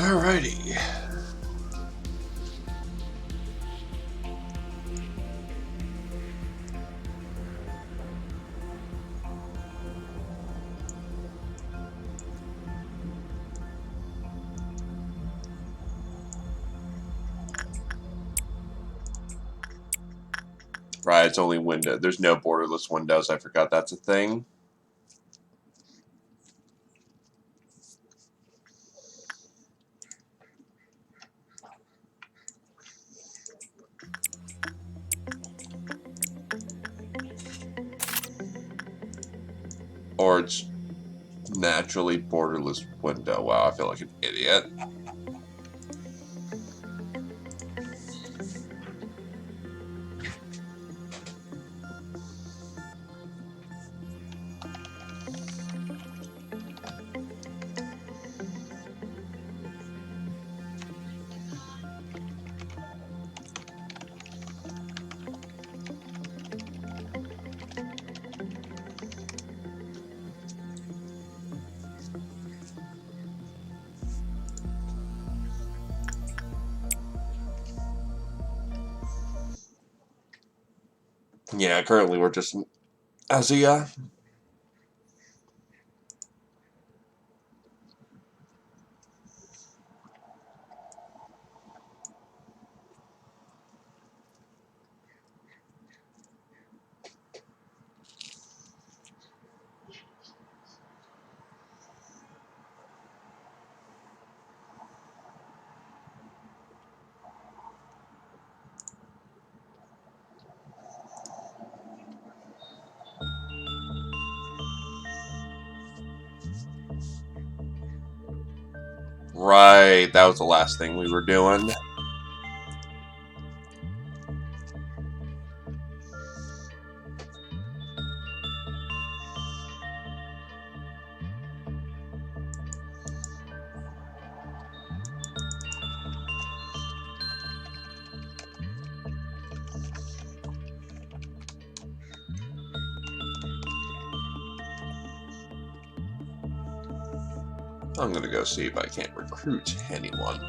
Alrighty. Right, it's only window. There's no borderless windows. I forgot that's a thing. Or it's naturally borderless window. Wow, I feel like an idiot. Yeah, currently we're just Azia. Right, that was the last thing we were doing. I'm gonna go see if I can't recruit anyone.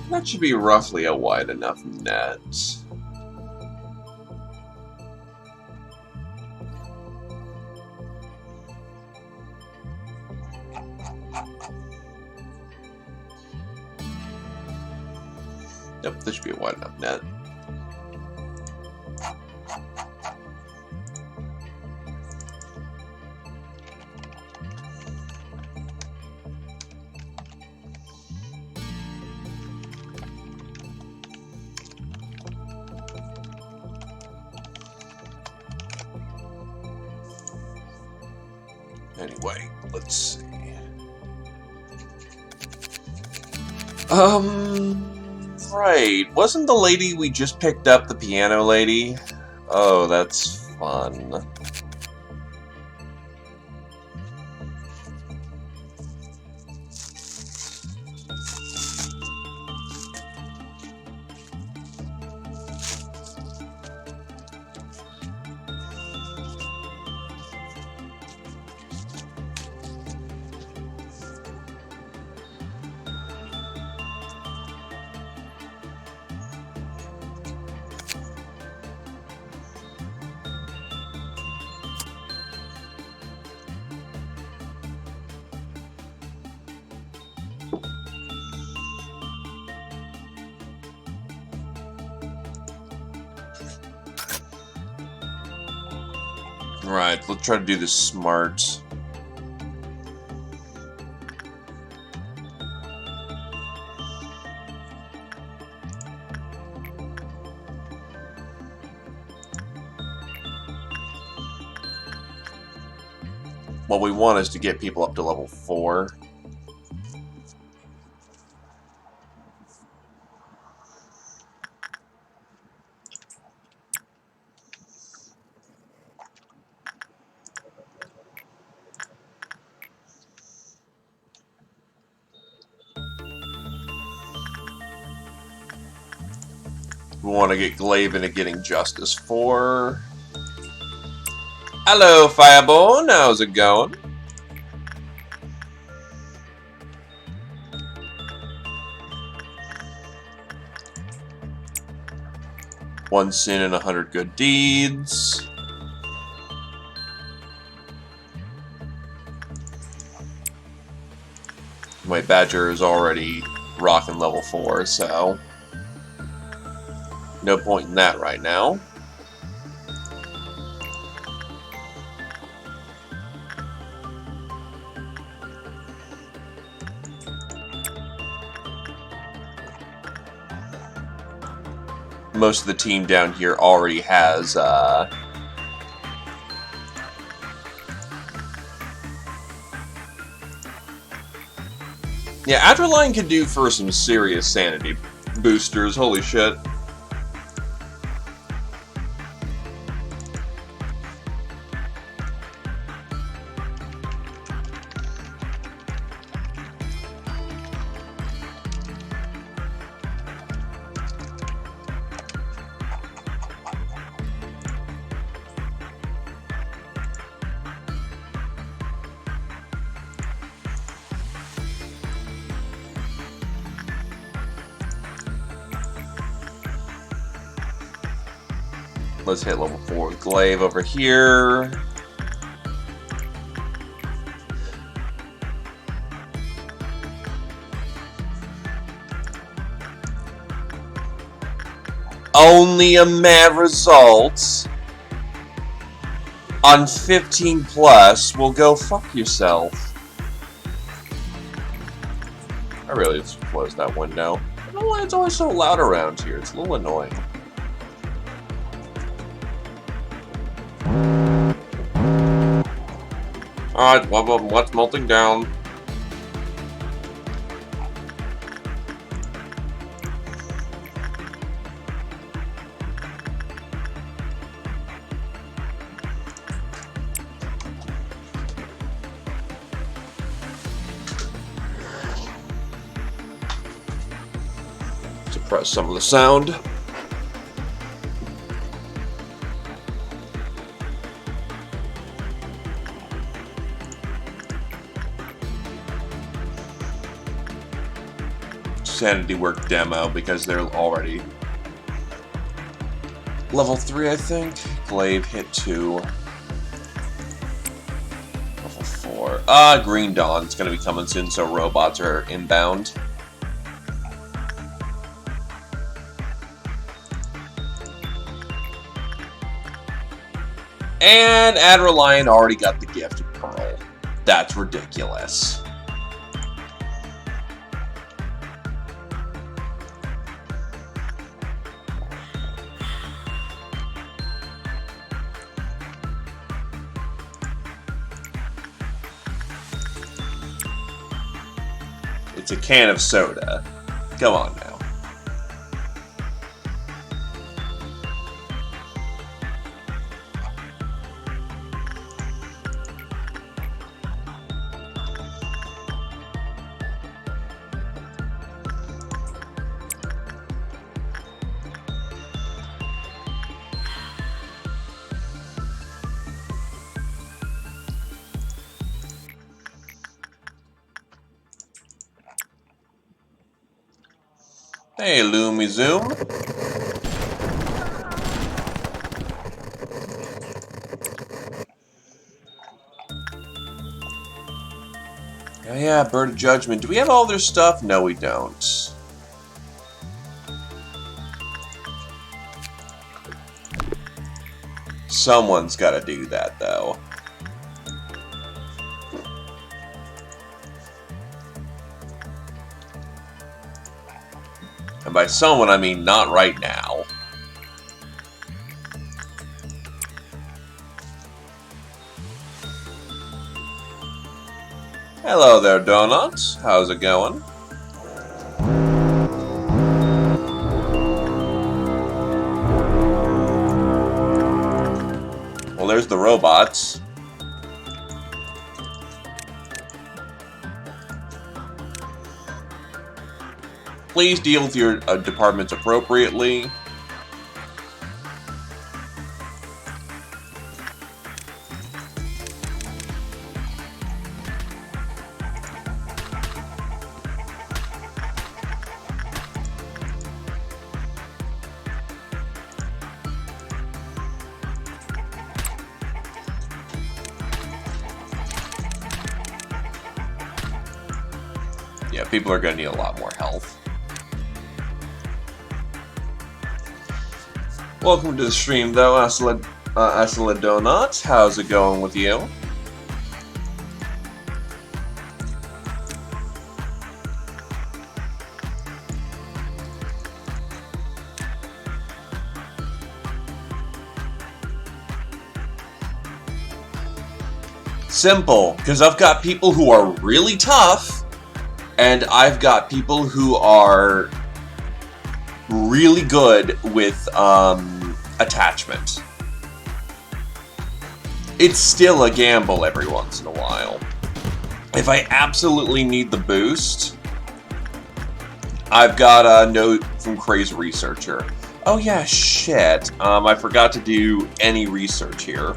That should be roughly a wide enough net. Yep, this should be a wide enough net. Anyway, let's see. Right. Wasn't the lady we just picked up the piano lady? Oh, that's fun. Right, let's try to do this smart. What we want is to get people up to level 4. We want to get Glaive into getting Justice 4. Hello, Firebone. How's it going? One sin and 100 good deeds. My Badger is already rocking level 4, so no point in that right now. Most of the team down here already has yeah, Adrenaline can do for some serious sanity boosters, holy shit. Let's hit level 4 with Glaive over here. Only a mad result on 15 plus will go fuck yourself. I really just closed that window. I don't know why it's always so loud around here. It's a little annoying. Alright, what's melting down? Suppress some of the sound. Sanity work demo because they're already level 3, I think. Glaive hit 2. Level 4. Green Dawn's gonna be coming soon, so robots are inbound. And Adrenaline already got the gift of Pearl. That's ridiculous. It's a can of soda. Come on now. Hey, Loomy Zoom. Oh yeah, Bird of Judgment. Do we have all their stuff? No, we don't. Someone's got to do that, though. And by someone, I mean not right now. Hello there, Donuts. How's it going? Well, there's the robots. Please deal with your departments appropriately. Yeah, people are going to need a lot more health. Welcome to the stream, though, Asla Donuts. How's it going with you? Simple, because I've got people who are really tough, and I've got people who are really good with attachment. It's still a gamble every once in a while. If I absolutely need the boost, I've got a note from Crazy Researcher. Oh yeah, shit. I forgot to do any research here.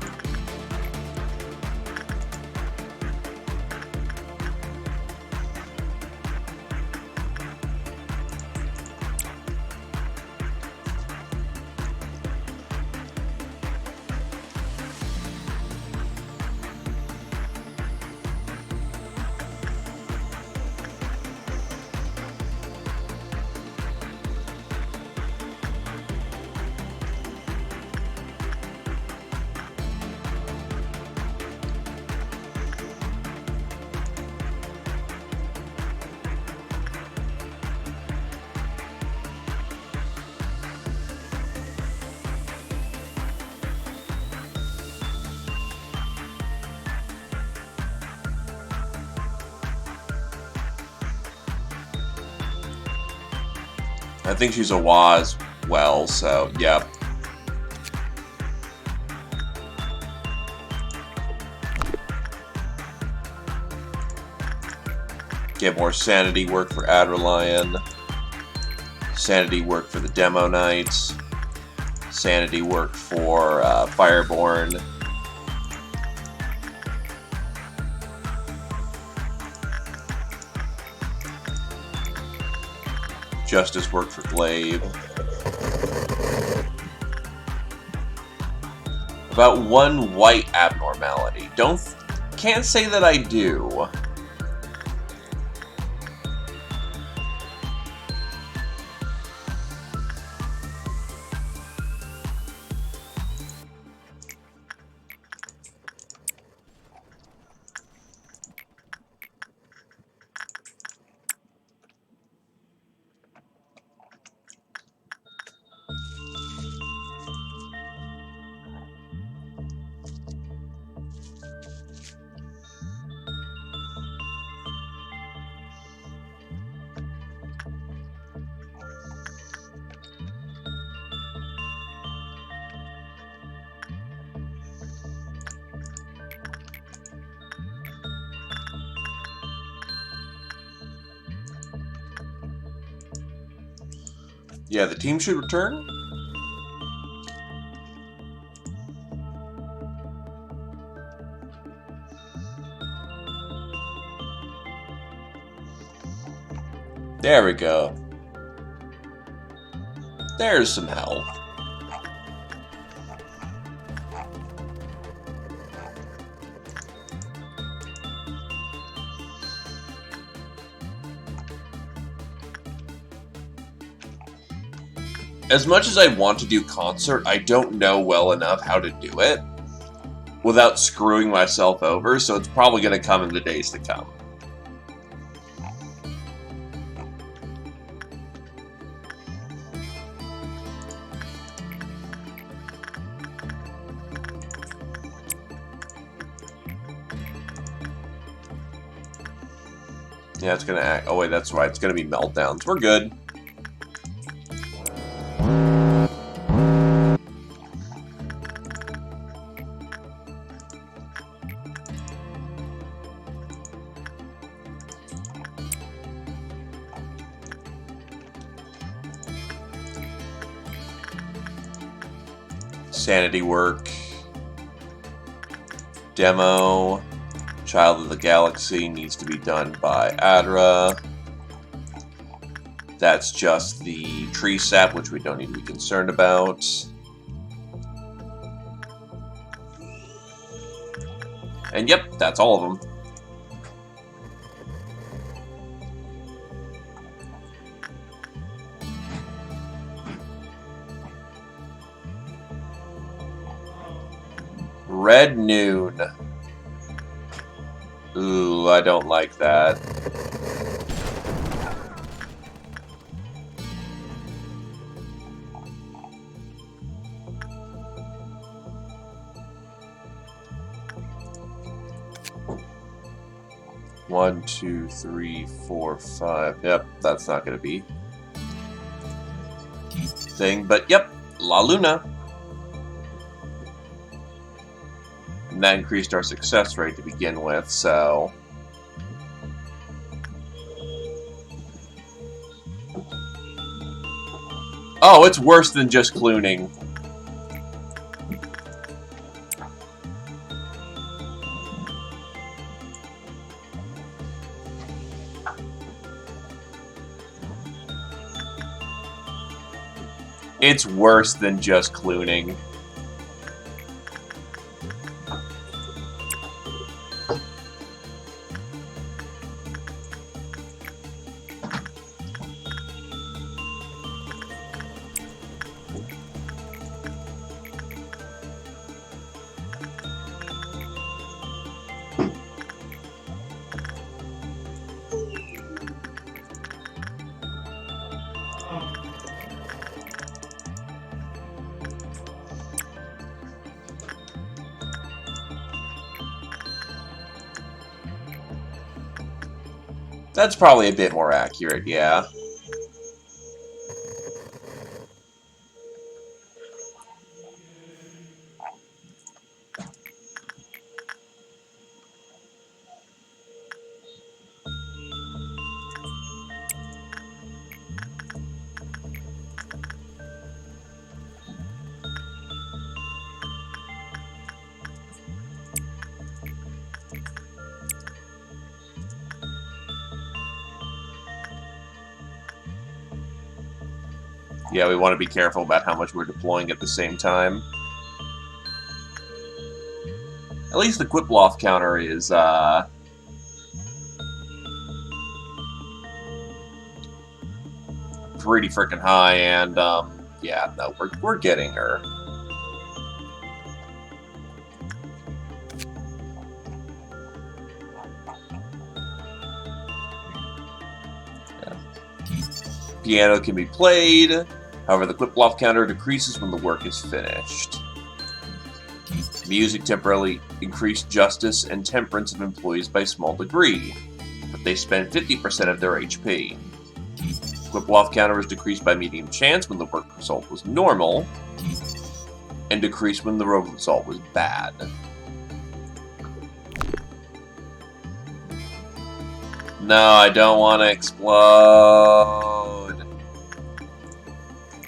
I think she's a WA as well, so, yep. Get more sanity work for Adderlion. Sanity work for the Demo Knights. Sanity work for Fireborn. Justice work for Glaive. About one white abnormality. Can't say that I do. Yeah, the team should return. There we go. There's some help. As much as I want to do concert, I don't know well enough how to do it without screwing myself over, so it's probably going to come in the days to come. Yeah, it's going to act... Oh, wait, that's right. It's going to be meltdowns. We're good. Sanity work. Demo. Child of the Galaxy needs to be done by Adra. That's just the tree sap, which we don't need to be concerned about. And yep, that's all of them. Red Noon. Ooh, I don't like that. One, two, three, four, five. Yep, that's not going to be thing. But yep, La Luna. And that increased our success rate to begin with, so... Oh, it's worse than just clooning. It's worse than just clooning. That's probably a bit more accurate, yeah. Yeah, we want to be careful about how much we're deploying at the same time. At least the Quiploth counter is, pretty freaking high, and, yeah, no, we're getting her. Yeah. Piano can be played. However, the Quiploth counter decreases when the work is finished. Music temporarily increased justice and temperance of employees by a small degree, but they spend 50% of their HP. Quiploth counter was decreased by medium chance when the work result was normal, and decreased when the result was bad. No, I don't want to explode.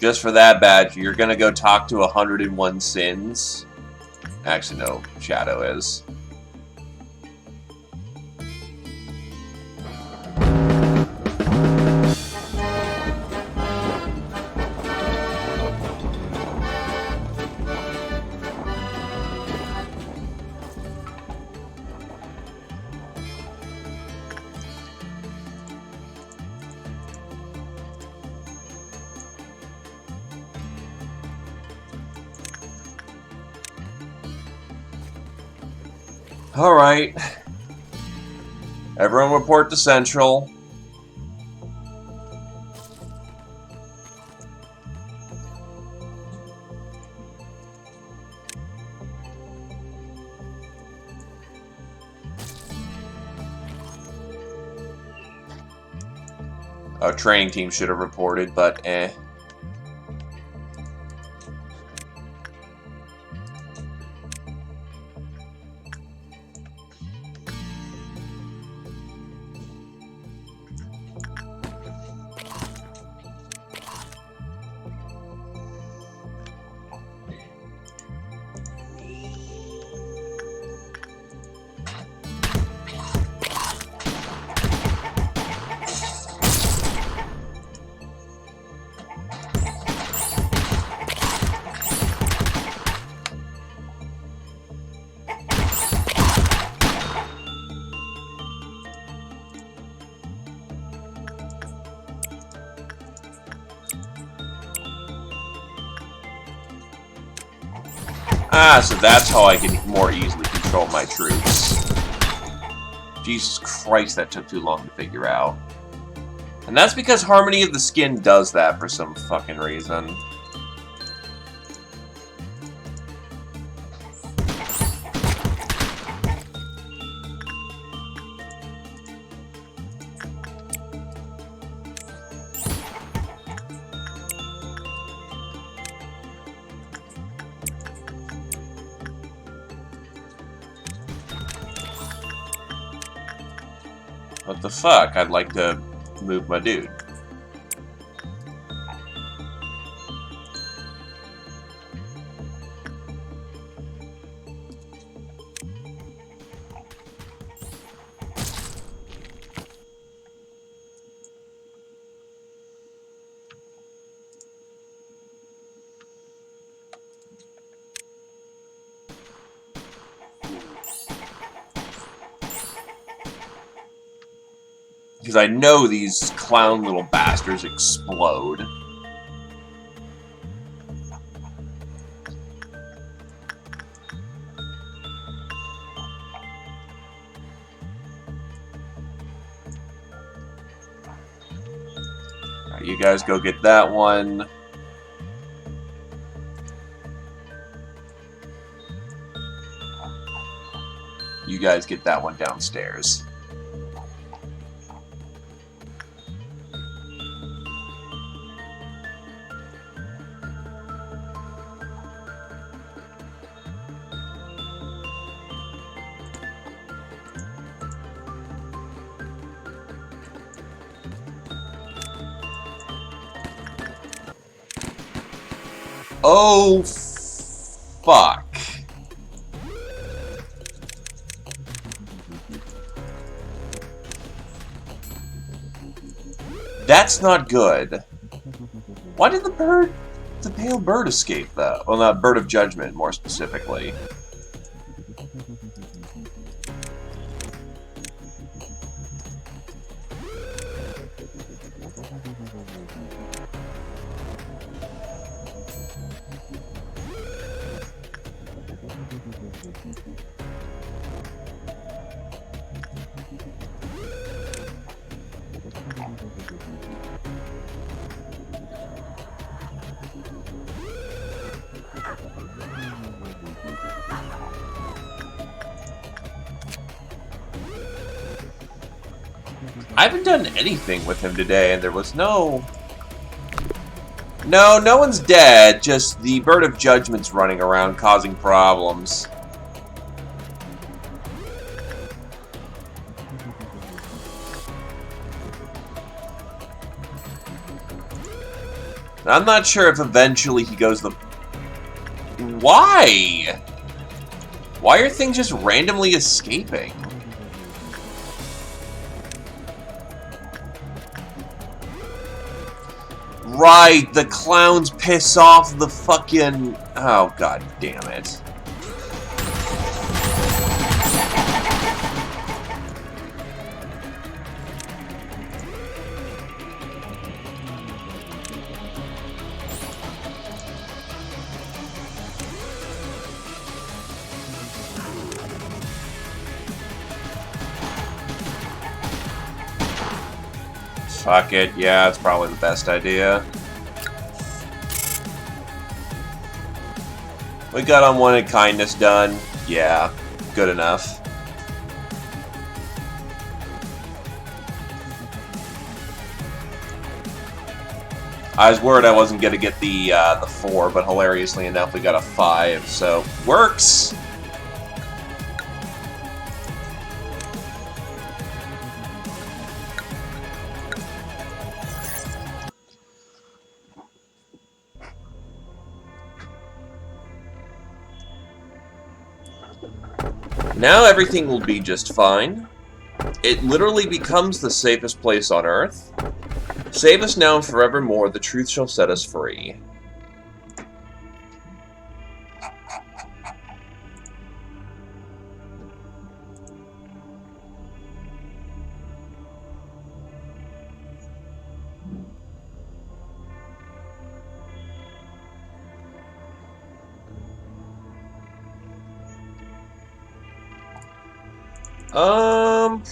Just for that badge, you're gonna go talk to 101 Sins. Actually, no, Shadow is. Alright. Everyone report to Central. Our training team should have reported, but eh. Ah, so that's how I can more easily control my troops. Jesus Christ, that took too long to figure out. And that's because Harmony of the Skin does that for some fucking reason. What the fuck? I'd like to move my dude. Because I know these clown little bastards explode. Alright, you guys go get that one. You guys get that one downstairs. Oh, fuck. That's not good. Why did the pale bird escape, though? Well, not Bird of Judgment, more specifically. I haven't done anything with him today, and there was no one's dead, just the Bird of Judgment's running around causing problems. I'm not sure if eventually he goes the... Why? Why are things just randomly escaping? Right, the clowns piss off the fucking... Oh, god damn it. Fuck it, yeah, it's probably the best idea. We got unwanted kindness done. Yeah, good enough. I was worried I wasn't going to get the 4, but hilariously enough, we got a 5, so works! Now everything will be just fine. It literally becomes the safest place on Earth. Save us now and forevermore, the truth shall set us free.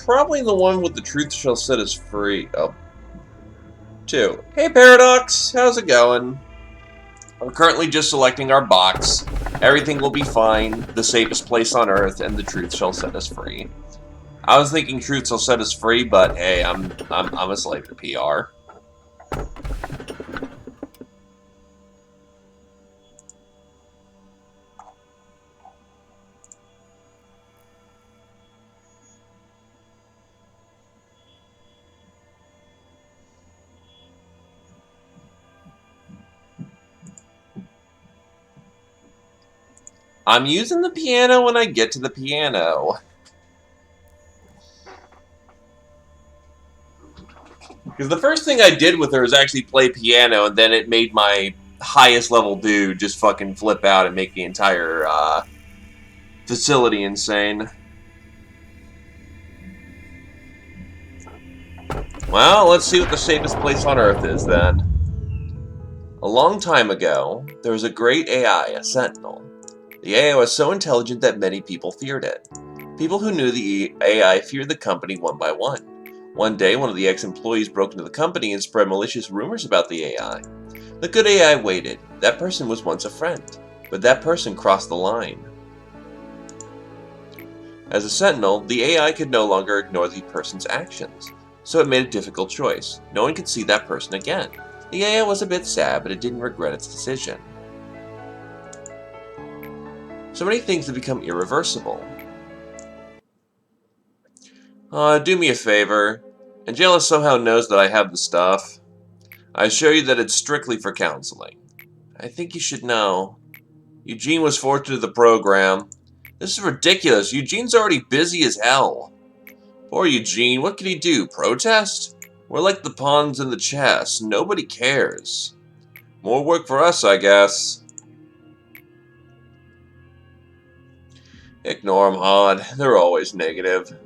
Probably the one with the truth shall set us free. Oh. 2. Hey Paradox, how's it going? We're currently just selecting our box. Everything will be fine, the safest place on Earth, and the truth shall set us free. I was thinking truth shall set us free, but hey, I'm a slave to PR. I'm using the piano when I get to the piano. Because the first thing I did with her is actually play piano, and then it made my highest level dude just fucking flip out and make the entire facility insane. Well, let's see what the safest place on Earth is then. A long time ago, there was a great AI, a Sentinel. The AI was so intelligent that many people feared it. People who knew the AI feared the company one by one. One day, one of the ex-employees broke into the company and spread malicious rumors about the AI. The good AI waited. That person was once a friend, but that person crossed the line. As a Sentinel, the AI could no longer ignore the person's actions, so it made a difficult choice. No one could see that person again. The AI was a bit sad, but it didn't regret its decision. So many things have become irreversible. Do me a favor. Angela somehow knows that I have the stuff. I assure you that it's strictly for counseling. I think you should know. Eugene was forced into the program. This is ridiculous. Eugene's already busy as hell. Poor Eugene, what can he do? Protest? We're like the pawns in the chess. Nobody cares. More work for us, I guess. Ignore them, Hod. They're always negative.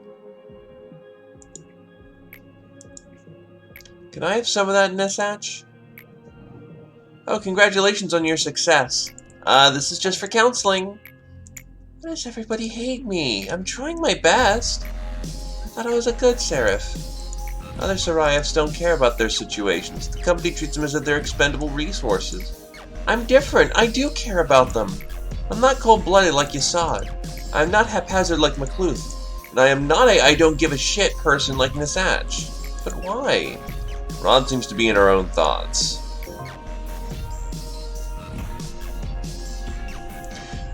Can I have some of that, Nessatch? Oh, congratulations on your success. This is just for counseling. Why does everybody hate me? I'm trying my best. I thought I was a good Seraph. Other Saraifs don't care about their situations. The company treats them as if they're expendable resources. I'm different. I do care about them. I'm not cold-blooded like Yasad. I'm not haphazard like McCluth. And I am not a I don't give a shit person like Nisach. But why? Rod seems to be in her own thoughts.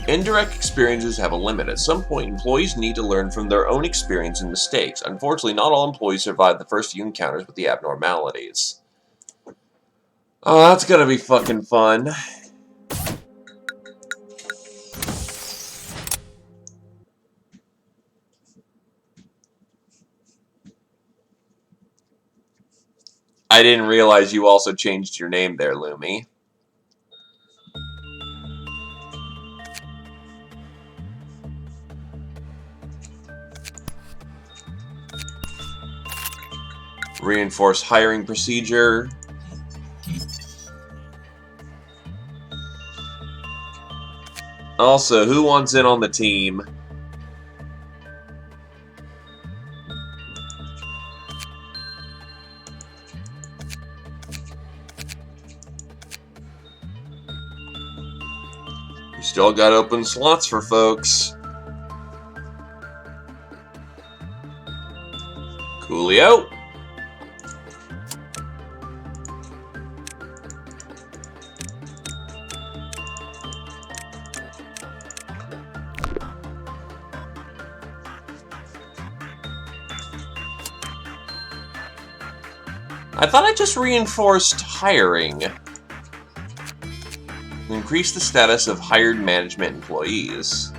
Indirect experiences have a limit. At some point, employees need to learn from their own experience and mistakes. Unfortunately, not all employees survive the first few encounters with the abnormalities. Oh, that's gonna be fucking fun. I didn't realize you also changed your name there, Lumi. Reinforce hiring procedure. Also, who wants in on the team? Still got open slots for folks. Coolio. I thought I just reinforced hiring. Increase the status of hired management employees.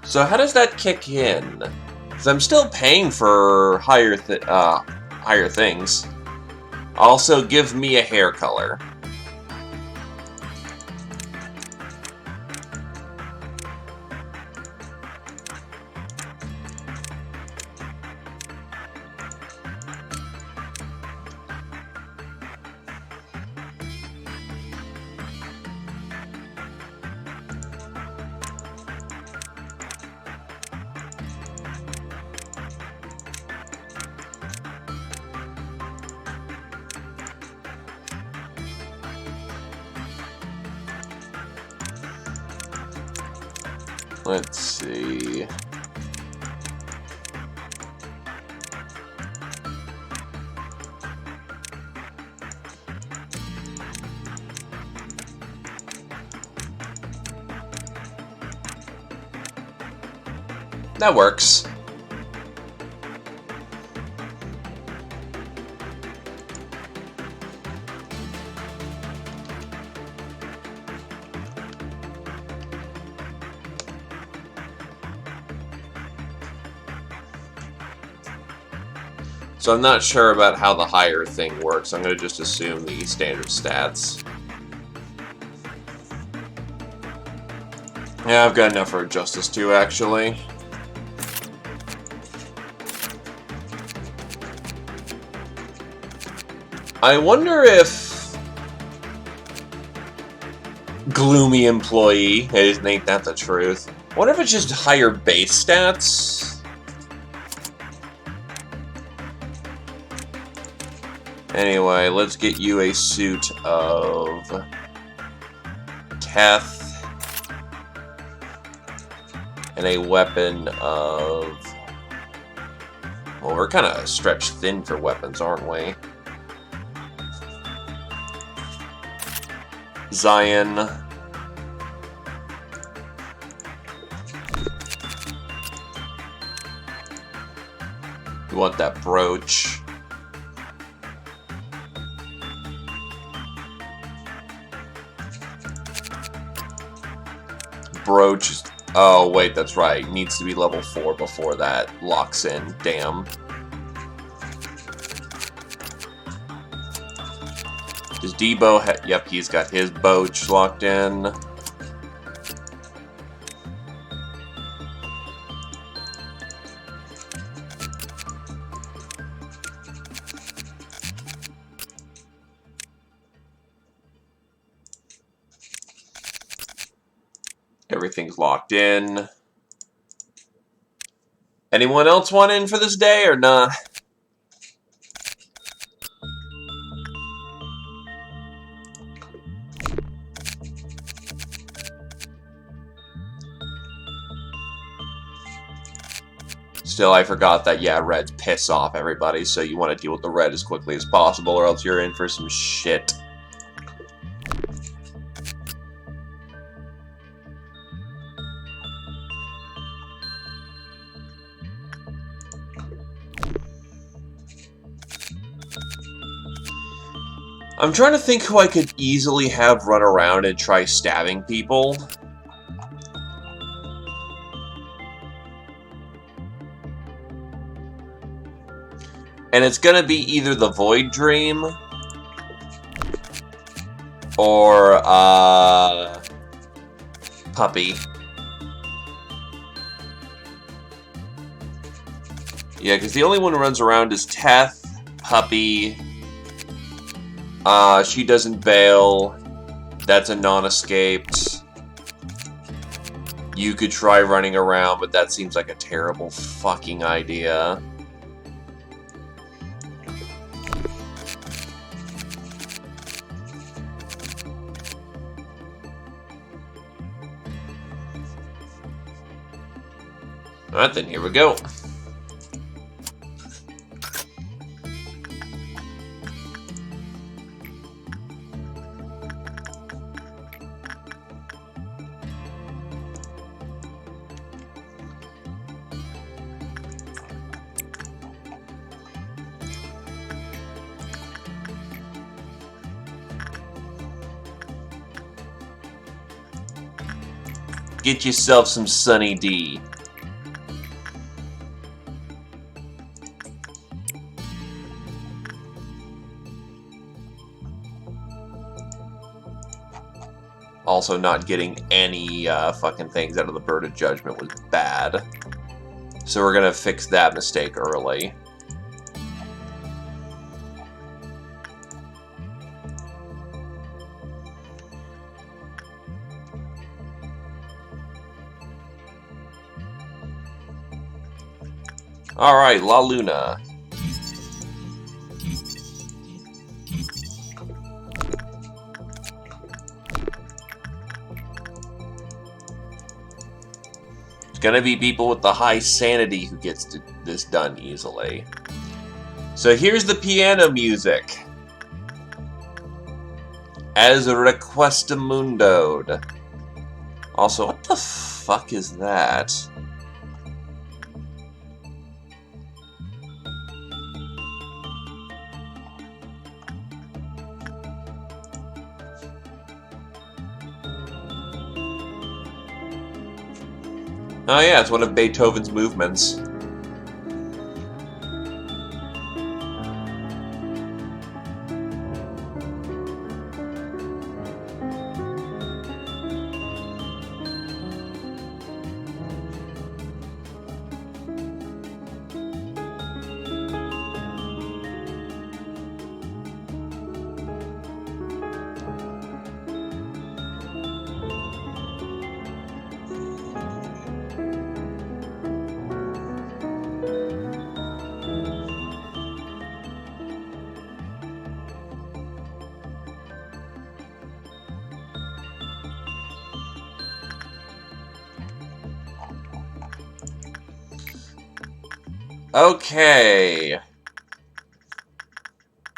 So how does that kick in? Because I'm still paying for higher things. Also, give me a hair color. Let's see. That works. So I'm not sure about how the higher thing works. I'm going to just assume the standard stats. Yeah, I've got enough for Justice 2, actually. I wonder if... Gloomy employee. Ain't that the truth? I wonder if it's just higher base stats? Anyway, let's get you a suit of Teth and a weapon of... Well, we're kind of stretched thin for weapons, aren't we? Zion. You want that brooch. Brooch. Oh, wait, that's right. Needs to be level 4 before that locks in. Damn. Does Debo yep, he's got his brooch locked in. Everything's locked in. Anyone else want in for this day or not? Still, I forgot that, yeah, reds piss off everybody, so you want to deal with the red as quickly as possible, or else you're in for some shit. I'm trying to think who I could easily have run around and try stabbing people. And it's gonna be either the Void Dream or Puppy. Yeah, because the only one who runs around is Teth, Puppy. She doesn't bail. That's a non-escaped. You could try running around, but that seems like a terrible fucking idea. Alright then, here we go. Get yourself some Sunny D. Also, not getting any fucking things out of the Bird of Judgment was bad. So we're gonna fix that mistake early. Alright, La Luna. It's gonna be people with the high sanity who gets this done easily. So here's the piano music. As requestamundoed. Also, what the fuck is that? Oh yeah, it's one of Beethoven's movements. Okay.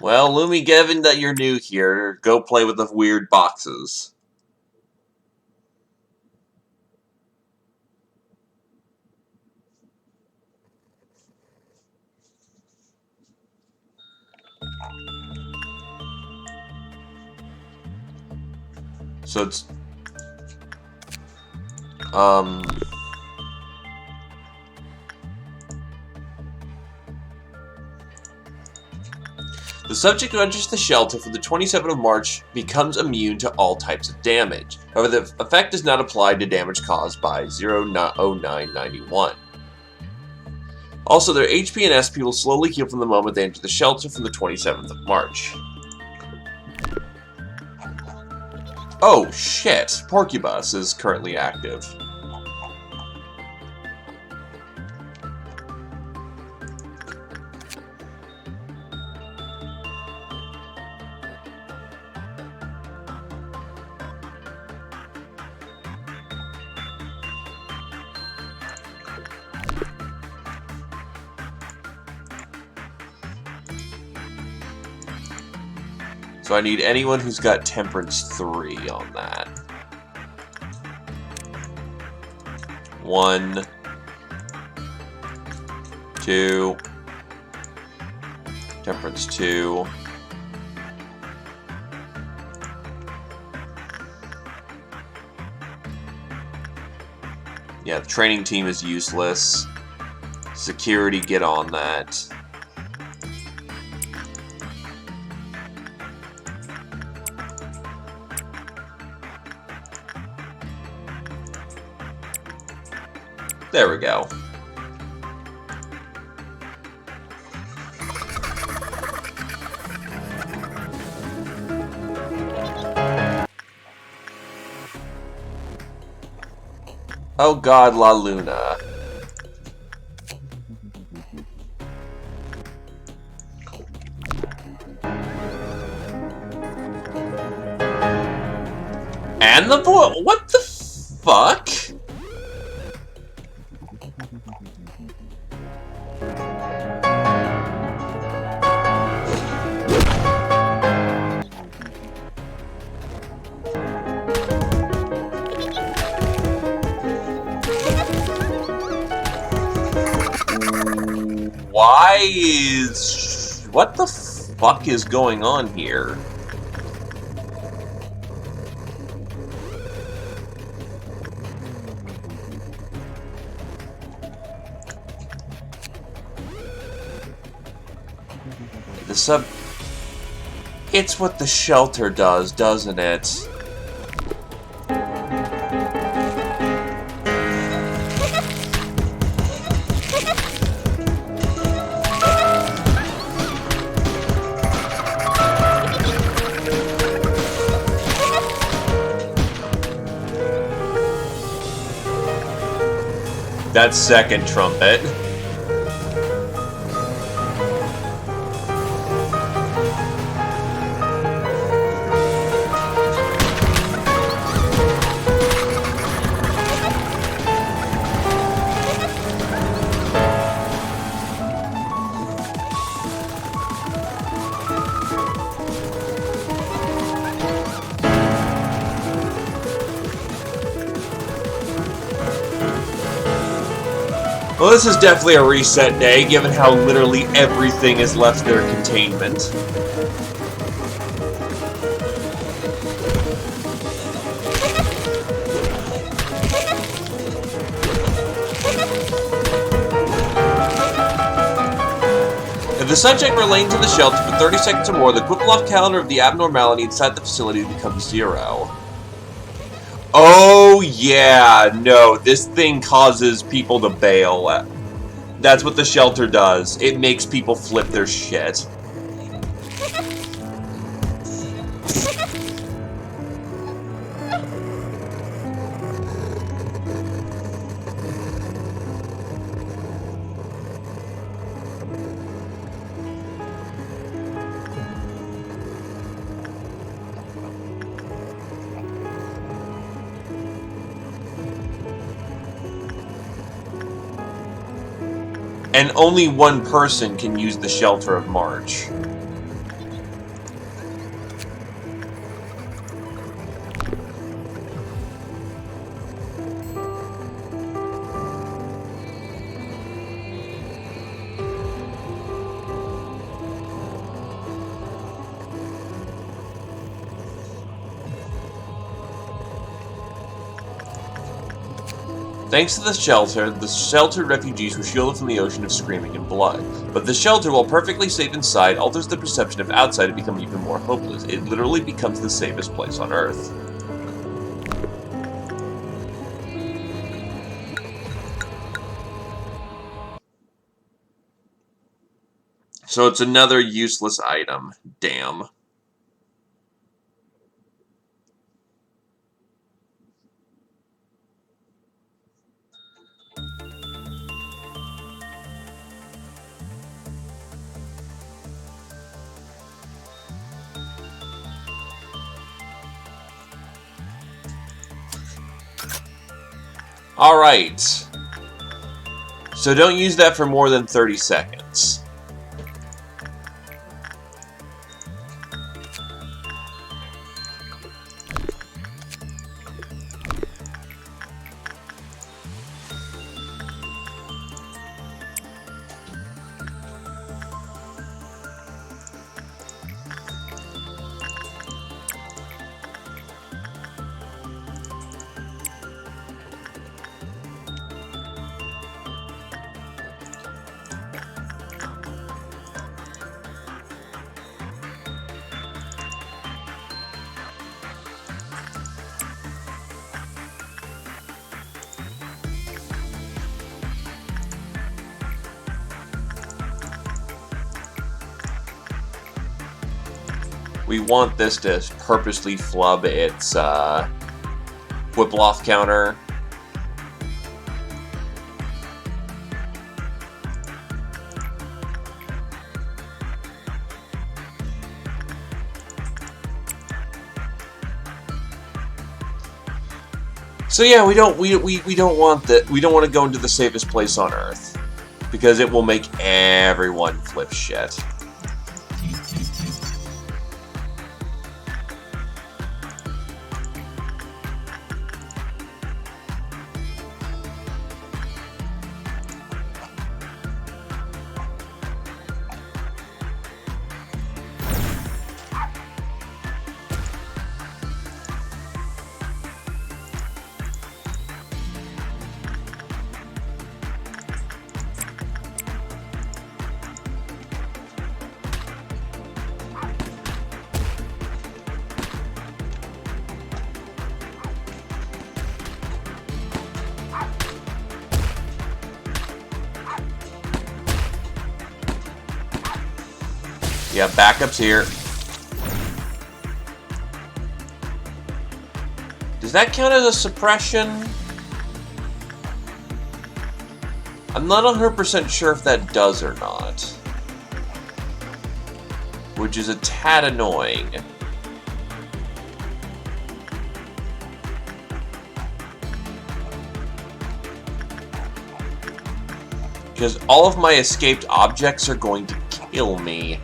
Well, Lumi, given that you're new here, go play with the weird boxes. So it's... The subject who enters the shelter for the 27th of March becomes immune to all types of damage. However, the effect is not applied to damage caused by 0991. Also, their HP and SP will slowly heal from the moment they enter the shelter from the 27th of March. Oh, shit. Porcubus is currently active. So I need anyone who's got Temperance 3 on that. 1, 2, Temperance 2. Yeah, the training team is useless. Security, get on that. There we go. Oh god, La Luna. And the boy, what the fuck? What the fuck is going on here? It's what the shelter does, doesn't it? That second trumpet. Well, this is definitely a reset day, given how literally everything has left their containment. If the subject remains in the shelter for 30 seconds or more, the Quickloff counter of the abnormality inside the facility becomes 0. Oh, yeah, no, this thing causes people to bail. That's what the shelter does. It makes people flip their shit. And only one person can use the Shelter of March. Thanks to the sheltered refugees were shielded from the ocean of screaming and blood. But the shelter, while perfectly safe inside, alters the perception of outside to become even more hopeless. It literally becomes the safest place on Earth. So it's another useless item. Damn. Alright. So don't use that for more than 30 seconds. We want this to purposely flub its Whiploff counter. So yeah, we don't want that. We don't want to go into the safest place on Earth because it will make everyone flip shit. Yeah, backup's here. Does that count as a suppression? I'm not 100% sure if that does or not. Which is a tad annoying. Because all of my escaped objects are going to kill me.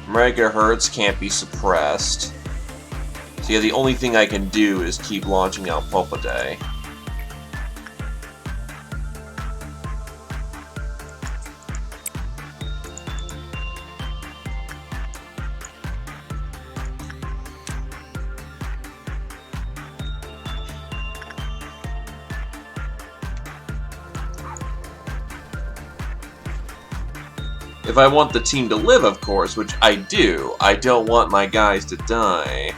Megahertz can't be suppressed. So yeah, the only thing I can do is keep launching out Popoday. If I want the team to live, of course, which I do. I don't want my guys to die.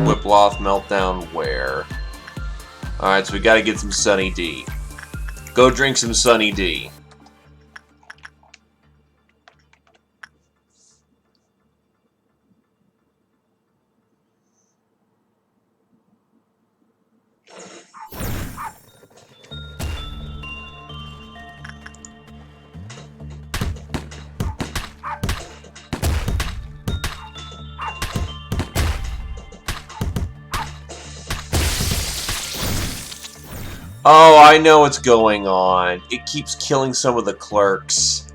Whiploth meltdown where? Alright, so we gotta get some Sunny D. Go drink some Sunny D. Oh, I know what's going on. It keeps killing some of the clerks.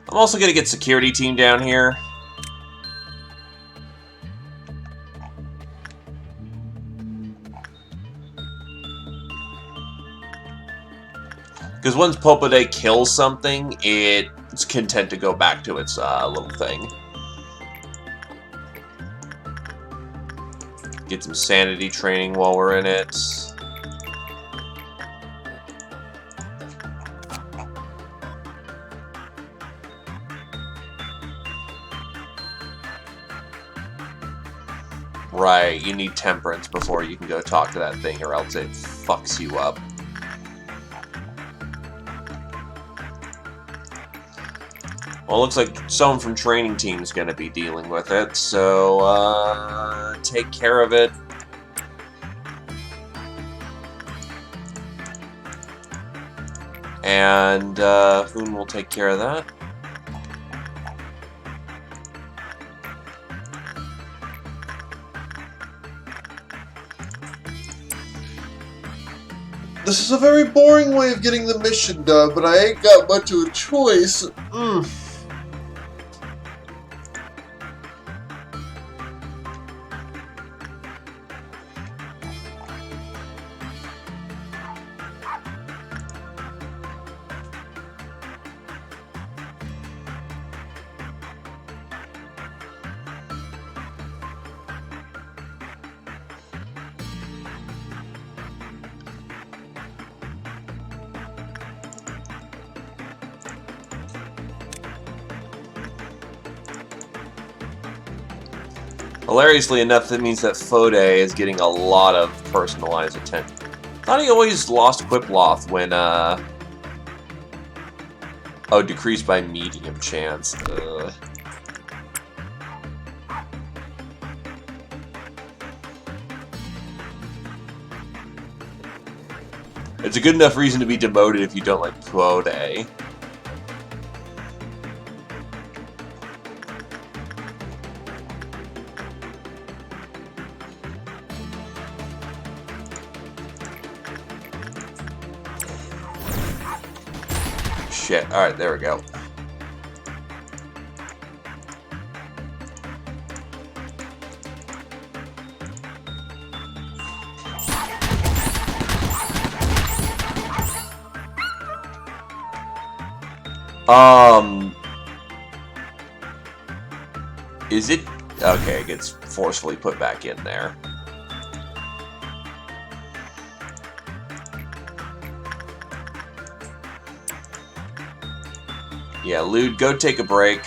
I'm also gonna get security team down here. Because once Popoday kills something, it's content to go back to its little thing. Get some sanity training while we're in it. Right, you need temperance before you can go talk to that thing, or else it fucks you up. Well, it looks like someone from training team is going to be dealing with it, so, take care of it. And, Foon will take care of that. This is a very boring way of getting the mission done, but I ain't got much of a choice. Hilariously enough, that means that Fode is getting a lot of personalized attention. Thought he always lost Whiploth when, oh, decreased by medium chance. It's a good enough reason to be demoted if you don't like Fode. Shit. Alright, there we go. Is it? Okay, it gets forcefully put back in there. Yeah, Lude, go take a break.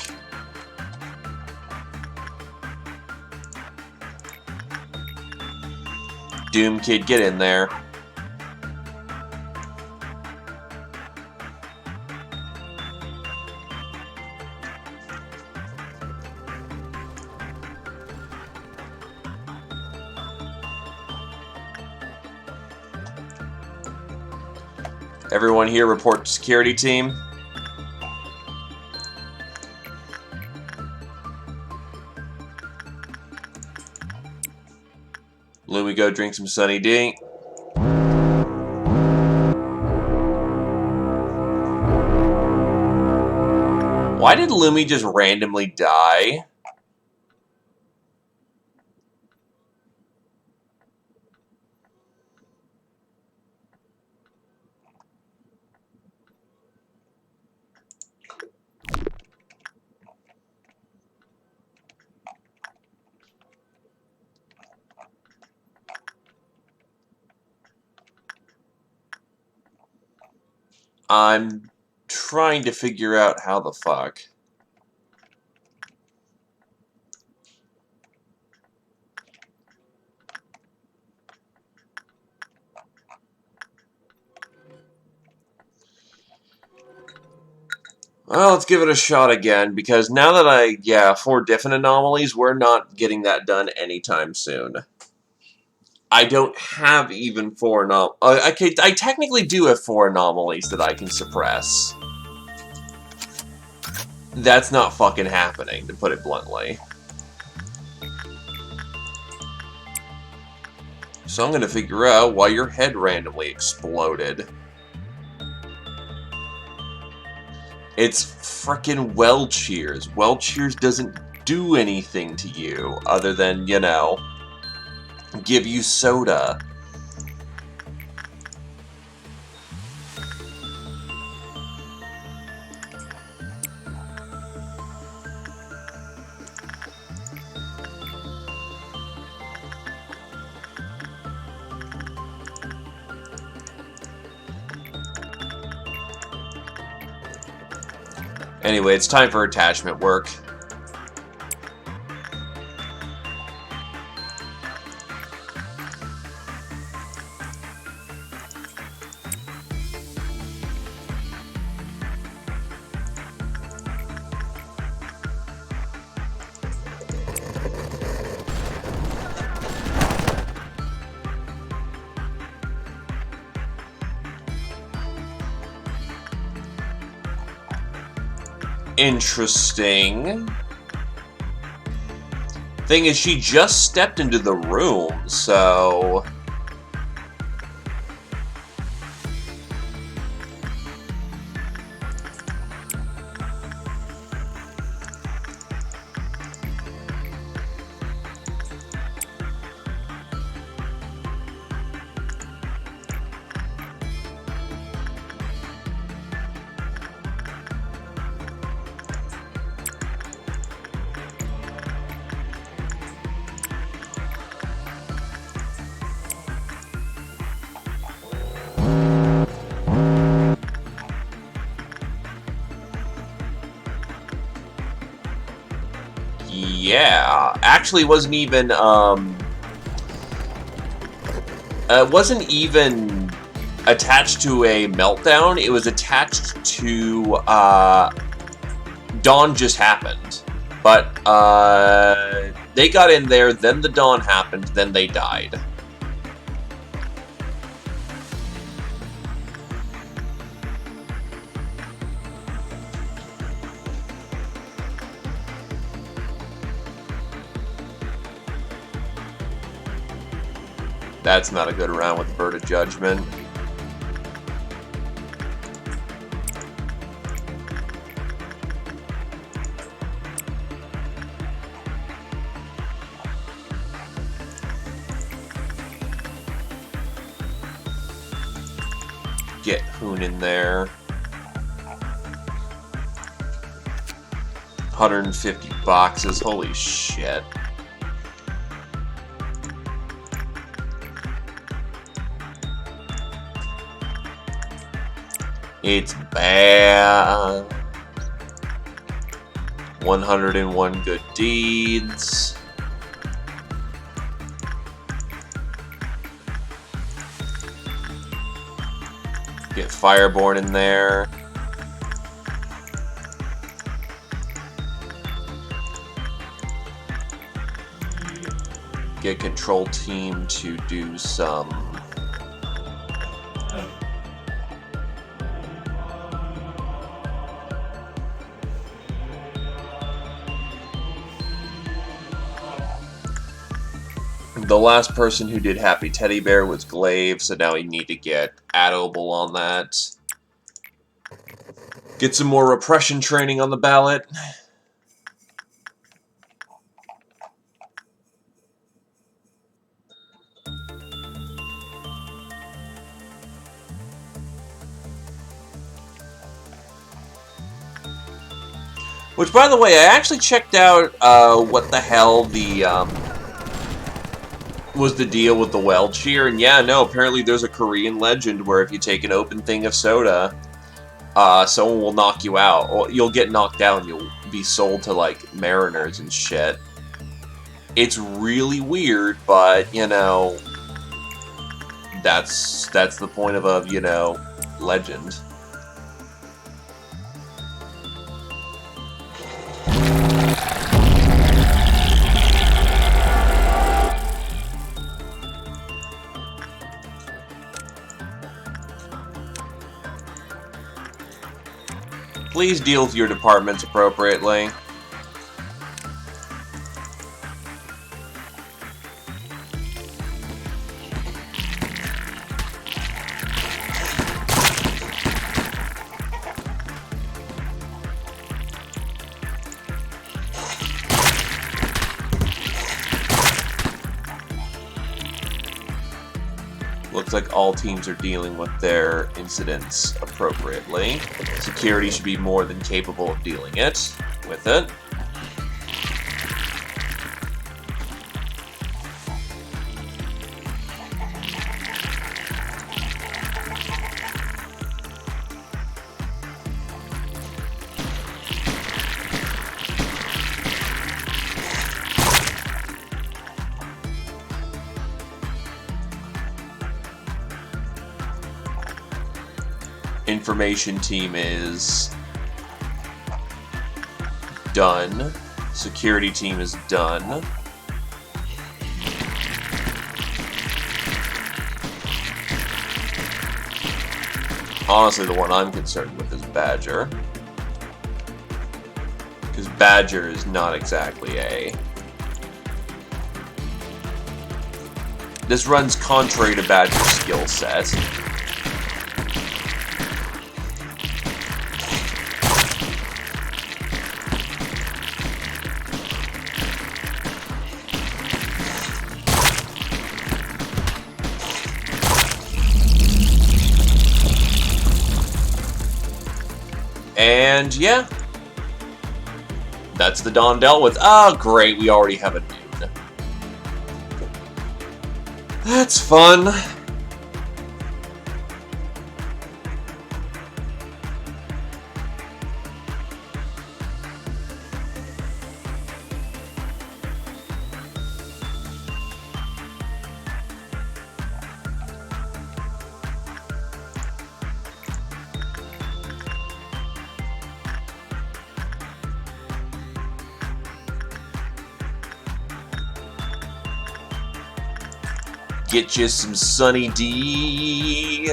Doom Kid, get in there. Everyone here report to security team. Louie, go drink some Sunny D. Why did Lumi just randomly die? I'm trying to figure out how the fuck. Well, let's give it a shot again, because now that 4 different anomalies, we're not getting that done anytime soon. I don't have even 4 anomalies. I technically do have 4 anomalies that I can suppress. That's not fucking happening, to put it bluntly. So I'm gonna figure out why your head randomly exploded. It's frickin' Well Cheers. Well Cheers doesn't do anything to you other than, you know, give you soda. Anyway, it's time for attachment work. Interesting. Thing is, she just stepped into the room, so... Yeah, actually wasn't even attached to a meltdown. It was attached to dawn just happened, but they got in there, then the dawn happened, then they died. That's not a good round with Bird of Judgment. Get Hoon in there. 150 boxes, holy shit. It's bad. 101 good deeds. Get Fireborn in there. Get Control Team to do some... The last person who did Happy Teddy Bear was Glaive, so now we need to get Adobel on that. Get some more repression training on the ballot. Which, by the way, I actually checked out what the hell the was the deal with the Weld Shear, and yeah, no, apparently there's a Korean legend where if you take an open thing of soda, someone will knock you out. Or you'll get knocked out and you'll be sold to, like, mariners and shit. It's really weird, but, you know, that's the point of a, you know, legend. Please deal with your departments appropriately. Looks like all teams are dealing with their incidents appropriately. Security should be more than capable of dealing with it. Information team is done. Security team is done. Honestly, the one I'm concerned with is Badger. Because Badger is not exactly a... This runs contrary to Badger's skill set. And yeah, that's the Dawn dealt with. Oh, great, we already have a noon. That's fun. Get you some Sunny D.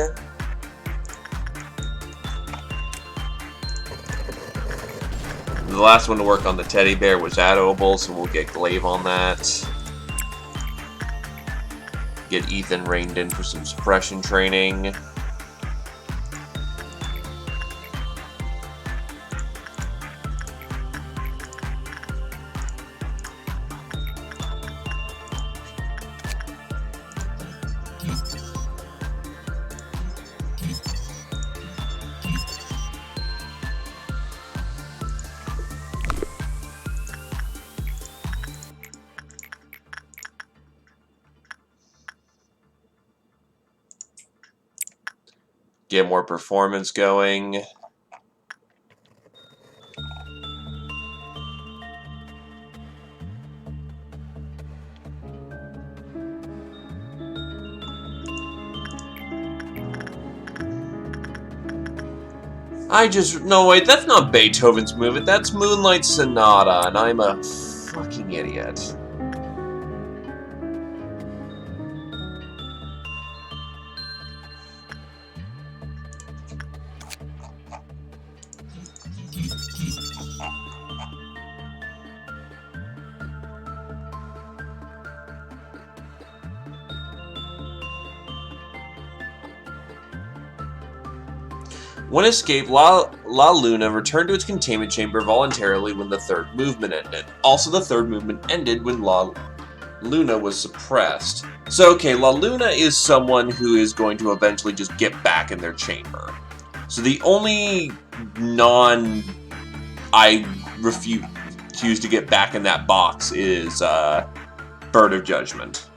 The last one to work on the teddy bear was Adobel, so we'll get Glaive on that. Get Ethan reined in for some suppression training. Get more performance going. No, wait, that's not Beethoven's movement, that's Moonlight Sonata, and I'm a fucking idiot. When escaped, La Luna returned to its containment chamber voluntarily when the third movement ended. Also, the third movement ended when La Luna was suppressed. So, okay, La Luna is someone who is going to eventually just get back in their chamber. So the only I refuse to get back in that box is Bird of Judgment.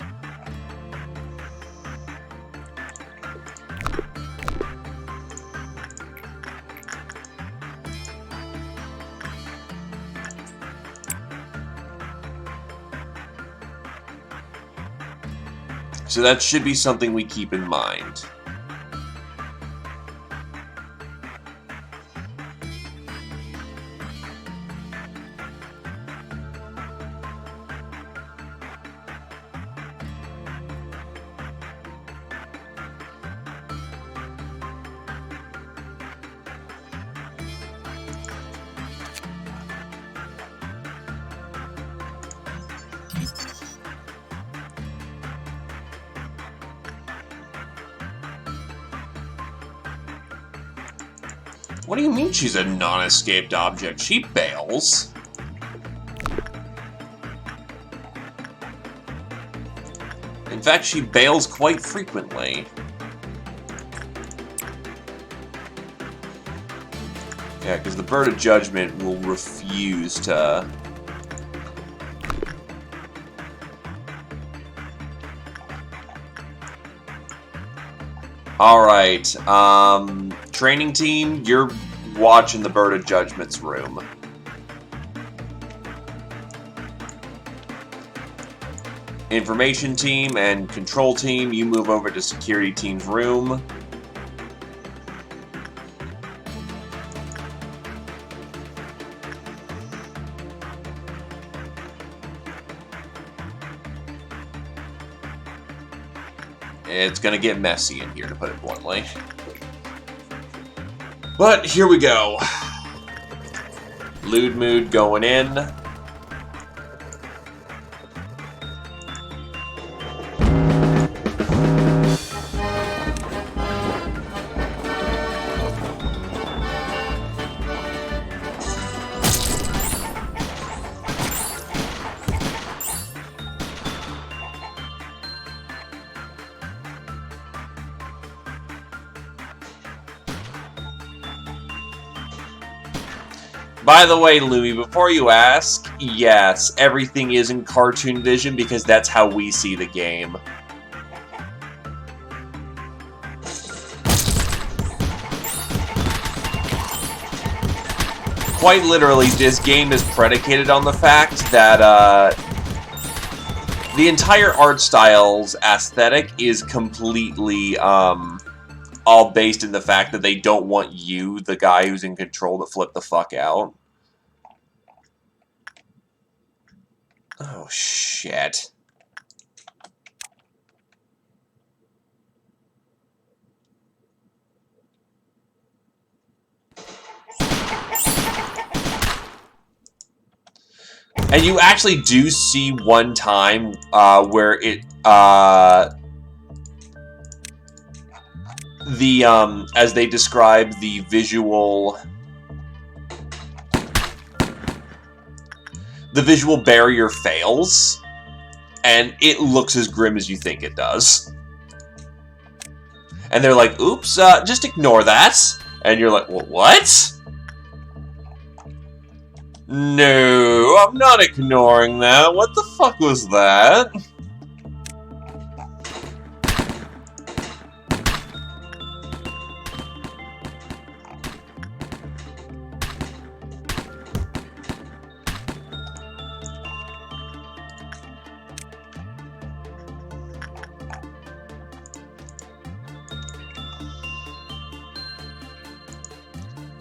So that should be something we keep in mind. What do you mean she's a non-escaped object? She bails. In fact, she bails quite frequently. Yeah, because the Bird of Judgment will refuse to... Alright, training team, you're watching the Bird of Judgment's room. Information team and control team, you move over to security team's room. It's gonna get messy in here, to put it bluntly. But here we go. Lewd mood going in. By the way, Louie, before you ask, yes, everything is in cartoon vision because that's how we see the game. Quite literally, this game is predicated on the fact that the entire art style's aesthetic is completely all based in the fact that they don't want you, the guy who's in control, to flip the fuck out. Oh, shit. And you actually do see one time where it, as they describe the visual barrier fails, and it looks as grim as you think it does. And they're like, oops, just ignore that. And you're like, well, what? No, I'm not ignoring that. What the fuck was that?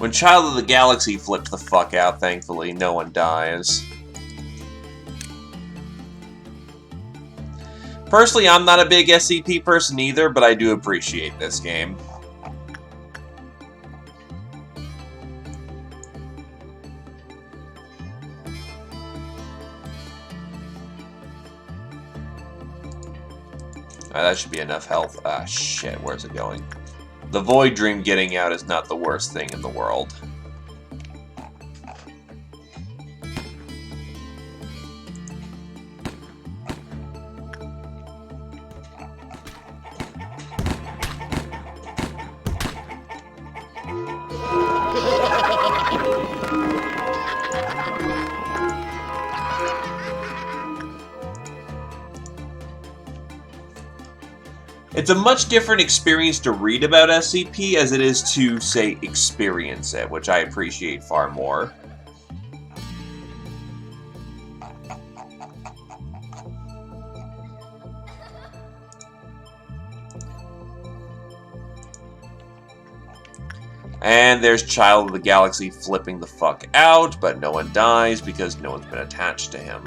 When Child of the Galaxy flipped the fuck out, thankfully, no one dies. Personally, I'm not a big SCP person either, but I do appreciate this game. That should be enough health. Ah, shit, where's it going? The Void Dream getting out is not the worst thing in the world. It's a much different experience to read about SCP as it is to, say, experience it, which I appreciate far more. And there's Child of the Galaxy flipping the fuck out, but no one dies because no one's been attached to him.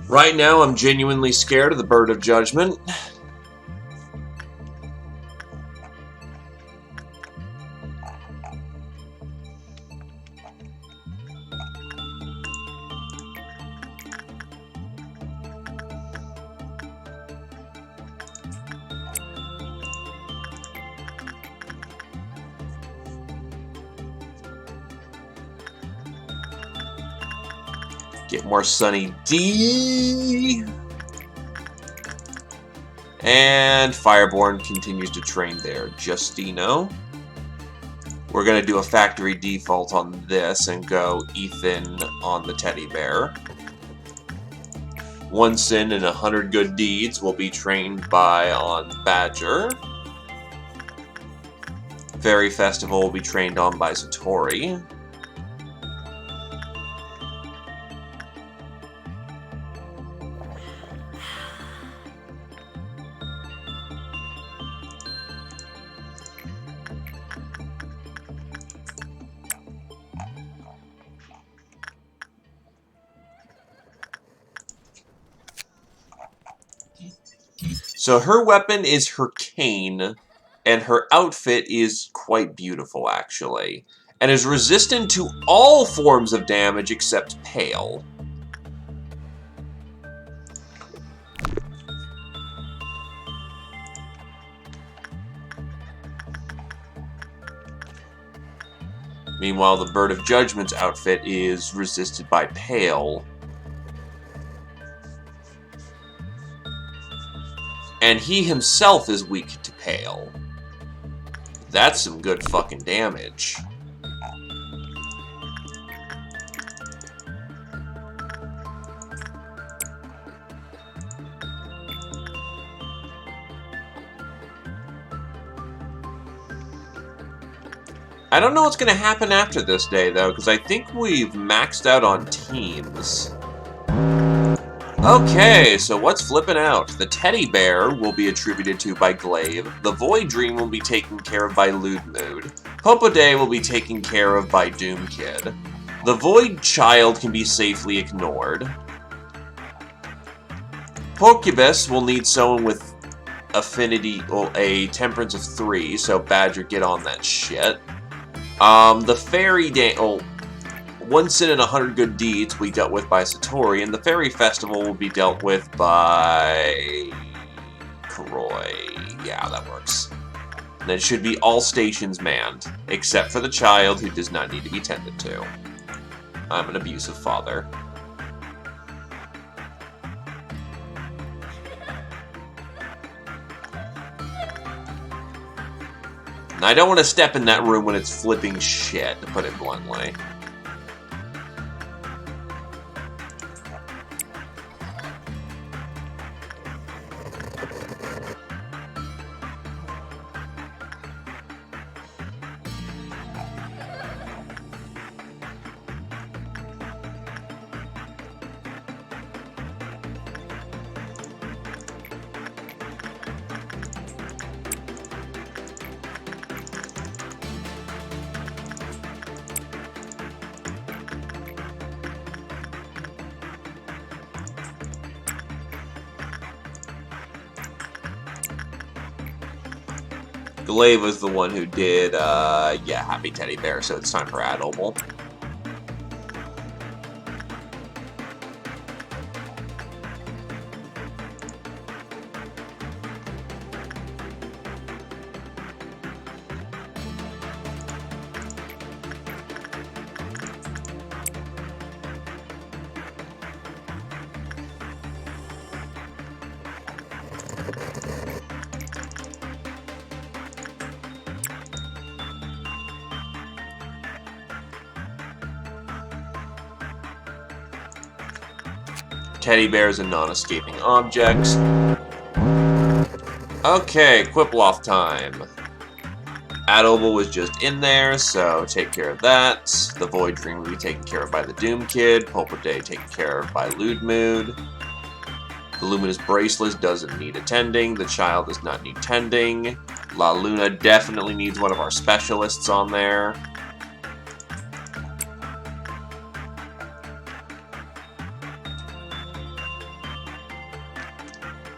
Right now, I'm genuinely scared of the Bird of Judgment. Get more Sunny D. And Fireborn continues to train there. Justino. We're going to do a factory default on this and go Ethan on the teddy bear. One Sin and 100 Good Deeds will be trained on Badger. Fairy Festival will be trained on by Satori. So her weapon is her cane, and her outfit is quite beautiful, actually, and is resistant to all forms of damage except pale. Meanwhile, the Bird of Judgment's outfit is resisted by pale. And he himself is weak to pale. That's some good fucking damage. I don't know what's going to happen after this day, though, because I think we've maxed out on teams. Okay, so what's flipping out? The teddy bear will be attributed to by Glaive. The Void Dream will be taken care of by Lewd Mood. Popo Day will be taken care of by Doom Kid. The Void Child can be safely ignored. Pokebus will need someone with affinity, well, a temperance of 3, so Badger, get on that shit. The Fairy Day, One Sin and 100 Good Deeds will be dealt with by Satori, and the Fairy Festival will be dealt with by Kuroi. Yeah, that works. And it should be all stations manned, except for the child who does not need to be tended to. I'm an abusive father. I don't want to step in that room when it's flipping shit, to put it bluntly. Glaive was the one who did, yeah, Happy Teddy Bear, so it's time for Adoble. Teddy Bear is a non-escaping object. Okay, Quiploth time. Adoble was just in there, so take care of that. The Void Dream will be taken care of by the Doom Kid. Pulpit Day taken care of by Lewd Mood. The Luminous Bracelet doesn't need attending. The Child does not need tending. La Luna definitely needs one of our specialists on there.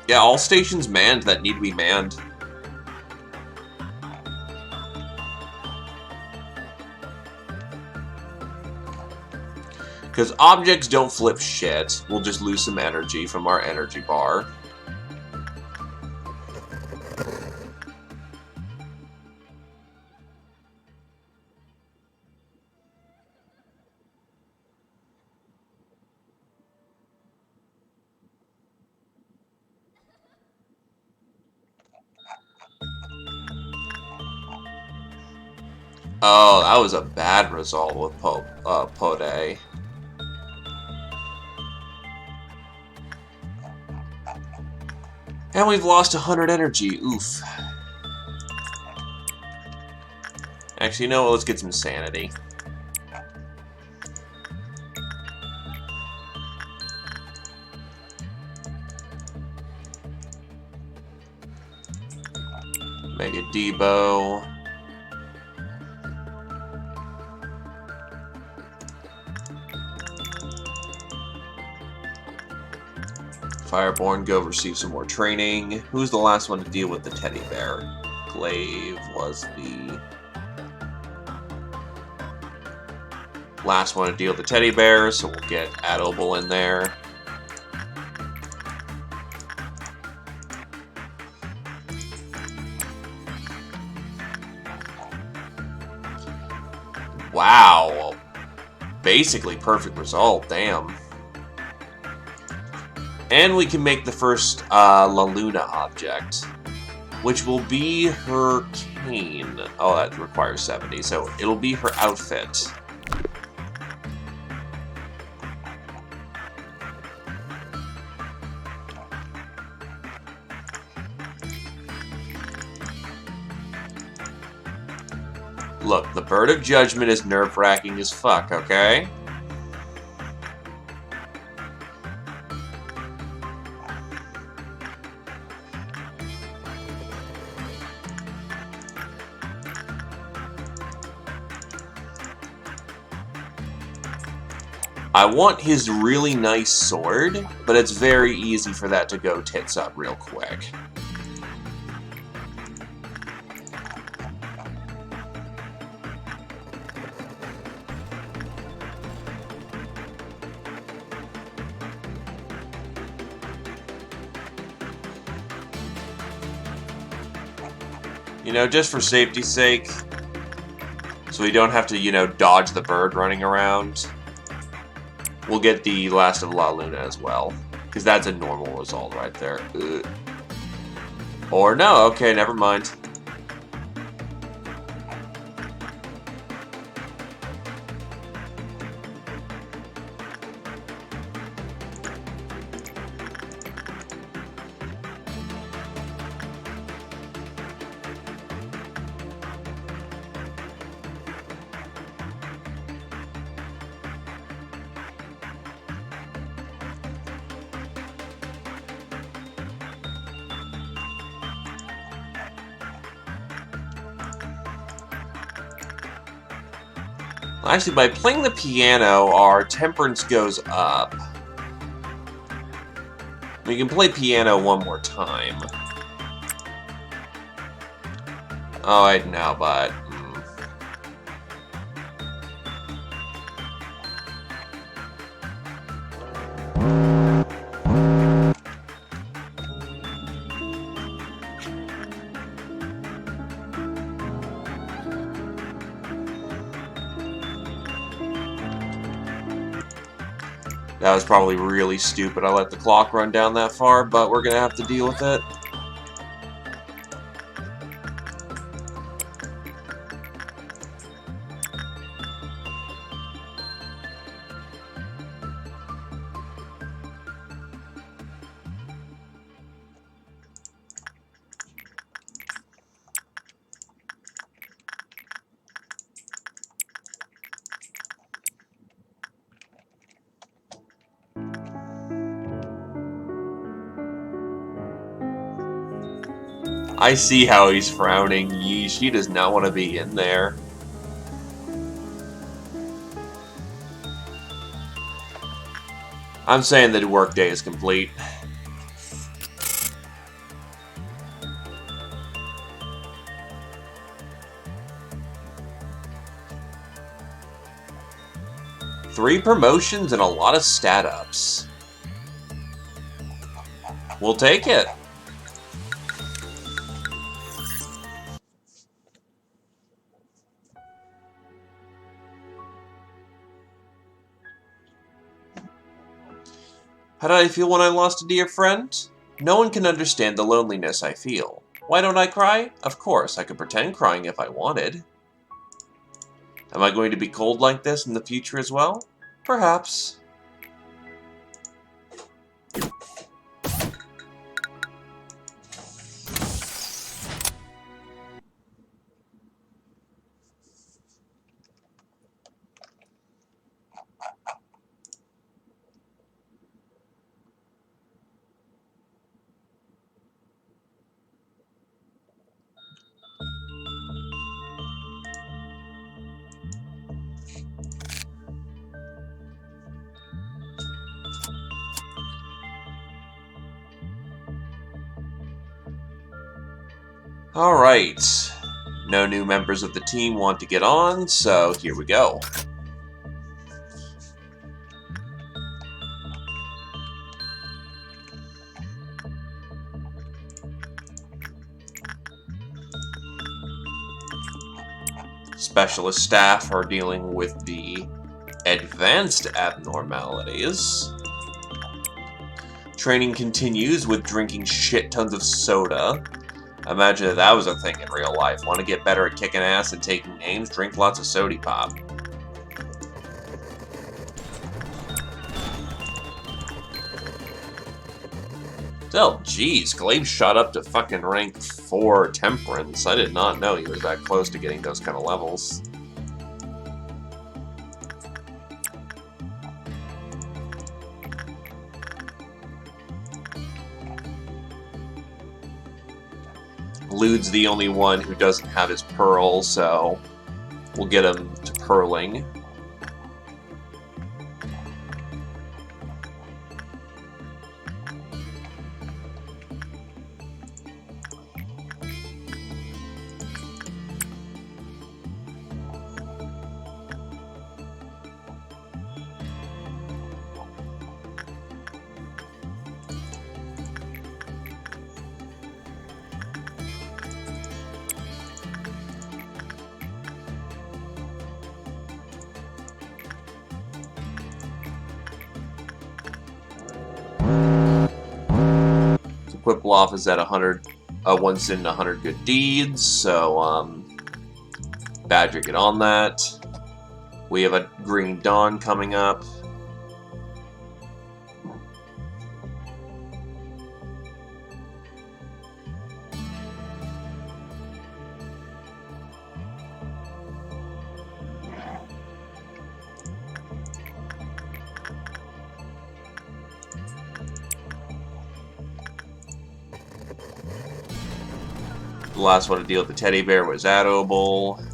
Yeah, all stations manned that need to be manned. Because objects don't flip shit. We'll just lose some energy from our energy bar. Oh, that was a bad result with Pode. And we've lost 100 energy. Oof. Actually, you know what? Let's get some sanity. Mega Debo. Fireborn, go receive some more training. Who's the last one to deal with the teddy bear? Glaive was the last one to deal with the teddy bear, so we'll get Adoble in there. Wow. Basically perfect result, damn. And we can make the first La Luna object, which will be her cane. Oh, that requires 70, so it'll be her outfit. Look, the Bird of Judgment is nerve-wracking as fuck, okay? I want his really nice sword, but it's very easy for that to go tits up real quick. You know, just for safety's sake, so we don't have to, you know, dodge the bird running around, we'll get the last of La Luna as well, because that's a normal result right there. Ugh. Or no, okay, never mind. Actually, by playing the piano, our temperance goes up. We can play piano one more time. Oh, I know, but... That was probably really stupid. I let the clock run down that far, but we're gonna have to deal with it. I see how he's frowning. Yeesh, he does not want to be in there. I'm saying that the workday is complete. Three promotions and a lot of stat ups. We'll take it. How did I feel when I lost a dear friend? No one can understand the loneliness I feel. Why don't I cry? Of course, I could pretend crying if I wanted. Am I going to be cold like this in the future as well? Perhaps. Alright. No new members of the team want to get on, so here we go. Specialist staff are dealing with the advanced abnormalities. Training continues with drinking shit tons of soda. Imagine if that was a thing in real life. Want to get better at kicking ass and taking names? Drink lots of sody pop. Still, geez, Glaive shot up to fucking rank 4 Temperance. I did not know he was that close to getting those kind of levels. Lude's the only one who doesn't have his pearl, so we'll get him to pearling. Quiploff is at 100, 1 sin and 100 good deeds, so Badger, get on that. We have a Green Dawn coming up. The last one to deal with the teddy bear was Adobel.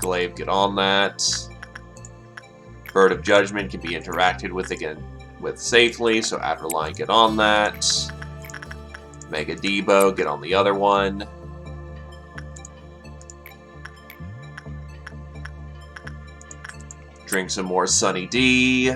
Glaive, get on that. Bird of Judgment can be interacted with again safely, so Adderline, get on that. Mega Debo, get on the other one. Drink some more Sunny D.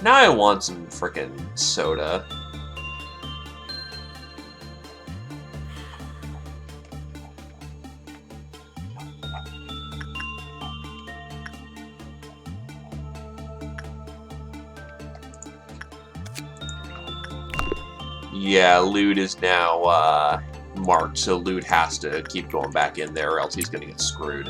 Now I want some frickin' soda. Yeah, Lude is now marked, so Lude has to keep going back in there or else he's gonna get screwed.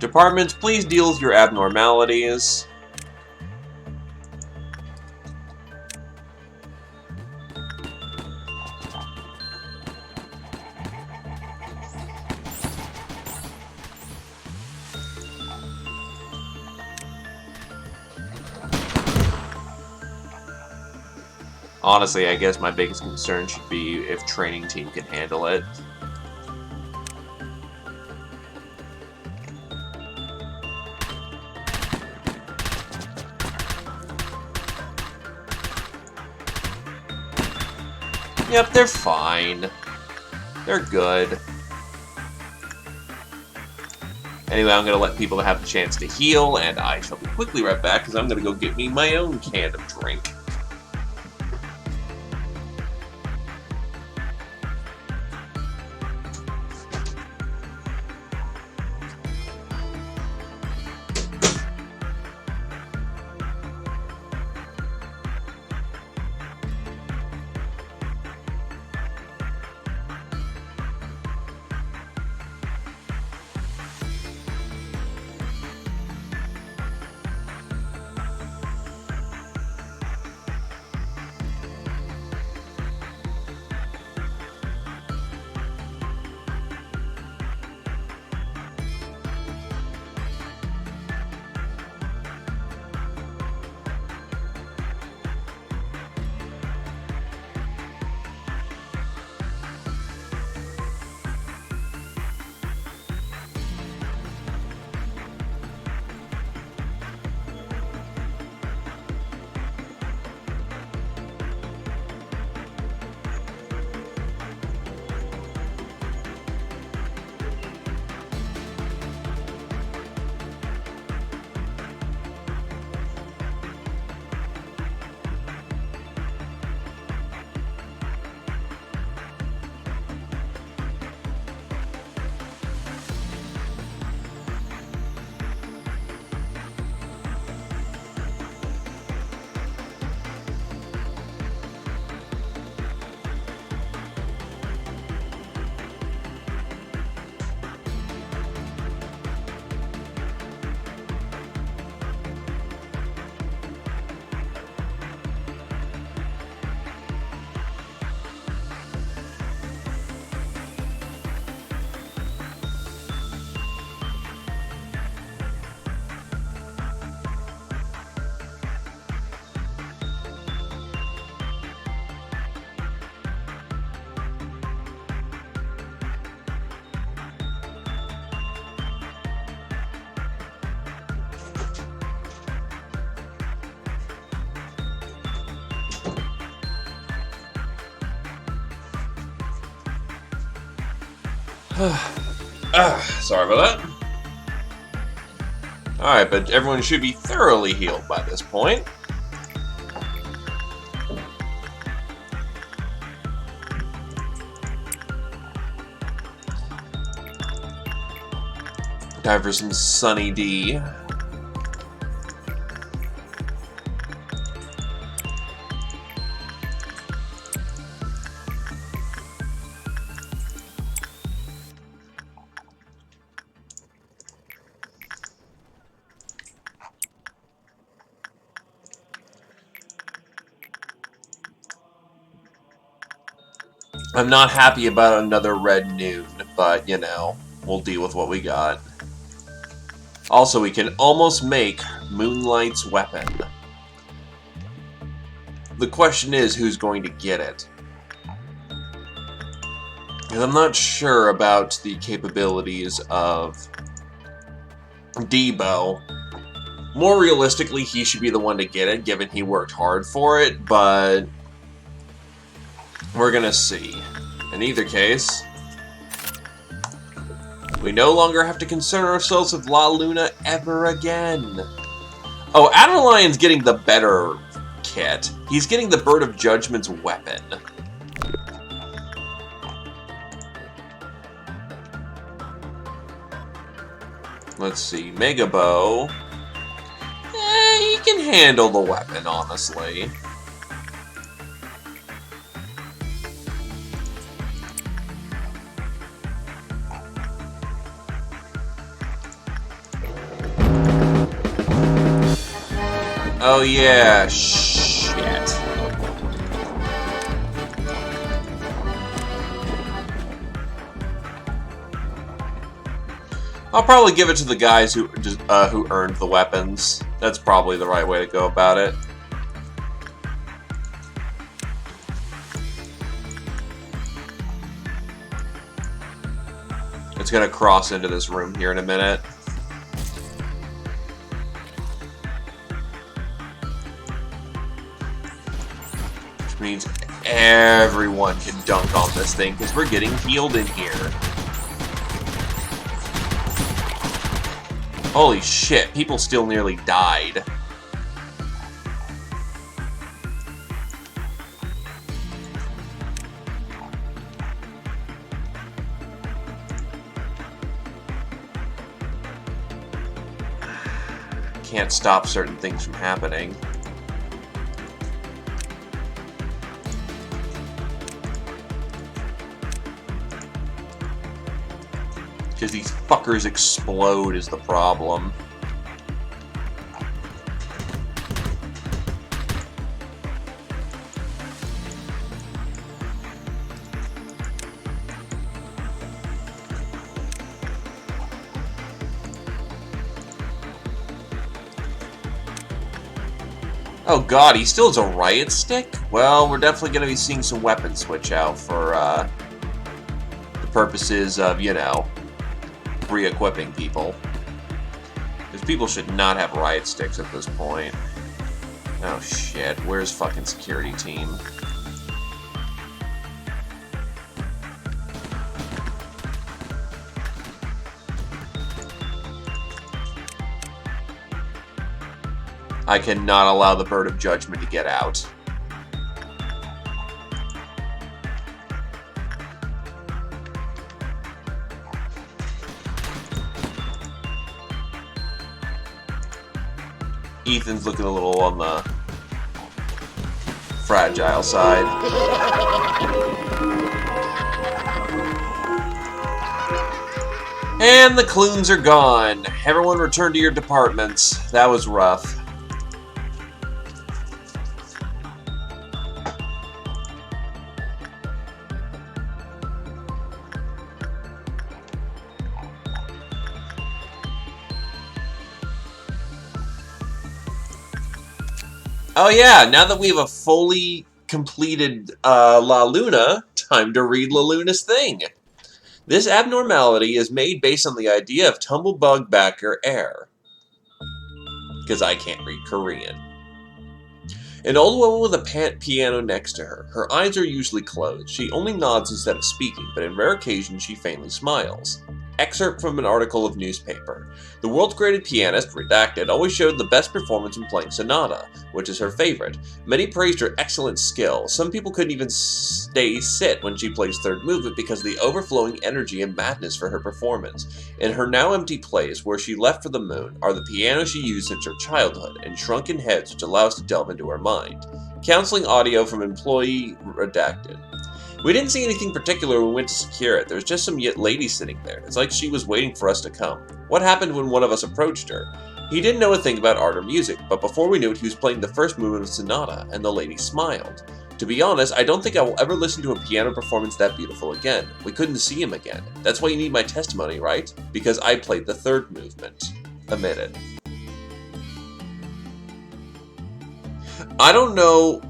Departments, please deal with your abnormalities. Honestly, I guess my biggest concern should be if training team can handle it. Yep, they're fine. They're good. Anyway, I'm going to let people have the chance to heal, and I shall be quickly right back, because I'm going to go get me my own can of drink. Sorry about that. Alright, but everyone should be thoroughly healed by this point. Time for some Sunny D. I'm not happy about another red noon, but, you know, we'll deal with what we got. Also, we can almost make Moonlight's weapon. The question is, who's going to get it? And I'm not sure about the capabilities of Debo. More realistically, he should be the one to get it, given he worked hard for it, but we're gonna see. In either case, we no longer have to concern ourselves with La Luna ever again. Oh, Adderlion's getting the better kit. He's getting the Bird of Judgment's weapon. Let's see, Mega Bow. He can handle the weapon, honestly. Oh yeah, shit. I'll probably give it to the guys who earned the weapons. That's probably the right way to go about it. It's gonna cross into this room here in a minute. Which means everyone can dunk on this thing, because we're getting healed in here. Holy shit, people still nearly died. Can't stop certain things from happening. Because these fuckers explode is the problem. Oh god, he still has a riot stick? Well, we're definitely going to be seeing some weapon switch out for the purposes of, you know, re-equipping people. Because people should not have riot sticks at this point. Oh shit, where's fucking security team? I cannot allow the Bird of Judgment to get out. Ethan's looking a little on the fragile side. And the clunes are gone. Everyone return to your departments. That was rough. Oh yeah, now that we have a fully completed La Luna, time to read La Luna's thing. This abnormality is made based on the idea of tumblebug backer air. Because I can't read Korean. An old woman with a piano next to her. Her eyes are usually closed. She only nods instead of speaking, but in rare occasions she faintly smiles. Excerpt from an article of newspaper. The world's greatest pianist, redacted, always showed the best performance when playing sonata, which is her favorite. Many praised her excellent skill. Some people couldn't even stay sit when she plays third movement because of the overflowing energy and madness for her performance. In her now empty place, where she left for the moon, are the piano she used since her childhood, and shrunken heads which allow us to delve into her mind. Counseling audio from employee redacted. We didn't see anything particular when we went to secure it. There was just some lady sitting there. It's like she was waiting for us to come. What happened when one of us approached her? He didn't know a thing about art or music, but before we knew it, he was playing the first movement of sonata, and the lady smiled. To be honest, I don't think I will ever listen to a piano performance that beautiful again. We couldn't see him again. That's why you need my testimony, right? Because I played the third movement. Omitted. I don't know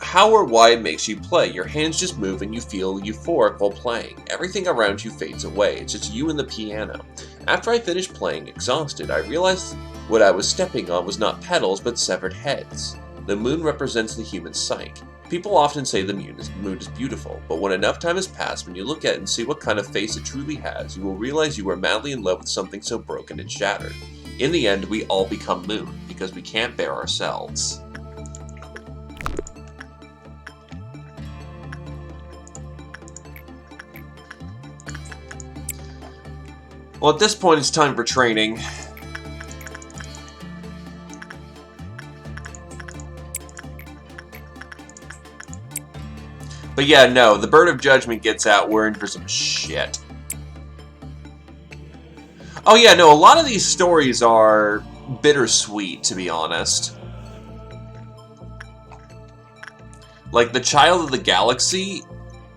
how or why it makes you play. Your hands just move and you feel euphoric while playing. Everything around you fades away. It's just you and the piano. After I finished playing, exhausted, I realized what I was stepping on was not pedals but severed heads. The moon represents the human psyche. People often say the moon is beautiful, but when enough time has passed, when you look at it and see what kind of face it truly has, you will realize you were madly in love with something so broken and shattered. In the end, we all become moon, because we can't bear ourselves. Well, at this point, it's time for training. But yeah, no, the Bird of Judgment gets out, we're in for some shit. Oh yeah, no, a lot of these stories are bittersweet, to be honest. Like, the Child of the Galaxy,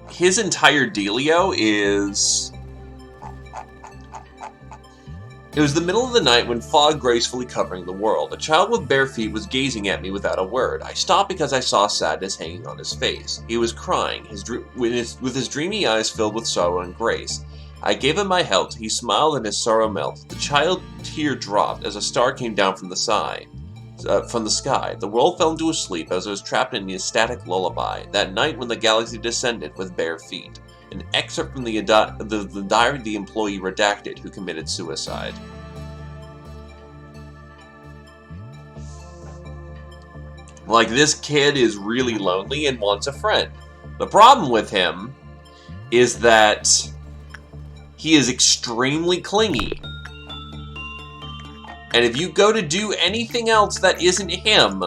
his entire dealio is... It was the middle of the night when fog gracefully covering the world. A child with bare feet was gazing at me without a word. I stopped because I saw sadness hanging on his face. He was crying, with his dreamy eyes filled with sorrow and grace. I gave him my help. He smiled and his sorrow melted. The child tear dropped as a star came down from the sky. The world fell into a sleep as I was trapped in the ecstatic lullaby. That night when the galaxy descended with bare feet. An excerpt from the diary of the employee redacted who committed suicide. Like, this kid is really lonely and wants a friend. The problem with him is that he is extremely clingy. And if you go to do anything else that isn't him,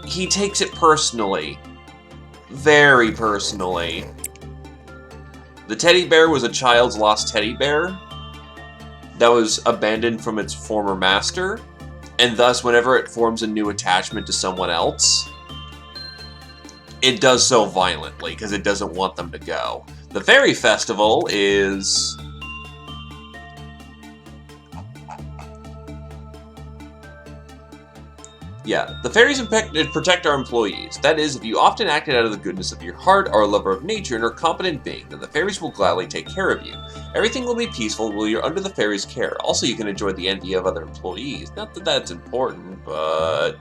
he takes it personally. Very personally. The teddy bear was a child's lost teddy bear that was abandoned from its former master, and thus whenever it forms a new attachment to someone else, it does so violently because it doesn't want them to go. The Fairy Festival is... Yeah, the fairies protect our employees. That is, if you often acted out of the goodness of your heart, are a lover of nature, and are a competent being, then the fairies will gladly take care of you. Everything will be peaceful while you're under the fairies' care. Also, you can enjoy the envy of other employees. Not that that's important, but...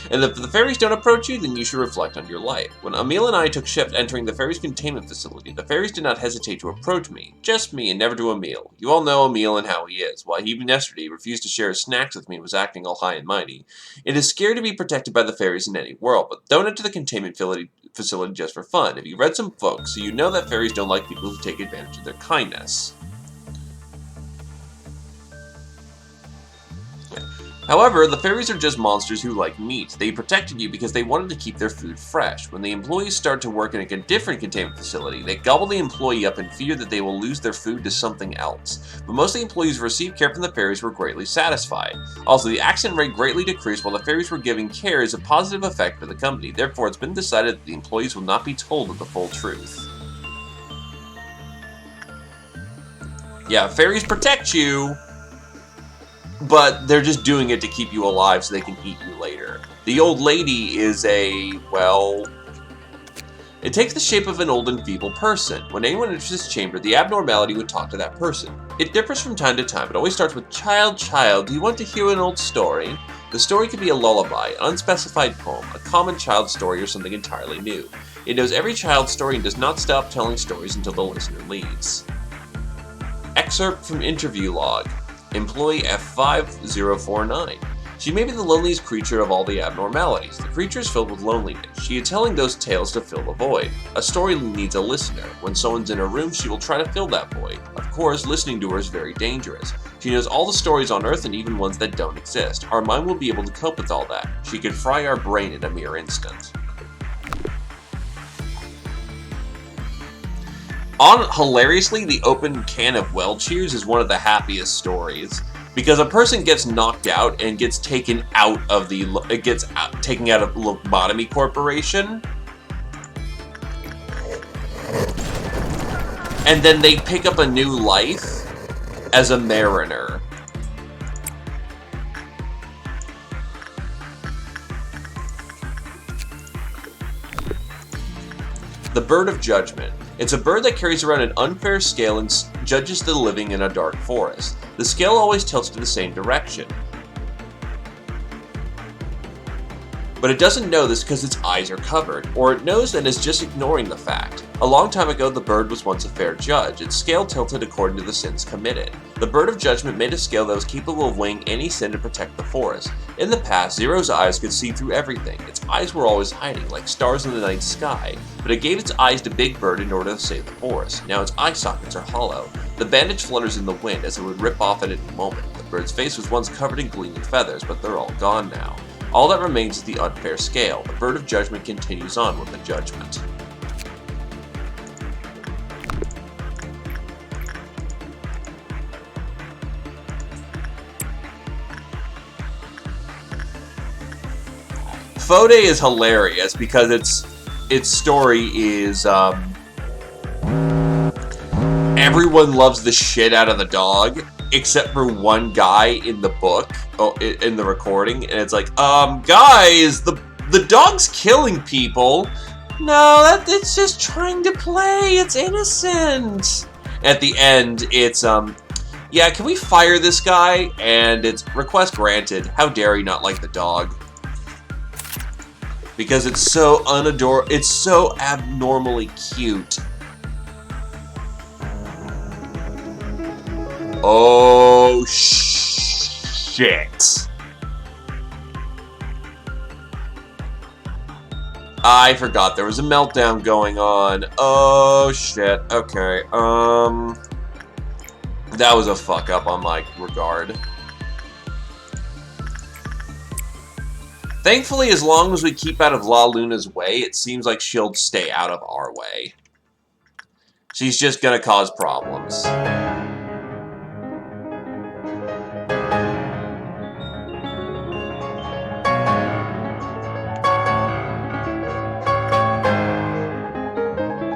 And if the fairies don't approach you, then you should reflect on your life. When Emil and I took shift entering the fairies' containment facility, the fairies did not hesitate to approach me. Just me, and never to Emil. You all know Emil and how he is. While he, yesterday, refused to share his snacks with me and was acting all high and mighty. It is scary to be protected by the fairies in any world, but don't enter the containment facility just for fun. If you read some books, so you know that fairies don't like people who take advantage of their kindness. However, the fairies are just monsters who like meat. They protected you because they wanted to keep their food fresh. When the employees start to work in a different containment facility, they gobble the employee up in fear that they will lose their food to something else. But most of the employees who received care from the fairies were greatly satisfied. Also, the accident rate greatly decreased while the fairies were giving care is a positive effect for the company. Therefore, it's been decided that the employees will not be told of the full truth. Yeah, fairies protect you, but they're just doing it to keep you alive so they can eat you later. The old lady is a, well... It takes the shape of an old and feeble person. When anyone enters this chamber, the abnormality would talk to that person. It differs from time to time. It always starts with, "Child, child, do you want to hear an old story?" The story could be a lullaby, an unspecified poem, a common child's story, or something entirely new. It knows every child's story and does not stop telling stories until the listener leaves. Excerpt from interview log. Employee F5049. She may be the loneliest creature of all the abnormalities. The creature is filled with loneliness. She is telling those tales to fill the void. A story needs a listener. When someone's in her room, she will try to fill that void. Of course, listening to her is very dangerous. She knows all the stories on Earth and even ones that don't exist. Our mind will be able to cope with all that. She could fry our brain in a mere instant. Hilariously, the open can of well cheers is one of the happiest stories. Because a person gets knocked out and gets taken out of taken out of Lobotomy Corporation, and then they pick up a new life as a mariner. The Bird of Judgment. It's a bird that carries around an unfair scale and judges the living in a dark forest. The scale always tilts to the same direction. But it doesn't know this because its eyes are covered, or it knows and is just ignoring the fact. A long time ago, the bird was once a fair judge. Its scale tilted according to the sins committed. The Bird of Judgment made a scale that was capable of weighing any sin to protect the forest. In the past, Zero's eyes could see through everything. Its eyes were always hiding, like stars in the night sky, but it gave its eyes to Big Bird in order to save the forest. Now its eye sockets are hollow. The bandage flutters in the wind as it would rip off at any moment. The bird's face was once covered in gleaming feathers, but they're all gone now. All that remains is the unfair scale. The Bird of Judgment continues on with the judgment. Fode is hilarious because its story is everyone loves the shit out of the dog except for one guy in the book, in the recording, and it's like, guys, the dog's killing people. No, it's just trying to play. It's innocent. At the end, it's yeah, can we fire this guy? And it's request granted. How dare he not like the dog? Because it's so it's so abnormally cute. Oh, shit. I forgot there was a meltdown going on. Oh, shit. Okay, that was a fuck up on my regard. Thankfully, as long as we keep out of La Luna's way, it seems like she'll stay out of our way. She's just gonna cause problems.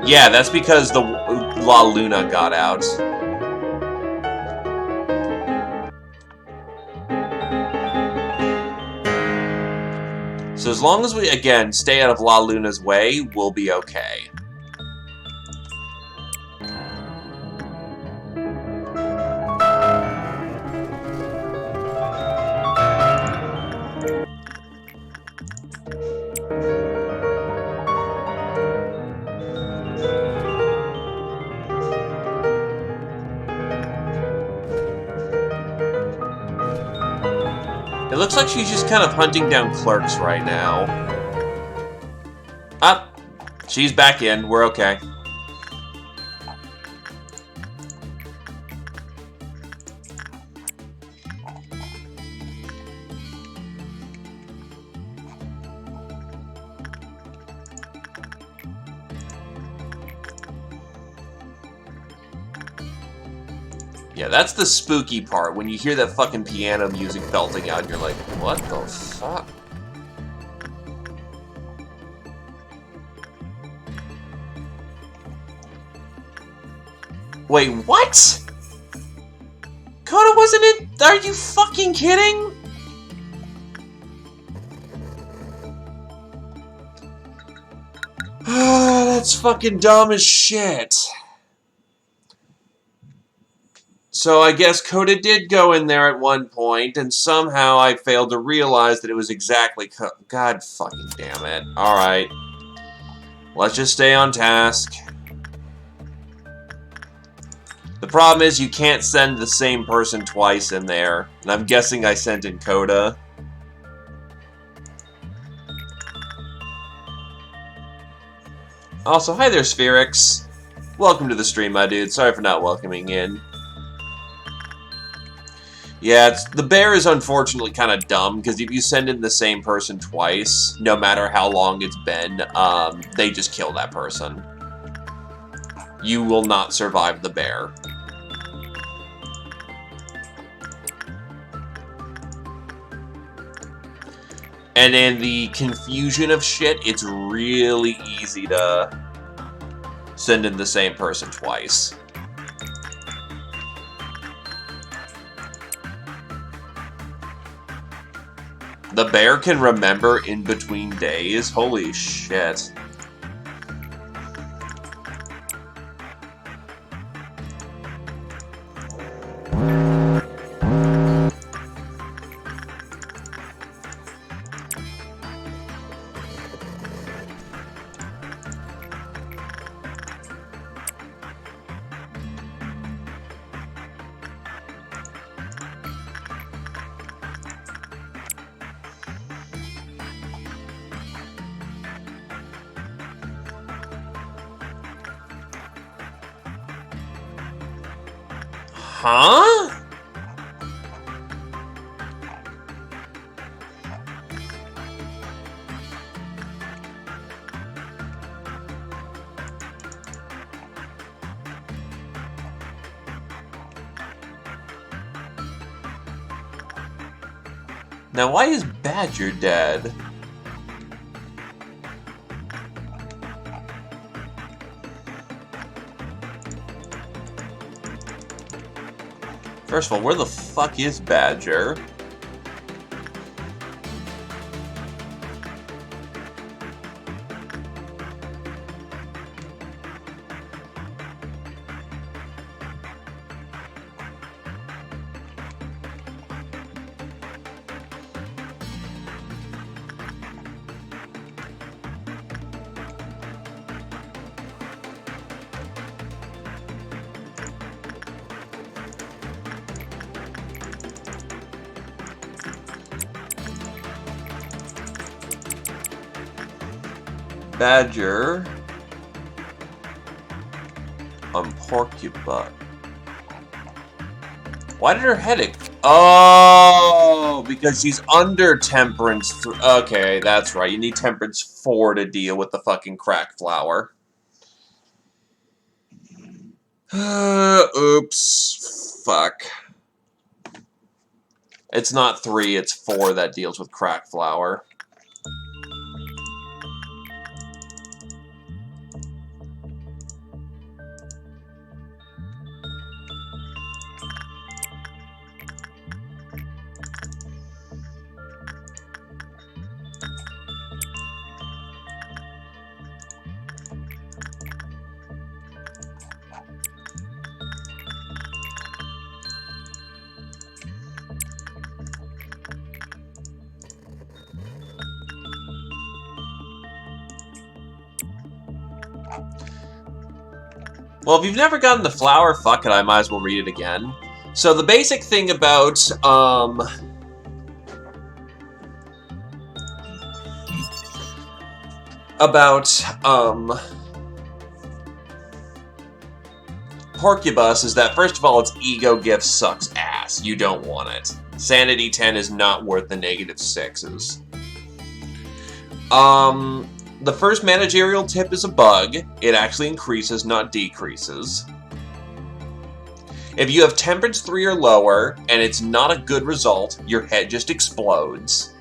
Yeah, that's because the La Luna got out. So as long as we, again, stay out of La Luna's way, we'll be okay. It looks like she's just kind of hunting down clerks right now. Ah, she's back in. We're okay. Yeah, that's the spooky part, when you hear that fucking piano music belting out and you're like, what the fuck? Wait, what? Coda wasn't it? Are you fucking kidding? That's fucking dumb as shit. So I guess Coda did go in there at one point, and somehow I failed to realize that it was exactly God fucking damn it. Alright. Let's just stay on task. The problem is you can't send the same person twice in there, and I'm guessing I sent in Coda. Also, hi there, Spherix. Welcome to the stream, my dude. Sorry for not welcoming in. Yeah, the bear is unfortunately kind of dumb, because if you send in the same person twice, no matter how long it's been, they just kill that person. You will not survive the bear. And in the confusion of shit, it's really easy to send in the same person twice. The bear can remember in between days? Holy shit. Huh? Now, why is Badger dead? First of all, where the fuck is Badger? Badger on Porcupine. Why did her headache? Oh, because she's under Temperance. Okay, that's right. You need Temperance 4 to deal with the fucking crack flower. Oops. Fuck. It's not 3, it's 4 that deals with crack flower. Well, if you've never gotten the flower, fuck it, I might as well read it again. So the basic thing about, Porcubus is that, first of all, its ego gift sucks ass. You don't want it. Sanity 10 is not worth the -6s. The first managerial tip is a bug. It actually increases, not decreases. If you have Temperance 3 or lower, and it's not a good result, your head just explodes.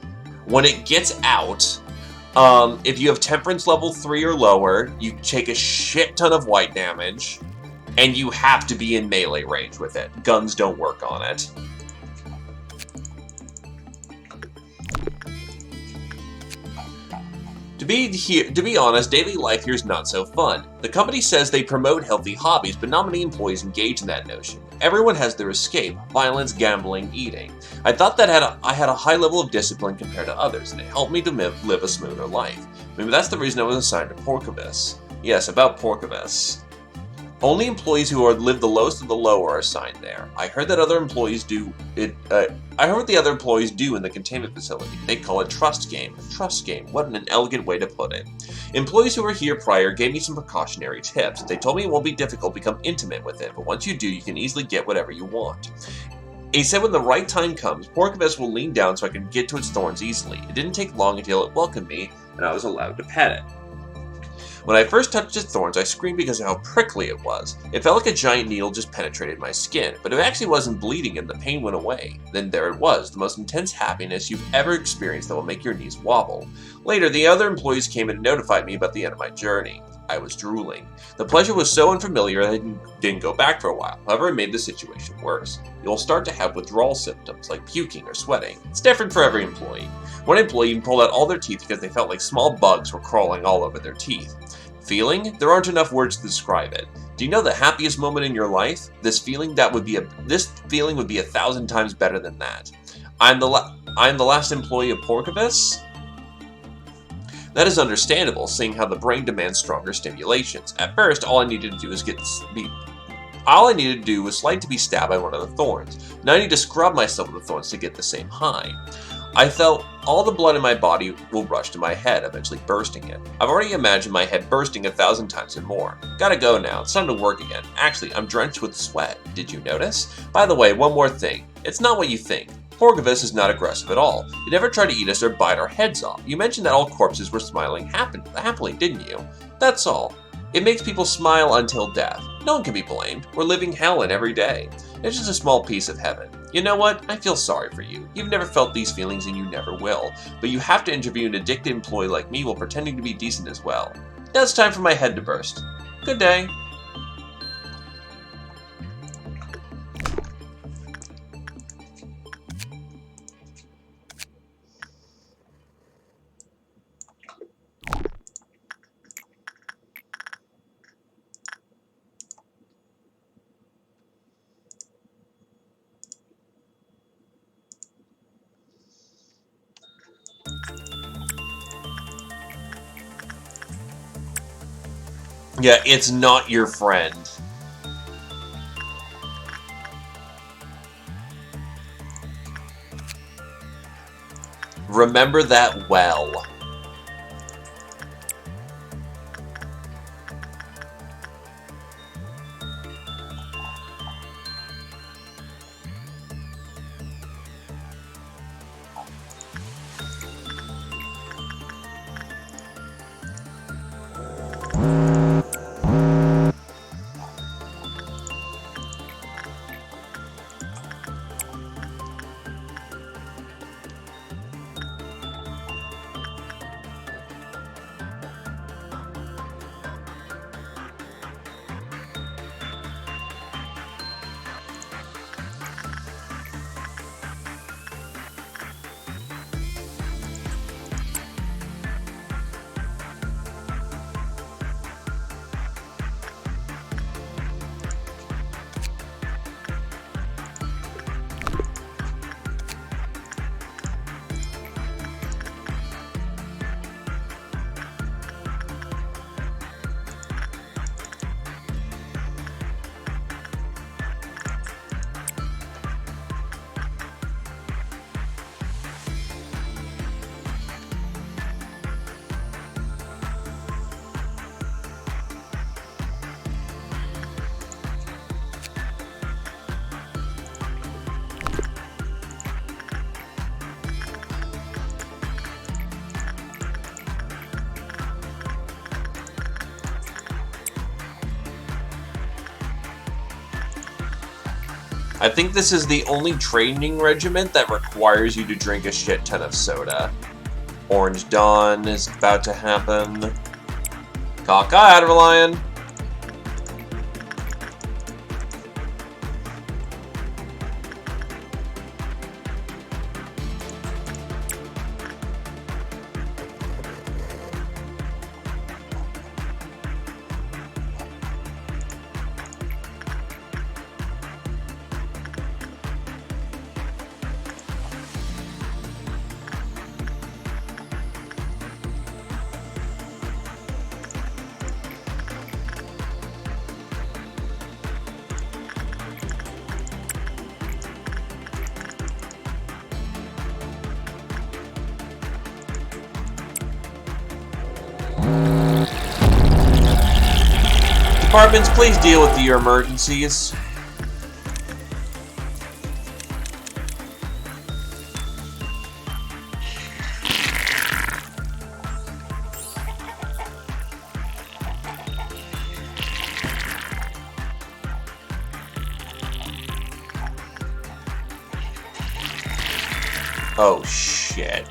When it gets out, if you have Temperance level 3 or lower, you take a shit ton of white damage, and you have to be in melee range with it. Guns don't work on it. To be honest, daily life here is not so fun. The company says they promote healthy hobbies, but not many employees engage in that notion. Everyone has their escape: violence, gambling, eating. I thought that I had a high level of discipline compared to others, and it helped me to live a smoother life. Maybe that's the reason I was assigned to Porcovus. Yes, about Porcovus. Only employees who live the lowest of the low are assigned there. I heard that other employees do it. I heard what the other employees do in the containment facility. They call it trust game. A trust game. What an elegant way to put it. Employees who were here prior gave me some precautionary tips. They told me it won't be difficult to become intimate with it, but once you do, you can easily get whatever you want. He said when the right time comes, Porcovus will lean down so I can get to its thorns easily. It didn't take long until it welcomed me, and I was allowed to pet it. When I first touched its thorns, I screamed because of how prickly it was. It felt like a giant needle just penetrated my skin, but it actually wasn't bleeding and the pain went away. Then there it was, the most intense happiness you've ever experienced that will make your knees wobble. Later, the other employees came and notified me about the end of my journey. I was drooling. The pleasure was so unfamiliar that I didn't go back for a while. However, it made the situation worse. You'll start to have withdrawal symptoms like puking or sweating. It's different for every employee. One employee even pulled out all their teeth because they felt like small bugs were crawling all over their teeth. Feeling? There aren't enough words to describe it. Do you know the happiest moment in your life? This feeling would be 1,000 times better than that. I'm the last employee of Porcovus? That is understandable, seeing how the brain demands stronger stimulations. At first, all I needed to do was slightly to be stabbed by one of the thorns. Now I need to scrub myself with the thorns to get the same high. I felt all the blood in my body will rush to my head, eventually bursting it. I've already imagined my head bursting 1,000 times and more. Gotta go now, it's time to work again. Actually, I'm drenched with sweat. Did you notice? By the way, one more thing. It's not what you think. Porcovus is not aggressive at all. It never tried to eat us or bite our heads off. You mentioned that all corpses were smiling happily, didn't you? That's all. It makes people smile until death. No one can be blamed. We're living hell in every day. It's just a small piece of heaven. You know what? I feel sorry for you. You've never felt these feelings and you never will. But you have to interview an addicted employee like me while pretending to be decent as well. Now it's time for my head to burst. Good day. Yeah, it's not your friend. Remember that well. I think this is the only training regiment that requires you to drink a shit ton of soda. Orange Dawn is about to happen. Cockeye, Adverlion! Departments, please deal with your emergencies. Oh, shit.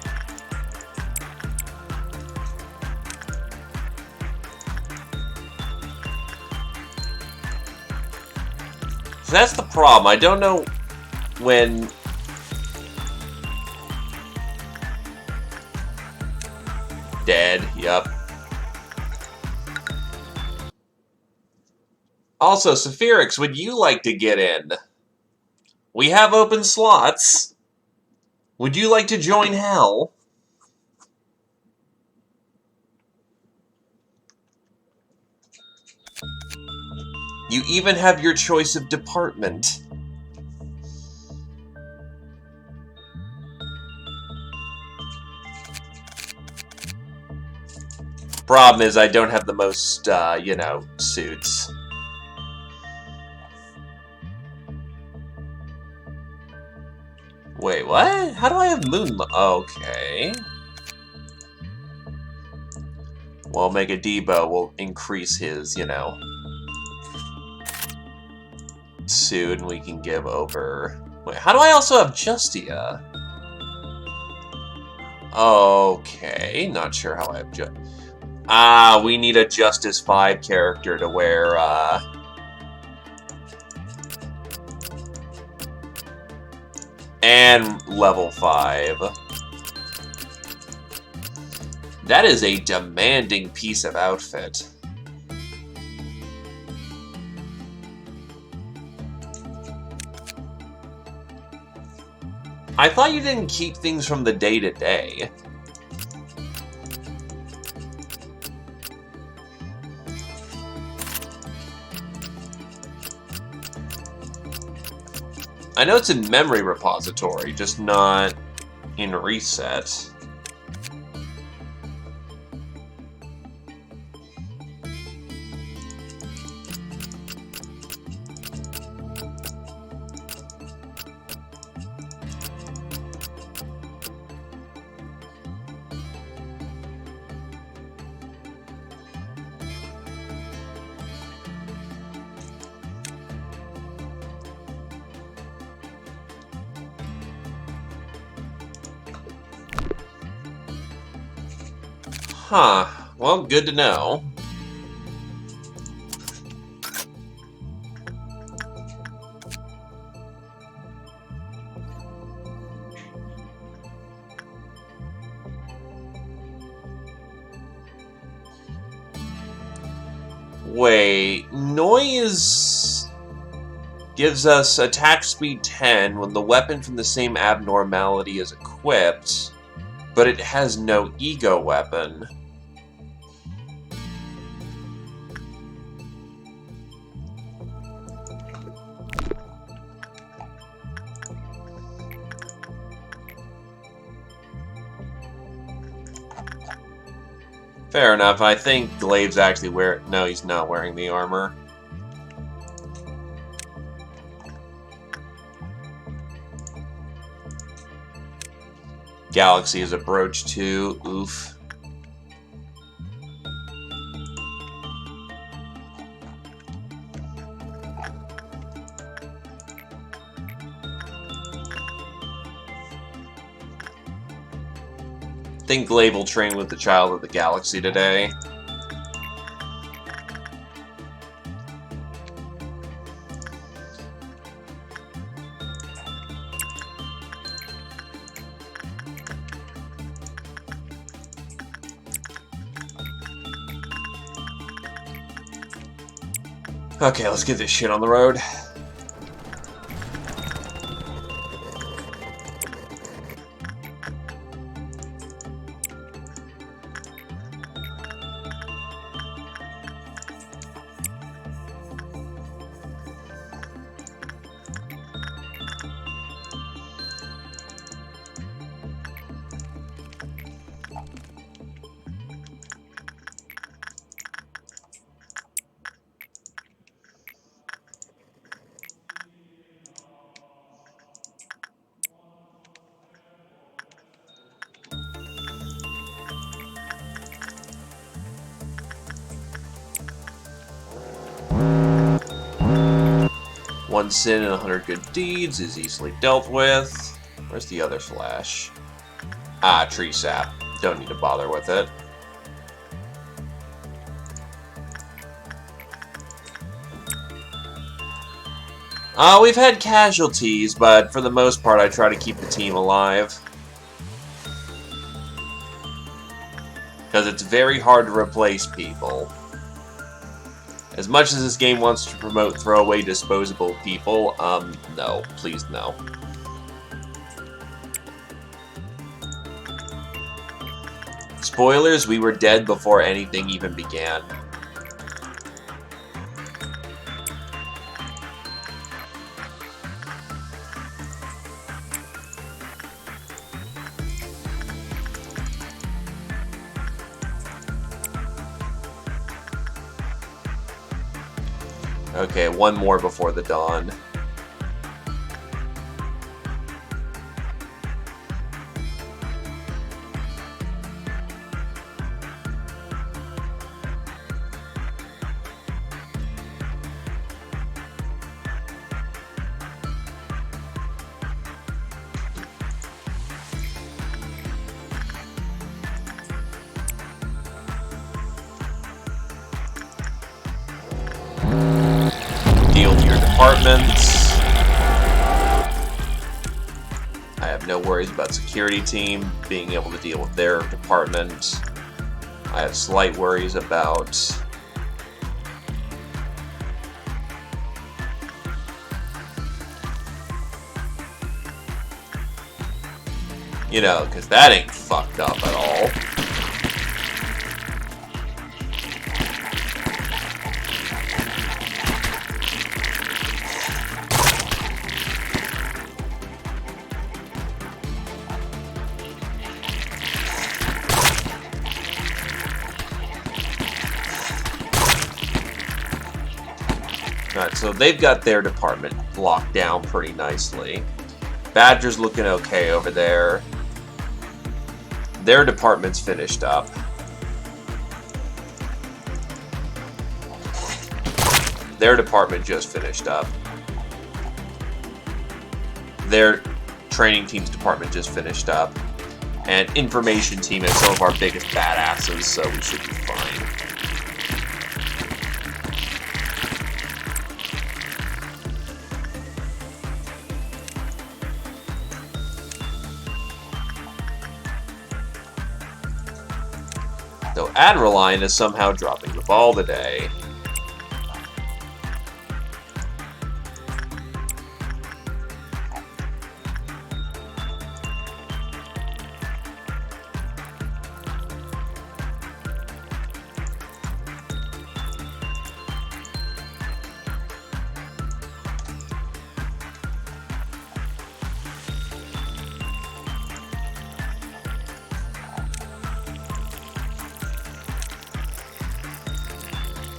So that's the problem. I don't know when... Dead, yep. Also, Saphirix, would you like to get in? We have open slots. Would you like to join Hell? You even have your choice of department. Problem is, I don't have the most, you know, suits. Wait, what? How do I have moon? Okay. Well, Mega Debo will increase his, you know, suit, and we can give over... Wait, how do I also have Justia? Okay, not sure how I have Ah, we need a Justice 5 character to wear, and level 5. That is a demanding piece of outfit. I thought you didn't keep things from the day-to-day. I know it's in memory repository, just not in reset. Huh. Well, good to know. Wait, noise gives us attack speed 10 when the weapon from the same abnormality is equipped, but it has no ego weapon. Fair enough. I think Glave's actually wearing... No, he's not wearing the armor. Galaxy is a brooch too. Oof. I think Glaive will train with the Child of the Galaxy today. Okay, let's get this shit on the road. 1 sin and 100 good deeds is easily dealt with. Where's the other flash? Ah, tree sap. Don't need to bother with it. We've had casualties, but for the most part I try to keep the team alive. Because it's very hard to replace people. As much as this game wants to promote throwaway disposable people, no. Please, no. Spoilers, we were dead before anything even began. Okay, one more before the dawn. Deal with your departments. I have no worries about security team being able to deal with their department. I have slight worries about you know, because that ain't fucked up at all. Alright, so they've got their department locked down pretty nicely. Badger's looking okay over there. Their department's finished up. Their department just finished up. Their training team's department just finished up. And information team is some of our biggest badasses, so we should be fine. Though Adrenaline is somehow dropping the ball today.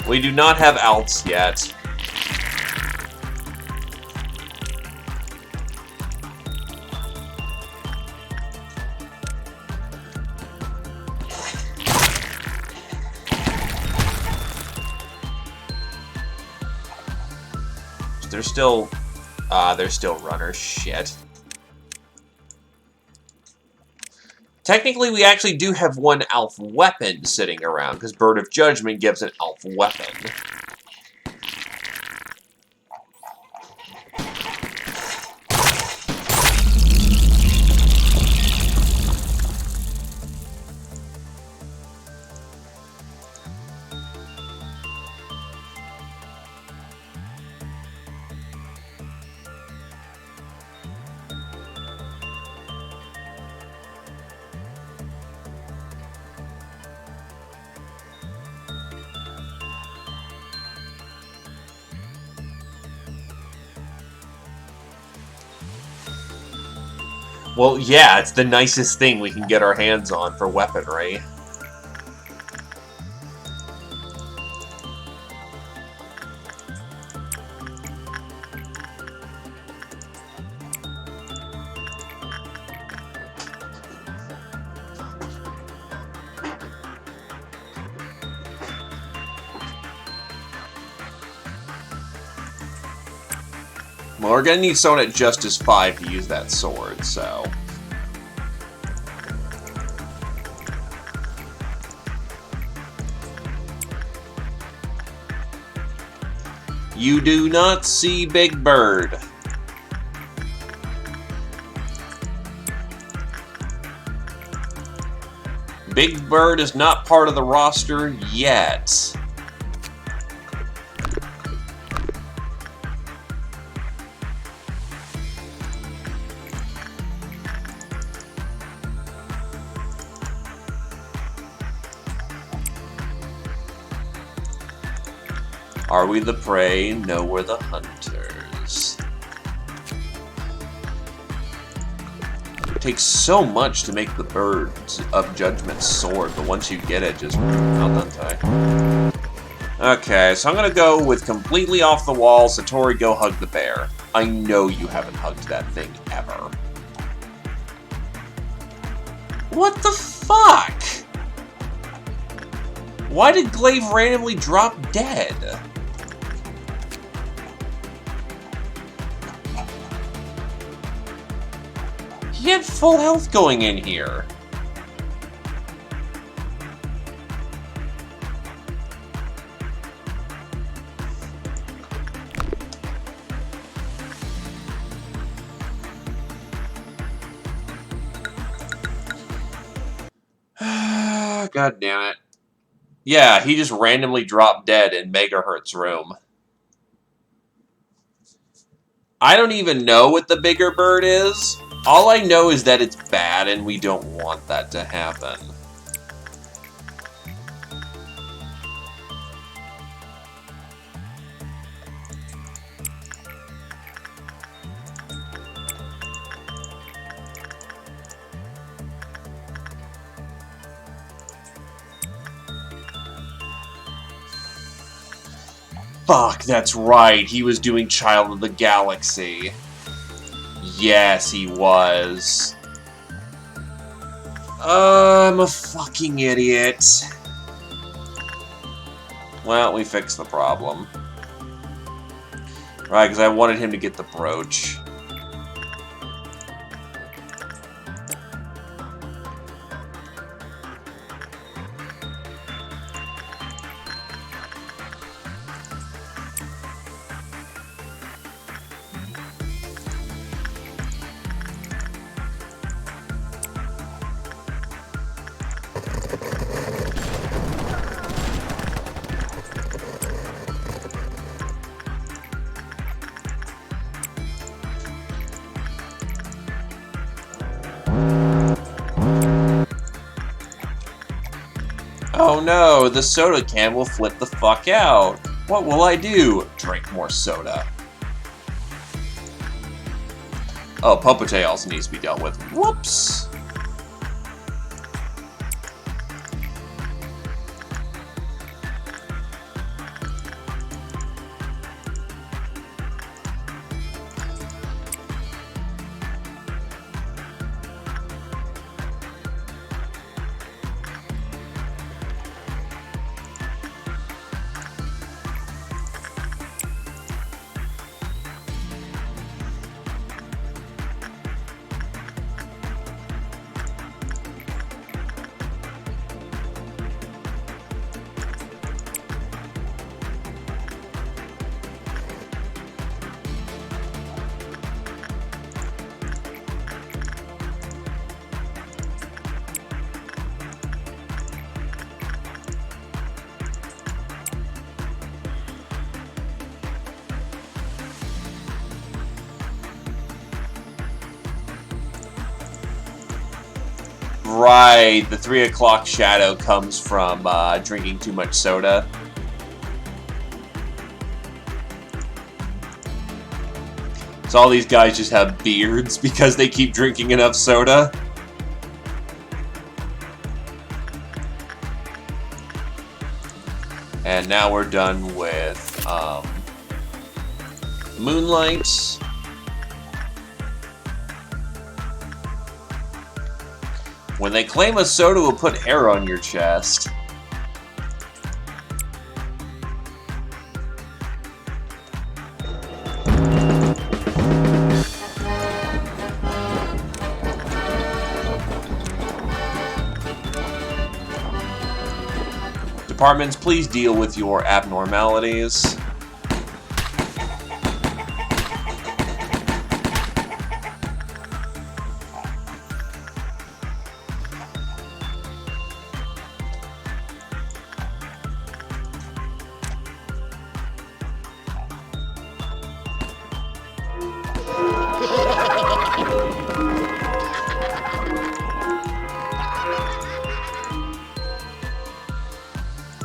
We do not have alts yet. They're still runners. Shit. Technically, we actually do have one Alpha weapon sitting around, because Bird of Judgment gives an Alpha weapon. Well, yeah, it's the nicest thing we can get our hands on for weaponry. Well, we're gonna need someone at Justice 5 to use that sword, so... You do not see Big Bird. Big Bird is not part of the roster yet. Are we the prey? No, we're the hunters. It takes so much to make the Bird of Judgment sword, but once you get it, just al dente. Okay, so I'm gonna go with completely off the wall. Satori, go hug the bear. I know you haven't hugged that thing ever. What the fuck? Why did Glaive randomly drop dead? He had full health going in here. God damn it. Yeah, he just randomly dropped dead in Megahert's room. I don't even know what the bigger bird is. All I know is that it's bad and we don't want that to happen. Fuck, that's right. He was doing Child of the Galaxy. Yes, he was. I'm a fucking idiot. Well, we fixed the problem. Right, because I wanted him to get the brooch. Oh no, the soda can will flip the fuck out. What will I do? Drink more soda. Oh, Popote also needs to be dealt with. Whoops! Right, the 3 o'clock shadow comes from drinking too much soda. So all these guys just have beards because they keep drinking enough soda. And now we're done with Moonlight. When they claim a soda will put hair on your chest. Departments, please deal with your abnormalities.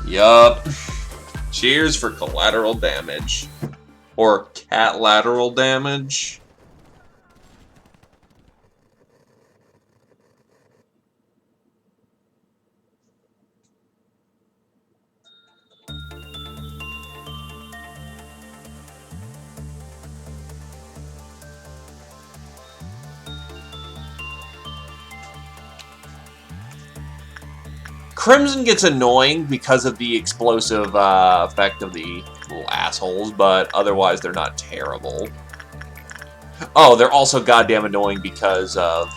Yup. Cheers for collateral damage. Or cat lateral damage. Crimson gets annoying because of the explosive effect of the little assholes, but otherwise they're not terrible. Oh, they're also goddamn annoying because of,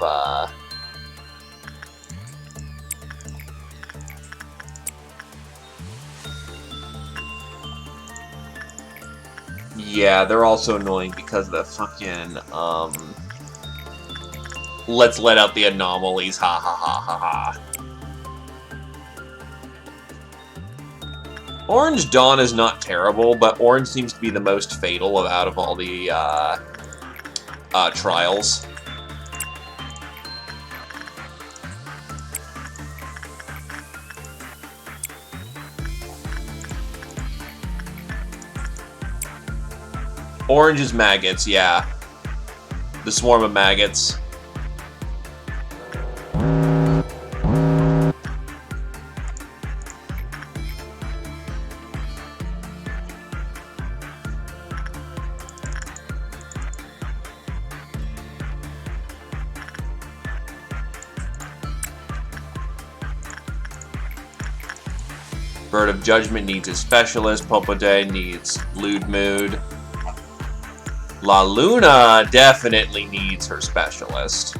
yeah, they're also annoying because of the fucking, let's let out the anomalies, ha ha ha ha ha. Orange Dawn is not terrible, but Orange seems to be the most fatal out of all the, trials. Orange is maggots, yeah. The swarm of maggots. Bird of Judgment needs a specialist. Popote needs Lewd Mood. La Luna definitely needs her specialist.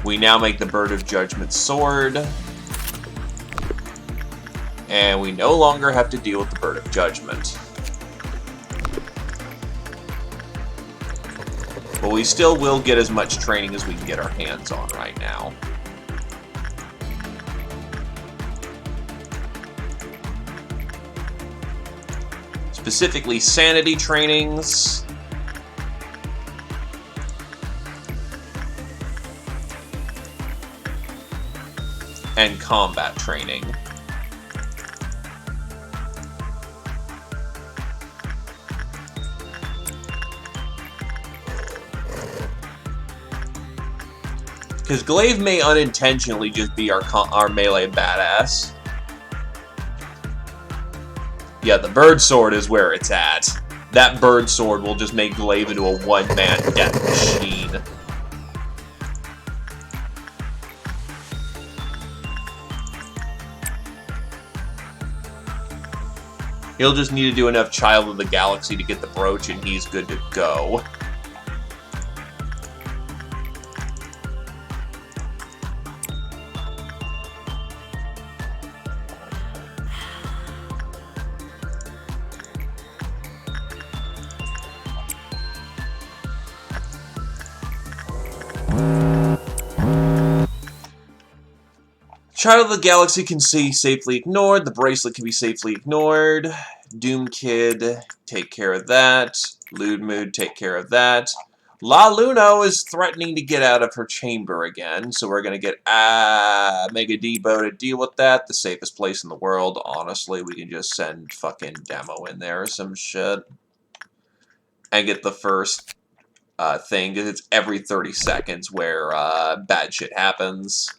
We now make the Bird of Judgment sword. And we no longer have to deal with the Bird of Judgment. But we still will get as much training as we can get our hands on right now. Specifically, sanity trainings. And combat training. Because Glaive may unintentionally just be our melee badass. Yeah, the bird sword is where it's at. That bird sword will just make Glaive into a one-man death machine. He'll just need to do enough Child of the Galaxy to get the brooch, and he's good to go. Child of the Galaxy can be safely ignored. The bracelet can be safely ignored. Doom Kid, take care of that. Lewd Mood, take care of that. La Luno is threatening to get out of her chamber again, so we're going to get Mega Debo to deal with that. The safest place in the world. Honestly, we can just send fucking Demo in there or some shit. And get the first thing, because it's every 30 seconds where bad shit happens.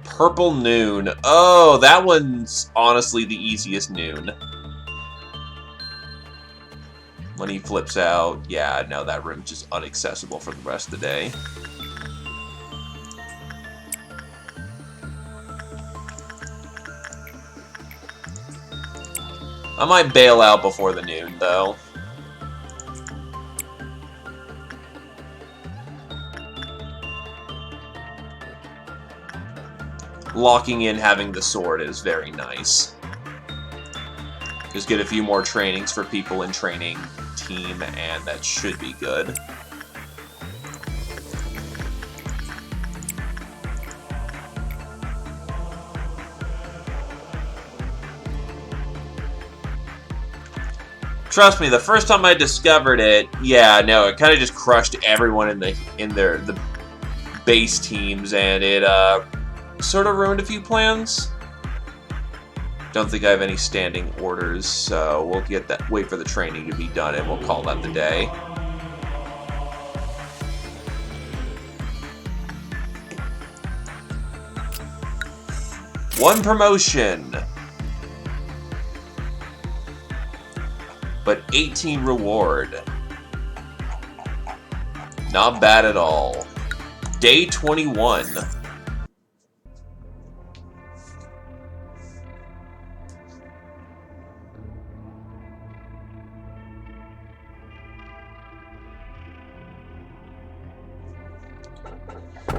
Purple Noon. Oh, that one's honestly the easiest Noon. When he flips out, yeah, no, that room's just inaccessible for the rest of the day. I might bail out before the Noon, though. Locking in having the sword is very nice. Just get a few more trainings for people in training team, and that should be good. Trust me, the first time I discovered it, yeah, no, it kind of just crushed everyone in the base teams, and it sort of ruined a few plans. Don't think I have any standing orders, so we'll get that. Wait for the training to be done, and we'll call that the day. One promotion, but 18 reward. Not bad at all. Day 21.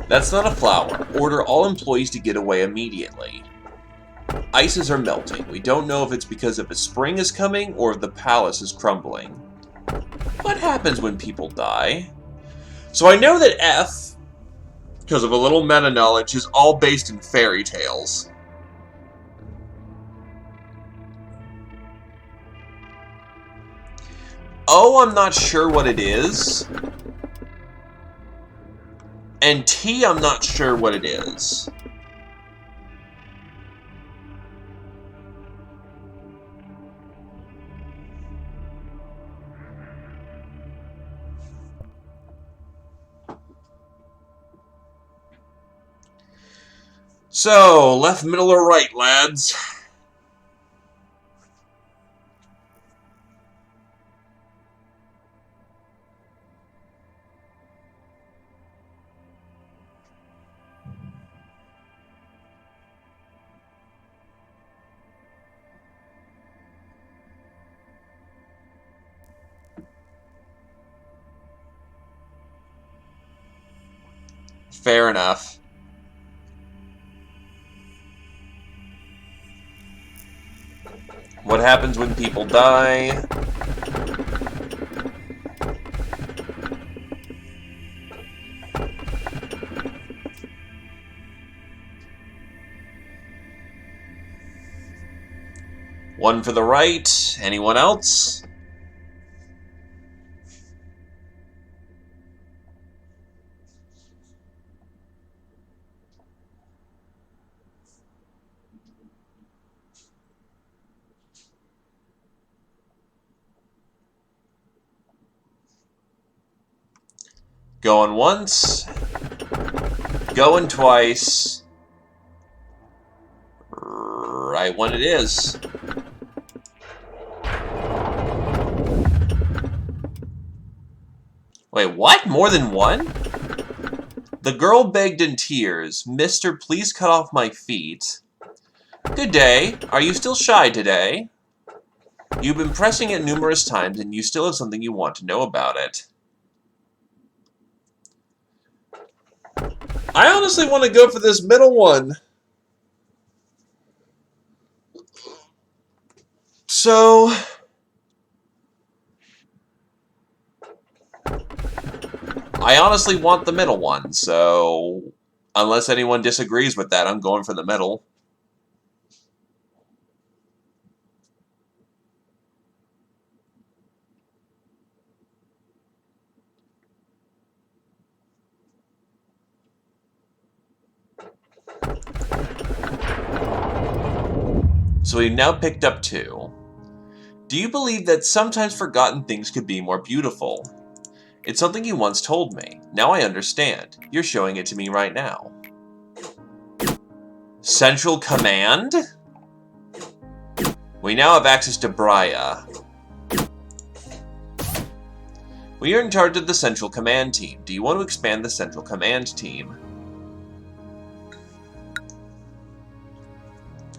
That's not a flower. Order all employees to get away immediately. Ices are melting. We don't know if it's because of a spring is coming or if the palace is crumbling. What happens when people die? So I know that F, because of a little meta-knowledge, is all based in fairy tales. O, I'm not sure what it is. And T, I'm not sure what it is. So, left, middle, or right, lads? Fair enough. What happens when people die? One for the right. Anyone else? Going once. Going twice. Right when it is. Wait, what? More than one? The girl begged in tears, "Mister, please cut off my feet." Good day. Are you still shy today? You've been pressing it numerous times, and you still have something you want to know about it. I honestly want to go for this middle one. So, I honestly want the middle one, so unless anyone disagrees with that, I'm going for the middle. So we've now picked up 2. Do you believe that sometimes forgotten things could be more beautiful? It's something you once told me. Now I understand. You're showing it to me right now. Central Command? We now have access to Braya. We are in charge of the Central Command team. Do you want to expand the Central Command team?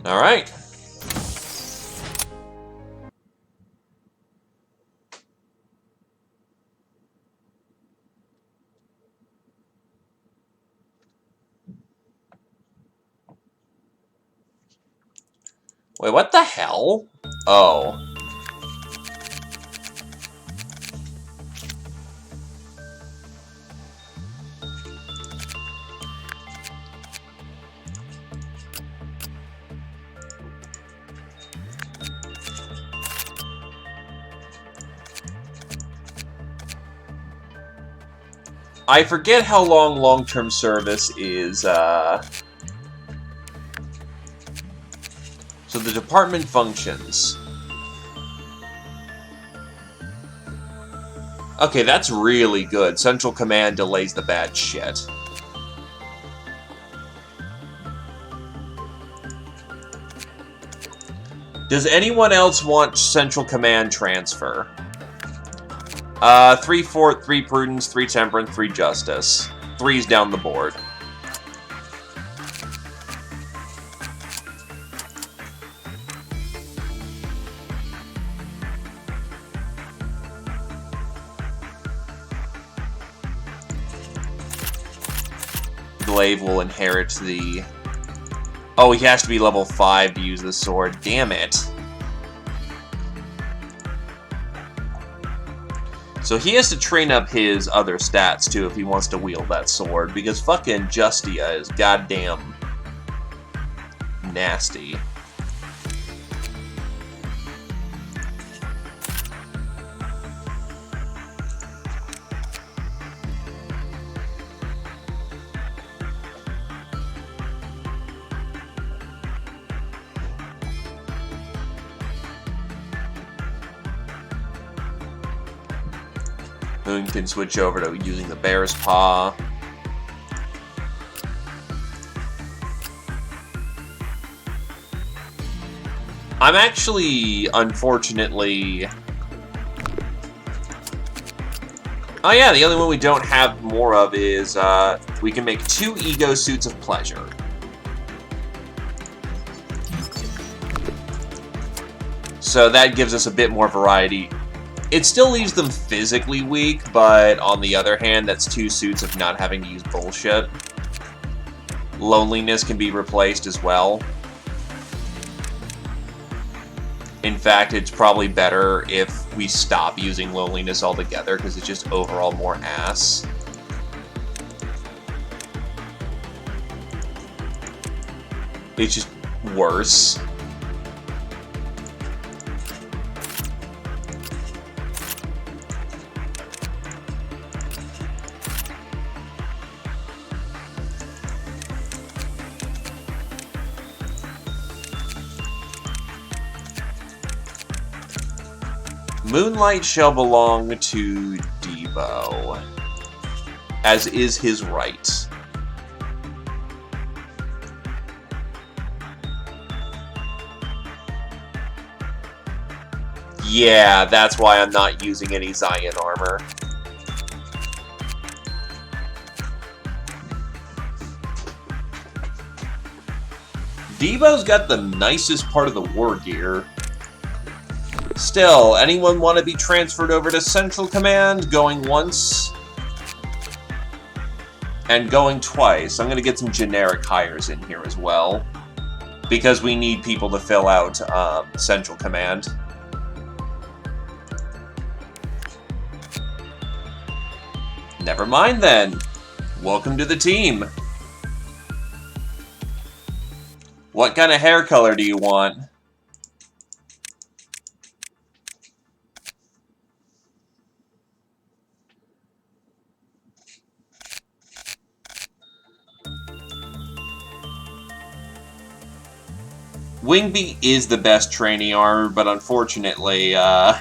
Alright. Wait, what the hell? Oh. I forget how long long-term service is, So the department functions. Okay, that's really good. Central Command delays the bad shit. Does anyone else want Central Command transfer? 3 Fort, 3 Prudence, 3 Temperance, 3 Justice. 3's down the board. Glaive will inherit the... Oh, he has to be level 5 to use the sword. Damn it. So he has to train up his other stats, too, if he wants to wield that sword, because fucking Justia is goddamn nasty. Moon can switch over to using the Bear's Paw. I'm actually, unfortunately... Oh yeah, the only one we don't have more of is, we can make 2 Ego Suits of Pleasure. So that gives us a bit more variety. It still leaves them physically weak, but on the other hand, that's 2 suits of not having to use bullshit. Loneliness can be replaced as well. In fact, it's probably better if we stop using loneliness altogether, because it's just overall more ass. It's just worse. Moonlight shall belong to Debo, as is his right. Yeah, that's why I'm not using any Zion armor. Debo's got the nicest part of the war gear. Still, anyone want to be transferred over to Central Command? Going once and going twice. I'm going to get some generic hires in here as well, because we need people to fill out Central Command. Never mind then. Welcome to the team. What kind of hair color do you want? Wingbeat is the best trainee armor, but unfortunately, yeah.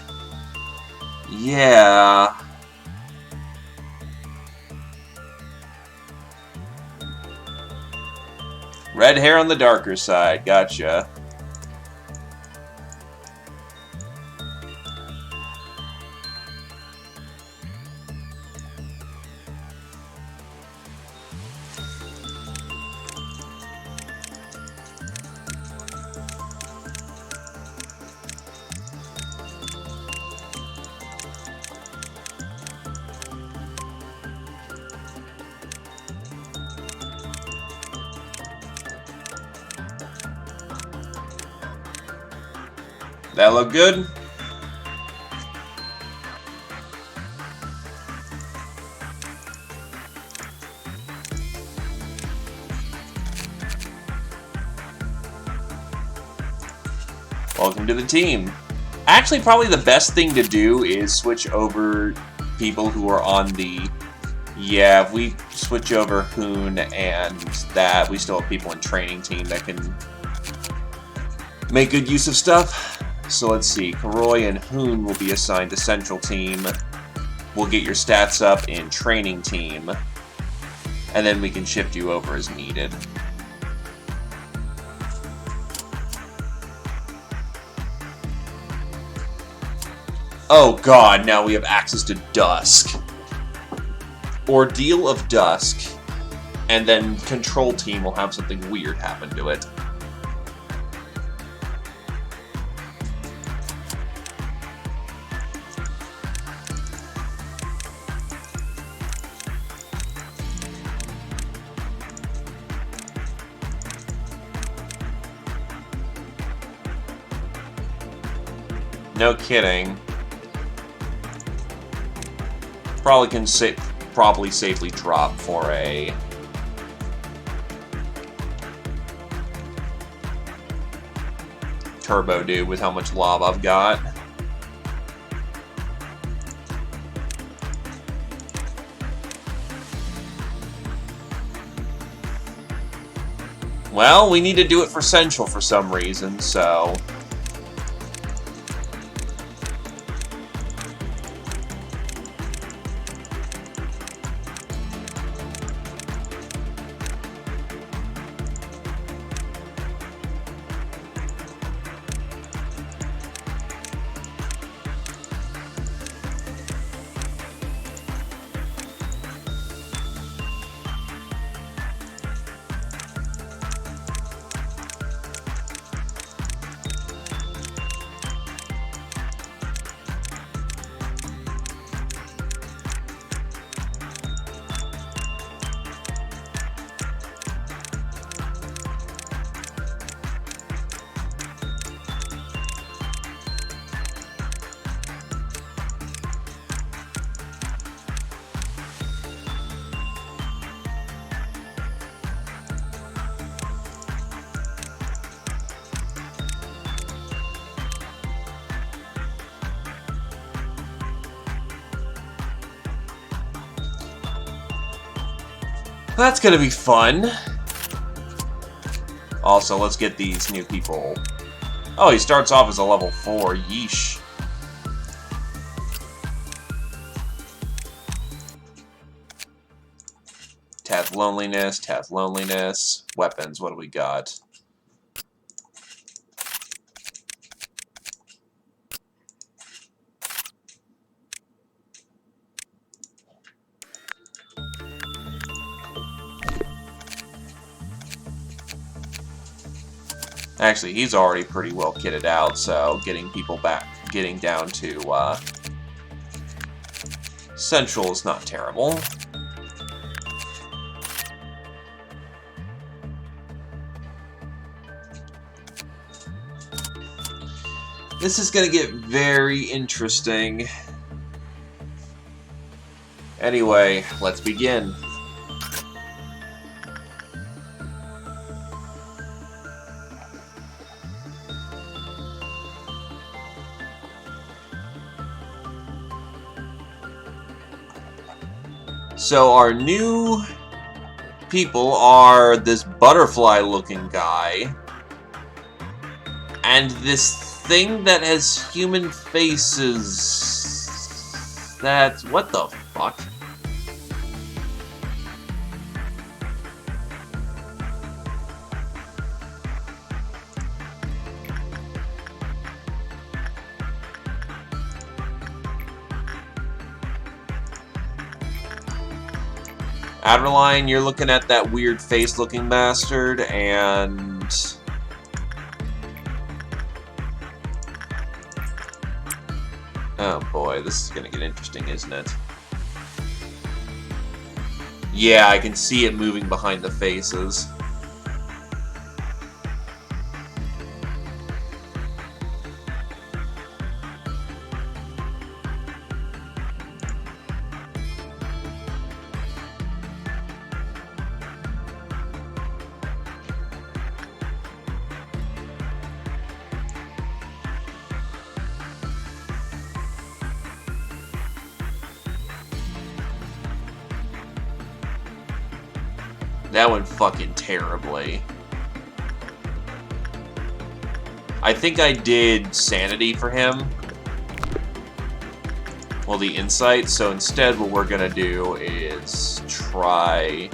Red hair on the darker side, gotcha. That look good? Welcome to the team. Actually, probably the best thing to do is switch over people who are on the... Yeah, if we switch over Hoon and that, we still have people in training team that can make good use of stuff. So let's see, Karoy and Hoon will be assigned to Central Team. We'll get your stats up in Training Team. And then we can shift you over as needed. Oh god, now we have access to Dusk. Ordeal of Dusk. And then Control Team will have something weird happen to it. No kidding. Probably can safely drop for a turbo dude with how much lob I've got. Well, we need to do it for Central for some reason, so... That's gonna be fun. Also, let's get these new people. Oh, he starts off as a level 4. Yeesh. Taz Loneliness. Weapons, what do we got? Actually, he's already pretty well kitted out, so getting people back, getting down to Central is not terrible. This is going to get very interesting. Anyway, let's begin. So our new people are this butterfly-looking guy and this thing that has human faces. That's... what the fuck? Adeline, you're looking at that weird face-looking bastard, and... oh boy, this is gonna get interesting, isn't it? Yeah, I can see it moving behind the faces. That went fucking terribly. I think I did Sanity for him. Well, the Insight. So instead what we're gonna do is try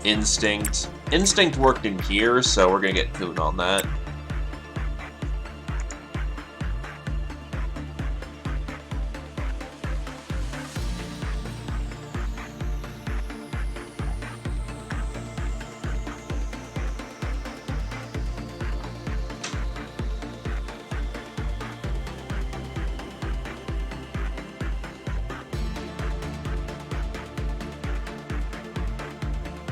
Instinct. Instinct worked in here, so we're gonna get Coon on that.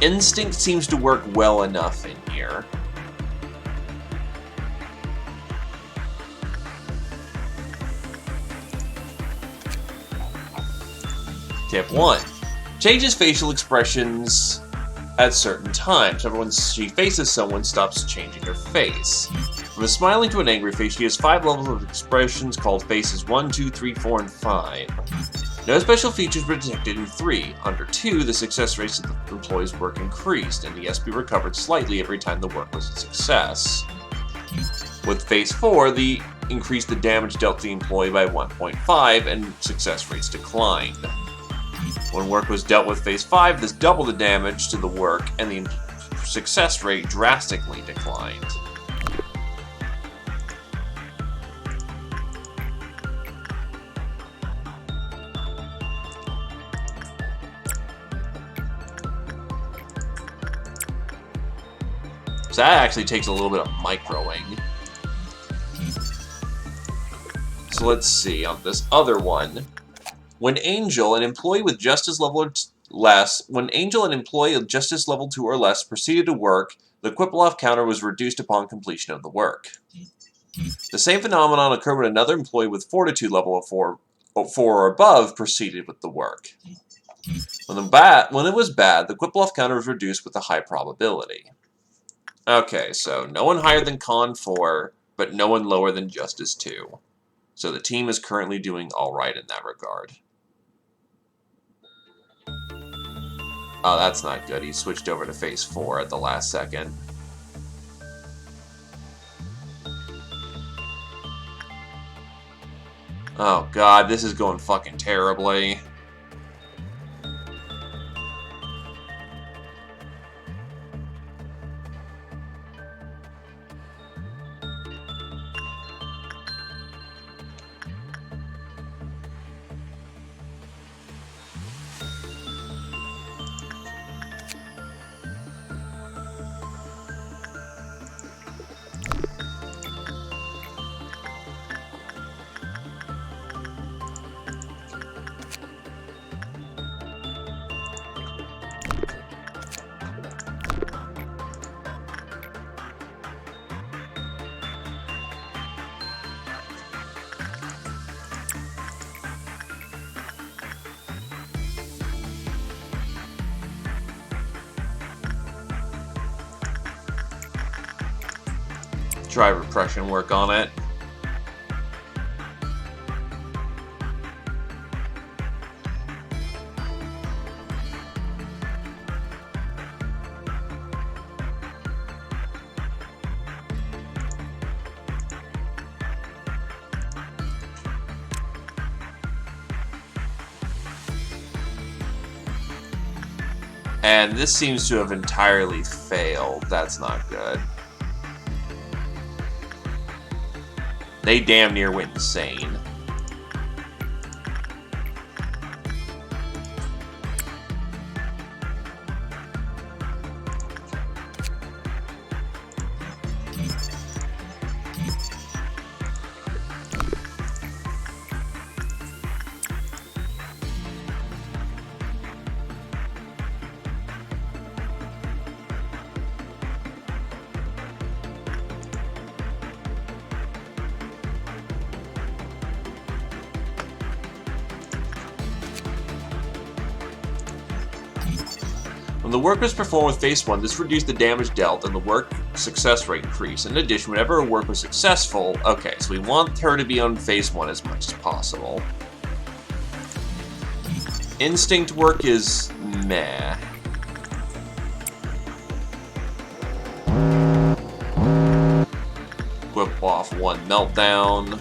Instinct seems to work well enough in here. Tip 1. Changes facial expressions at certain times. When she faces someone, stops changing her face. From a smiling to an angry face, she has 5 levels of expressions called faces 1, 2, 3, 4, and 5. No special features were detected in 3. Under 2, the success rates of the employee's work increased, and the SP recovered slightly every time the work was a success. With Phase 4, the increased the damage dealt to the employee by 1.5, and success rates declined. When work was dealt with Phase 5, this doubled the damage to the work, and the success rate drastically declined. So that actually takes a little bit of microing. So let's see, on this other one. When Angel, an employee with justice level or less, when Angel, an employee of justice level 2 or less, proceeded to work, the Quippleoff counter was reduced upon completion of the work. The same phenomenon occurred when another employee with fortitude level of 4 or above proceeded with the work. When it was bad, the Quippleoff counter was reduced with a high probability. Okay, so no one higher than Con 4, but no one lower than Justice 2. So the team is currently doing alright in that regard. Oh, that's not good. He switched over to Phase 4 at the last second. Oh god, this is going fucking terribly. try repression work on it. And this seems to have entirely failed. That's not good. They damn near went insane. When the work was performed with phase 1, this reduced the damage dealt and the work success rate increased. In addition, whenever a work was successful... Okay, so we want her to be on phase 1 as much as possible. Instinct work is meh. Whip off one meltdown.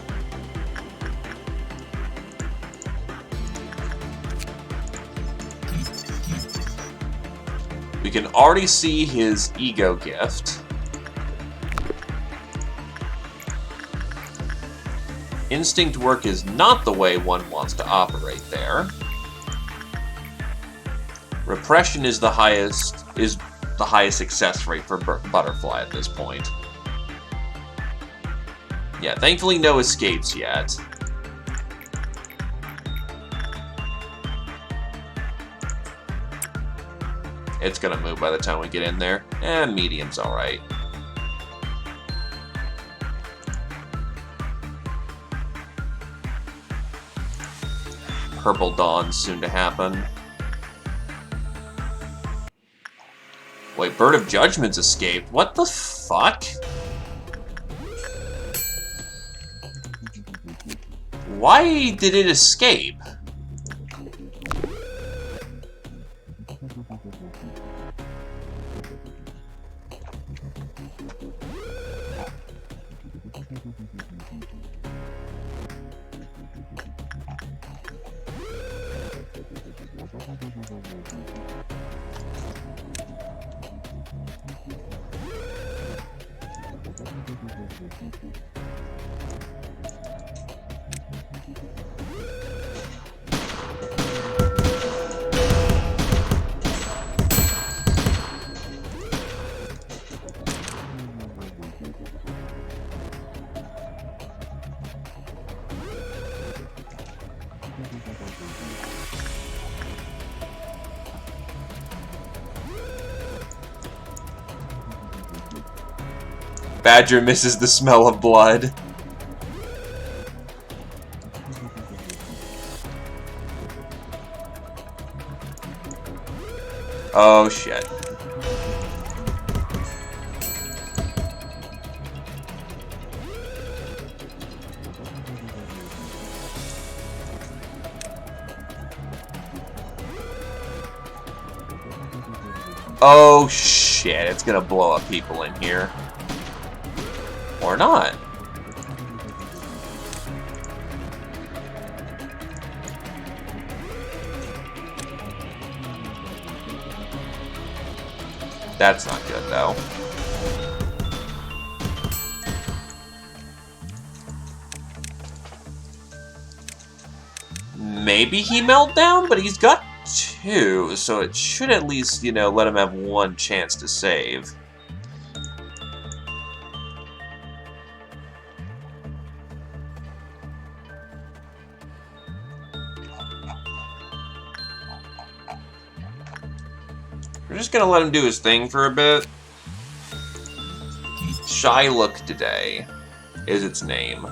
We can already see his ego gift. Instinct work is not the way one wants to operate there. Repression is the highest success rate for Butterfly at this point. Yeah, thankfully no escapes yet. It's gonna move by the time we get in there. And medium's alright. Purple Dawn's soon to happen. Wait, Bird of Judgment's escaped. What the fuck? Why did it escape? Badger misses the smell of blood. Oh shit. Oh shit, it's gonna blow up people in here. Or not. That's not good, though. Maybe he meltdown, but he's got 2, so it should at least, you know, let him have 1 chance to save. We're just gonna let him do his thing for a bit. Shy Look Today is its name.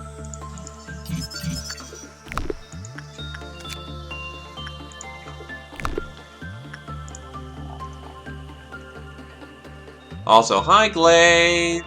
Also, hi Glaive!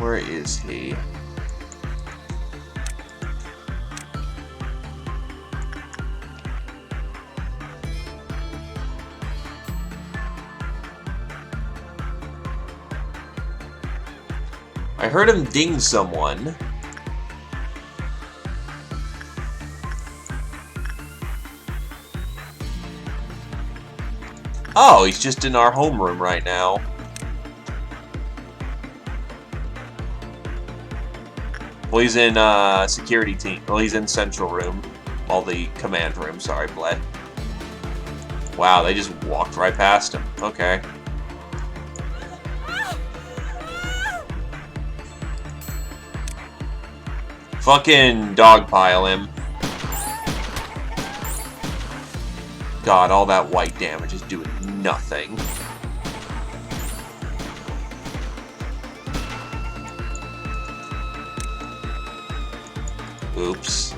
Where is he? I heard him ding someone. Oh, he's just in our homeroom right now. Well, he's in security team. Well, he's in central room. Well, the command room. Sorry, Bled. Wow, they just walked right past him. Okay. Fucking dogpile him. God, all that white damage is doing nothing. Oops.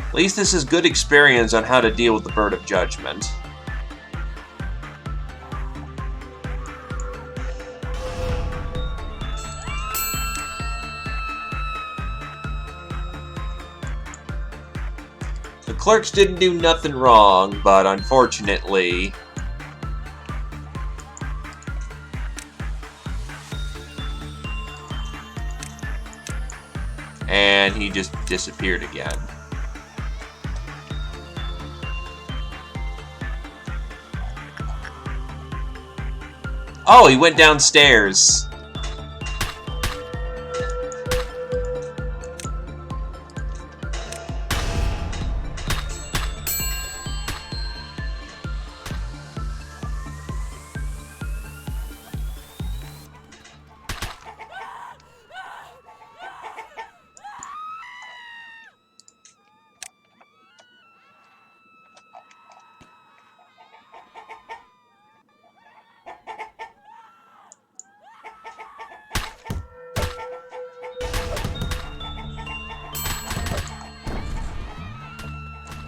At least this is good experience on how to deal with the Bird of Judgment. The clerks didn't do nothing wrong, but unfortunately... And he just disappeared again. Oh, he went downstairs.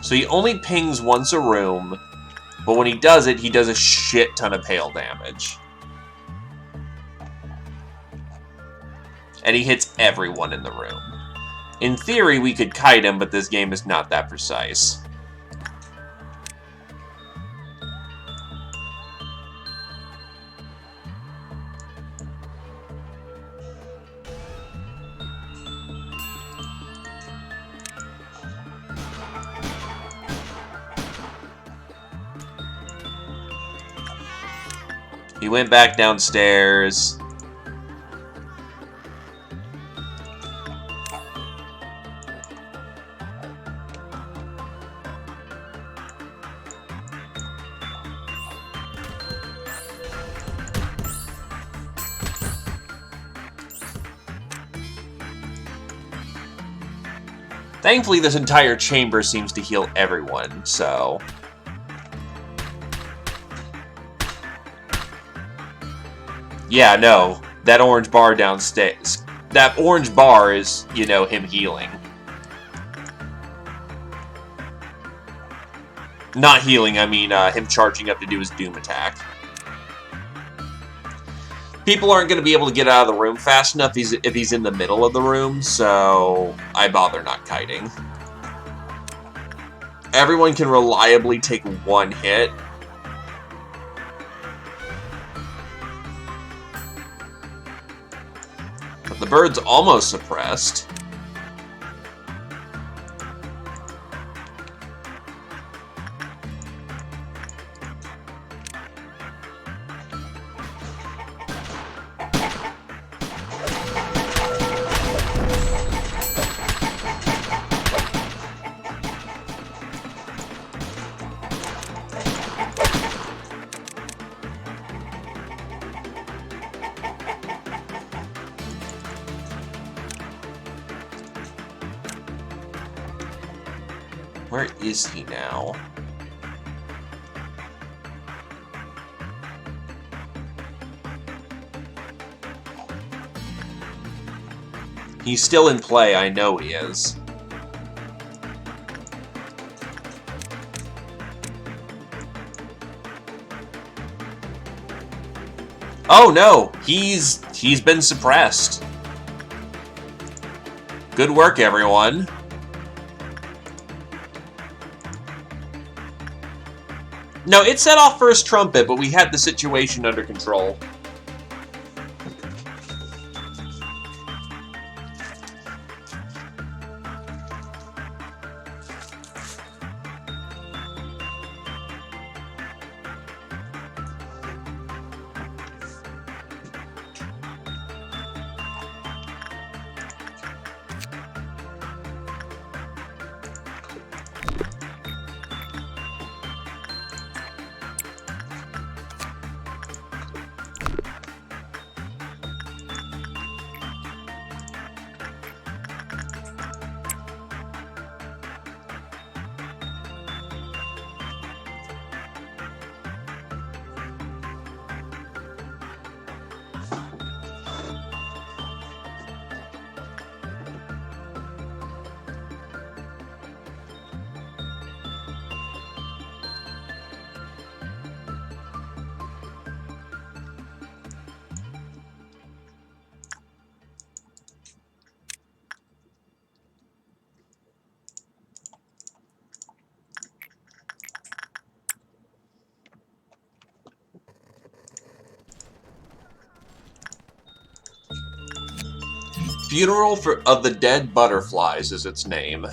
So he only pings once a room, but when he does it, he does a shit ton of hail damage. And he hits everyone in the room. In theory, we could kite him, but this game is not that precise. He went back downstairs. Thankfully, this entire chamber seems to heal everyone, so... Yeah, no. That orange bar downstairs. That orange bar is, you know, him healing. Not healing, I mean him charging up to do his Doom attack. People aren't going to be able to get out of the room fast enough if he's in the middle of the room, so I bother not kiting. Everyone can reliably take one hit. But the bird's almost suppressed. Where is he now? He's still in play, I know he is. Oh no, he's been suppressed. Good work, everyone. No, it set off first trumpet, but we had the situation under control. Funeral of the Dead Butterflies is its name.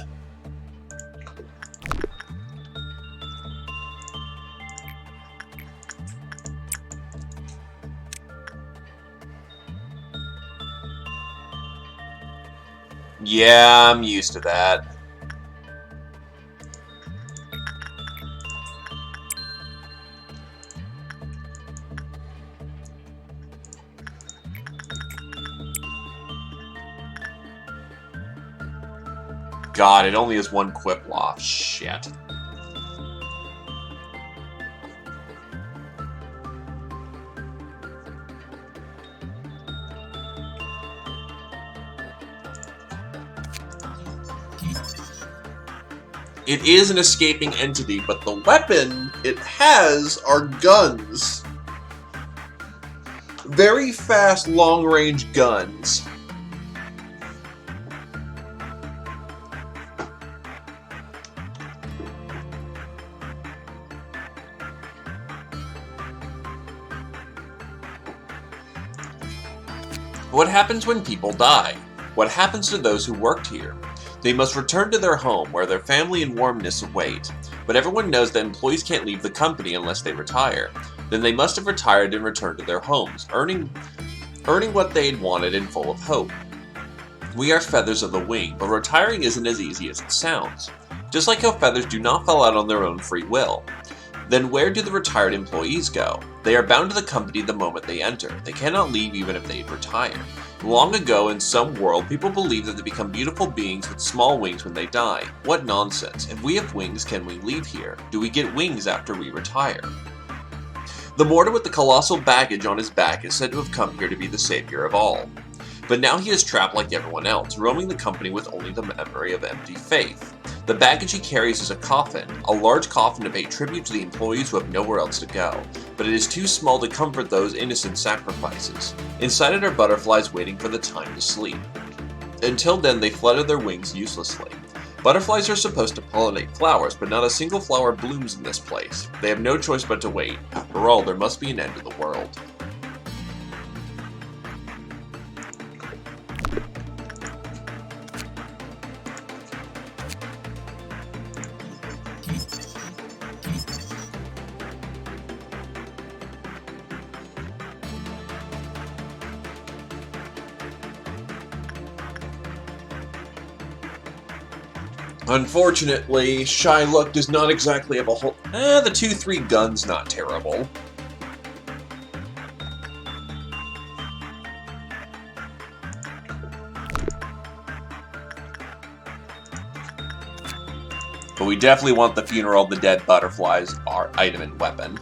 Yeah, I'm used to that. God, it only has one Quiplaw. Shit. It is an escaping entity, but the weapon it has are guns. Very fast, long-range guns. What happens when people die? What happens to those who worked here? They must return to their home, where their family and warmness await. But everyone knows that employees can't leave the company unless they retire. Then they must have retired and returned to their homes, earning what they had wanted and full of hope. We are feathers of the wing, but retiring isn't as easy as it sounds. Just like how feathers do not fall out on their own free will. Then where do the retired employees go? They are bound to the company the moment they enter. They cannot leave even if they retire. Long ago, in some world, people believed that they become beautiful beings with small wings when they die. What nonsense. If we have wings, can we leave here? Do we get wings after we retire? The mortar with the colossal baggage on his back is said to have come here to be the savior of all. But now he is trapped like everyone else, roaming the company with only the memory of empty faith. The baggage he carries is a coffin, a large coffin to pay tribute to the employees who have nowhere else to go, but it is too small to comfort those innocent sacrifices. Inside it are butterflies waiting for the time to sleep. Until then, they flutter their wings uselessly. Butterflies are supposed to pollinate flowers, but not a single flower blooms in this place. They have no choice but to wait. After all, there must be an end to the world. Unfortunately, Shylock does not exactly have a whole... the 2-3 gun's not terrible. But we definitely want the Funeral of the Dead Butterflies, our item and weapon.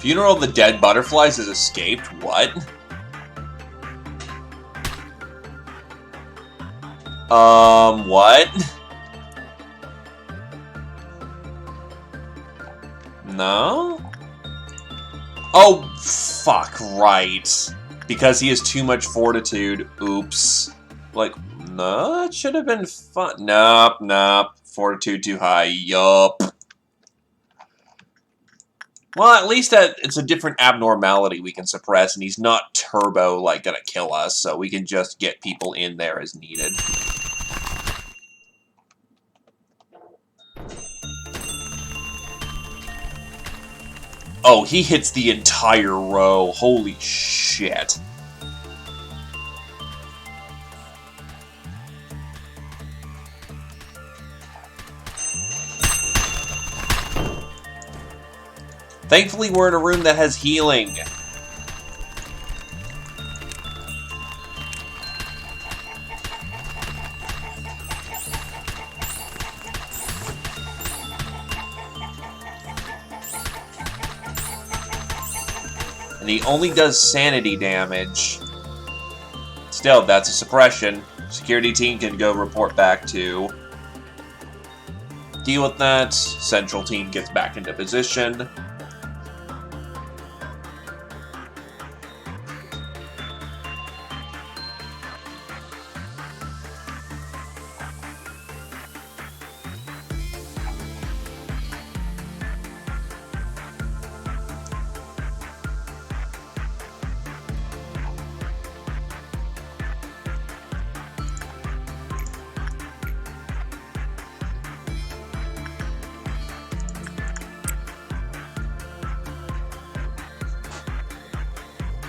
Funeral of the Dead Butterflies has escaped? What? What? No? Oh, fuck, right. Because he has too much fortitude. Oops. Like, no, that should have been fun. Nope. Fortitude too high. Yup. Well, at least that it's a different abnormality we can suppress, and he's not turbo, like, gonna kill us, so we can just get people in there as needed. Oh, he hits the entire row. Holy shit. Thankfully, we're in a room that has healing. And he only does sanity damage. Still, that's a suppression. Security team can go report back to. Deal with that. Central team gets back into position.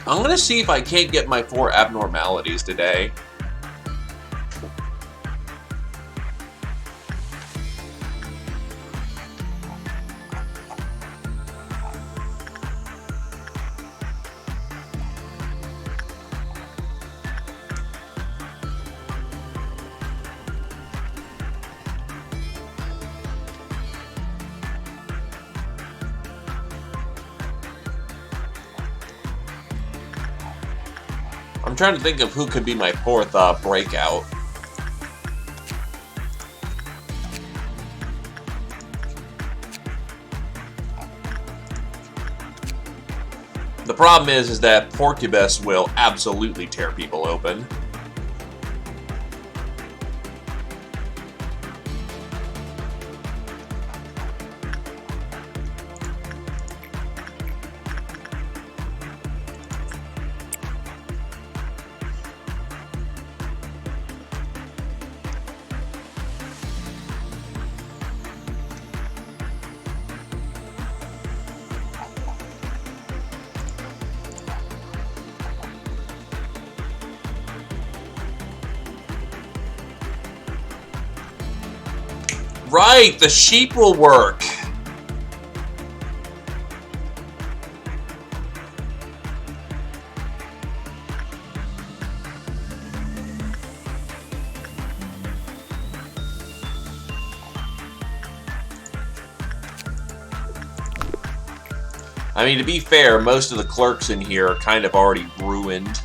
I'm gonna see if I can't get my 4 abnormalities today. I'm trying to think of who could be my 4th breakout. The problem is that Porcubus will absolutely tear people open. Right, the sheep will work. I mean, to be fair, most of the clerks in here are kind of already ruined.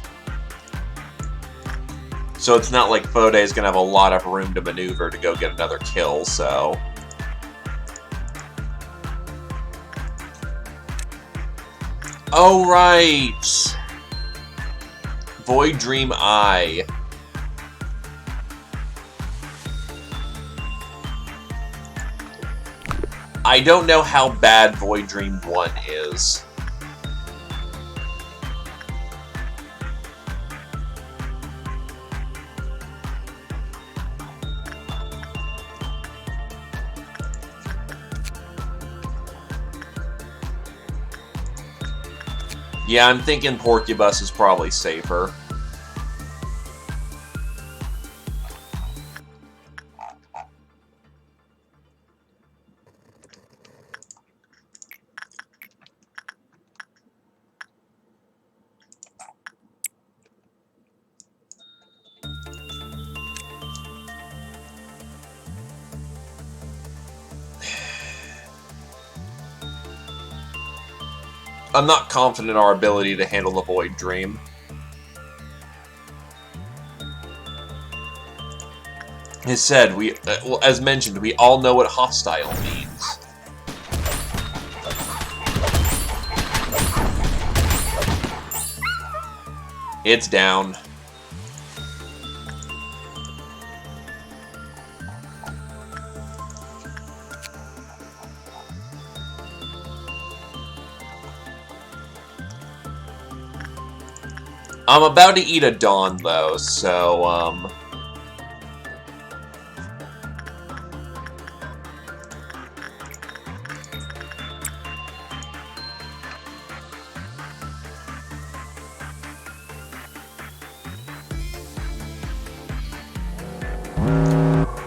So it's not like Fode is going to have a lot of room to maneuver to go get another kill, so... Oh, right! Void Dream Eye. I don't know how bad Void Dream 1 is. Yeah, I'm thinking Porcubus is probably safer. I'm not confident in our ability to handle the Void Dream. As said, well, as mentioned, we all know what hostile means. It's down. I'm about to eat a Dawn, though, so,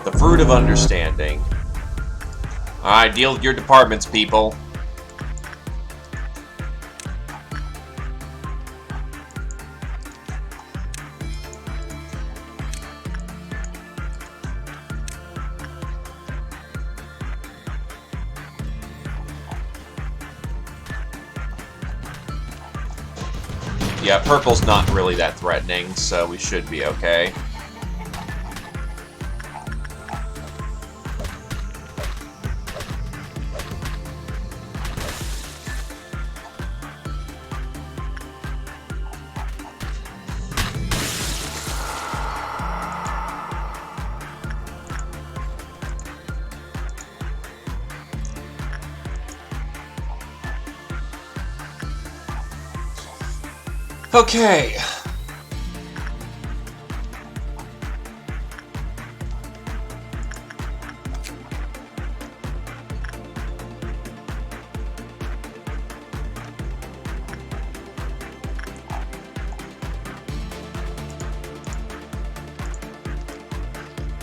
the Fruit of Understanding. Alright, deal with your departments, people. Yeah, purple's not really that threatening, so we should be okay. Okay.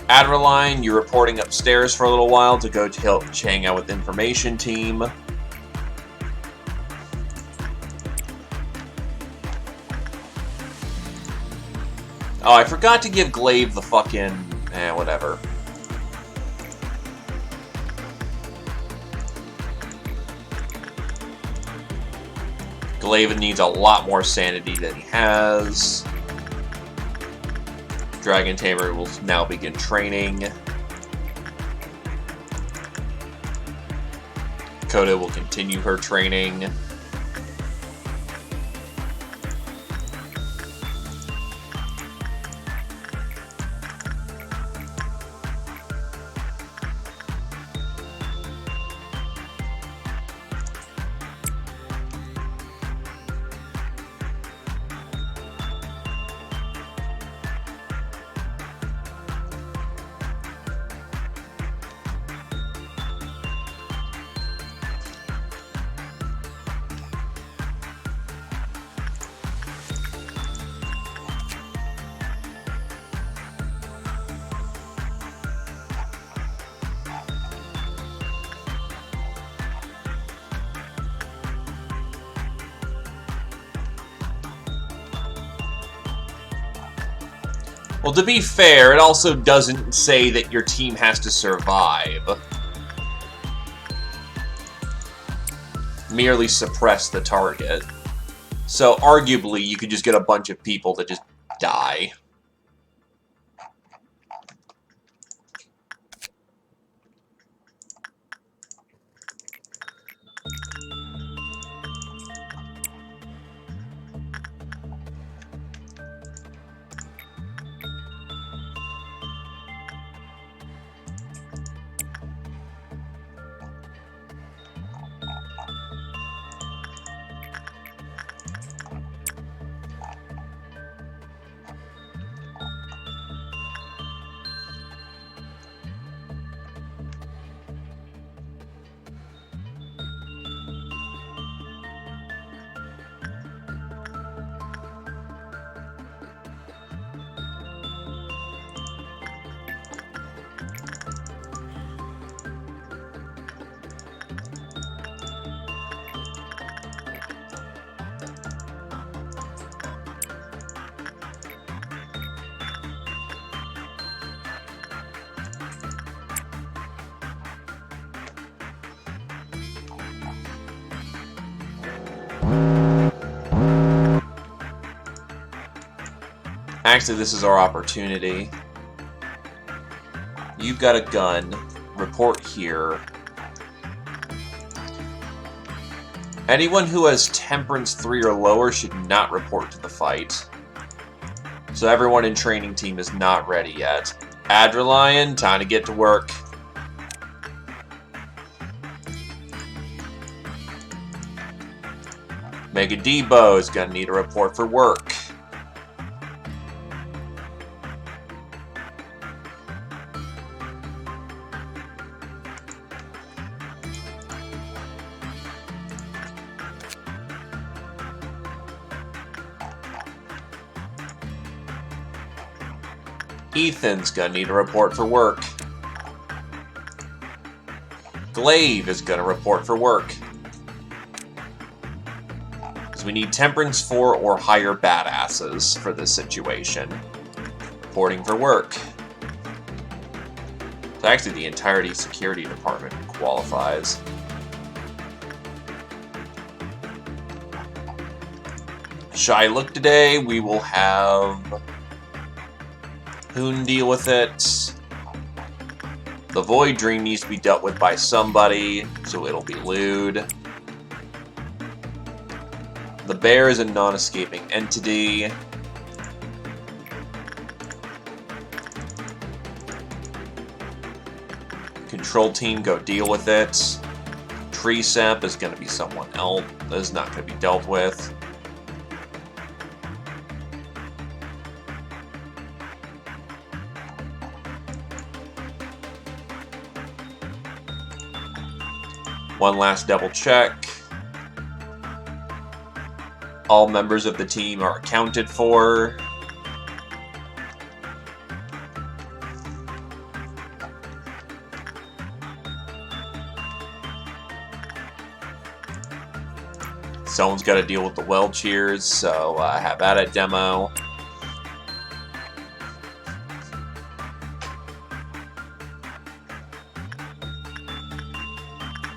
Adrenaline, you're reporting upstairs for a little while to go to help hang out with the information team. Oh, I forgot to give Glaive the fucking... whatever. Glaive needs a lot more sanity than he has. Dragon Tamer will now begin training. Dakota will continue her training. Well, to be fair, it also doesn't say that your team has to survive. Merely suppress the target. So, arguably, you could just get a bunch of people that just die. Actually, this is our opportunity. You've got a gun. Report here. Anyone who has Temperance 3 or lower should not report to the fight. So everyone in training team is not ready yet. Adrelion, time to get to work. Mega Debo is gonna need a report for work. Ethan's gonna need a report for work. Glaive is gonna report for work. Because we need Temperance 4 or higher badasses for this situation. Reporting for work. So actually the entirety security department qualifies. Shy look today, we will have Hoon deal with it. The Void Dream needs to be dealt with by somebody, so it'll be Lude. The Bear is a non-escaping entity. Control team, go deal with it. Tree Sap is going to be someone else. That is not going to be dealt with. One last double check. All members of the team are accounted for. Someone's got to deal with the well cheers, so have at it, demo.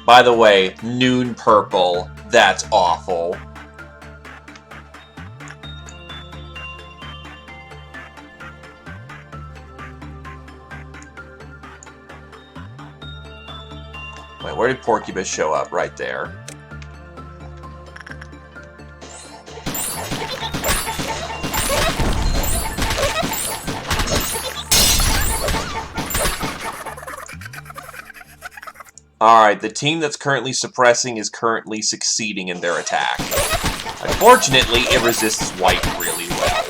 By the way, Noon Purple. That's awful. Wait, where did Porcubus show up? Right there. Alright, the team that's currently suppressing is currently succeeding in their attack. Unfortunately, it resists white really well.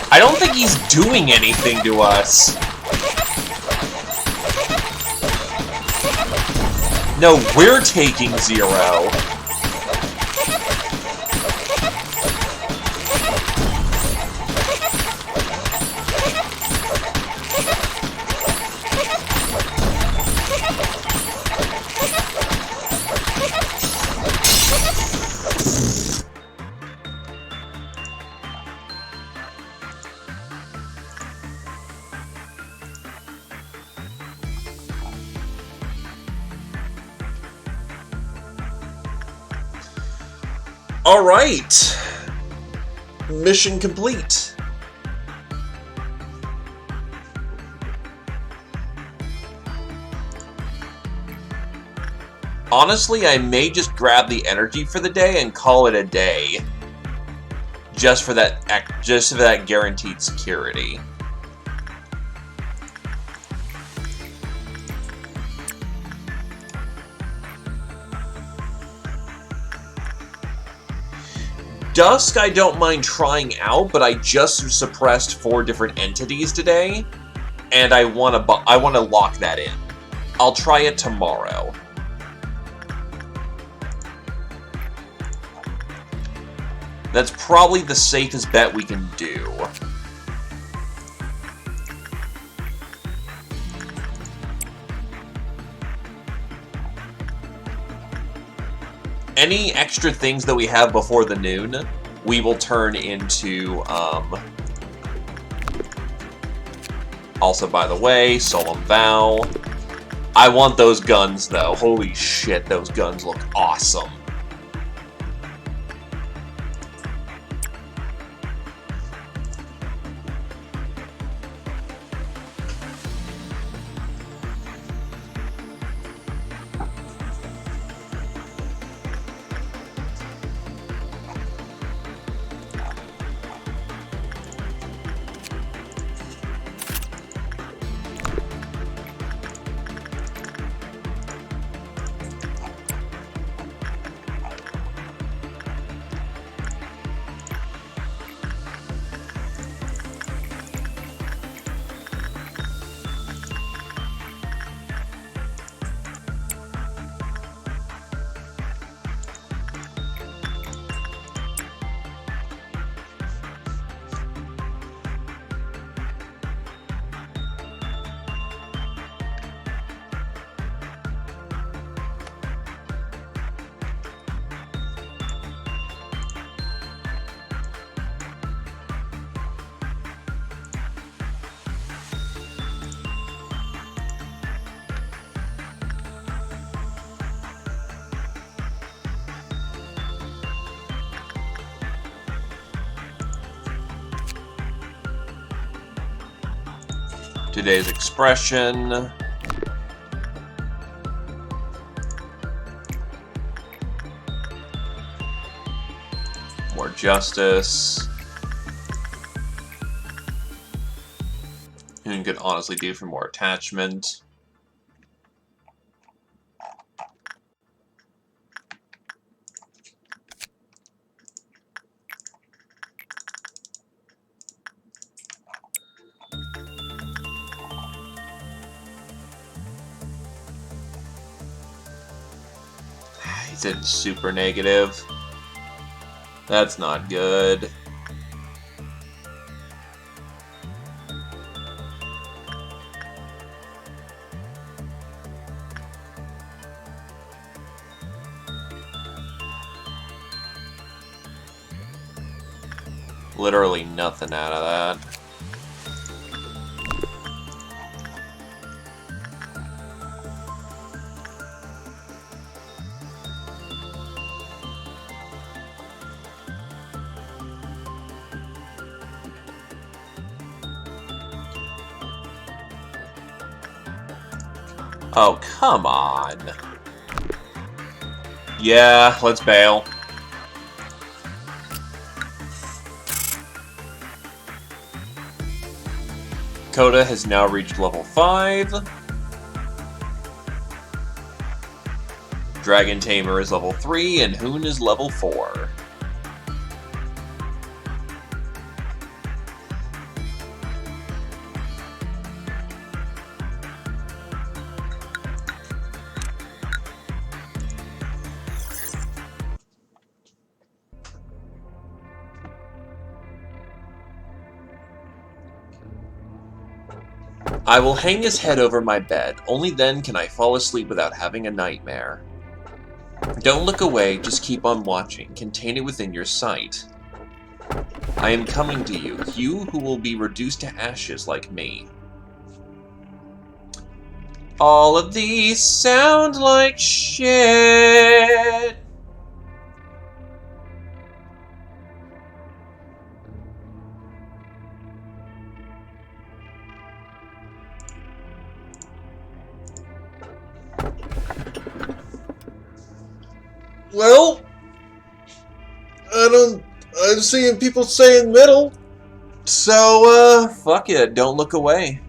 I don't think he's doing anything to us. No, we're taking 0. Alright. Mission complete. Honestly, I may just grab the energy for the day and call it a day. Just for that guaranteed security. Dusk I don't mind trying out, but I just suppressed 4 different entities today, and I want to lock that in. I'll try it tomorrow. That's probably the safest bet we can do. Any extra things that we have before the noon, we will turn into, Also, by the way, Solemn Vow. I want those guns, though. Holy shit, those guns look awesome. Today's expression. More justice. And you could honestly do for more attachment. He's in super negative. That's not good. Literally nothing out of that. Oh, come on. Yeah, let's bail. Coda has now reached level 5. Dragon Tamer is level 3, and Hoon is level 4. I will hang his head over my bed. Only then can I fall asleep without having a nightmare. Don't look away, just keep on watching. Contain it within your sight. I am coming to you, you who will be reduced to ashes like me. All of these sound like shit. Well, I'm seeing people saying middle. So, Fuck it, don't look away.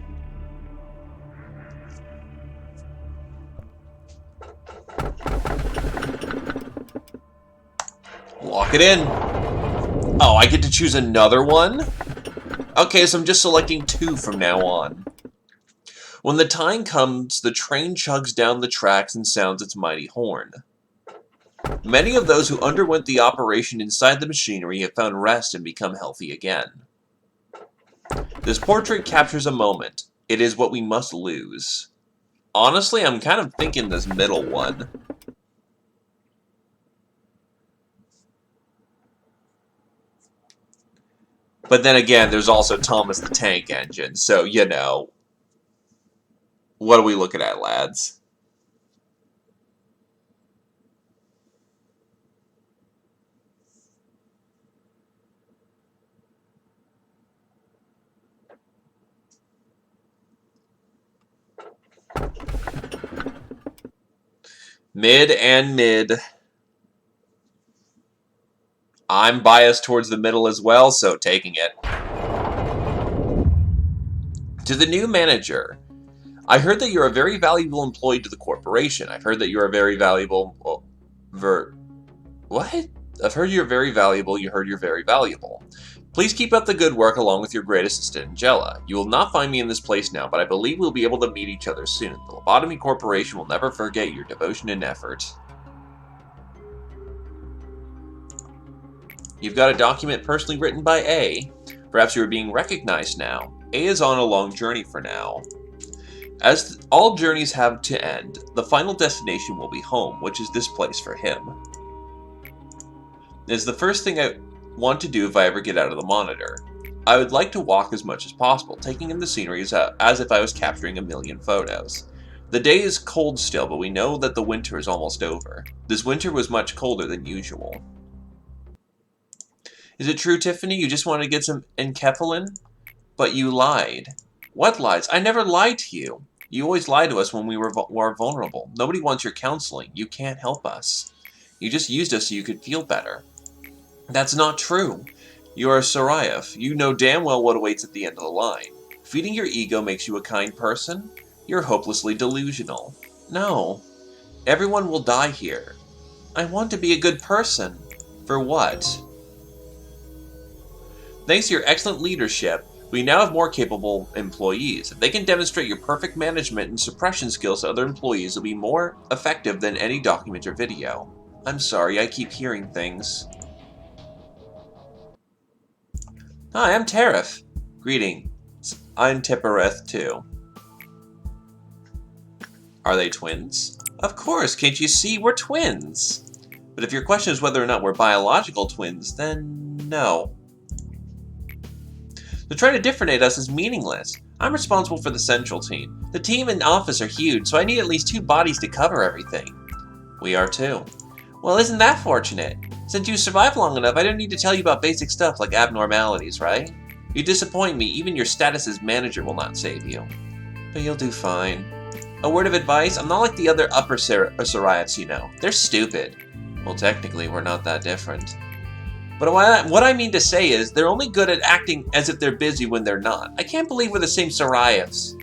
Lock it in. Oh, I get to choose another one? Okay, so I'm just selecting 2 from now on. When the time comes, the train chugs down the tracks and sounds its mighty horn. Many of those who underwent the operation inside the machinery have found rest and become healthy again. This portrait captures a moment. It is what we must lose. Honestly, I'm kind of thinking this middle one. But then again, there's also Thomas the Tank Engine, so, you know. What are we looking at, lads? Mid and mid. I'm biased towards the middle as well, so taking it. To the new manager, I heard that you're a very valuable employee to the corporation. I've heard that you're a very valuable... What? I've heard you're very valuable. You heard you're very valuable. Please keep up the good work along with your great assistant, Angela. You will not find me in this place now, but I believe we'll be able to meet each other soon. The Lobotomy Corporation will never forget your devotion and effort. You've got a document personally written by A. Perhaps you are being recognized now. A is on a long journey for now. As all journeys have to end, the final destination will be home, which is this place for him. It is the first thing I want to do if I ever get out of the monitor. I would like to walk as much as possible, taking in the scenery as if I was capturing a million photos. The day is cold still, but we know that the winter is almost over. This winter was much colder than usual. Is it true, Tiffany? You just wanted to get some enkephalin? But you lied. What lies? I never lied to you. You always lie to us when we were vulnerable. Nobody wants your counseling. You can't help us. You just used us so you could feel better. That's not true. You are a Sarayev. You know damn well what awaits at the end of the line. Feeding your ego makes you a kind person? You're hopelessly delusional. No. Everyone will die here. I want to be a good person. For what? Thanks to your excellent leadership, we now have more capable employees. If they can demonstrate your perfect management and suppression skills to other employees, will be more effective than any document or video. I'm sorry, I keep hearing things. Hi, I'm Tariff. Greetings. I'm Tippereth, too. Are they twins? Of course, can't you see? We're twins. But if your question is whether or not we're biological twins, then no. To try to differentiate us is meaningless. I'm responsible for the central team. The team and office are huge, so I need at least 2 bodies to cover everything. We are too. Well, isn't that fortunate? Since you survived long enough, I don't need to tell you about basic stuff like abnormalities, right? You disappoint me, even your status as manager will not save you. But you'll do fine. A word of advice, I'm not like the other upper Sarayevs, you know. They're stupid. Well, technically, we're not that different. But what I mean to say is, they're only good at acting as if they're busy when they're not. I can't believe we're the same Sarayevs.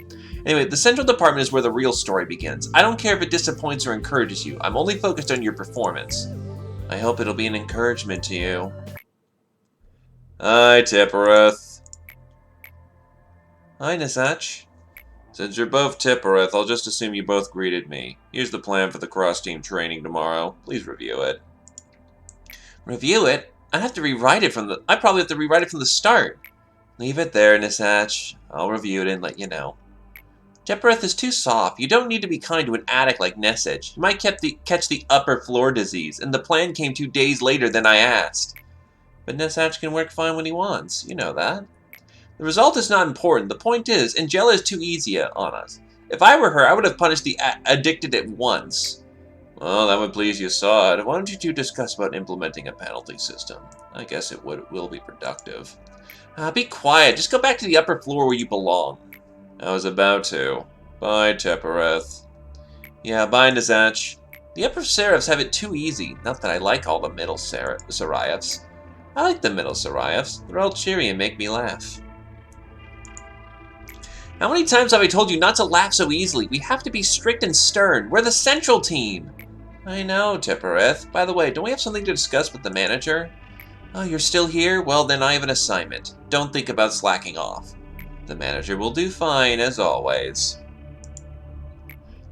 Anyway, the central department is where the real story begins. I don't care if it disappoints or encourages you. I'm only focused on your performance. I hope it'll be an encouragement to you. Hi, Tippereth. Hi, Nisach. Since you're both Tippereth, I'll just assume you both greeted me. Here's the plan for the cross-team training tomorrow. Please review it. Review it? I probably have to rewrite it from the start. Leave it there, Nisach. I'll review it and let you know. Tippereth is too soft. You don't need to be kind to an addict like Nisach. You might catch the upper floor disease, and the plan came 2 days later than I asked. But Nisach can work fine when he wants. You know that. The result is not important. The point is, Angela is too easy on us. If I were her, I would have punished the addicted at once. Well, that would please you, Sod. Why don't you two discuss about implementing a penalty system? I guess it will be productive. Be quiet. Just go back to the upper floor where you belong. I was about to. Bye, Tippereth. Yeah, bye, Nisach. The upper Seraphs have it too easy. Not that I like all the middle Sarayevs. I like the middle Sarayevs. They're all cheery and make me laugh. How many times have I told you not to laugh so easily? We have to be strict and stern. We're the central team. I know, Tippereth. By the way, don't we have something to discuss with the manager? Oh, you're still here? Well, then I have an assignment. Don't think about slacking off. The manager will do fine, as always.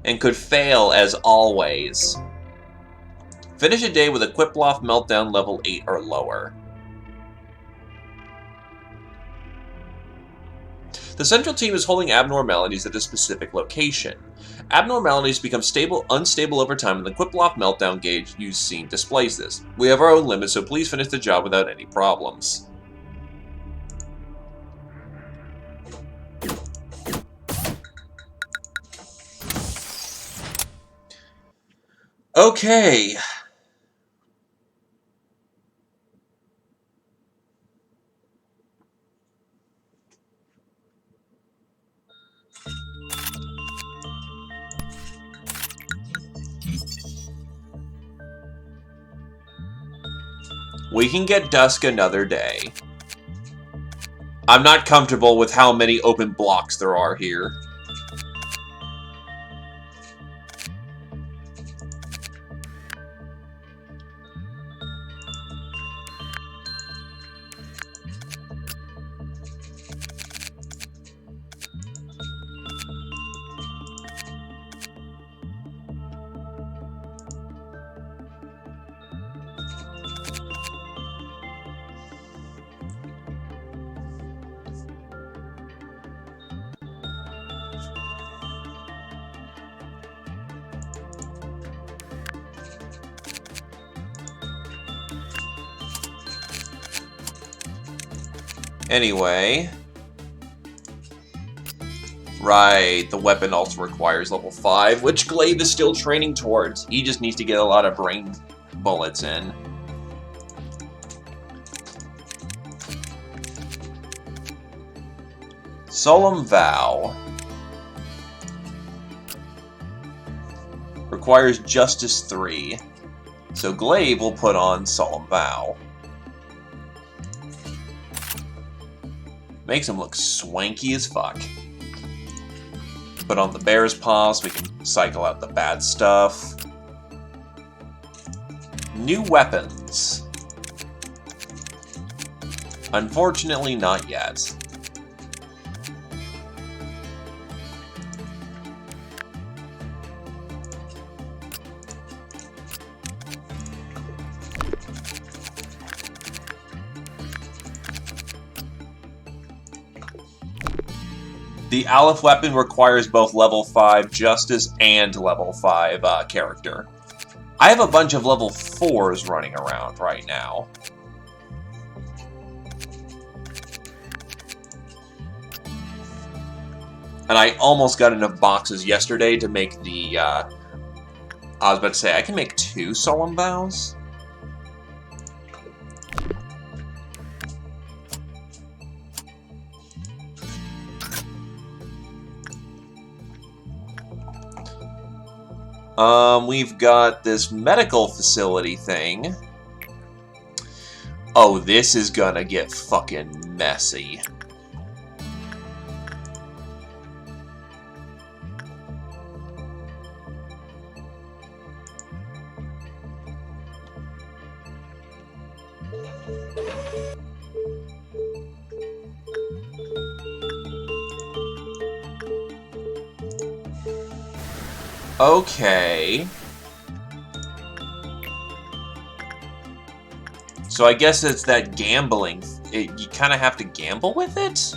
And could fail, as always. Finish a day with a Quickbluff Meltdown level 8 or lower. The central team is holding abnormalities at a specific location. Abnormalities become unstable over time, and the Quickbluff Meltdown gauge used scene displays this. We have our own limits, so please finish the job without any problems. Okay. We can get Dusk another day. I'm not comfortable with how many open blocks there are here. Anyway. Right, the weapon also requires level 5, which Glaive is still training towards. He just needs to get a lot of brain bullets in. Solemn Vow requires Justice 3, so Glaive will put on Solemn Vow. Makes him look swanky as fuck. Put on the Bear's Paw so we can cycle out the bad stuff. New weapons. Unfortunately, not yet. The Aleph weapon requires both level 5 Justice and level 5 character. I have a bunch of level 4s running around right now. And I almost got enough boxes yesterday to make the, I was about to say, I can make 2 Solemn Vows? We've got this medical facility thing. Oh, this is gonna get fucking messy. Okay. So I guess it's that gambling. You kind of have to gamble with it?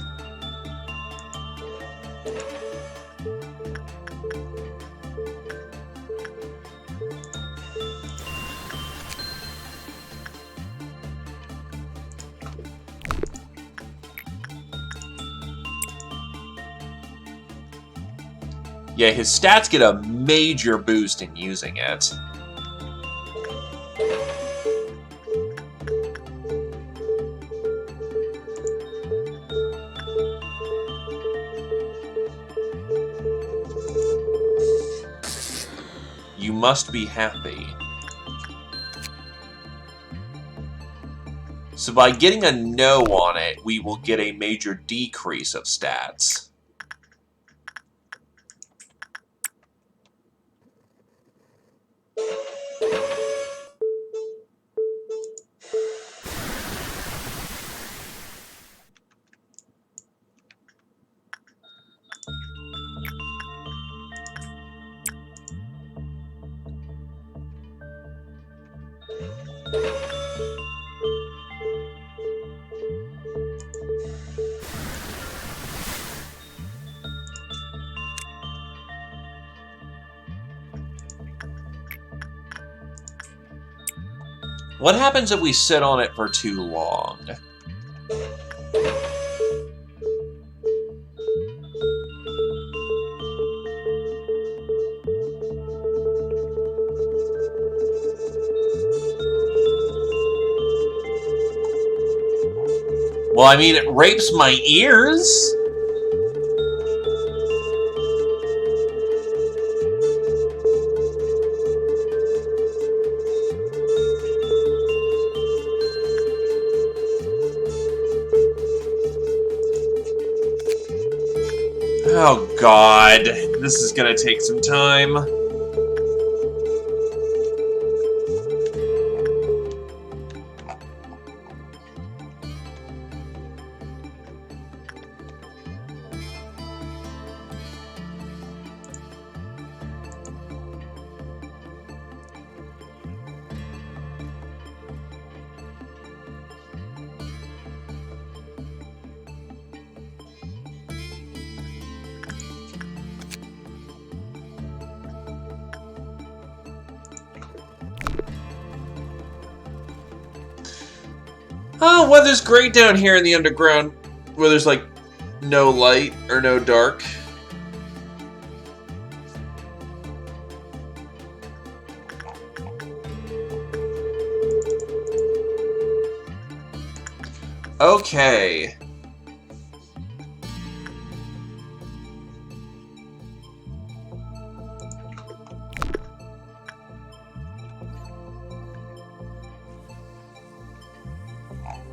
Yeah, his stats get a major boost in using it. You must be happy. So by getting a no on it, we will get a major decrease of stats. What happens if we sit on it for too long? Well, I mean, it rapes my ears. Oh, God. This is gonna take some time. Oh, weather's great down here in the underground, where there's, like, no light or no dark. Okay.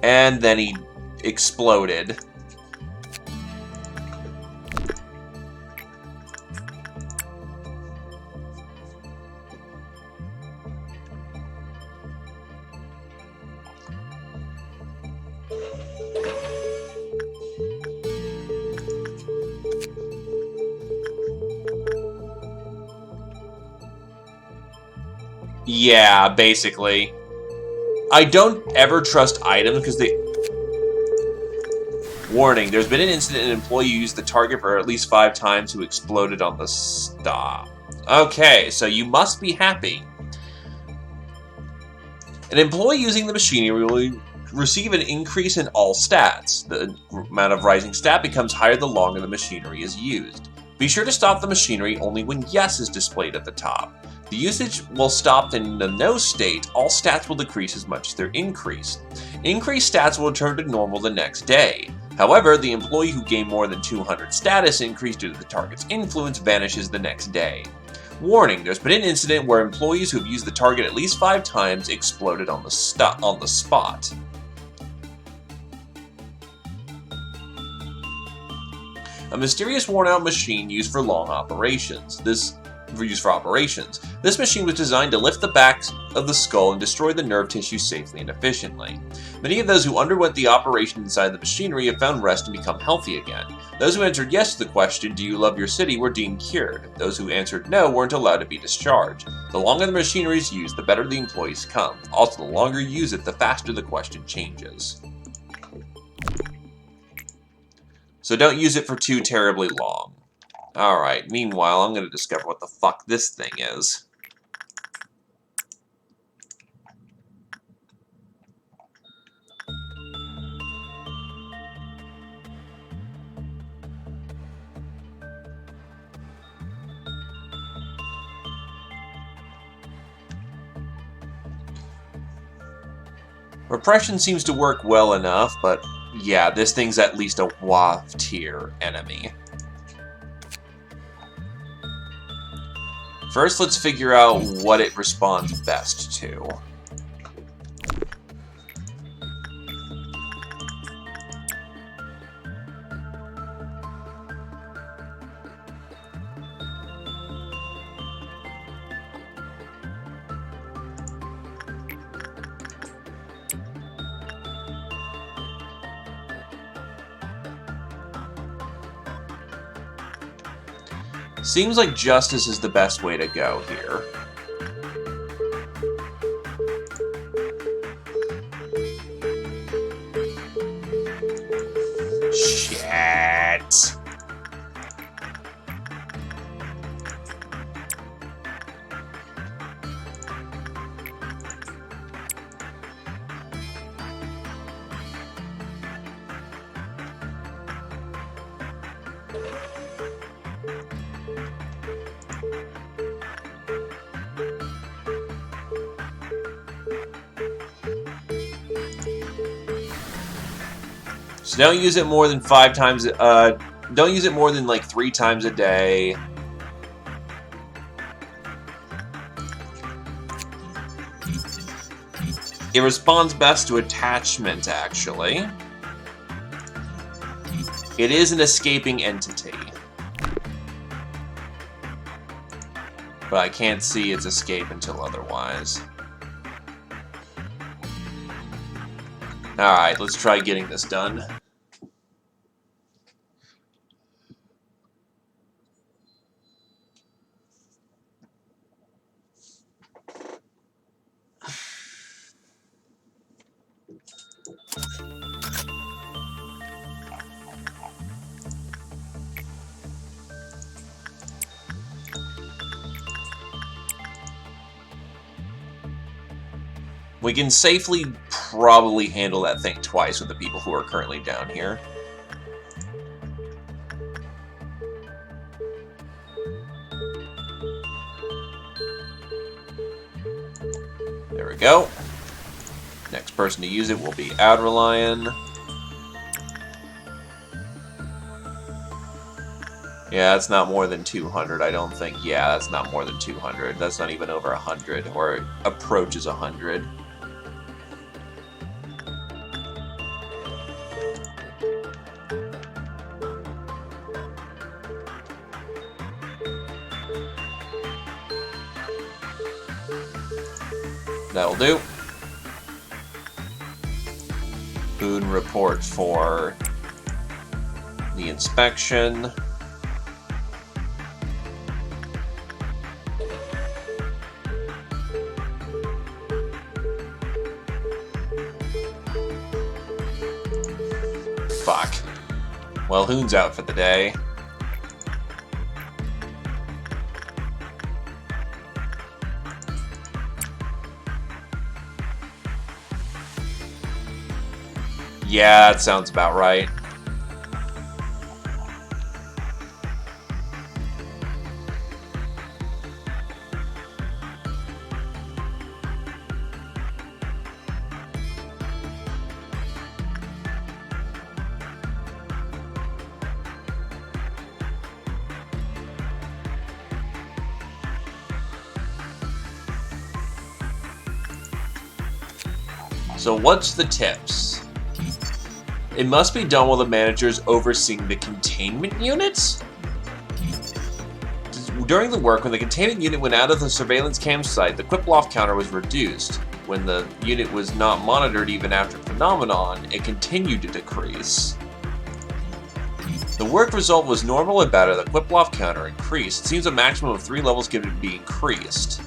And then he exploded. Yeah, basically. I don't ever trust items because they... Warning, there's been an incident an employee used the target for at least 5 times who exploded on the stop. Okay, so you must be happy. An employee using the machinery will receive an increase in all stats. The amount of rising stat becomes higher the longer the machinery is used. Be sure to stop the machinery only when yes is displayed at the top. The usage will stop in the no state, all stats will decrease as much as they're increased. Increased stats will return to normal the next day. However, the employee who gained more than 200 status increase due to the target's influence vanishes the next day. Warning, there's been an incident where employees who have used the target at least 5 times exploded on the spot. A mysterious worn-out machine used for operations. This machine was designed to lift the back of the skull and destroy the nerve tissue safely and efficiently. Many of those who underwent the operation inside the machinery have found rest and become healthy again. Those who answered yes to the question, "Do you love your city?" were deemed cured. Those who answered no weren't allowed to be discharged. The longer the machinery is used, the better the employees come. Also, the longer you use it, the faster the question changes. So don't use it for too terribly long. Alright, meanwhile, I'm going to discover what the fuck this thing is. Repression seems to work well enough, but yeah, this thing's at least a WAF tier enemy. First, let's figure out what it responds best to. Seems like justice is the best way to go here. So don't use it more than 5 times. Don't use it more than like 3 times a day. It responds best to attachment, actually. It is an escaping entity. But I can't see its escape until otherwise. Alright, let's try getting this done. We can safely probably handle that thing twice with the people who are currently down here. There we go. Next person to use it will be Adrelion. Yeah, that's not more than 200, I don't think. Yeah, that's not more than 200. That's not even over 100, or approaches 100. That'll do. Boon report for the inspection. Fuck. Well, Hoon's out for the day. Yeah, that sounds about right. So what's the tips? It must be done while the manager is overseeing the containment units? During the work, when the containment unit went out of the surveillance campsite, the Quiplov counter was reduced. When the unit was not monitored even after phenomenon, it continued to decrease. The work result was normal and better. The Quiplov counter increased. It seems a maximum of 3 levels can be increased.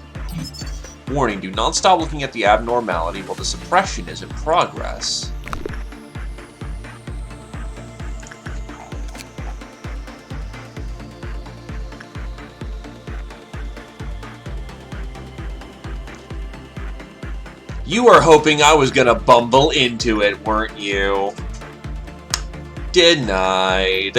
Warning, do not stop looking at the abnormality while the suppression is in progress. You were hoping I was gonna bumble into it, weren't you? Denied.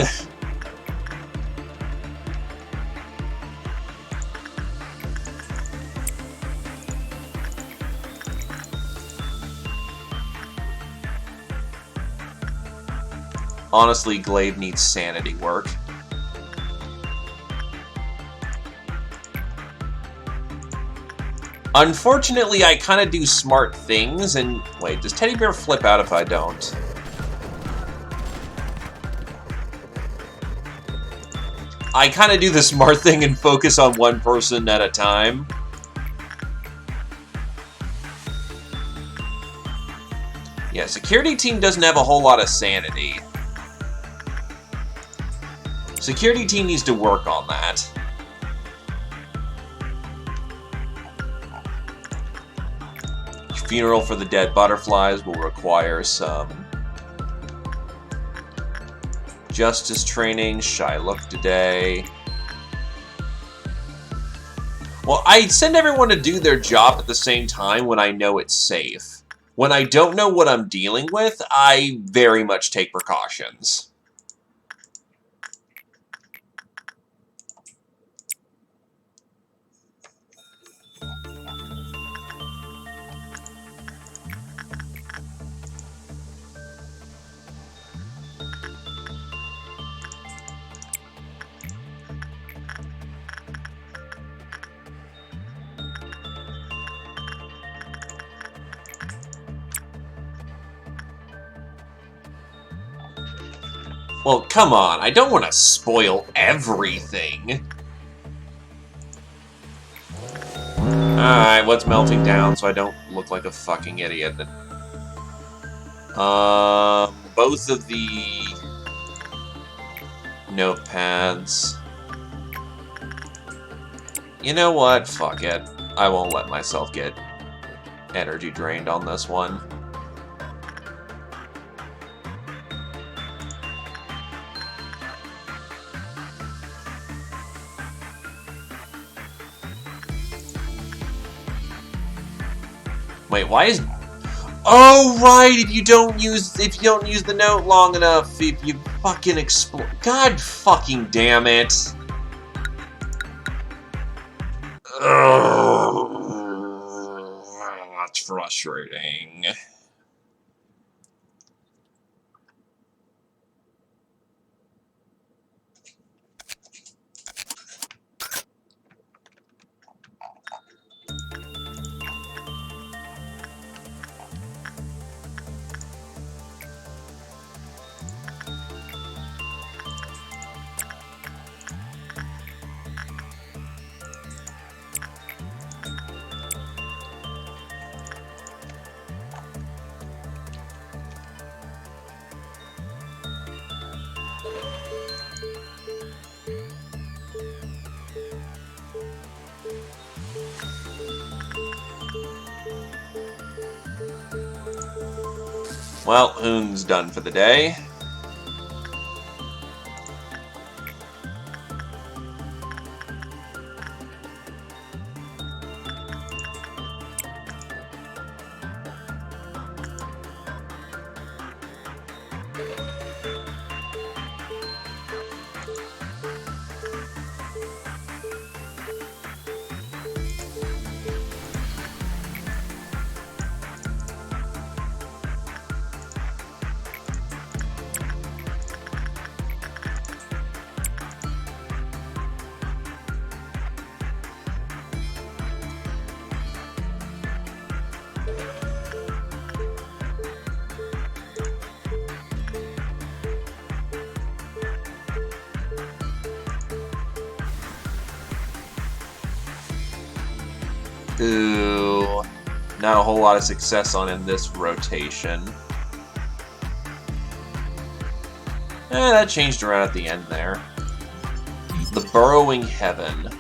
Honestly, Glaive needs sanity work. Unfortunately, I kind of do smart things, and... Wait, does Teddy Bear flip out if I don't? I kind of do the smart thing and focus on one person at a time. Yeah, security team doesn't have a whole lot of sanity. Security team needs to work on that. Funeral for the dead butterflies will require some justice training. Shy look today. Well, I send everyone to do their job at the same time when I know it's safe. When I don't know what I'm dealing with, I very much take precautions. Well, come on. I don't want to spoil everything. Alright, what's melting down so I don't look like a fucking idiot? Both of the notepads. You know what? Fuck it. I won't let myself get energy drained on this one. Wait, why is... Oh, right! If you don't use the note long enough, if you fucking explode... God fucking damn it! Ugh, that's frustrating. Well, Hoon's done for the day. Ooh, not a whole lot of success on in this rotation. That changed around at the end there. The Burrowing Heaven.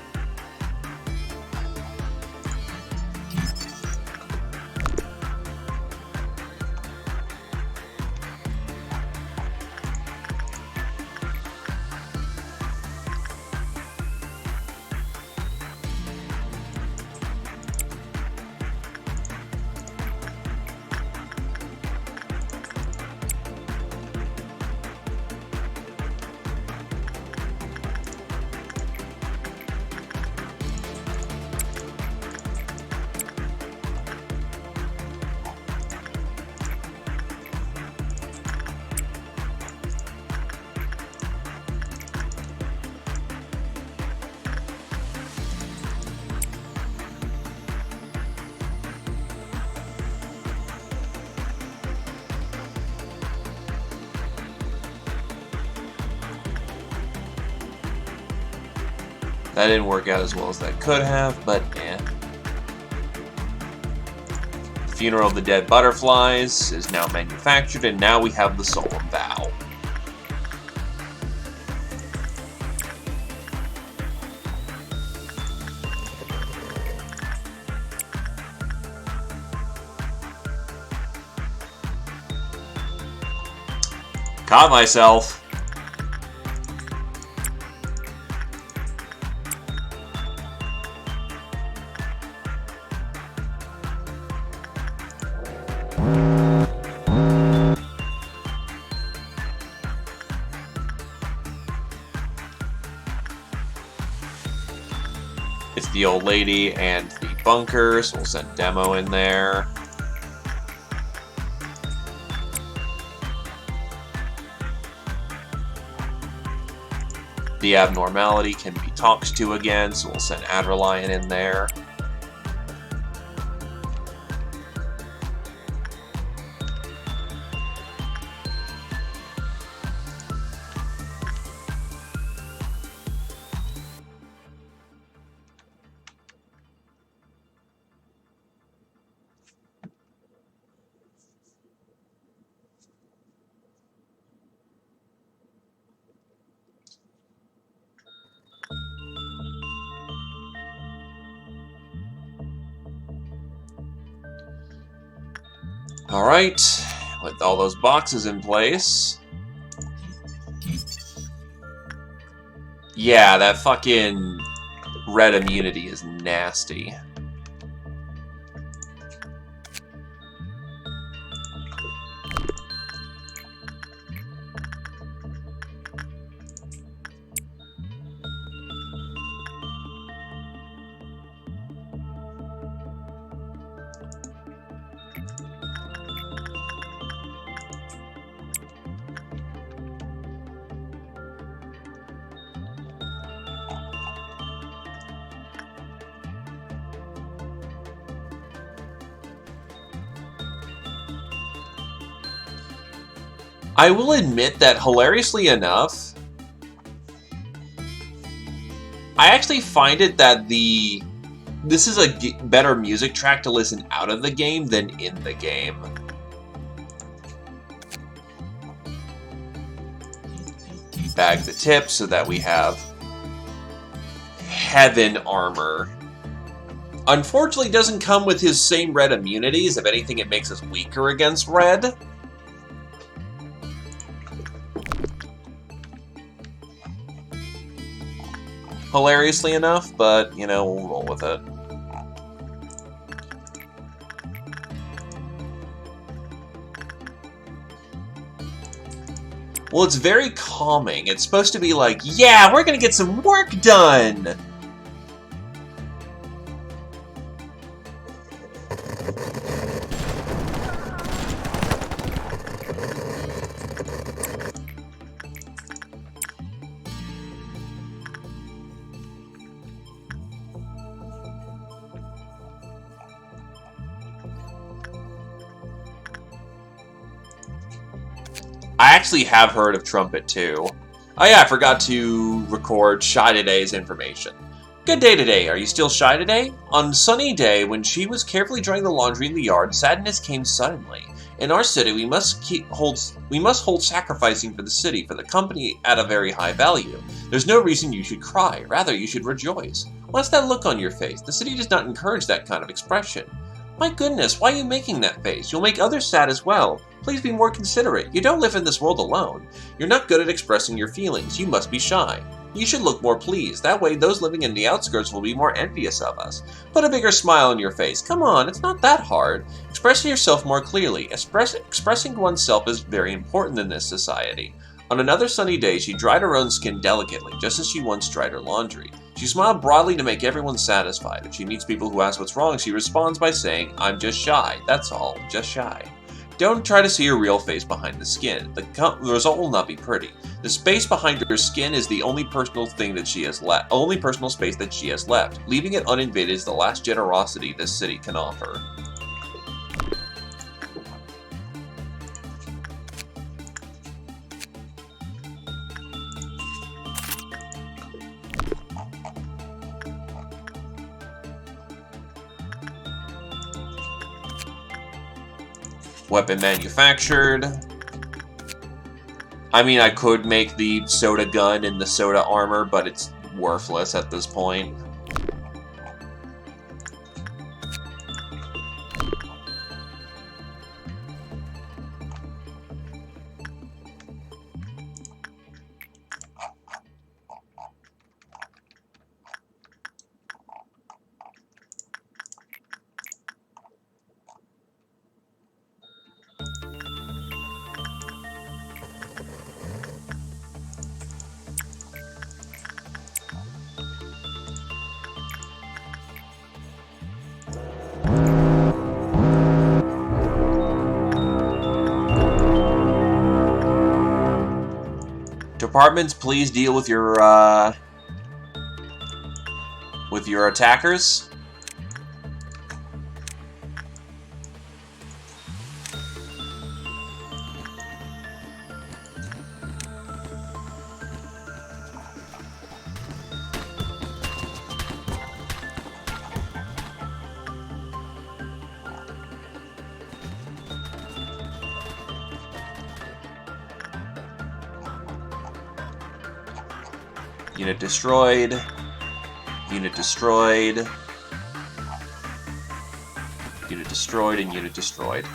That didn't work out as well as that could have, but yeah. The Funeral of the Dead Butterflies is now manufactured, and now we have the Solemn Vow. Caught myself. It's the old lady and the bunker, so we'll send Demo in there. The abnormality can be talked to again, so we'll send Adrelion in there. Alright, with all those boxes in place. Yeah, that fucking red immunity is nasty. I will admit that, hilariously enough, I actually find it that this is a better music track to listen out of the game than in the game. Bag the tip so that we have heaven armor. Unfortunately, doesn't come with his same red immunities. If anything, it makes us weaker against red. Hilariously enough, but, you know, we'll roll with it. Well, it's very calming. It's supposed to be like, yeah, we're gonna get some work done! I actually have heard of Trumpet too. Oh yeah, I forgot to record Shy Today's information. Good day today. Are you still shy today? On sunny day, when she was carefully drying the laundry in the yard, sadness came suddenly. In our city, we must hold sacrificing for the city, for the company at a very high value. There's no reason you should cry. Rather, you should rejoice. What's that look on your face? The city does not encourage that kind of expression. My goodness, why are you making that face? You'll make others sad as well. Please be more considerate. You don't live in this world alone. You're not good at expressing your feelings. You must be shy. You should look more pleased. That way, those living in the outskirts will be more envious of us. Put a bigger smile on your face. Come on, it's not that hard. Express yourself more clearly. Expressing oneself is very important in this society. On another sunny day, she dried her own skin delicately, just as she once dried her laundry. She smiled broadly to make everyone satisfied. If she meets people who ask what's wrong, she responds by saying, I'm just shy. That's all. Just shy. Don't try to see her real face behind the skin. The result will not be pretty. The space behind her skin is the only personal thing that she has left. Only personal space that she has left. Leaving it uninvaded is the last generosity this city can offer. Weapon manufactured. I mean, I could make the soda gun and the soda armor, but it's worthless at this point. Departments, please deal with your attackers. Unit destroyed. Unit destroyed. Unit destroyed and unit destroyed.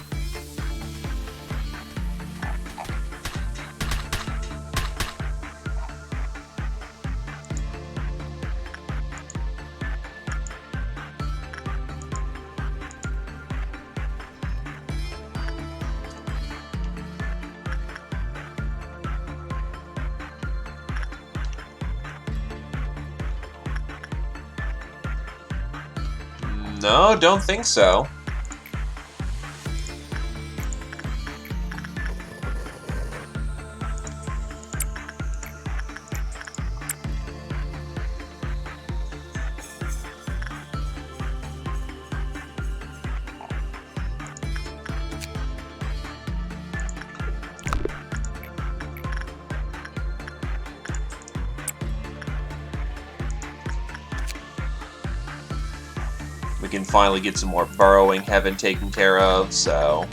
No, don't think so. We can finally get some more burrowing heaven taken care of, so...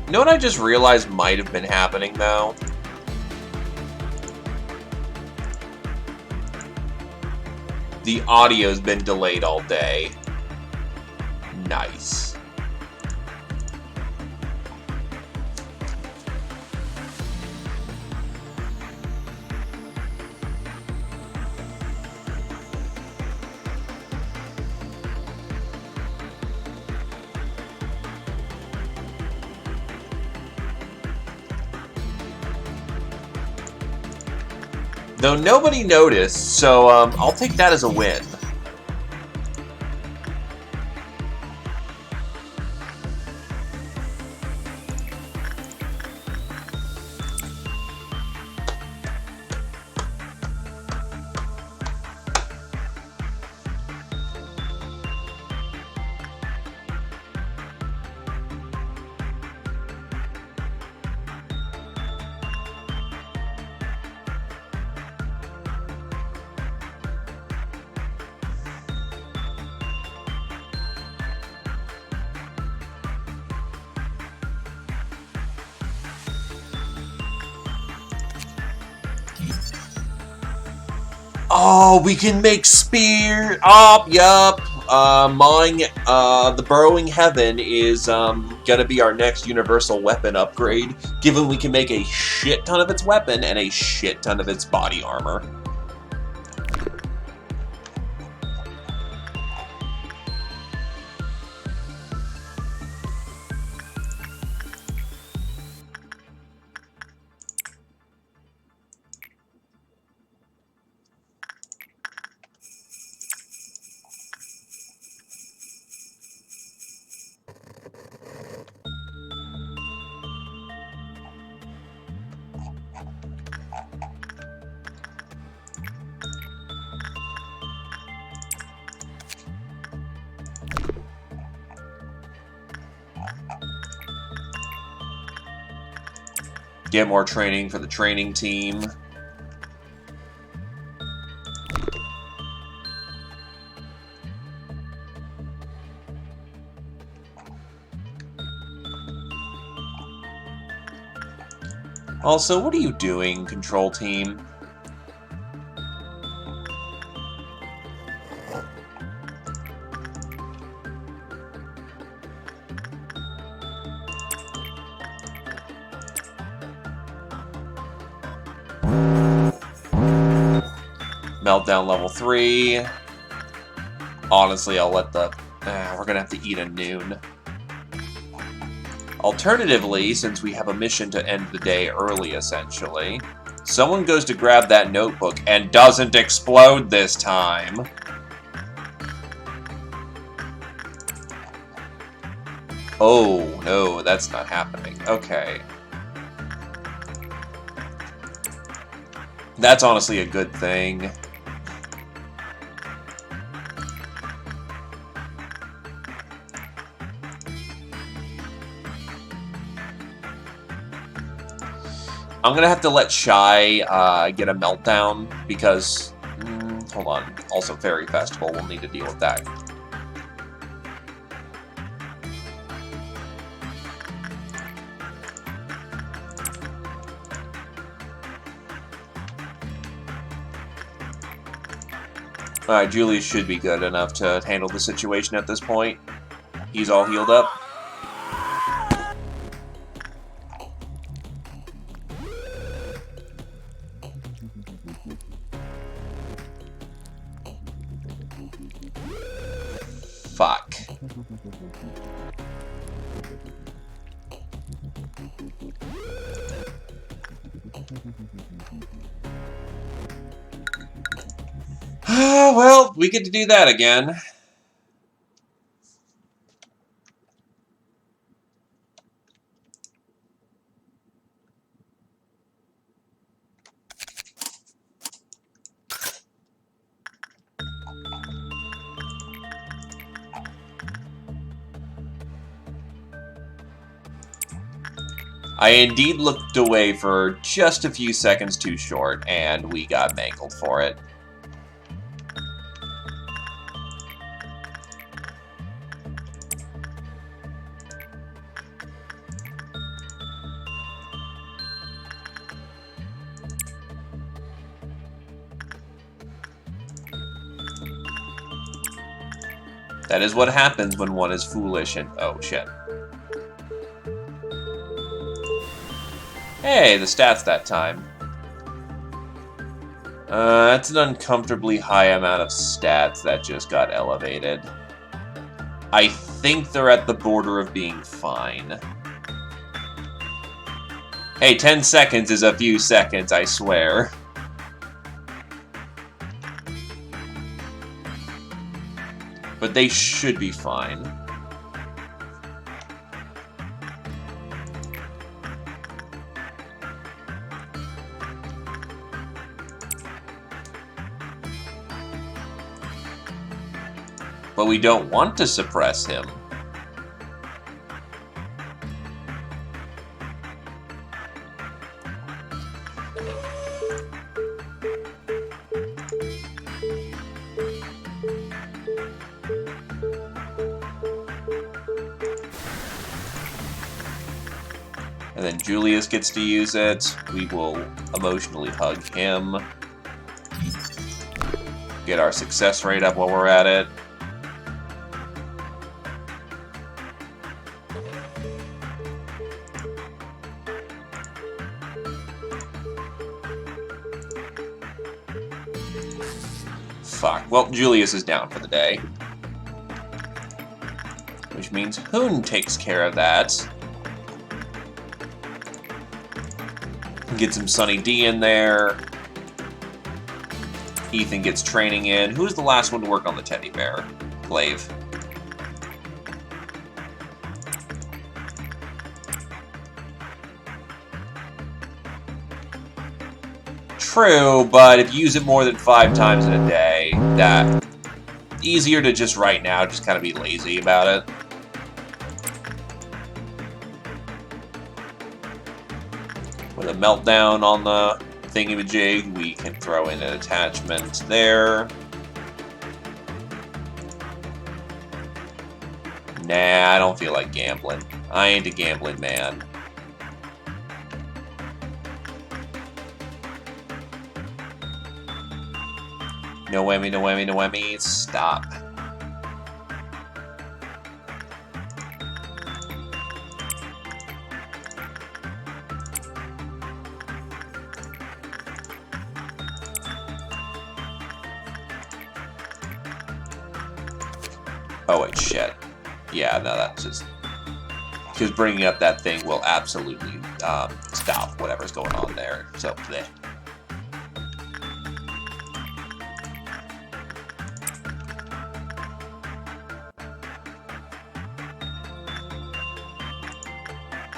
You know what I just realized might have been happening, though? The audio's been delayed all day. Nice. Though nobody noticed, so I'll take that as a win. Oh, we can make spear. Yup. The burrowing heaven is gonna be our next universal weapon upgrade. Given we can make a shit ton of its weapon and a shit ton of its body armor. Get more training for the training team. Also, what are you doing, control team? Meltdown level 3. Honestly, I'll let the... we're gonna have to eat at noon. Alternatively, since we have a mission to end the day early, essentially, someone goes to grab that notebook and doesn't explode this time. Oh, no, that's not happening. Okay. That's honestly a good thing. I'm gonna have to let Shy get a meltdown because, hold on, also Fairy Festival, we'll need to deal with that. Alright, Julius should be good enough to handle the situation at this point. He's all healed up. Fuck. Well, we get to do that again. I indeed looked away for just a few seconds too short, and we got mangled for it. That is what happens when one is foolish and... oh, shit. Hey, the stats that time. That's an uncomfortably high amount of stats that just got elevated. I think they're at the border of being fine. Hey, 10 seconds is a few seconds, I swear. But they should be fine. But we don't want to suppress him. And then Julius gets to use it. We will emotionally hug him. Get our success rate up while we're at it. Fuck. Well, Julius is down for the day. Which means Hoon takes care of that. Get some Sunny D in there. Ethan gets training in. Who's the last one to work on the teddy bear? Glaive. True, but if you use it more than 5 times in a day, that easier to just right now just kind of be lazy about it. With a meltdown on the thingamajig, we can throw in an attachment there. Nah, I don't feel like gambling. I ain't a gambling man. No whammy, no whammy, no whammy. Stop. Oh, wait, shit. Yeah, no, that's just... because bringing up that thing will absolutely stop whatever's going on there. So, bleh.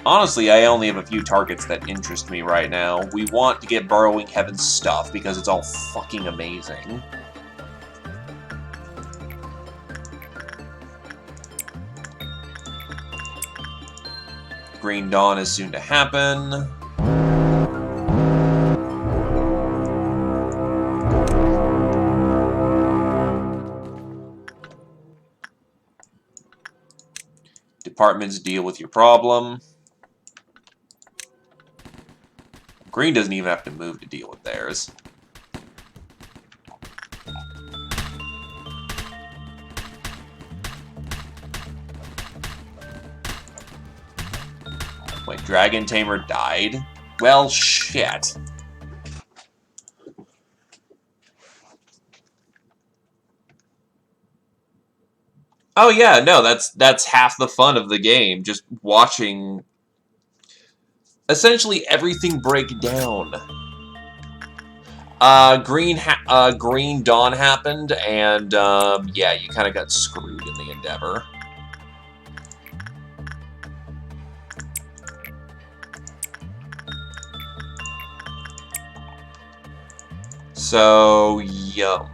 Honestly, I only have a few targets that interest me right now. We want to get Burrowing Heaven's stuff because it's all fucking amazing. Green Dawn is soon to happen. Departments deal with your problem. Green doesn't even have to move to deal with theirs. Wait, Dragon Tamer died? Well, shit. Oh yeah, no, that's half the fun of the game, just watching essentially everything break down. Green Dawn happened, and yeah, you kind of got screwed in the endeavor. So, yum.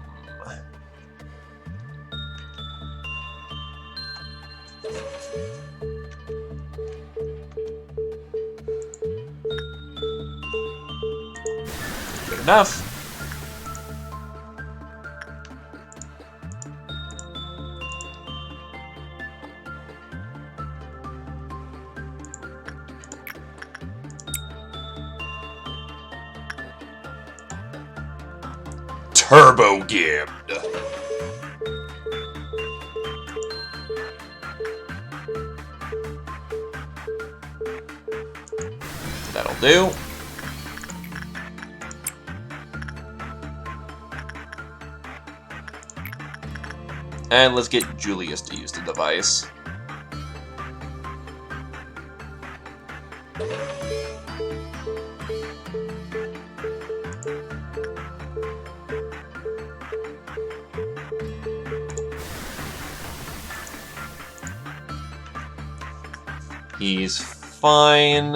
Good enough. Turbo Gibbed. That'll do. And let's get Julius to use the device. He's fine.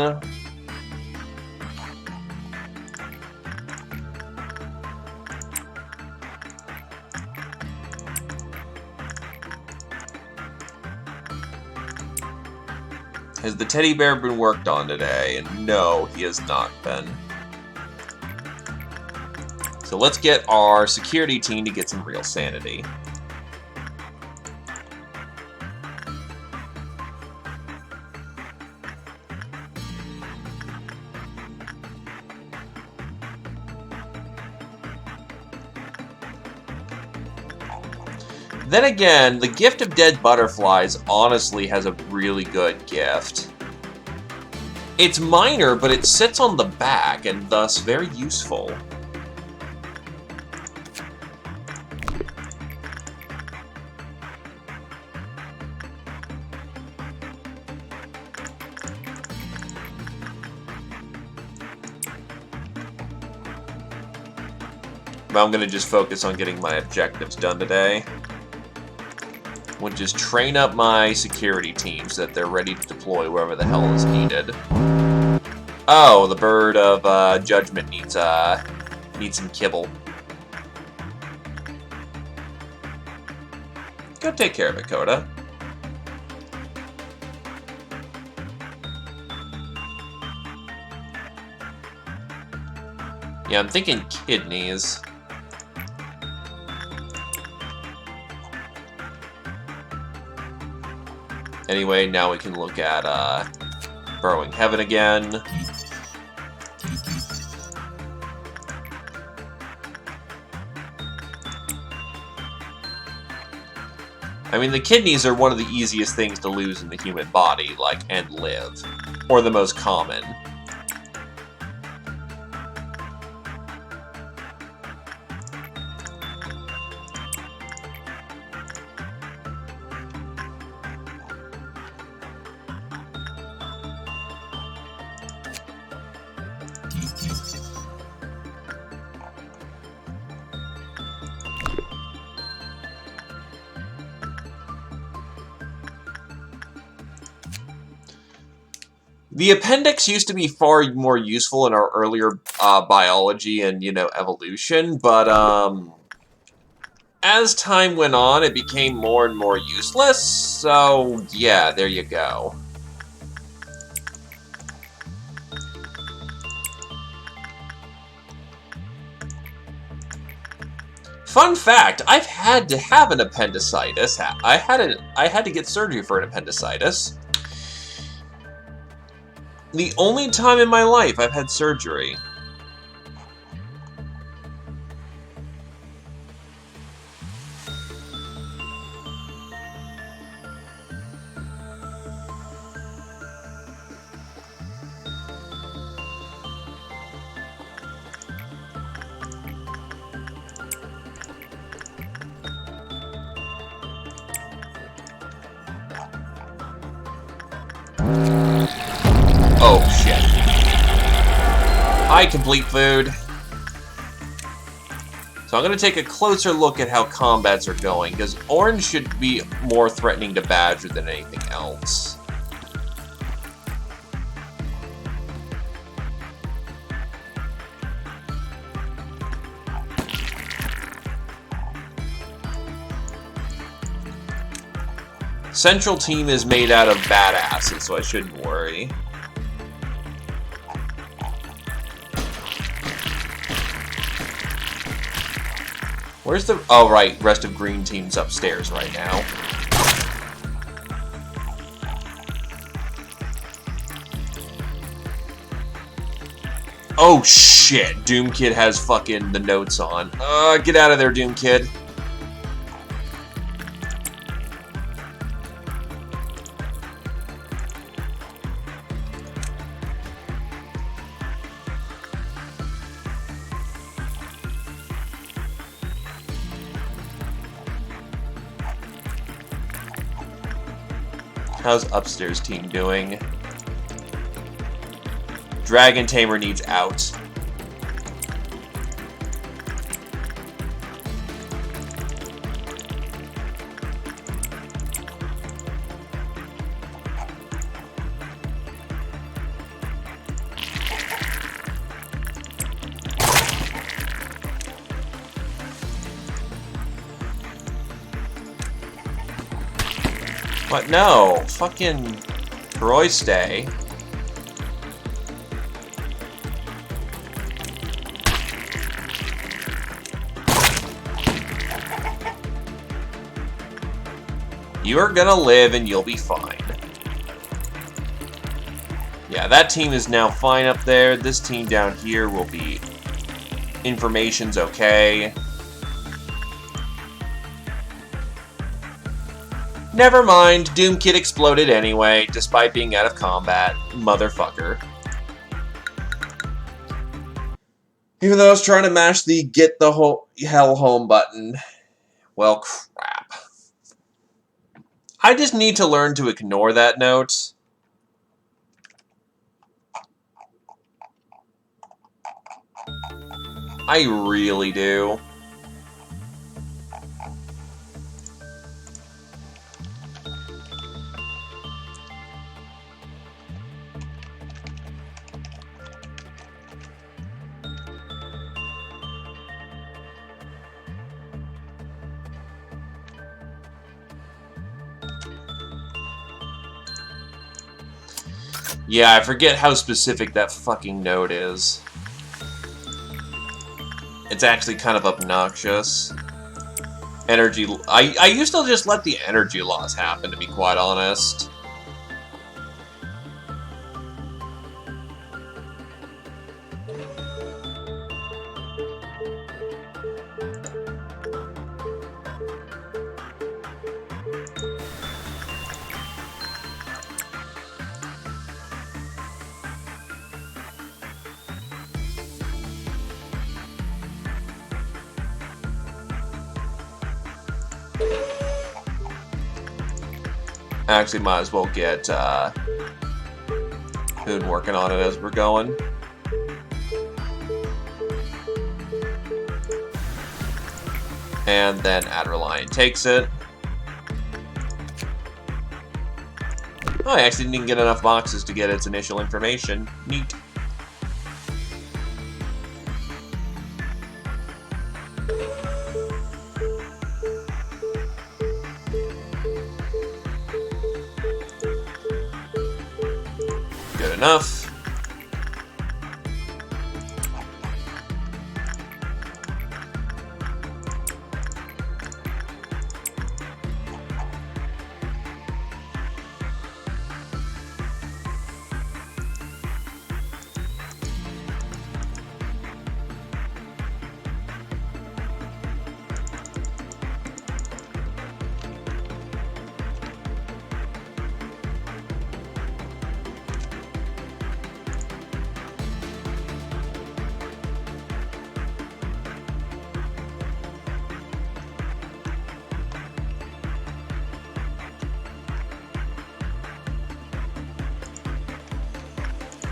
Has the teddy bear been worked on today? And no, he has not been. So let's get our security team to get some real sanity. Then again, the gift of dead butterflies honestly has a really good gift. It's minor, but it sits on the back, and thus very useful. But I'm going to just focus on getting my objectives done today. We'll just train up my security team so that they're ready to deploy wherever the hell is needed. Oh, the bird of judgment needs some kibble. Go take care of it, Coda. Yeah, I'm thinking kidneys. Anyway, now we can look at Burrowing Heaven again. I mean, the kidneys are one of the easiest things to lose in the human body, like, and live. Or the most common. The appendix used to be far more useful in our earlier biology and, you know, evolution, but as time went on, it became more and more useless, so yeah, there you go. Fun fact, I've had to have an appendicitis. I had to get surgery for an appendicitis. The only time in my life I've had surgery. Oh, shit. Hi, complete food. So I'm going to take a closer look at how combats are going, because orange should be more threatening to Badger than anything else. Central team is made out of badasses, so I shouldn't worry. Where's the... Oh, right. Rest of green team's upstairs right now. Oh, shit. Doom Kid has fucking the notes on. Get out of there, Doom Kid. How's upstairs team doing? Dragon Tamer needs out. What? No. Fucking Roy stay. You are gonna live and you'll be fine. Yeah, that team is now fine up there. This team down here will be... Information's okay. Never mind, Doom Kid exploded anyway, despite being out of combat. Motherfucker. Even though I was trying to mash the get the hell home button. Well, crap. I just need to learn to ignore that note. I really do. Yeah, I forget how specific that fucking note is. It's actually kind of obnoxious. Energy... I used to just let the energy loss happen, to be quite honest. Actually, might as well get Hoon working on it as we're going. And then Adderline takes it. Oh, I actually didn't get enough boxes to get its initial information. Neat. Good enough.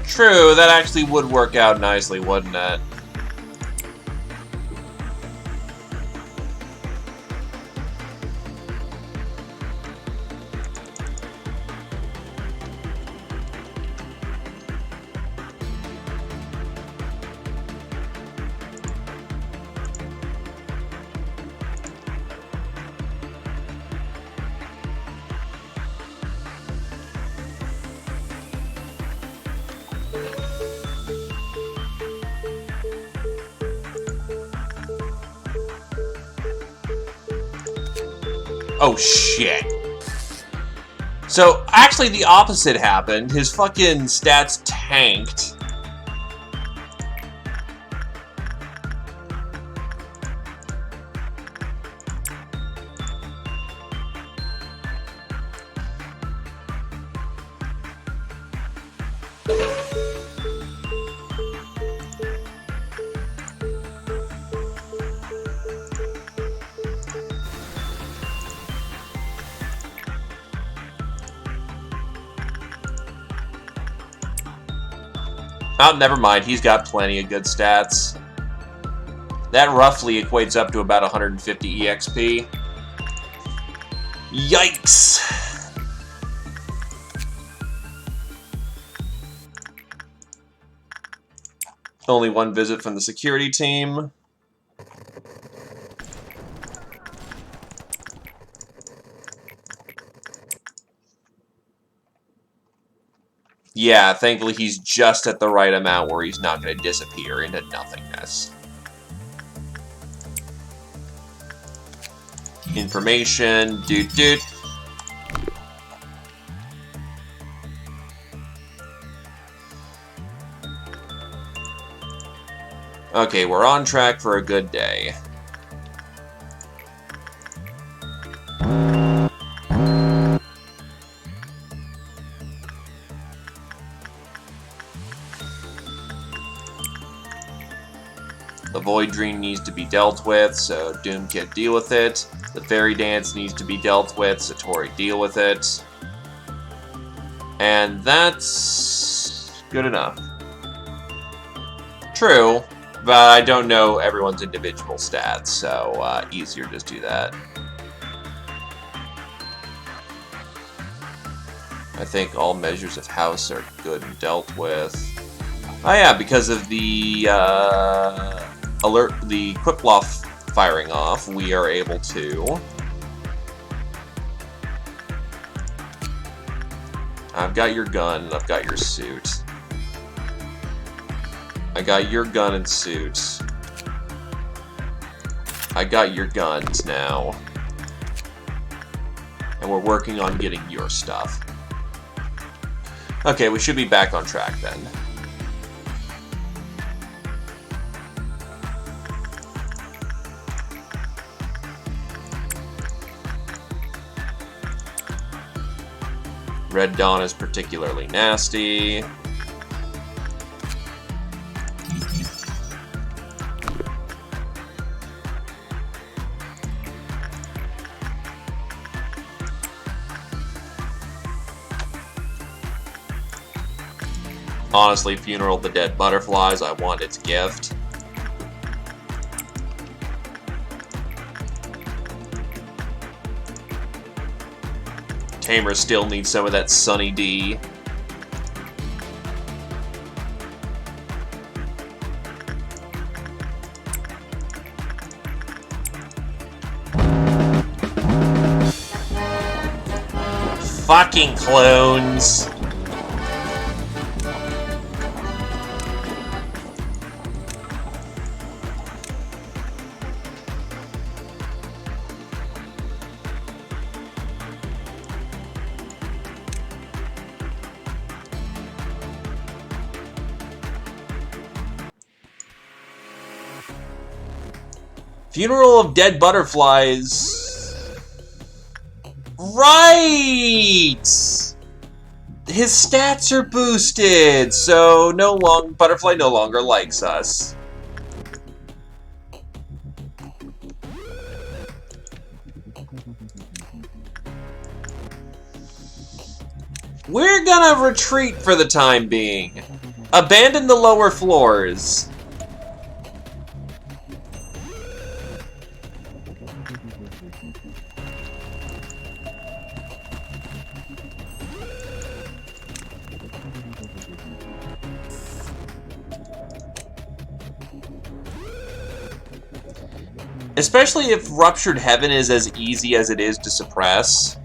True, that actually would work out nicely, wouldn't it? Oh, shit. So, actually, the opposite happened. His fucking stats tanked. Oh, never mind. He's got plenty of good stats. That roughly equates up to about 150 EXP. Yikes! Only one visit from the security team. Yeah, thankfully he's just at the right amount where he's not going to disappear into nothingness. Information, doot. Okay, we're on track for a good day. The Void Dream needs to be dealt with, so Doom Kid deal with it. The Fairy Dance needs to be dealt with, so Tori deal with it. And that's good enough. True, but I don't know everyone's individual stats, so easier to just do that. I think all measures of house are good and dealt with. Oh yeah, because of the alert, the Quickloft firing off, we are able to. I've got your gun, and I've got your suit. I got your gun and suit. I got your guns now. And we're working on getting your stuff. Okay, we should be back on track then. Red Dawn is particularly nasty. Honestly, Funeral of the Dead Butterflies, I want its gift. Tamer still needs some of that Sunny D. Fucking clones. Funeral of Dead Butterflies. Right! His stats are boosted, so Butterfly no longer likes us. We're gonna retreat for the time being. Abandon the lower floors. Especially if Ruptured Heaven is as easy as it is to suppress.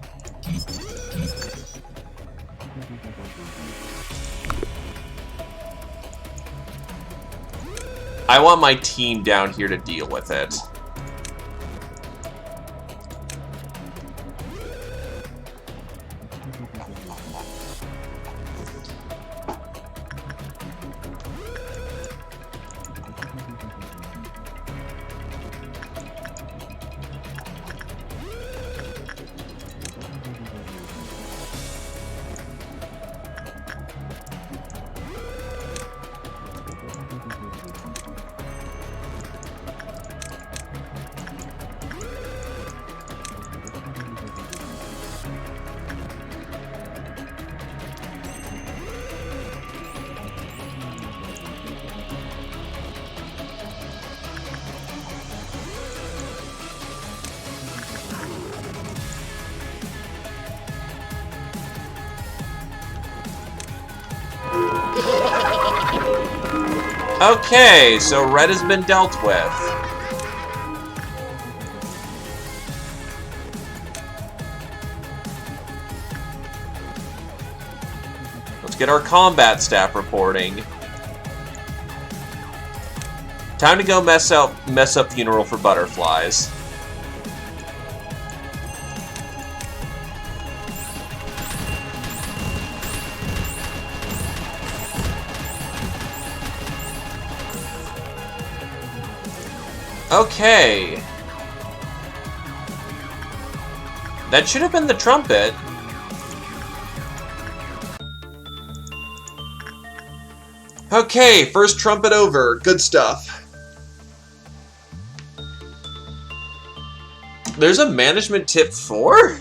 I want my team down here to deal with it. Okay, so red has been dealt with. Let's get our combat staff reporting. Time to go mess up funeral for butterflies. Okay. That should have been the trumpet. Okay, first trumpet over. Good stuff. There's a management tip 4?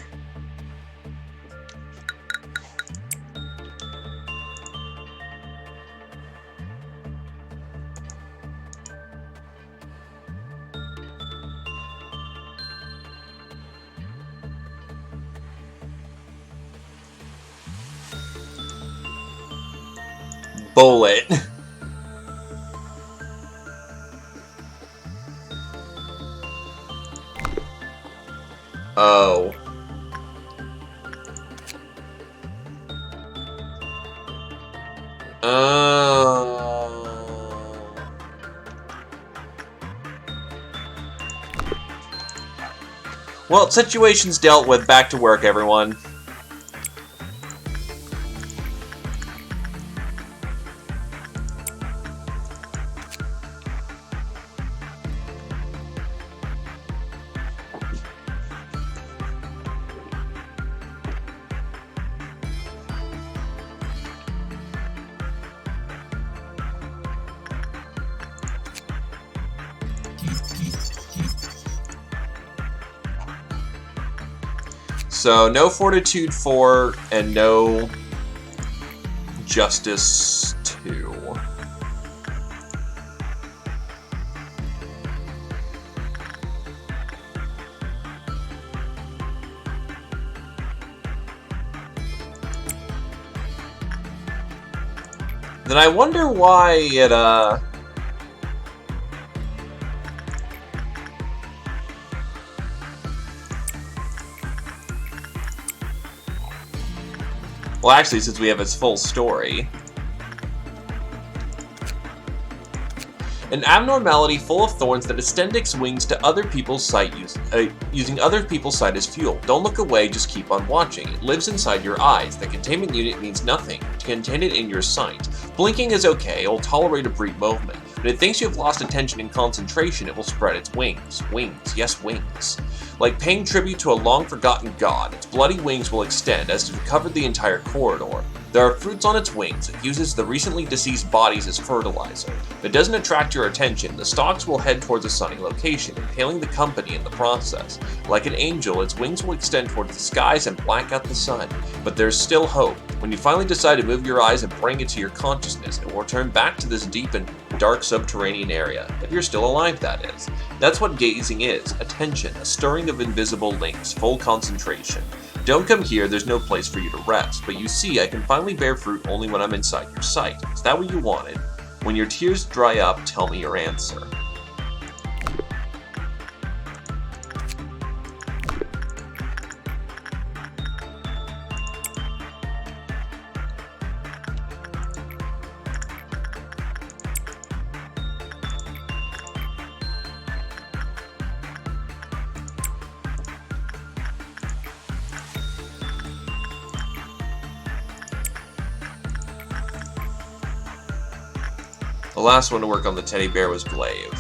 Bullet. Oh. Well, situation's dealt with. Back to work, everyone. So, no Fortitude 4 and no Justice 2. Then I wonder why it, well, actually, since we have its full story. An abnormality full of thorns that extend its wings to other people's sight using other people's sight as fuel. Don't look away, just keep on watching. It lives inside your eyes. The containment unit means nothing. To contain it in your sight. Blinking is okay, it will tolerate a brief movement. When it thinks you have lost attention and concentration, it will spread its wings. Wings, yes, wings. Like paying tribute to a long-forgotten god, its bloody wings will extend as if it covered the entire corridor. There are fruits on its wings. It uses the recently deceased bodies as fertilizer. If it doesn't attract your attention, the stalks will head towards a sunny location, impaling the company in the process. Like an angel, its wings will extend towards the skies and black out the sun. But there's still hope. When you finally decide to move your eyes and bring it to your consciousness, it will return back to this deep and dark subterranean area. If you're still alive, that is. That's what gazing is. Attention, a stirring of invisible links, full concentration. Don't come here, there's no place for you to rest. But you see, I can finally bear fruit only when I'm inside your sight. Is that what you wanted? When your tears dry up, tell me your answer. The last one to work on the teddy bear was Glaive.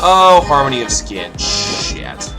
Oh, Harmony of Skin. Shit.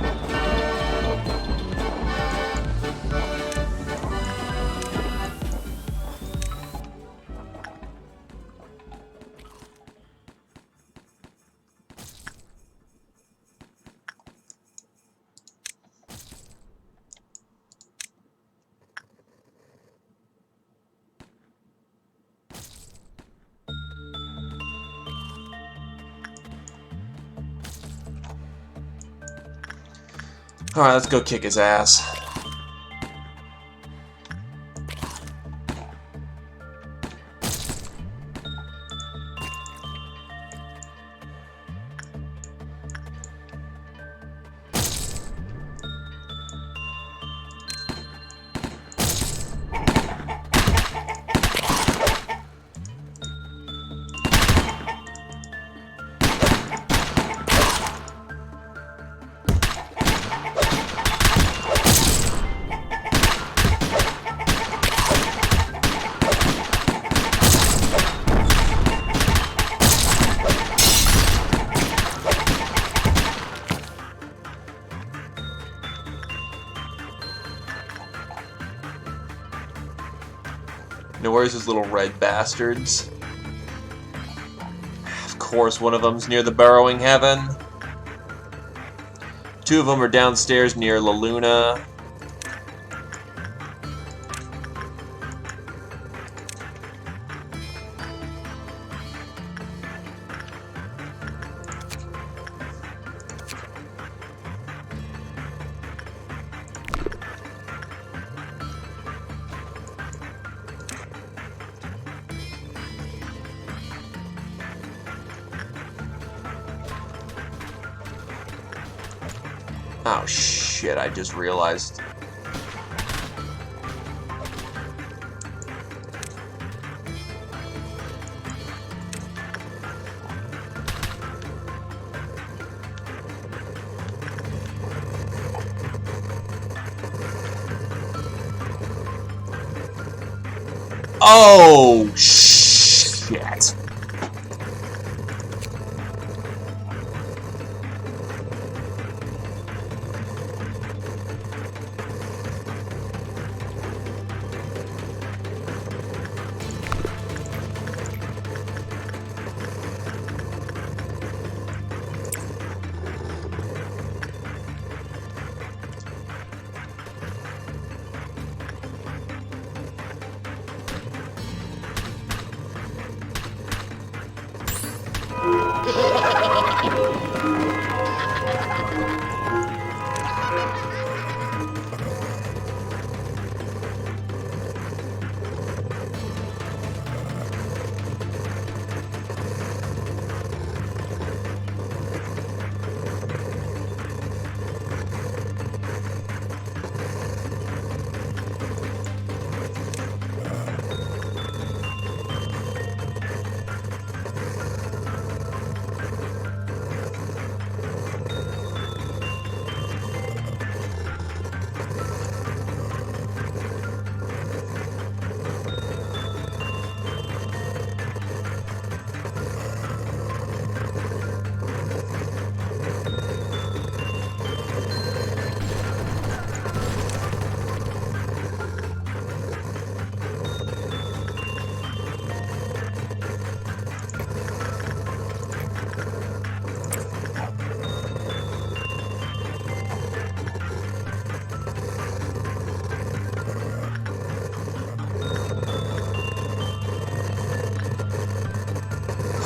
Alright, let's go kick his ass. Now where's those little red bastards? Of course one of them's near the Burrowing Heaven. Two of them are downstairs near La Luna. Oh shit, I just realized. Oh shit.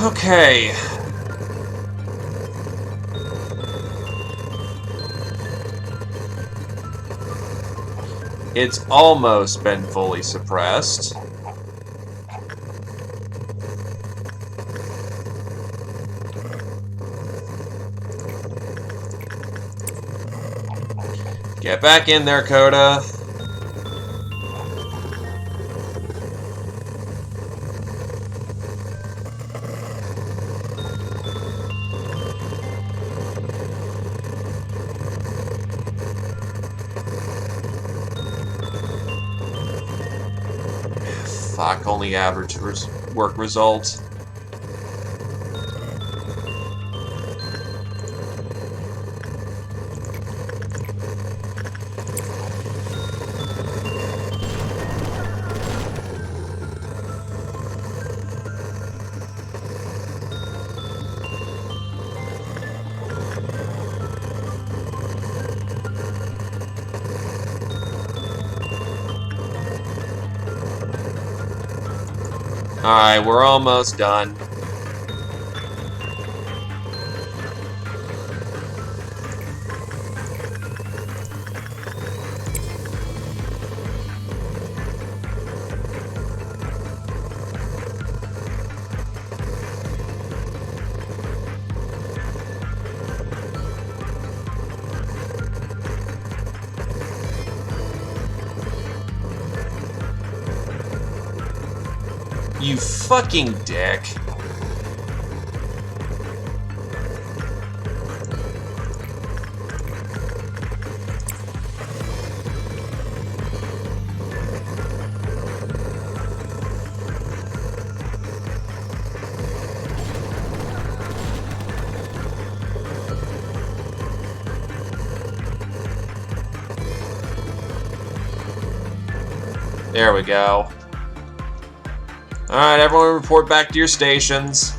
Okay. It's almost been fully suppressed. Get back in there, Coda. Fuck, only average work result. Alright, we're almost done. You fucking dick. There we go. Alright, everyone report back to your stations.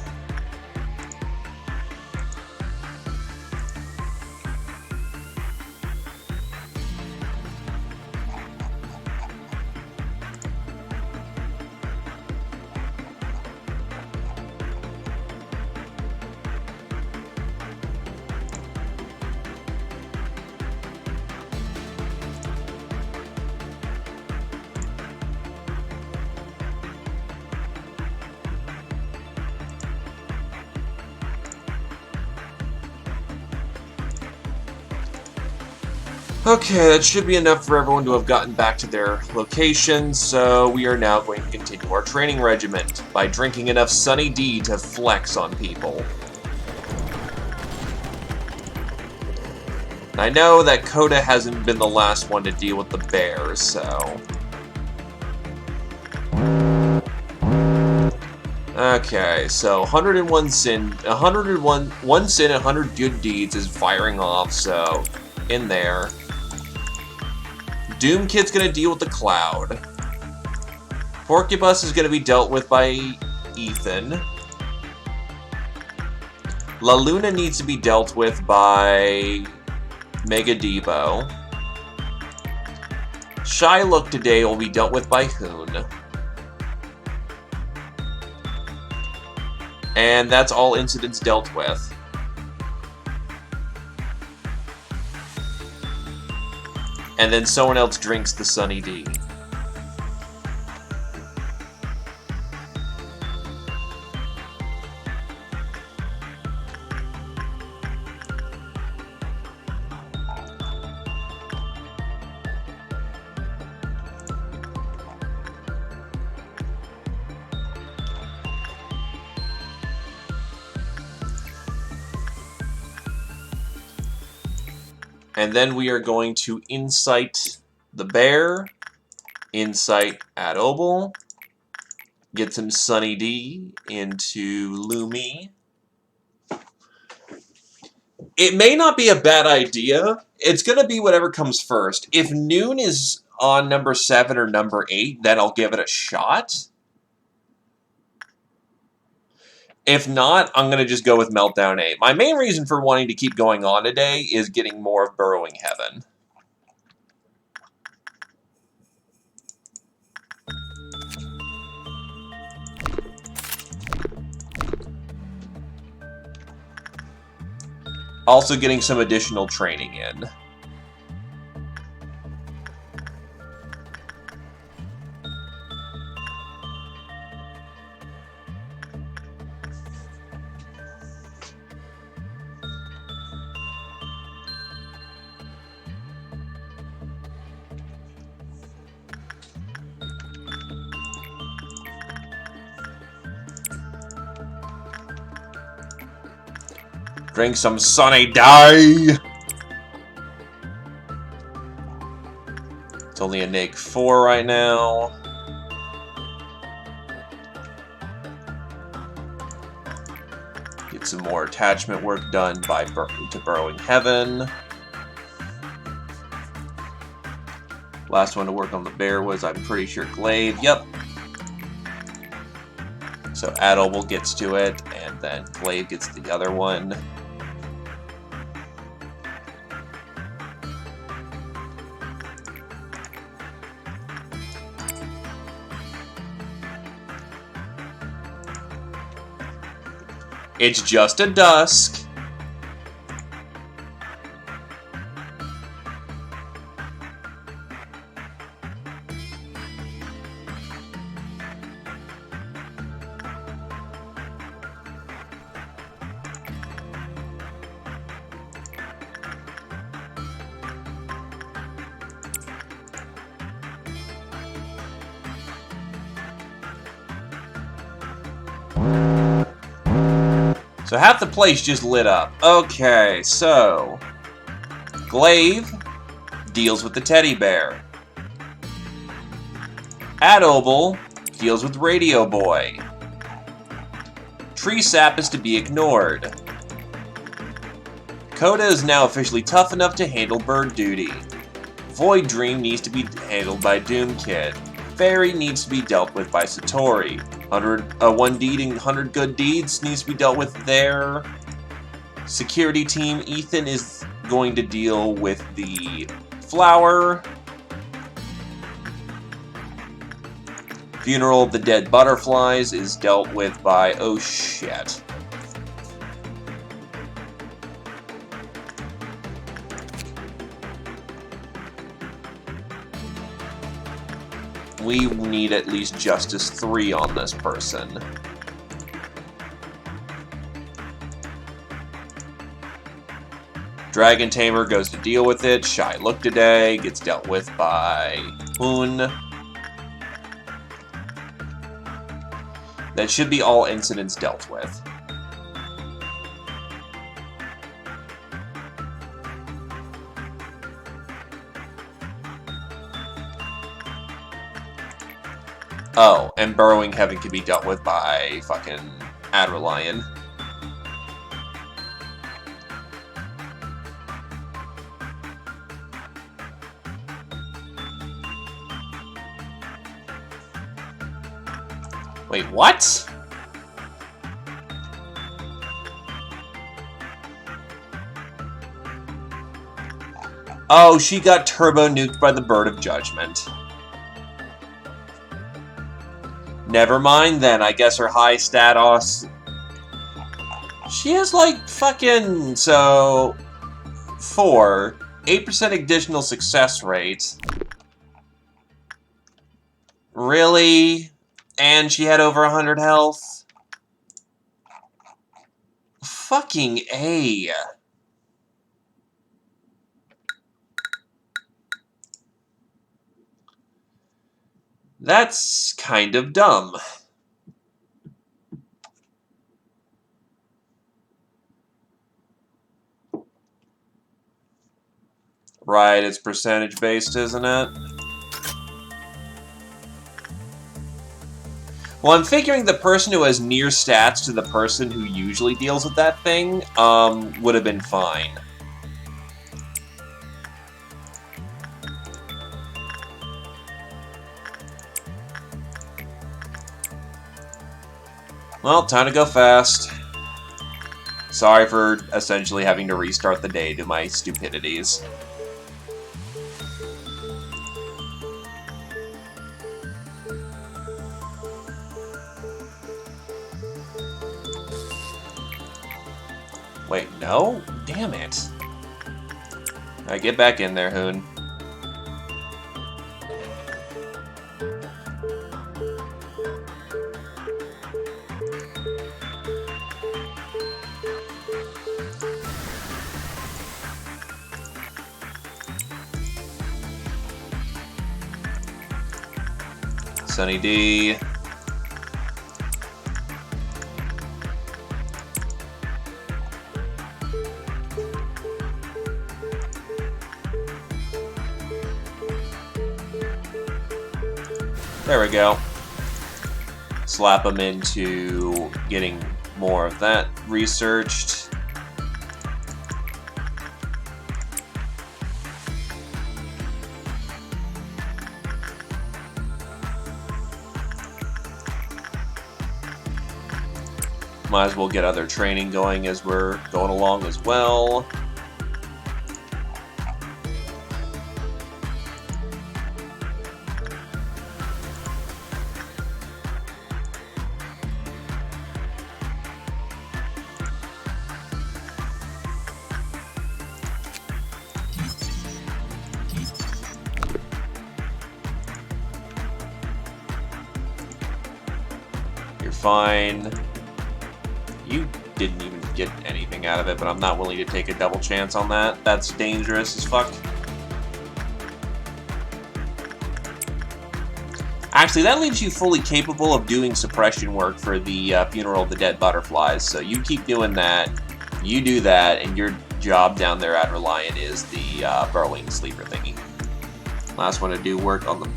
Okay, that should be enough for everyone to have gotten back to their locations, so we are now going to continue our training regiment by drinking enough Sunny D to flex on people. I know that Coda hasn't been the last one to deal with the bears, so... Okay, so 101 sin, 1 sin, 100 good deeds is firing off, so in there. Doom Kid's gonna deal with the Cloud. Porcubus is gonna be dealt with by Ethan. La Luna needs to be dealt with by Mega Debo. Shylook today will be dealt with by Hoon. And that's all incidents dealt with. And then someone else drinks the Sunny D. And then we are going to insight the bear, insight at Obel, get some Sunny D into Lumi. It may not be a bad idea. It's going to be whatever comes first. If Noon is on number 7 or number 8, then I'll give it a shot. If not, I'm going to just go with Meltdown 8. My main reason for wanting to keep going on today is getting more of Burrowing Heaven. Also getting some additional training in. Drink some Sunny Day! It's only a Neg 4 right now. Get some more attachment work done by to Burrowing Heaven. Last one to work on the bear was, I'm pretty sure, Glaive. Yep. So Adobel gets to it, and then Glaive gets the other one. It's just a dusk. So half the place just lit up. Okay, so Glaive deals with the teddy bear. Adobel deals with Radio Boy. Tree Sap is to be ignored. Coda is now officially tough enough to handle bird duty. Void Dream needs to be handled by Doom Kid. Fairy needs to be dealt with by Satori. 1 deed and 100 good deeds needs to be dealt with there. Security team, Ethan is going to deal with the flower. Funeral of the Dead Butterflies is dealt with by... oh shit. We need at least Justice 3 on this person. Dragon Tamer goes to deal with it. Shy Look Today gets dealt with by Hoon. That should be all incidents dealt with. Oh, and Burrowing Heaven can be dealt with by fucking Adrelion. Wait, what? Oh, she got turbo nuked by the Bird of Judgment. Never mind then, I guess her high status... She has like fucking... So... 4. 8% additional success rate. Really? And she had over 100 health? Fucking A. That's kind of dumb. Right, it's percentage based, isn't it? Well, I'm figuring the person who has near stats to the person who usually deals with that thing, would have been fine. Well, time to go fast. Sorry for essentially having to restart the day to my stupidities. Wait, no? Damn it. Alright, get back in there, Hoon. Sunny D. There we go. Slap them into getting more of that researched. Might as well get other training going as we're going along as well. You're fine. You didn't even get anything out of it, but I'm not willing to take a double chance on that. That's dangerous as fuck. Actually, that leaves you fully capable of doing suppression work for the Funeral of the Dead Butterflies, so you keep doing that, you do that, and your job down there at Reliant is the burrowing sleeper thingy. Last one to do work on the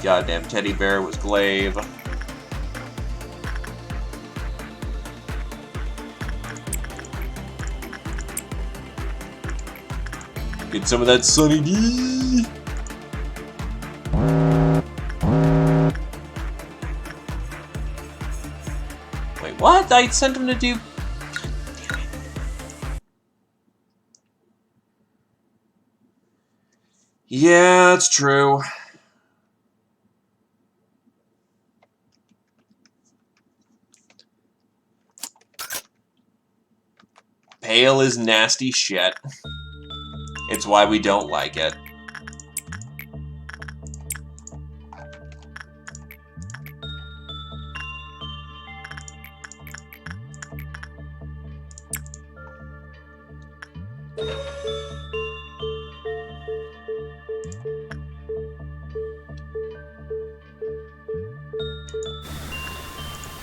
goddamn teddy bear was Glaive. Get some of that Sunny D. Wait, what? I sent him to do... Yeah, it's true. Pale is nasty shit. It's why we don't like it.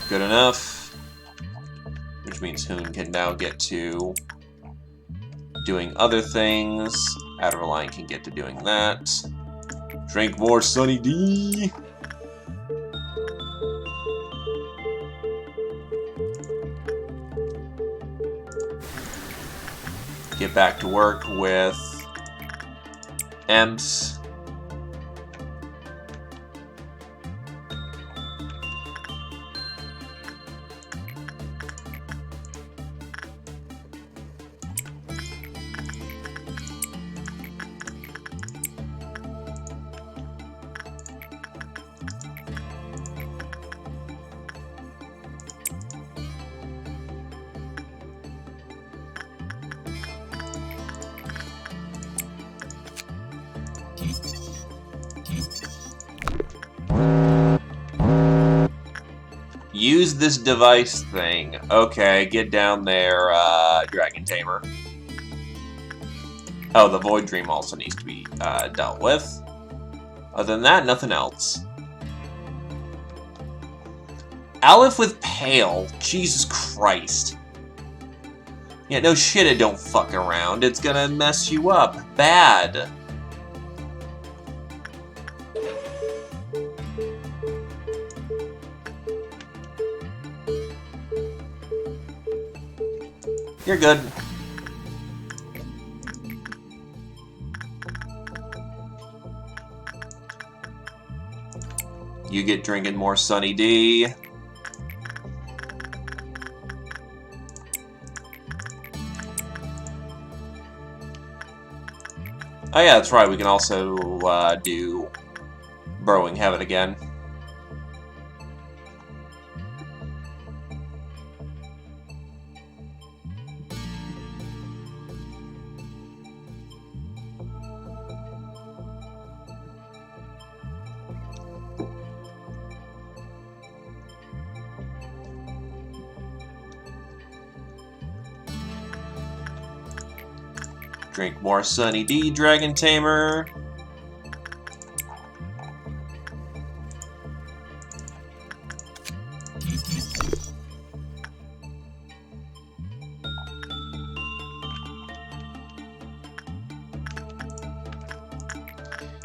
Good enough. Which means Hoon can now get to doing other things. Outer Line can get to doing that. Drink more Sunny D. Get back to work with Emps. Use this device thing. Okay, get down there, Dragon Tamer. Oh, the Void Dream also needs to be dealt with. Other than that, nothing else. Aleph with Pale. Jesus Christ. Yeah, no shit, it don't fuck around. It's gonna mess you up. Bad. You're good. You get drinking more Sunny D. Oh yeah, that's right, we can also do Burrowing Heaven again. Drink more Sunny D, Dragon Tamer.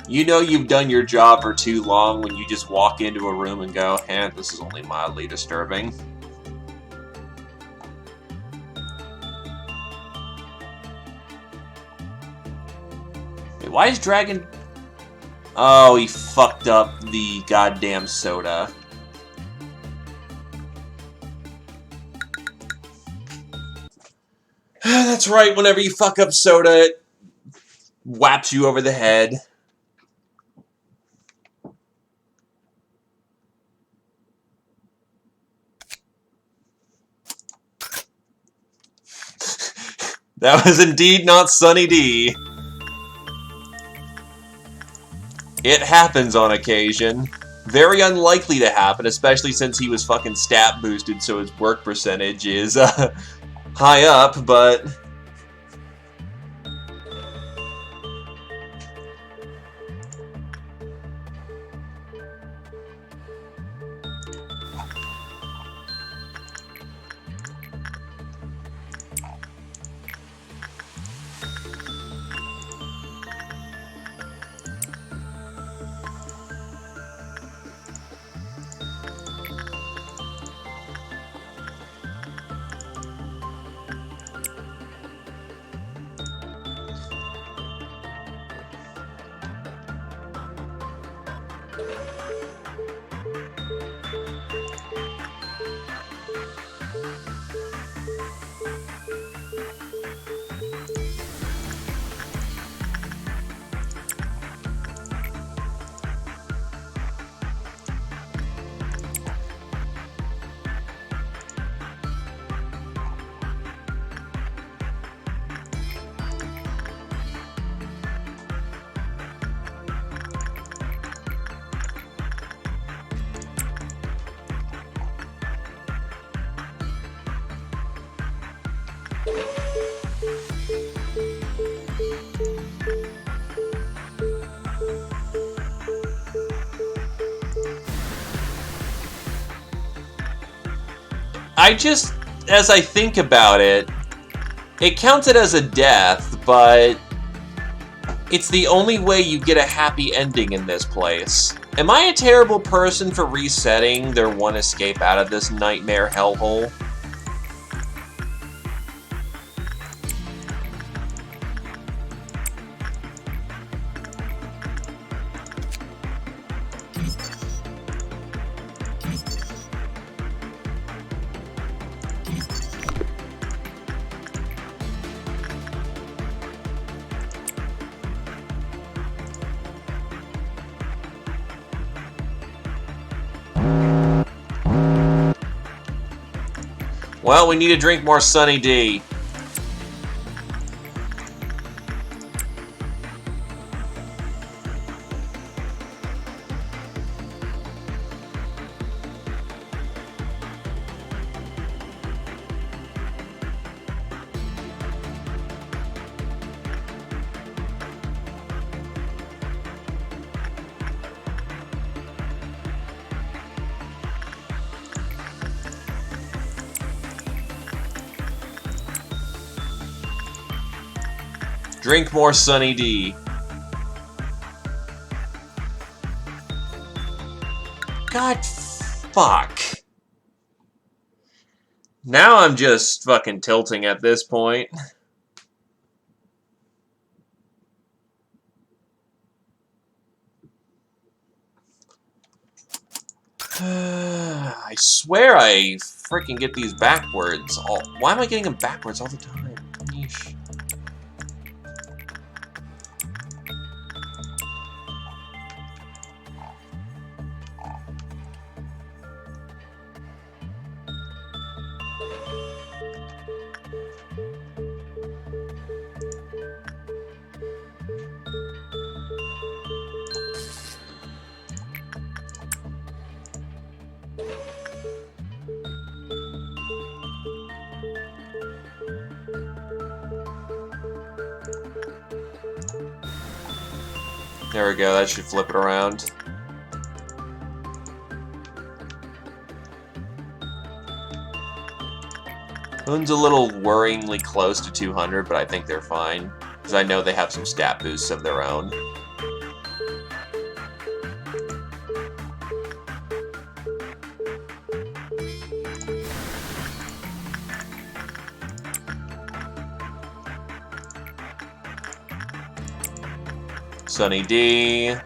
You know you've done your job for too long when you just walk into a room and go, this is only mildly disturbing. Wait, why is Dragon... Oh, he fucked up the goddamn soda. That's right, whenever you fuck up soda, it whaps you over the head. That was indeed not Sunny D. It happens on occasion. Very unlikely to happen, especially since he was fucking stat boosted, so his work percentage is high up, but... as I think about it, it counted as a death, but it's the only way you get a happy ending in this place. Am I a terrible person for resetting their one escape out of this nightmare hellhole? Well, we need to drink more Sunny D. Drink more Sunny D. God, fuck. Now I'm just fucking tilting at this point. I swear I freaking get these backwards. Why am I getting them backwards all the time? Yeesh. There we go, that should flip it around. Moon's a little worryingly close to 200, but I think they're fine. Because I know they have some stat boosts of their own. Sunny D.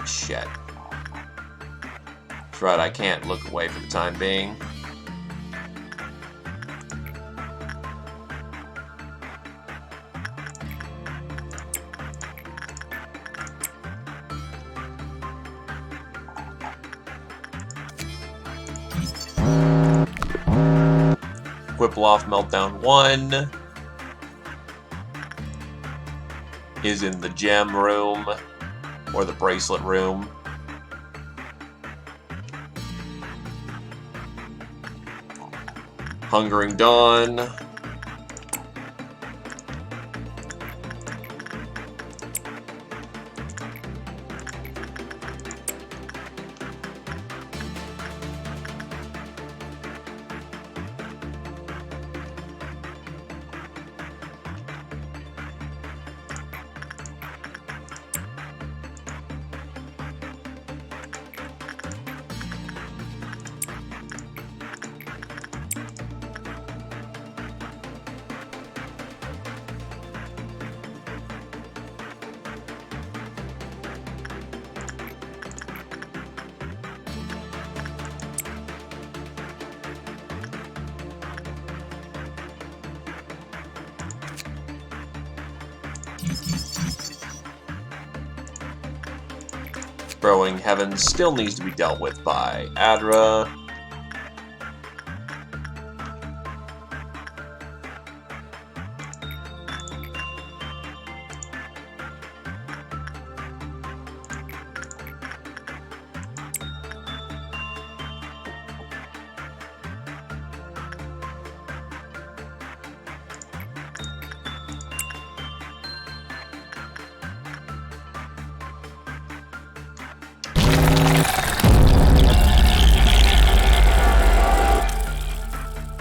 Shit. That's right, I can't look away for the time being. Whipple-off Meltdown 1 is in the gem room, or the bracelet room. Hungering Dawn. Growing Heaven still needs to be dealt with by Adra.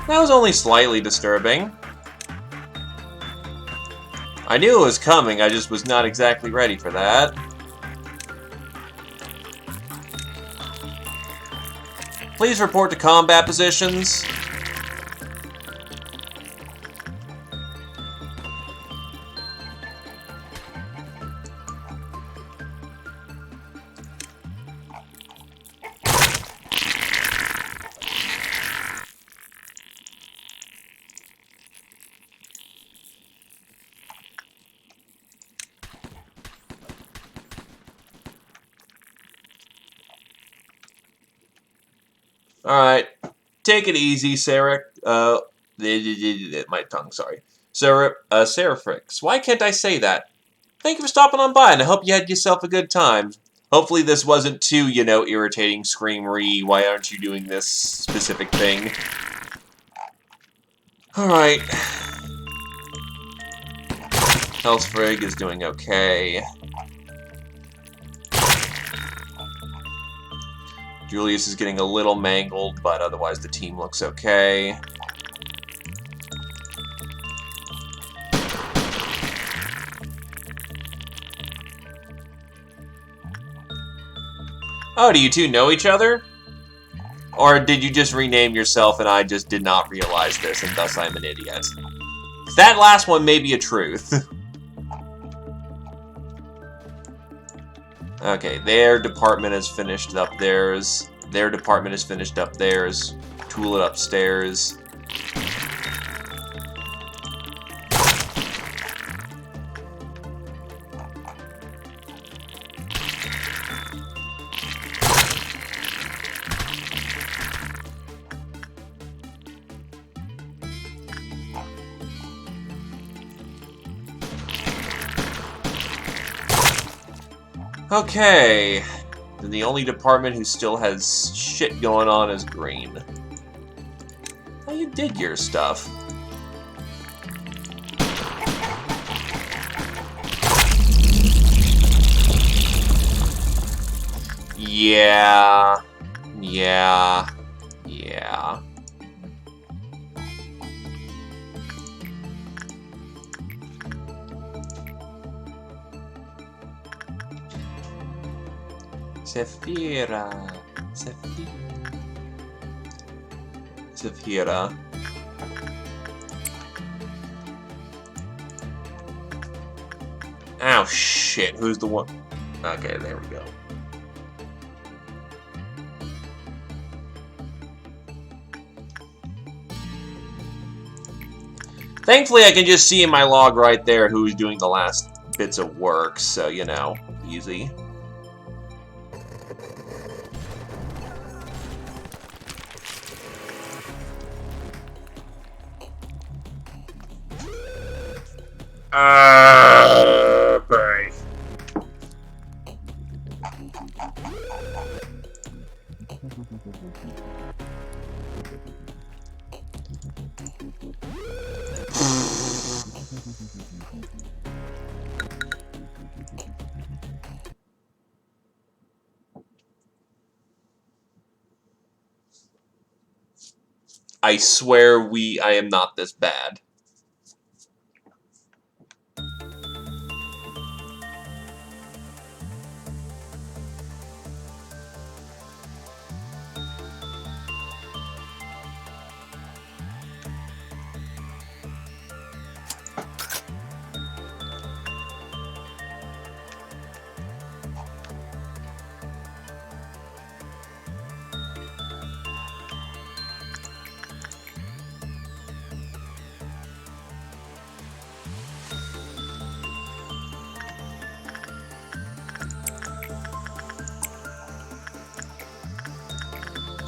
That was only slightly disturbing. I knew it was coming, I just was not exactly ready for that. Please report to combat positions. Alright, take it easy, Sarah. My tongue, sorry. Seraphix. Why can't I say that? Thank you for stopping on by, and I hope you had yourself a good time. Hopefully this wasn't too, irritating, screamery, why aren't you doing this specific thing? Alright. Hellsfrig is doing okay. Julius is getting a little mangled, but otherwise the team looks okay. Oh, do you two know each other? Or did you just rename yourself and I just did not realize this and thus I'm an idiot? That last one may be a truth. Okay, their department has finished up theirs. Their department has finished up theirs. Tool it upstairs. Okay. Then the only department who still has shit going on is green. Oh, you did your stuff. Yeah. Yeah. Yeah. Sephira. Sephira. Ow, shit. Who's the one? Okay, there we go. Thankfully, I can just see in my log right there who's doing the last bits of work, so, you know, easy. Bye. I swear I am not this bad.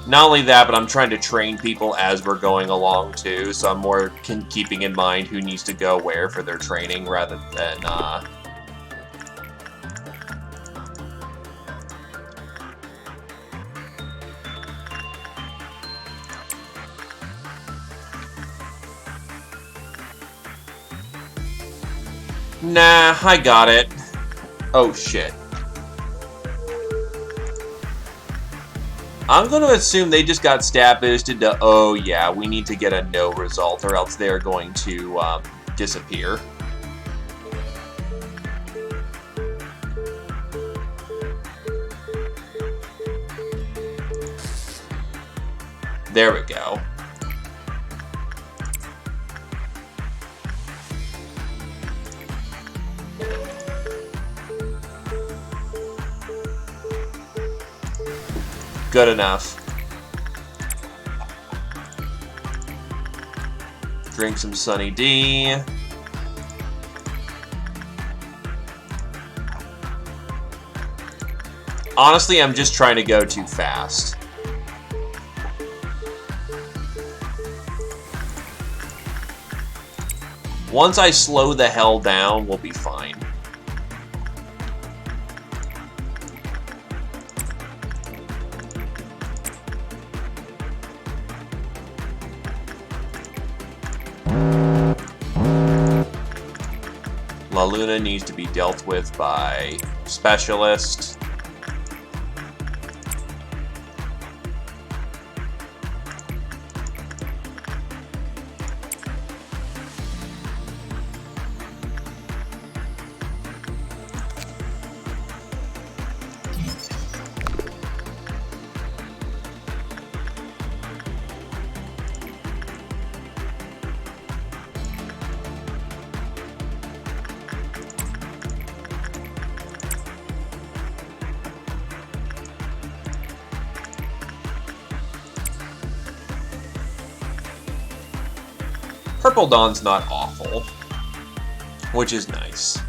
Not only that, but I'm trying to train people as we're going along, too, so I'm more keeping in mind who needs to go where for their training, rather than, Nah, I got it. Oh, shit. I'm going to assume they just got stat boosted to, oh yeah, we need to get a no result or else they're going to disappear. There we go. Good enough. Drink some Sunny D. Honestly, I'm just trying to go too fast. Once I slow the hell down, we'll be fine. La Luna needs to be dealt with by Specialist. Purple Dawn's not awful, which is nice.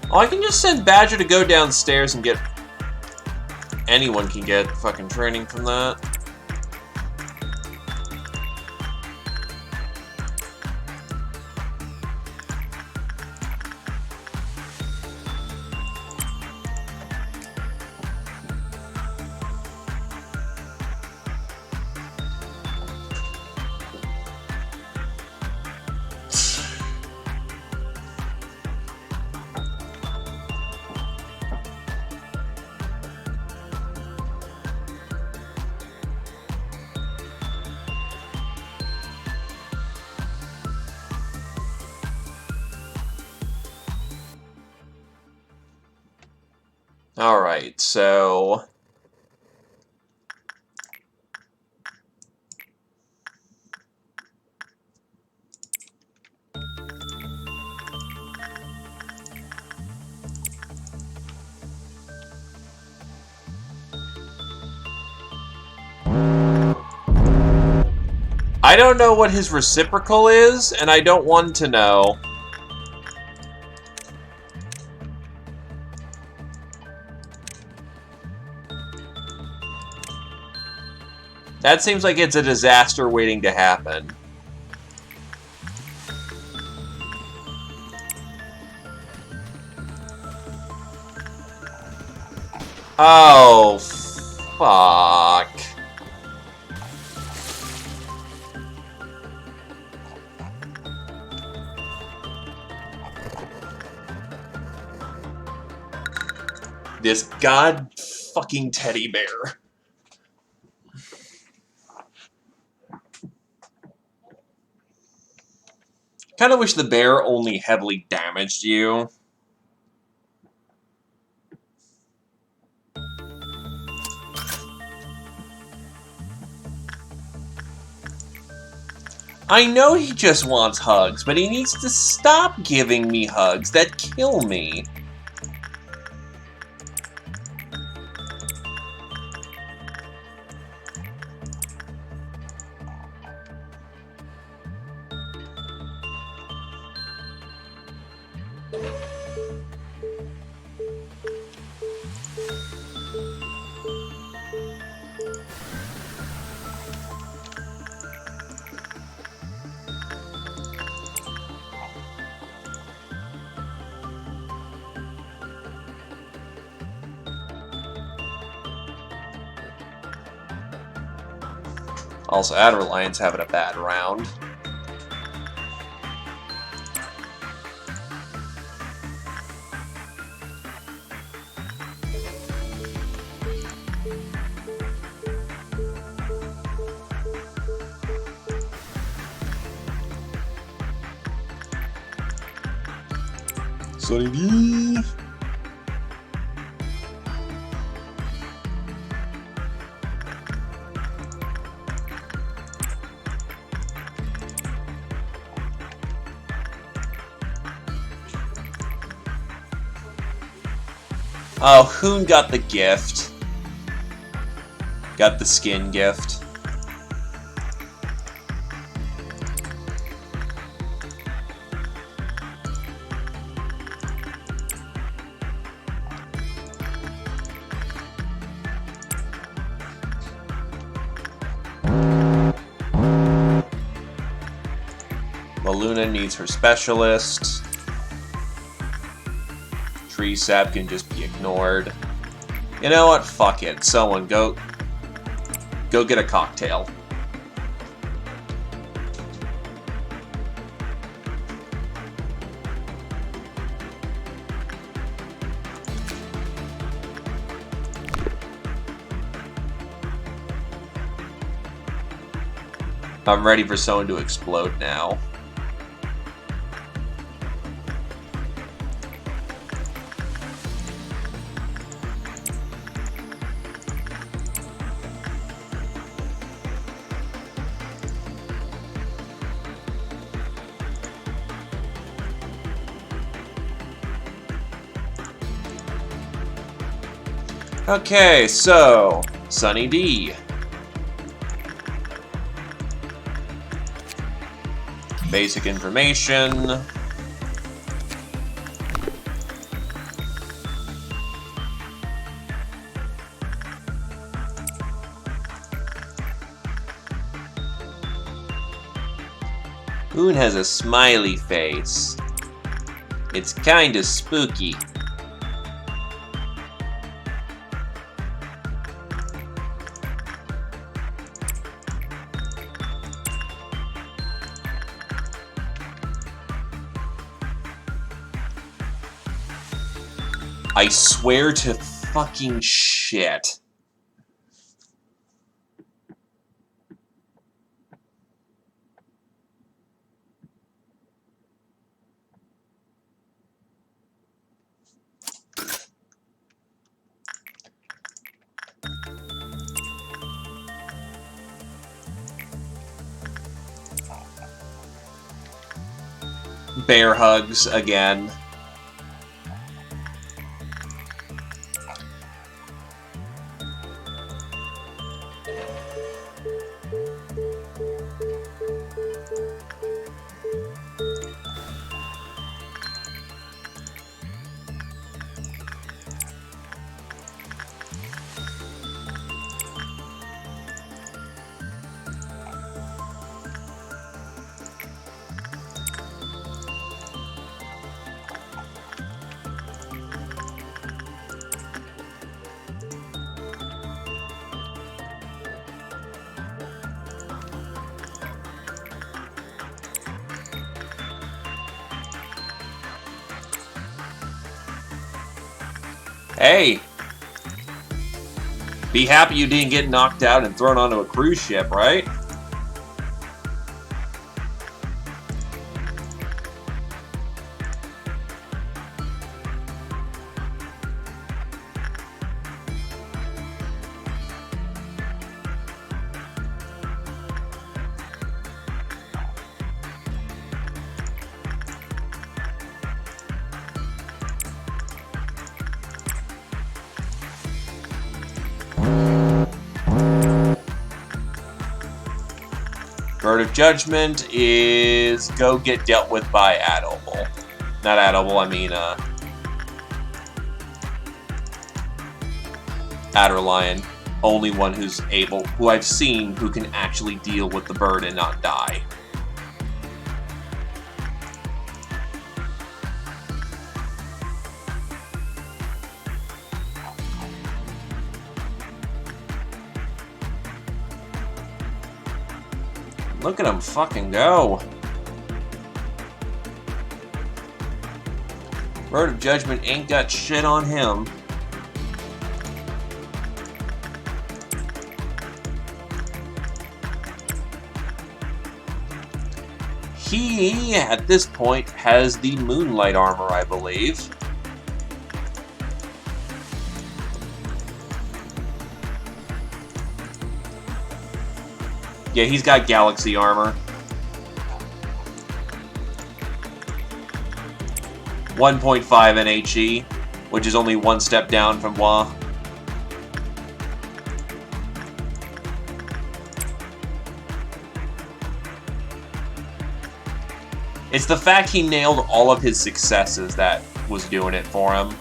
Oh, I can just send Badger to go downstairs and get... Anyone can get fucking training from that. Alright, so... I don't know what his reciprocal is, and I don't want to know. That seems like it's a disaster waiting to happen. Oh, fuck. This god fucking teddy bear. Kind of wish the bear only heavily damaged you. I know he just wants hugs, but he needs to stop giving me hugs that kill me. Also, Outer Alliance having a bad round. Sunny D. Oh, Hoon got the gift. Got the skin gift. Luna needs her specialist. Tree sap can just be ignored. You know what? Fuck it. Someone go get a cocktail. I'm ready for someone to explode now. Okay, so Sunny D. Basic information. Moon has a smiley face. It's kinda spooky. I swear to fucking shit. Bear hugs again. Hey! Be happy you didn't get knocked out and thrown onto a cruise ship, right? Bird of Judgment is go get dealt with by Adobel. Not Adobel, I mean, Adderlion. Only one who's able, who I've seen, who can actually deal with the bird and not die. Look at him fucking go. Bird of Judgment ain't got shit on him. He, at this point, has the Moonlight armor, I believe. Yeah, he's got Galaxy armor. 1.5 NHE, which is only one step down from Wah. It's the fact he nailed all of his successes that was doing it for him.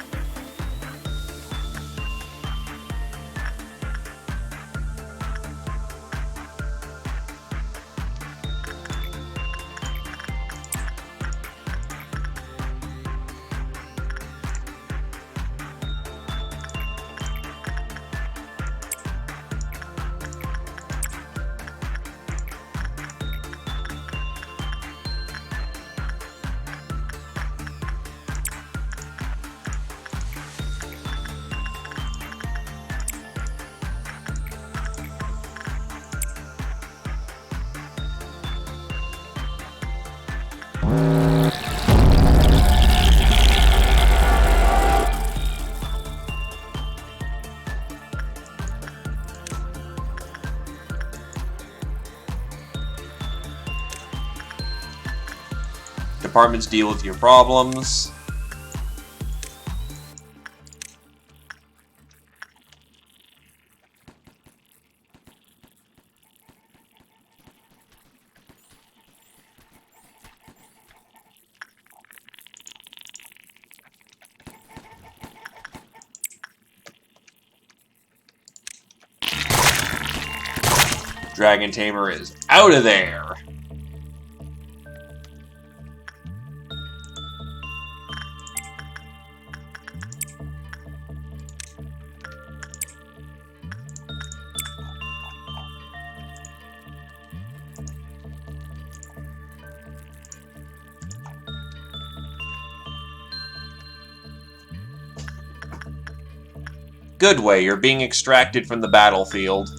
Departments deal with your problems. Dragon Tamer is out of there. Good way, you're being extracted from the battlefield.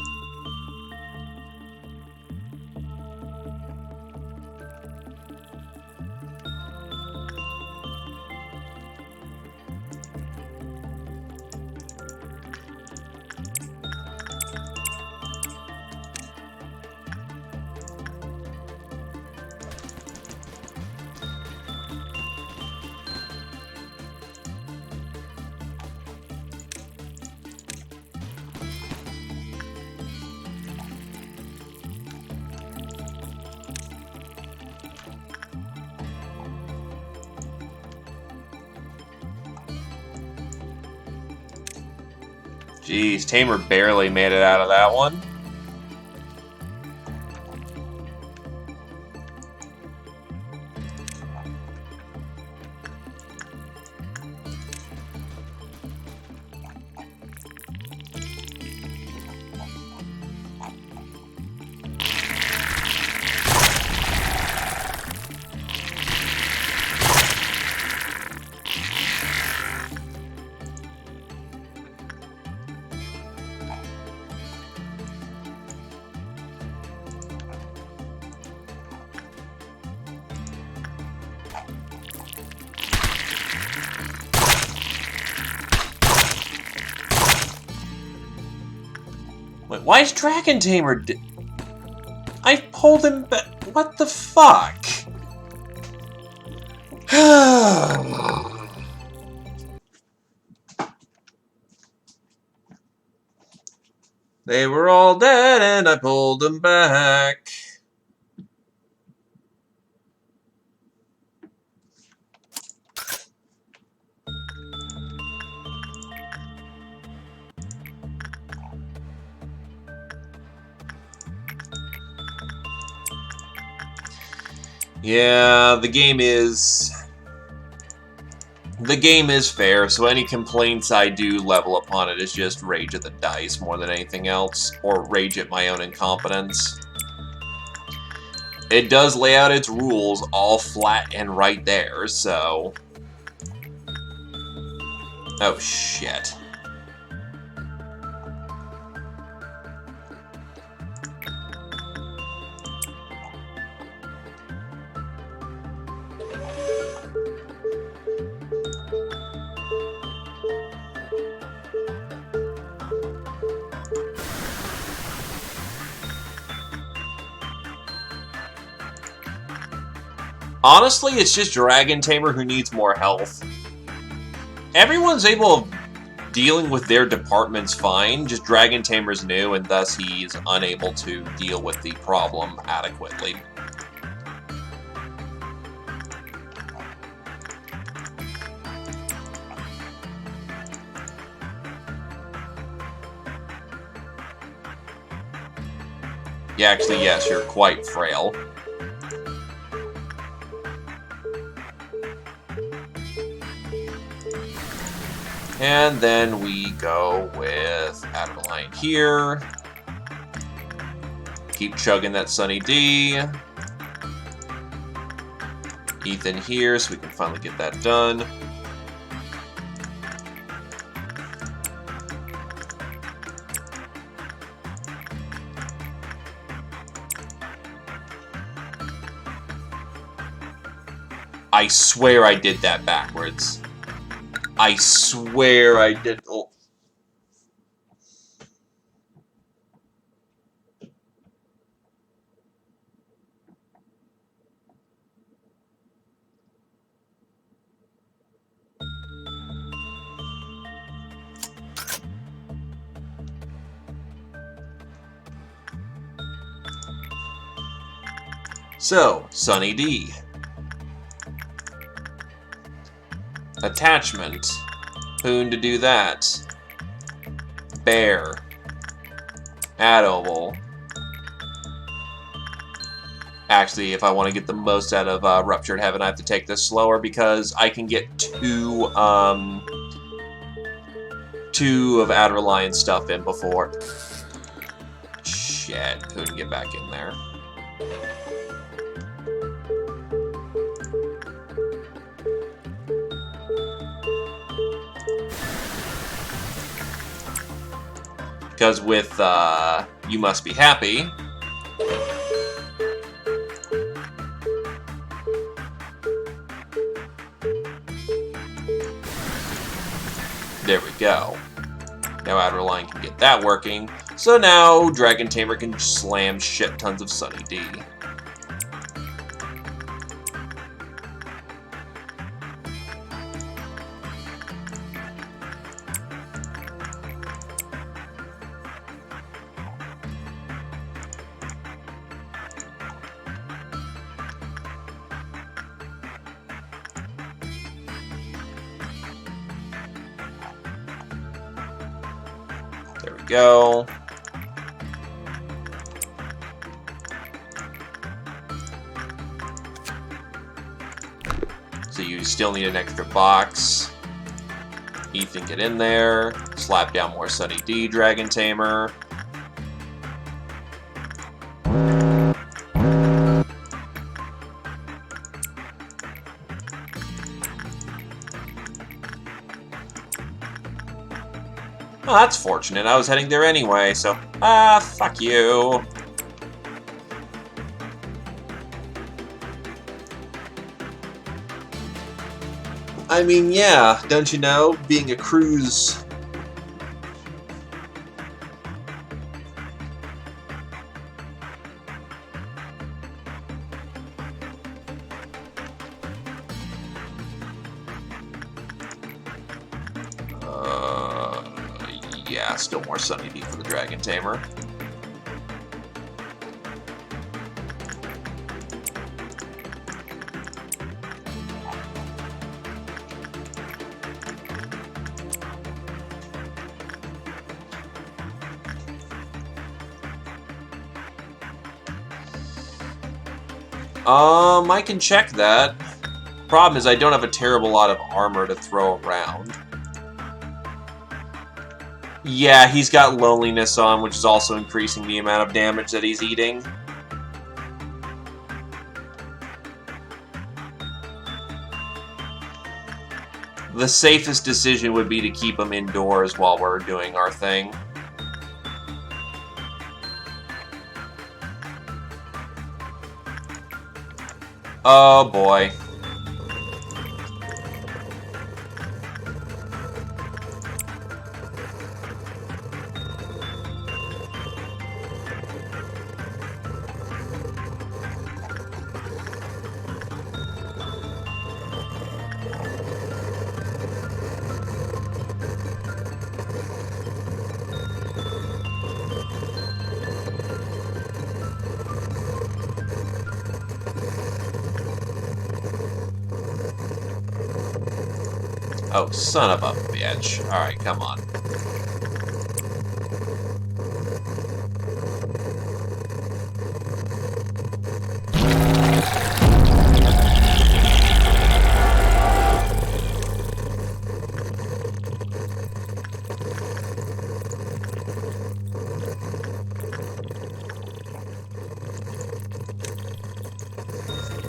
Jeez, Tamer barely made it out of that one. Wait, why is Dragon Tamer I pulled him back. What the fuck? They were all dead and I pulled them back. Yeah, the game is fair, so any complaints I do level upon it is just rage at the dice more than anything else, or rage at my own incompetence. It does lay out its rules all flat and right there, so... Oh, shit. Honestly, it's just Dragon Tamer who needs more health. Everyone's able of dealing with their departments fine, just Dragon Tamer's new, and thus he's unable to deal with the problem adequately. Yeah, actually, yes, you're quite frail. And then we go with Adrenaline here. Keep chugging that Sunny D. Ethan here, so we can finally get that done. I swear I did that backwards. I swear I did. Oh. So, Sunny D. Attachment. Poon to do that. Bear. Add oval. Actually, if I want to get the most out of Ruptured Heaven, I have to take this slower because I can get two of Adrenaline stuff in before. Shit, Poon, get back in there. Because with You Must Be Happy, there we go. Now Adrenaline can get that working, so now Dragon Tamer can slam shit tons of Sunny D. There we go. So you still need an extra box. Ethan, get in there. Slap down more Sunny D, Dragon Tamer. Oh, that's fortunate. I was heading there anyway, so... fuck you. I mean, yeah, don't you know? Being a cruise... yeah, still more Sunny D for the Dragon Tamer. I can check that. Problem is I don't have a terrible lot of armor to throw around. Yeah, he's got Loneliness on, which is also increasing the amount of damage that he's eating. The safest decision would be to keep him indoors while we're doing our thing. Oh boy. Oh, son of a bitch. Alright, come on.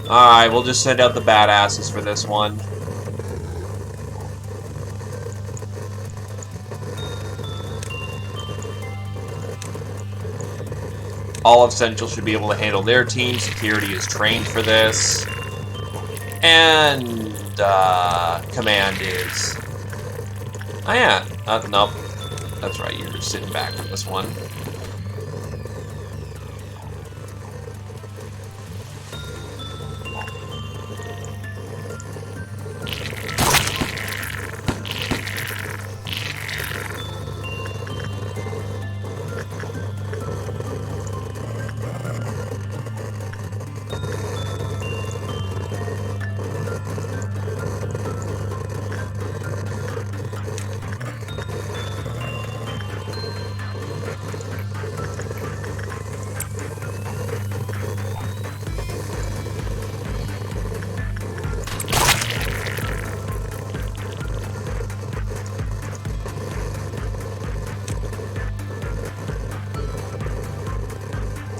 Alright, we'll just send out the badasses for this one. All of Central should be able to handle their team. Security is trained for this. And, Command is... Oh, yeah. Nope. That's right, you're sitting back for this one.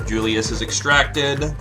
Julius is extracted.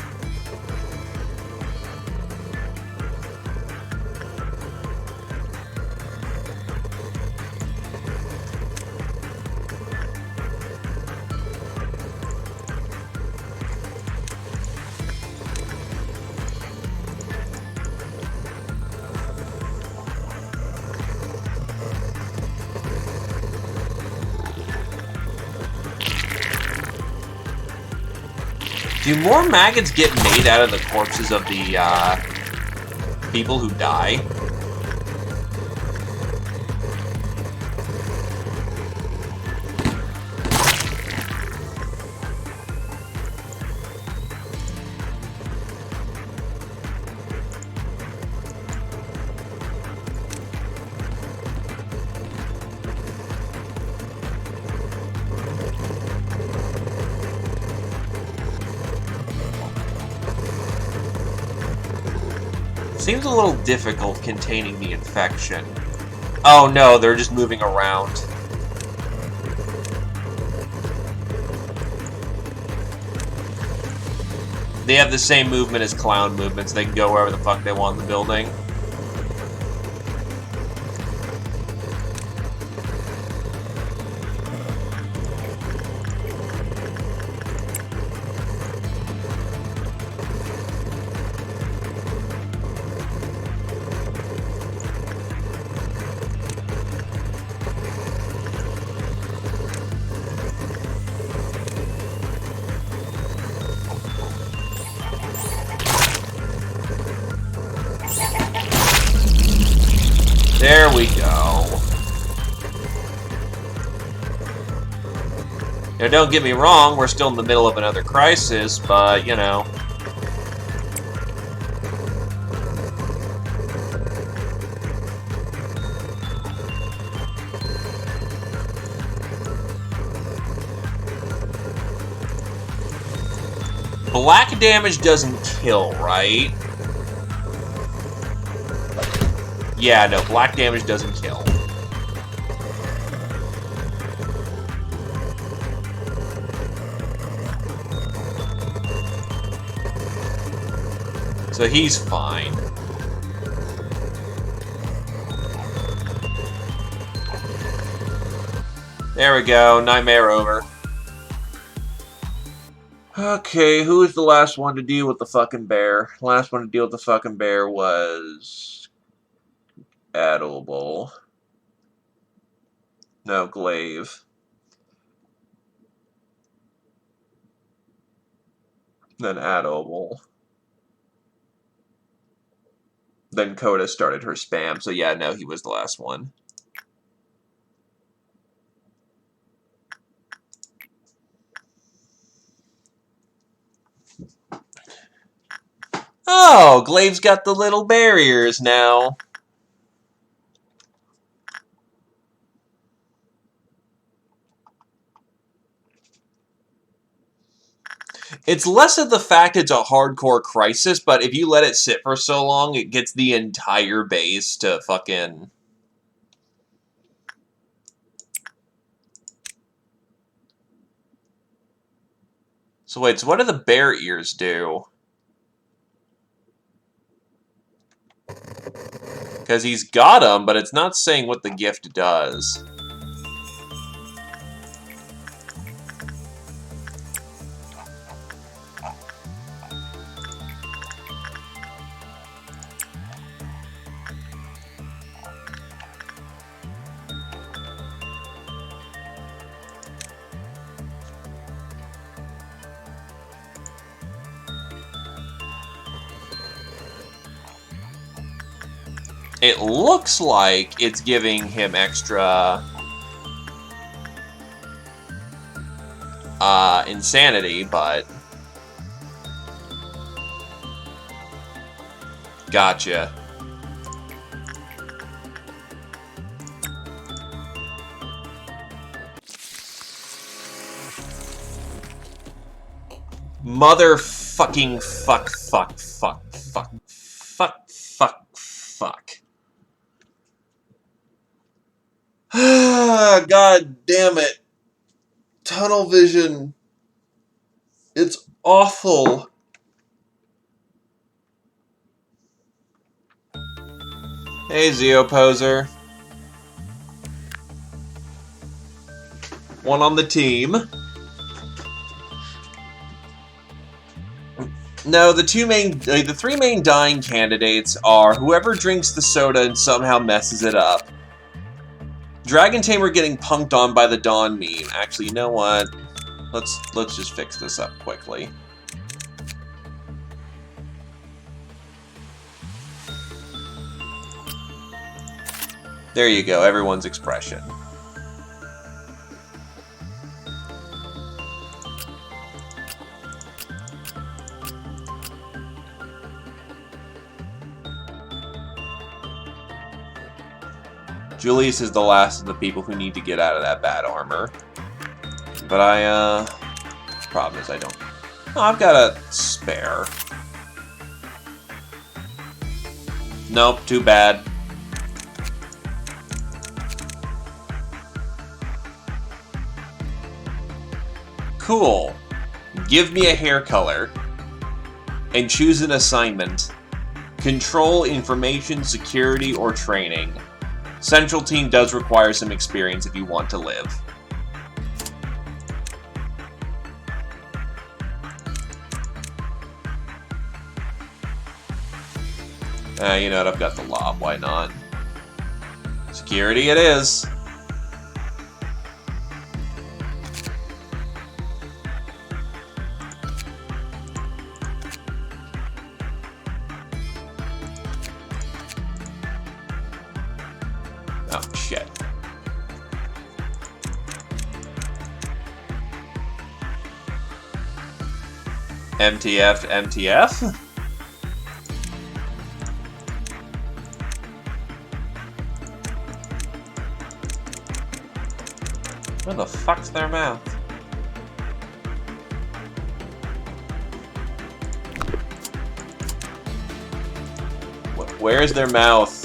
Do more maggots get made out of the corpses of the, people who die? Seems a little difficult containing the infection. Oh no, they're just moving around. They have the same movement as clown movements. They can go wherever the fuck they want in the building. There we go. Now, don't get me wrong, we're still in the middle of another crisis, but, you know. Black damage doesn't kill, right? Yeah, no, black damage doesn't kill. So he's fine. There we go, nightmare over. Okay, who was the last one to deal with the fucking bear? Last one to deal with the fucking bear was... Adorable. No, Glaive. Then Adorable. Then Coda started her spam, so yeah, no, he was the last one. Oh, Glaive's got the little barriers now. It's less of the fact it's a hardcore crisis, but if you let it sit for so long, it gets the entire base to fucking... So wait, so what do the bear ears do? Because he's got them, but it's not saying what the gift does. It looks like it's giving him extra insanity, but gotcha. Motherfucking fuck. God damn it. Tunnel vision. It's awful. Hey, Zeo Poser. One on the team. No, the three main dying candidates are whoever drinks the soda and somehow messes it up. Dragon Tamer getting punked on by the Dawn meme. Actually, you know what? Let's just fix this up quickly. There you go, everyone's expression. Julius is the last of the people who need to get out of that bad armor. But problem is I don't... Oh, I've got a spare. Nope, too bad. Cool. Give me a hair color. And choose an assignment. Control, information, security, or training. Central team does require some experience if you want to live. You know what, I've got the lob, why not? Security it is. Oh, shit. MTF, MTF? Where the fuck's their mouth? Where's their mouth?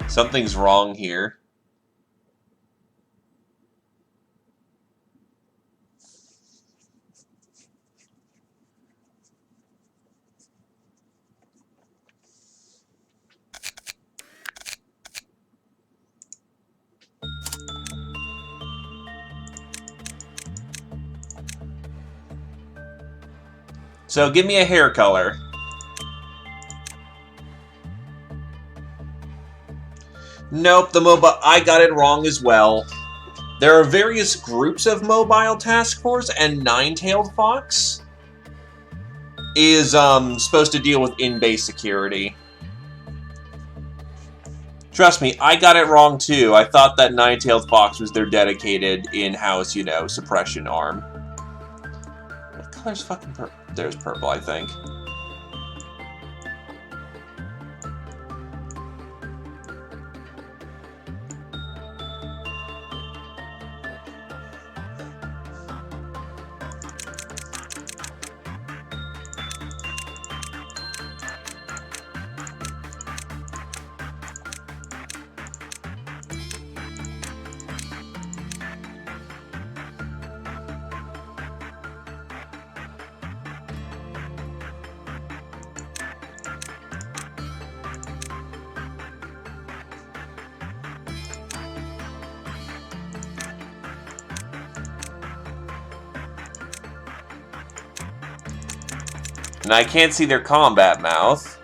Something's wrong here. So give me a hair color. Nope, I got it wrong as well. There are various groups of mobile task force, and Nine-Tailed Fox is supposed to deal with in-base security. Trust me, I got it wrong too. I thought that Nine-Tailed Fox was their dedicated in-house, you know, suppression arm. What color's fucking purple? There's purple, I think. And I can't see their combat mouth.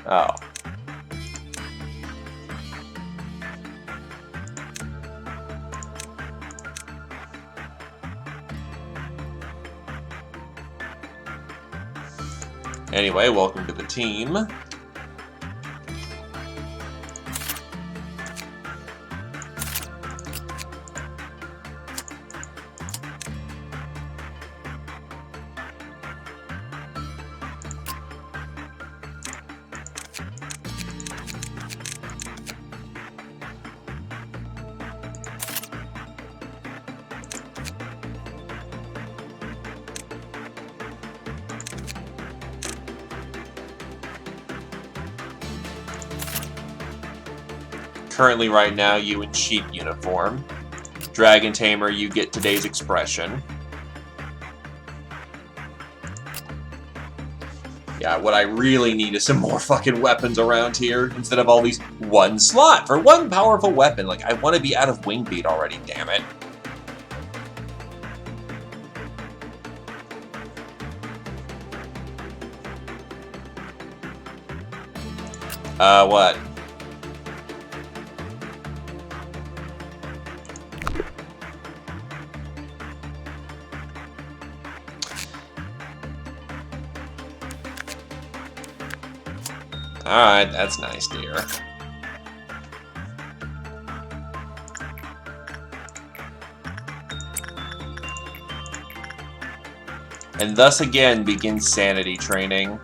Oh. Anyway, welcome to the team. Currently, right now, you in sheep uniform. Dragon Tamer, you get today's expression. Yeah, what I really need is some more fucking weapons around here, instead of all these one slot for one powerful weapon. Like, I want to be out of wing beat already, damn it. What? Alright, that's nice, dear. And thus again begins sanity training.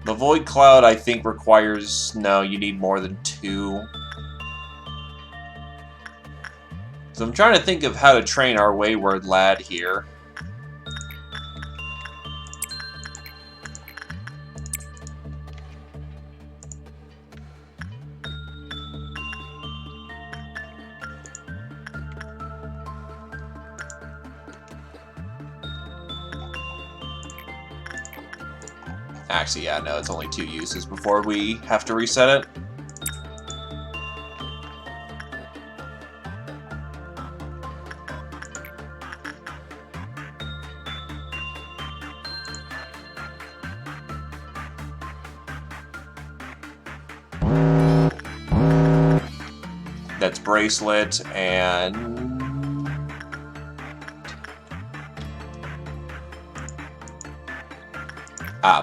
The Void Cloud, I think, requires... No, you need more than 2. So I'm trying to think of how to train our wayward lad here. Actually, yeah, no, it's only 2 uses before we have to reset it. That's Bracelet and...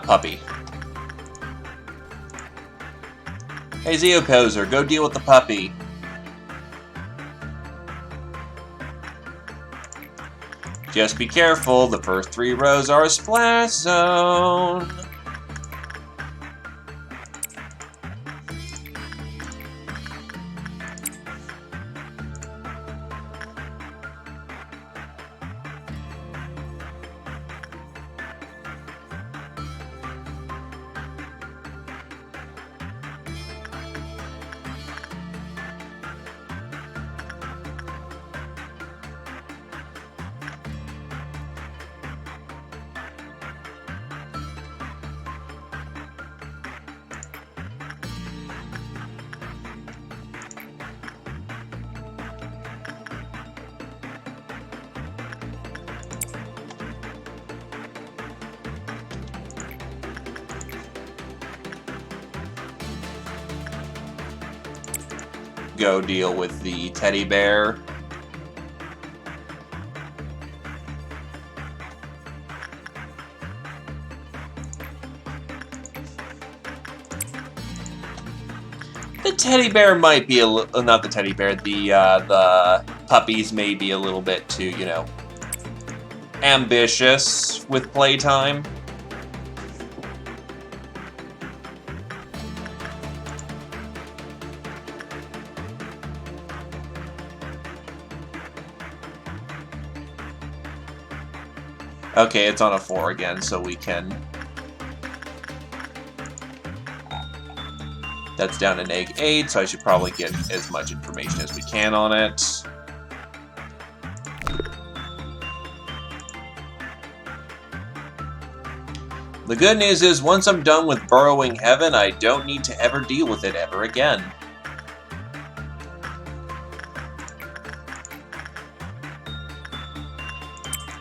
Puppy. Hey, Zeoposer, go deal with the puppy. Just be careful, the first 3 rows are a splash zone. Go deal with the teddy bear. The teddy bear might be a little... Not the teddy bear, the puppies may be a little bit too, you know, ambitious with playtime. Okay, it's on a 4 again, so we can... That's down to -8, so I should probably get as much information as we can on it. The good news is, once I'm done with Burrowing Heaven, I don't need to ever deal with it ever again.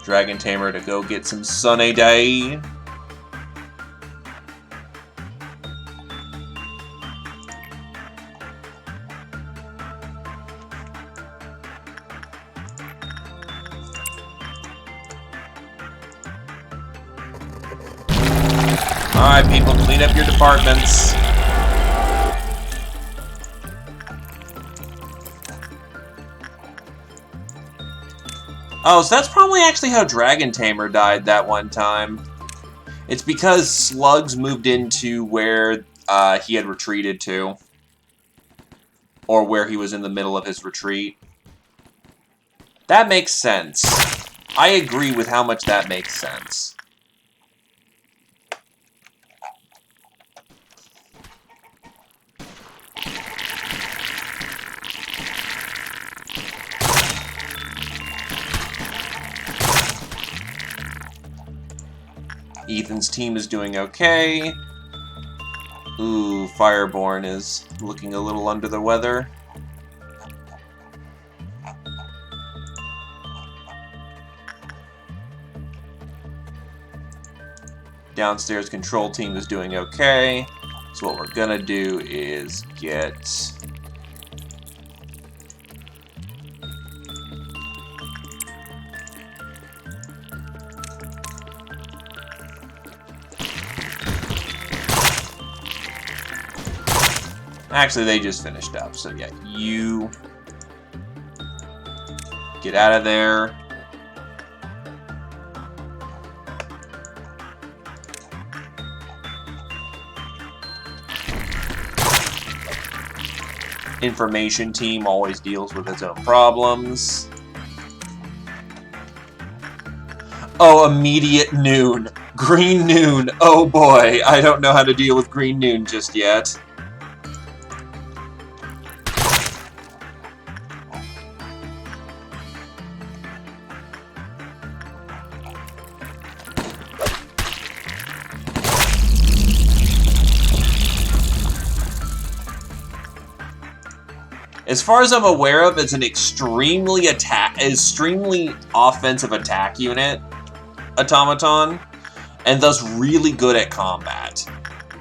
Dragon Tamer to go get some sunny day. Alright, people, clean up your departments. Oh, so that's probably actually how Dragon Tamer died that one time. It's because slugs moved into where he had retreated to. Or where he was in the middle of his retreat. That makes sense. I agree with how much that makes sense. Ethan's team is doing okay. Ooh, Fireborn is looking a little under the weather. Downstairs control team is doing okay. So what we're gonna do is get... Actually, they just finished up, so yeah, you... get out of there. Information team always deals with its own problems. Oh, immediate noon. Green noon. Oh boy, I don't know how to deal with green noon just yet. As far as I'm aware of, it's an extremely offensive attack unit, automaton, and thus really good at combat.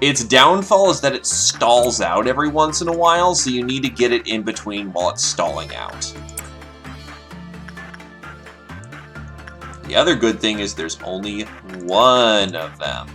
Its downfall is that it stalls out every once in a while, so you need to get it in between while it's stalling out. The other good thing is there's only one of them.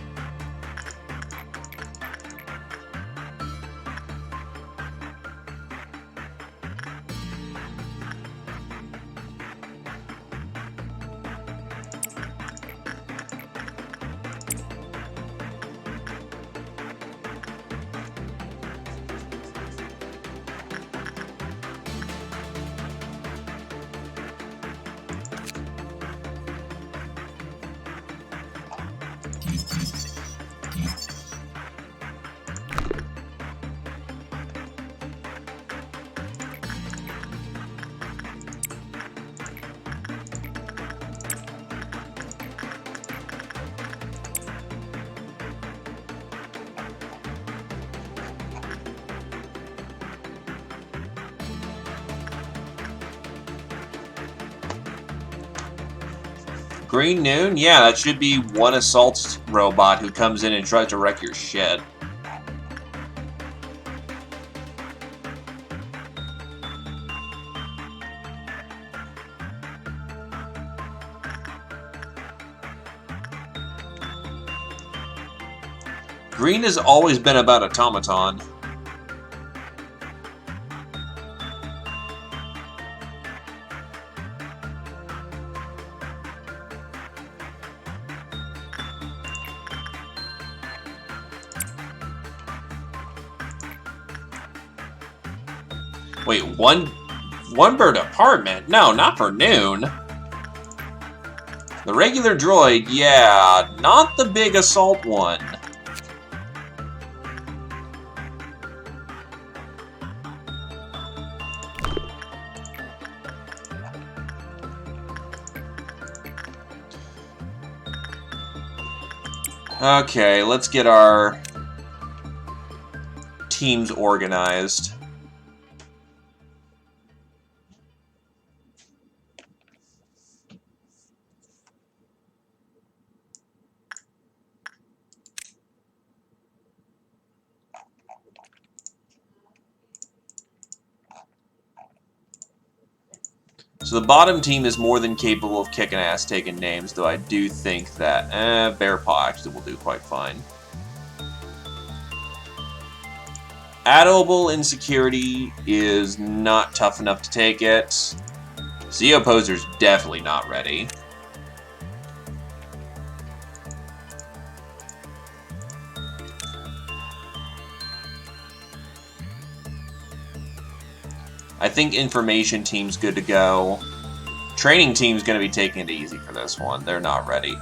Green Noon? Yeah, that should be one assault robot who comes in and tries to wreck your shed. Green has always been about automaton. Wait, one bird apartment? No, not for noon. The regular droid, yeah, not the big assault one. Okay, let's get our teams organized. So the bottom team is more than capable of kicking ass taking names, though I do think that Bear Paw actually will do quite fine. Adorable Insecurity is not tough enough to take it. Zeoposer's definitely not ready. I think information team's good to go. Training team's going to be taking it easy for this one. They're not ready.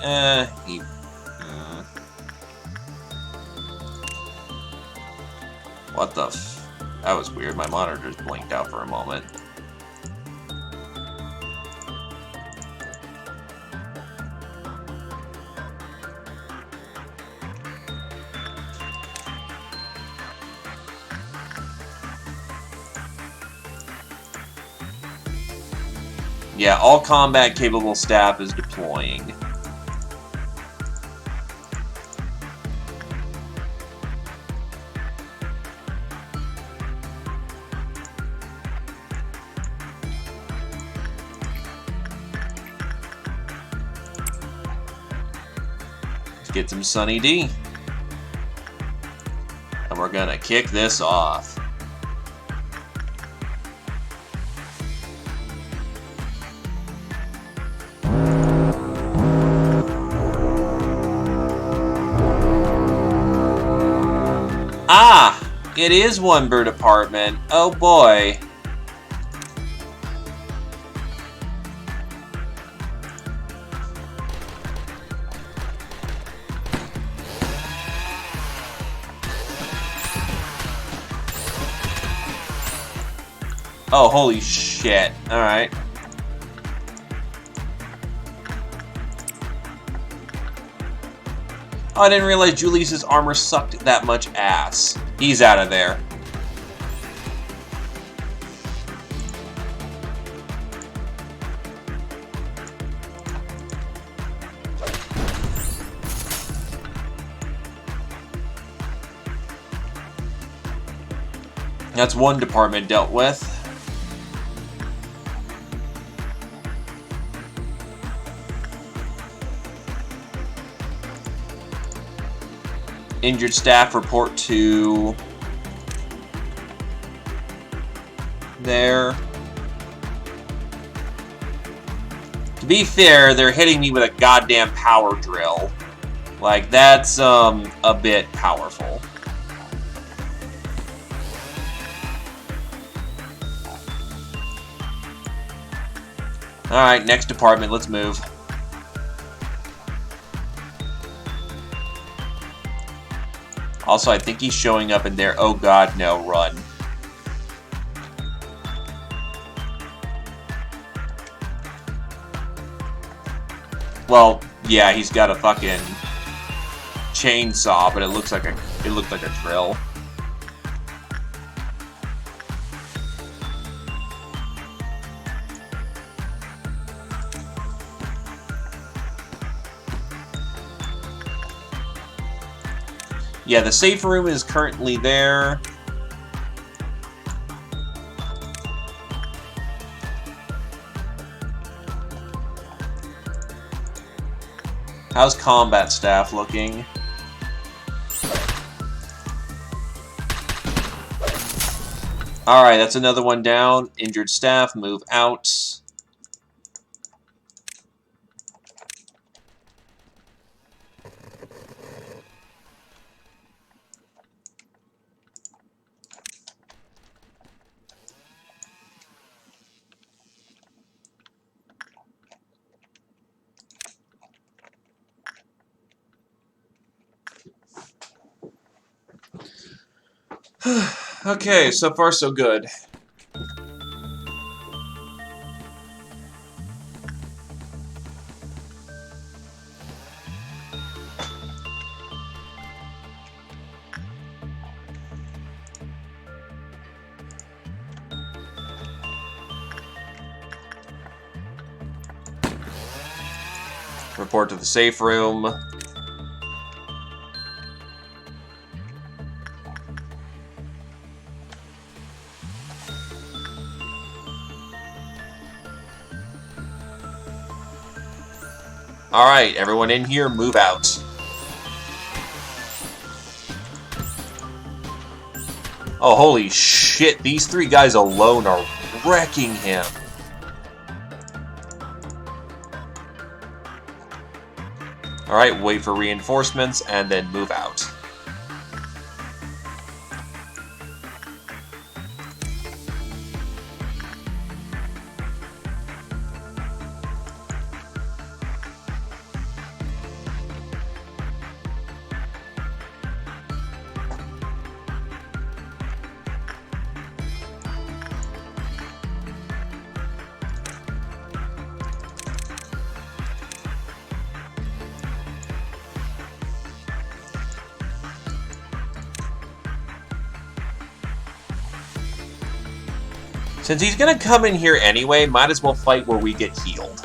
What the f... That was weird. My monitor just blinked out for a moment. Yeah, all combat-capable staff is deploying. Let's get some Sunny D. And we're gonna kick this off. Ah! It is one bird apartment. Oh boy. Oh, holy shit. Alright. Oh, I didn't realize Julius's armor sucked that much ass. He's out of there. That's one department dealt with. Injured staff report to there. To be fair, they're hitting me with a goddamn power drill. Like, that's a bit powerful. Alright, next department, let's move. Also, I think he's showing up in there. Oh god, no, run. Well, yeah, he's got a fucking chainsaw, but it looked like a drill. Yeah, the safe room is currently there. How's combat staff looking? Alright, that's another one down. Injured staff, move out. Okay, so far so good. Report to the safe room. Alright, everyone in here, move out. Oh, holy shit, these three guys alone are wrecking him. Alright, wait for reinforcements, and then move out. Since he's gonna come in here anyway, might as well fight where we get healed.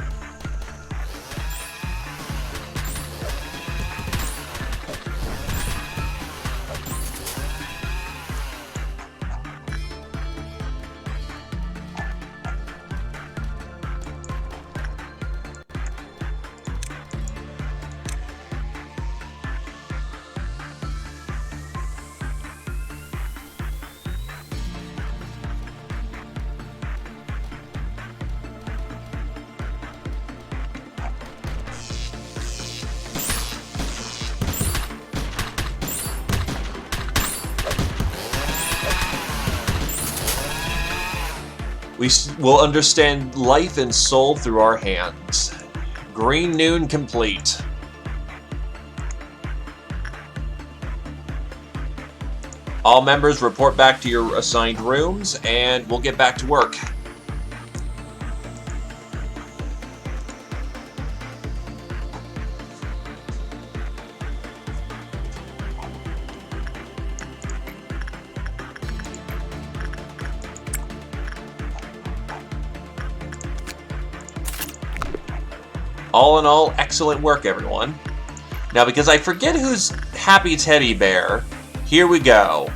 We will understand life and soul through our hands. Green Noon complete. All members report back to your assigned rooms, and we'll get back to work. All in all, excellent work, everyone. Now, because I forget who's Happy Teddy Bear, here we go.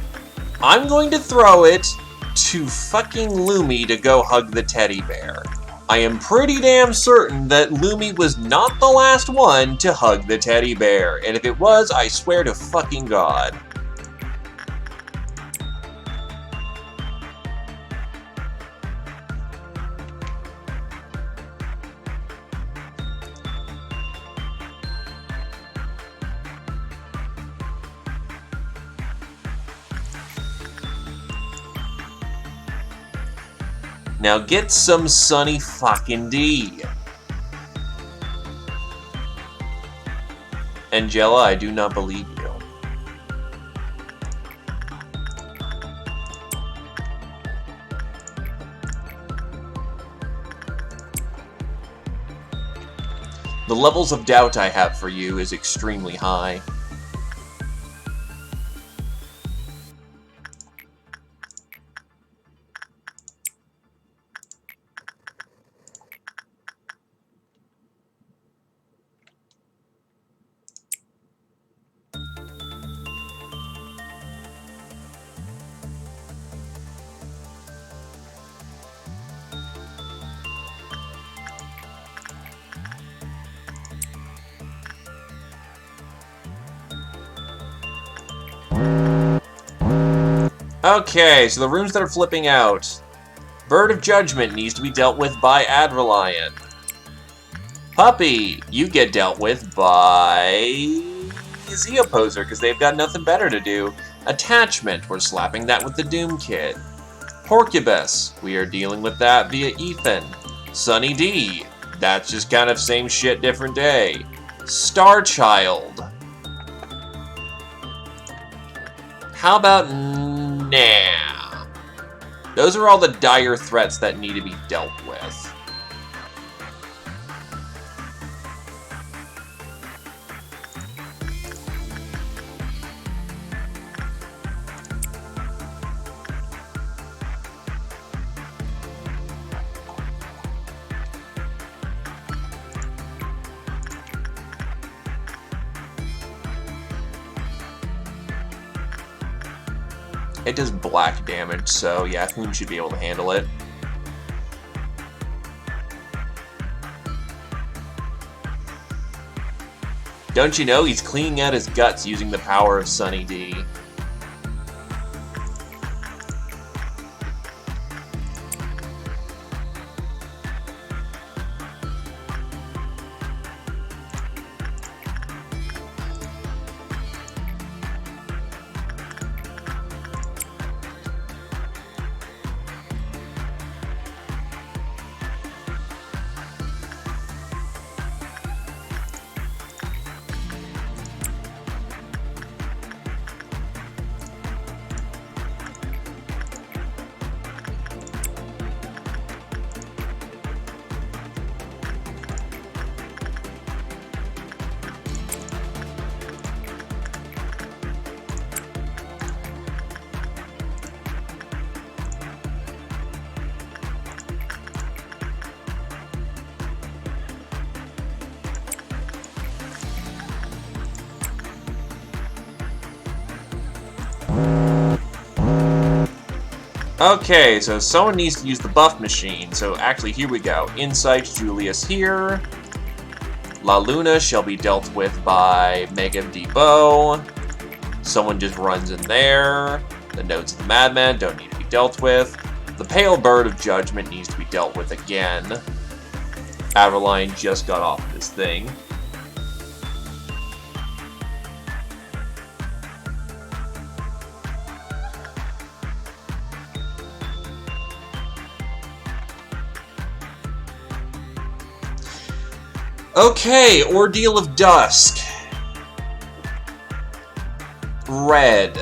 I'm going to throw it to fucking Lumi to go hug the teddy bear. I am pretty damn certain that Lumi was not the last one to hug the teddy bear, and if it was, I swear to fucking God. Now get some Sunny fucking D. Angela, I do not believe you. The levels of doubt I have for you is extremely high. Okay, so the rooms that are flipping out. Bird of Judgment needs to be dealt with by Adrelion. Puppy, you get dealt with by Zeoposer, because they've got nothing better to do. Attachment, we're slapping that with the Doom Kid. Porcubus, we are dealing with that via Ethan. Sunny D, that's just kind of same shit, different day. Starchild. How about nah? Those are all the dire threats that need to be dealt with. It does black damage, so yeah, Hoon should be able to handle it. Don't you know he's cleaning out his guts using the power of Sunny D? Okay, so someone needs to use the buff machine. So actually, here we go. Insight, Julius here. La Luna shall be dealt with by Mega Debo. Someone just runs in there. The Notes of the Madman don't need to be dealt with. The Pale Bird of Judgment needs to be dealt with again. Aveline just got off this thing. Okay, Ordeal of Dusk. Red.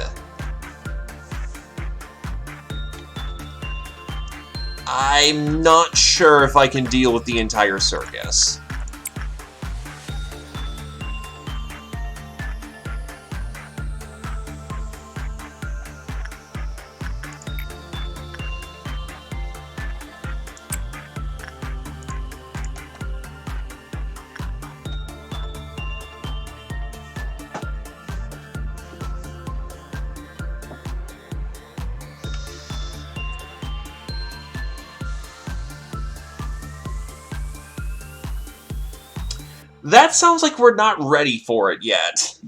I'm not sure if I can deal with the entire circus. That sounds like we're not ready for it yet.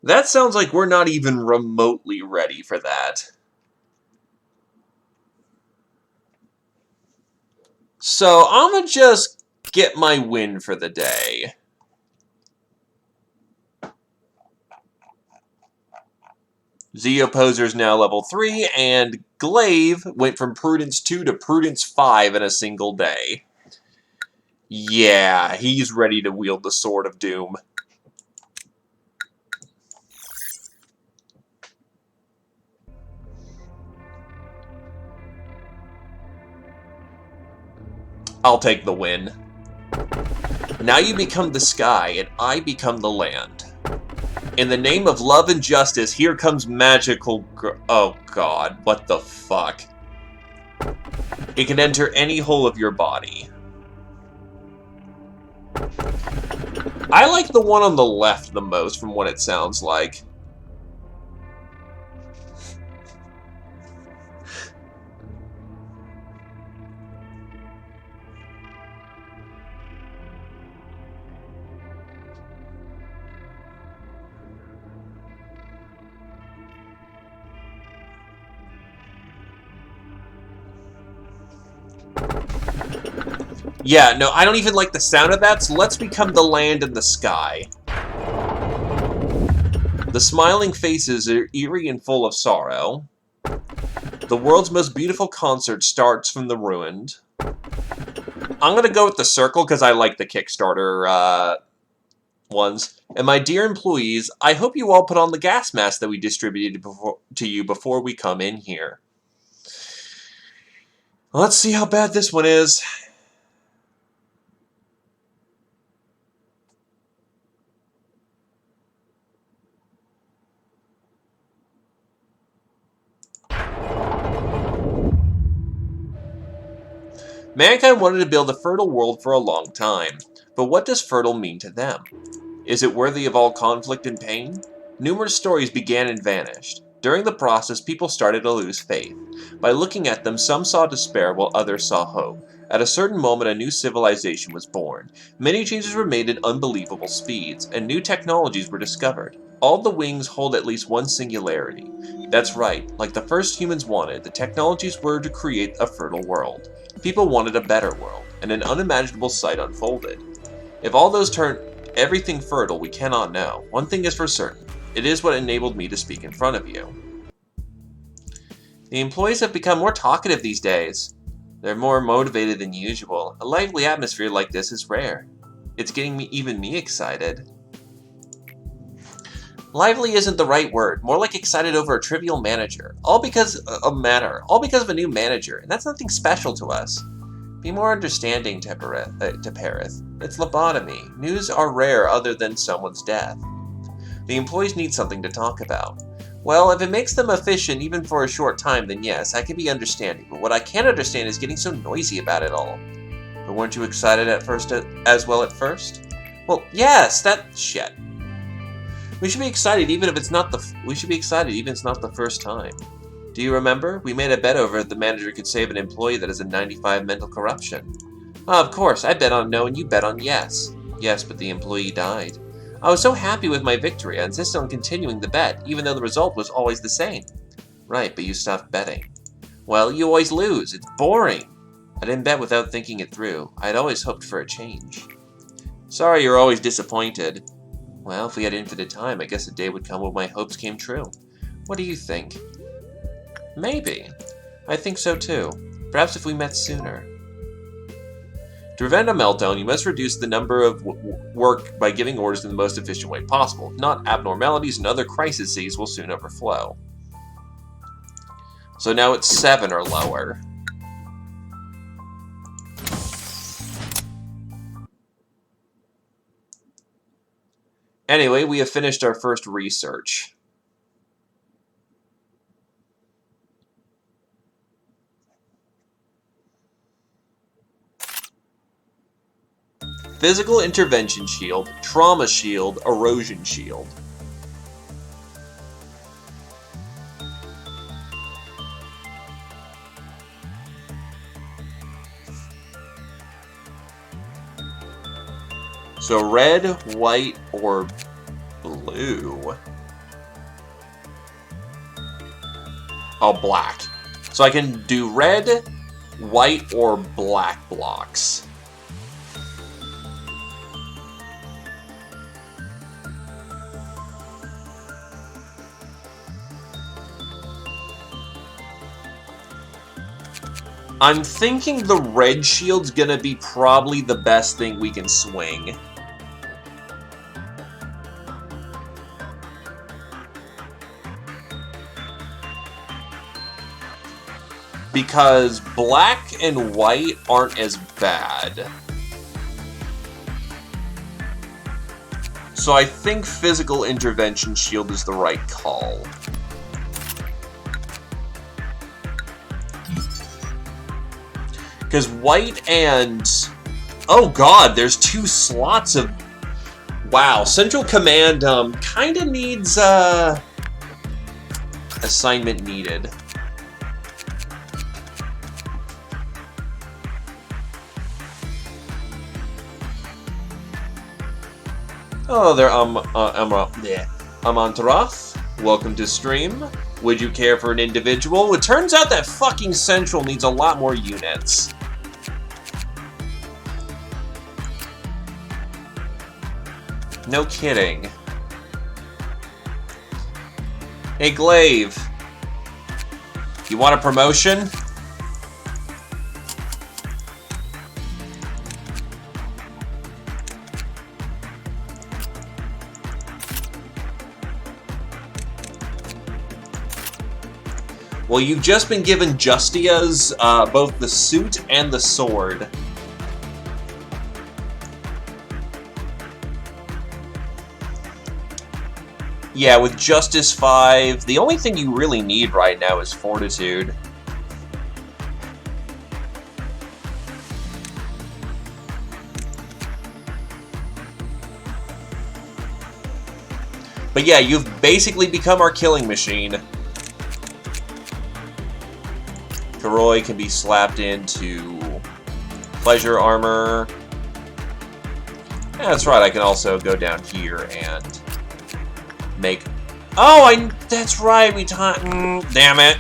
That sounds like we're not even remotely ready for that. So I'm gonna just get my win for the day. Zeoposer's now level 3, and Glaive went from Prudence 2 to Prudence 5 in a single day. Yeah, he's ready to wield the Sword of Doom. I'll take the win. Now you become the sky, and I become the land. In the name of love and justice, here comes magical oh god, what the fuck. It can enter any hole of your body. I like the one on the left the most from what it sounds like. Yeah, no, I don't even like the sound of that, so let's become the land and the sky. The smiling faces are eerie and full of sorrow. The world's most beautiful concert starts from the ruined. I'm gonna go with the circle because I like the Kickstarter ones. And my dear employees, I hope you all put on the gas mask that we distributed to you before we come in here. Let's see how bad this one is. Mankind wanted to build a fertile world for a long time, but what does fertile mean to them? Is it worthy of all conflict and pain? Numerous stories began and vanished. During the process, people started to lose faith. By looking at them, some saw despair while others saw hope. At a certain moment, a new civilization was born. Many changes were made at unbelievable speeds, and new technologies were discovered. All the wings hold at least one singularity. That's right, like the first humans wanted, the technologies were to create a fertile world. People wanted a better world, and an unimaginable sight unfolded. If all those turned everything fertile, we cannot know. One thing is for certain. It is what enabled me to speak in front of you. The employees have become more talkative these days. They're more motivated than usual. A lively atmosphere like this is rare. It's getting even me excited. Lively isn't the right word. More like excited over a trivial manager. All because of a new manager, and that's nothing special to us. Be more understanding, Teperith. It's lobotomy. News are rare other than someone's death. The employees need something to talk about. Well, if it makes them efficient even for a short time, then yes, I can be understanding. But what I can't understand is getting so noisy about it all. But weren't you excited at first as well at first? Well, yes, that shit. We should be excited even if it's not the first time. Do you remember? We made a bet over if the manager could save an employee that has a 95 mental corruption. Oh, of course, I bet on no and you bet on yes. Yes, but the employee died. I was so happy with my victory, I insisted on continuing the bet, even though the result was always the same. Right, but you stopped betting. Well, you always lose. It's boring. I didn't bet without thinking it through. I had always hoped for a change. Sorry you're always disappointed. Well, if we had infinite time, I guess a day would come when my hopes came true. What do you think? Maybe. I think so too. Perhaps if we met sooner. To prevent a meltdown, you must reduce the number of work by giving orders in the most efficient way possible. If not, abnormalities and other crises will soon overflow. So now it's 7 or lower. Anyway, we have finished our first research. Physical intervention shield, trauma shield, erosion shield. So red, white, or blue. Oh, black. So I can do red, white, or black blocks. I'm thinking the red shield's gonna be probably the best thing we can swing. Because black and white aren't as bad. So I think physical intervention shield is the right call. Because white and... Oh god, there's 2 slots of... Wow, Central Command kind of needs... Assignment needed. Oh, there, Amantaroth, welcome to stream. Would you care for an individual? It turns out that fucking Central needs a lot more units. No kidding. Hey, Glaive. You want a promotion? Well, you've just been given Justia's, both the suit and the sword. Yeah, with Justice 5, the only thing you really need right now is Fortitude. But yeah, you've basically become our killing machine. Karoi can be slapped into pleasure armor. Yeah, that's right, I can also go down here and make... Oh, that's right, we damn it.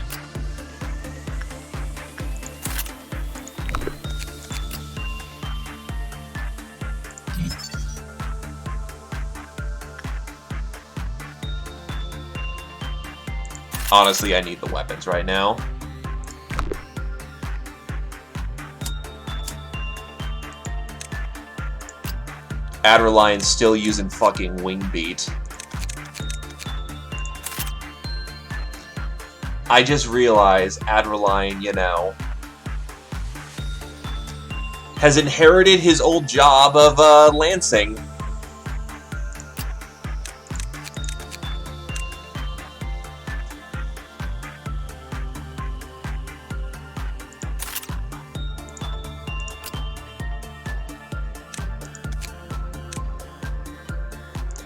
Honestly, I need the weapons right now. Adderlion's still using fucking Wing Beat. I just realized Adderlion, you know, has inherited his old job of lancing.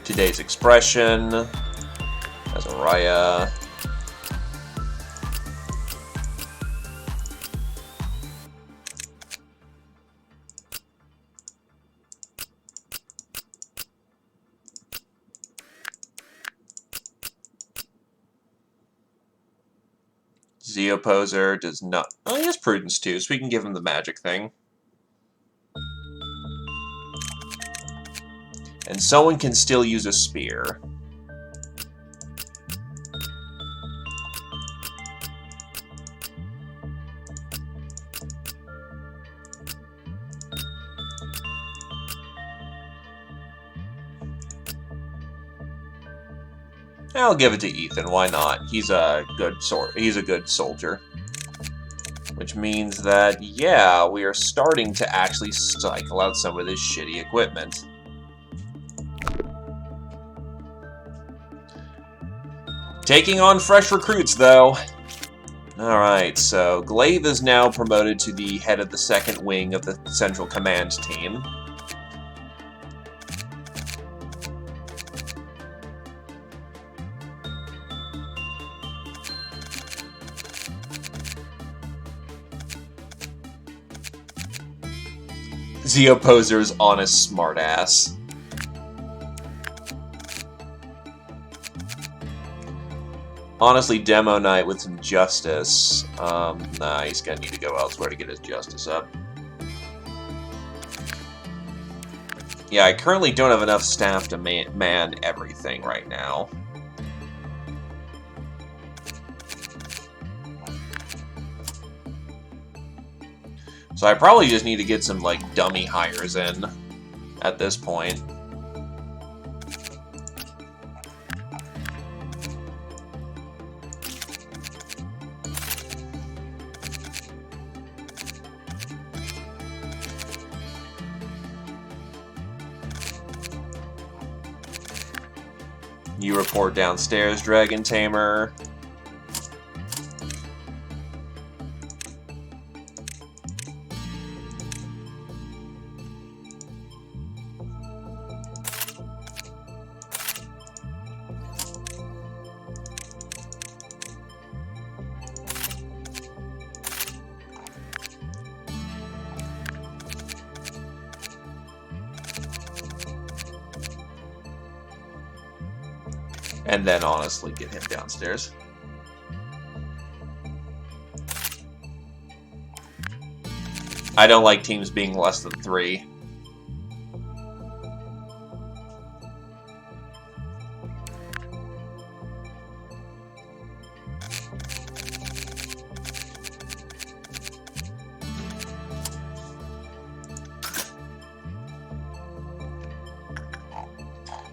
Today's expression. Azariah. Zeoposer does not... Oh, he has Prudence too, so we can give him the magic thing. And someone can still use a spear. I'll give it to Ethan. Why not? He's a good soldier. Which means that, yeah, we are starting to actually cycle out some of this shitty equipment. Taking on fresh recruits, though. Alright, so Glaive is now promoted to the head of the second wing of the Central Command team. Zeoposer's honest smartass. Honestly, Demo Knight with some justice. Nah, he's gonna need to go elsewhere to get his justice up. Yeah, I currently don't have enough staff to man everything right now. So I probably just need to get some, like, dummy hires in at this point. You report downstairs, Dragon Tamer. And then, honestly, get him downstairs. I don't like teams being less than 3.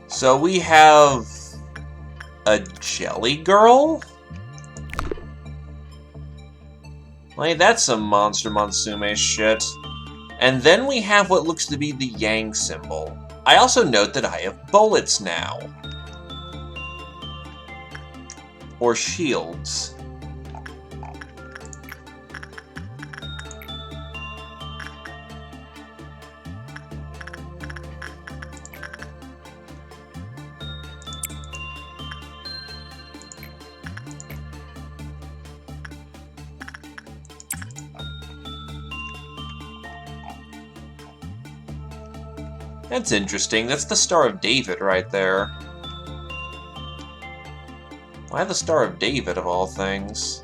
So we have a jelly girl? Like, that's some Monster Monsume shit. And then we have what looks to be the Yang symbol. I also note that I have bullets now. Or shields. That's interesting. That's the Star of David right there. Why the Star of David, of all things?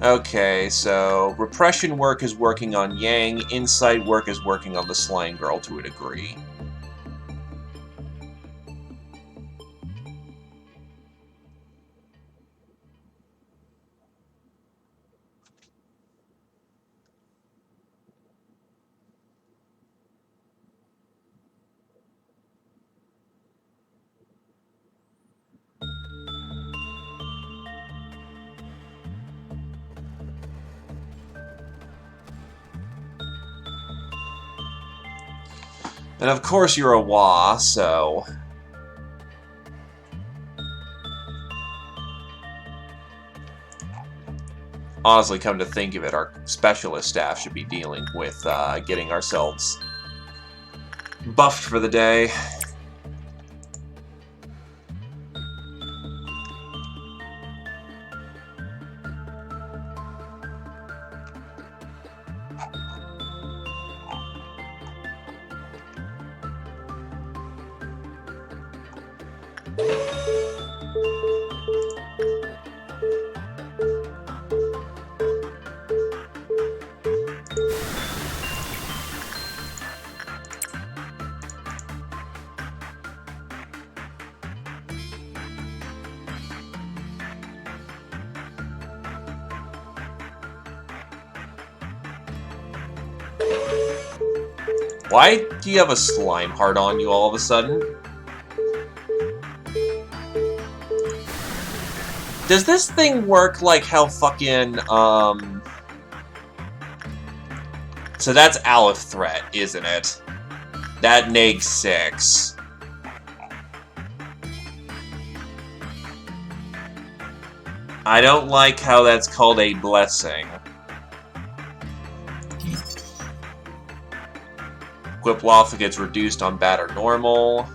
Okay, so repression work is working on Yang, insight work is working on the Slain Girl to a degree. And of course you're a Wa, so... Honestly, come to think of it, our specialist staff should be dealing with getting ourselves buffed for the day. Why do you have a slime heart on you all of a sudden? Does this thing work like how fucking, So that's Aleph Threat, isn't it? That negs 6. I don't like how that's called a blessing. Quiplaw gets reduced on bad or normal.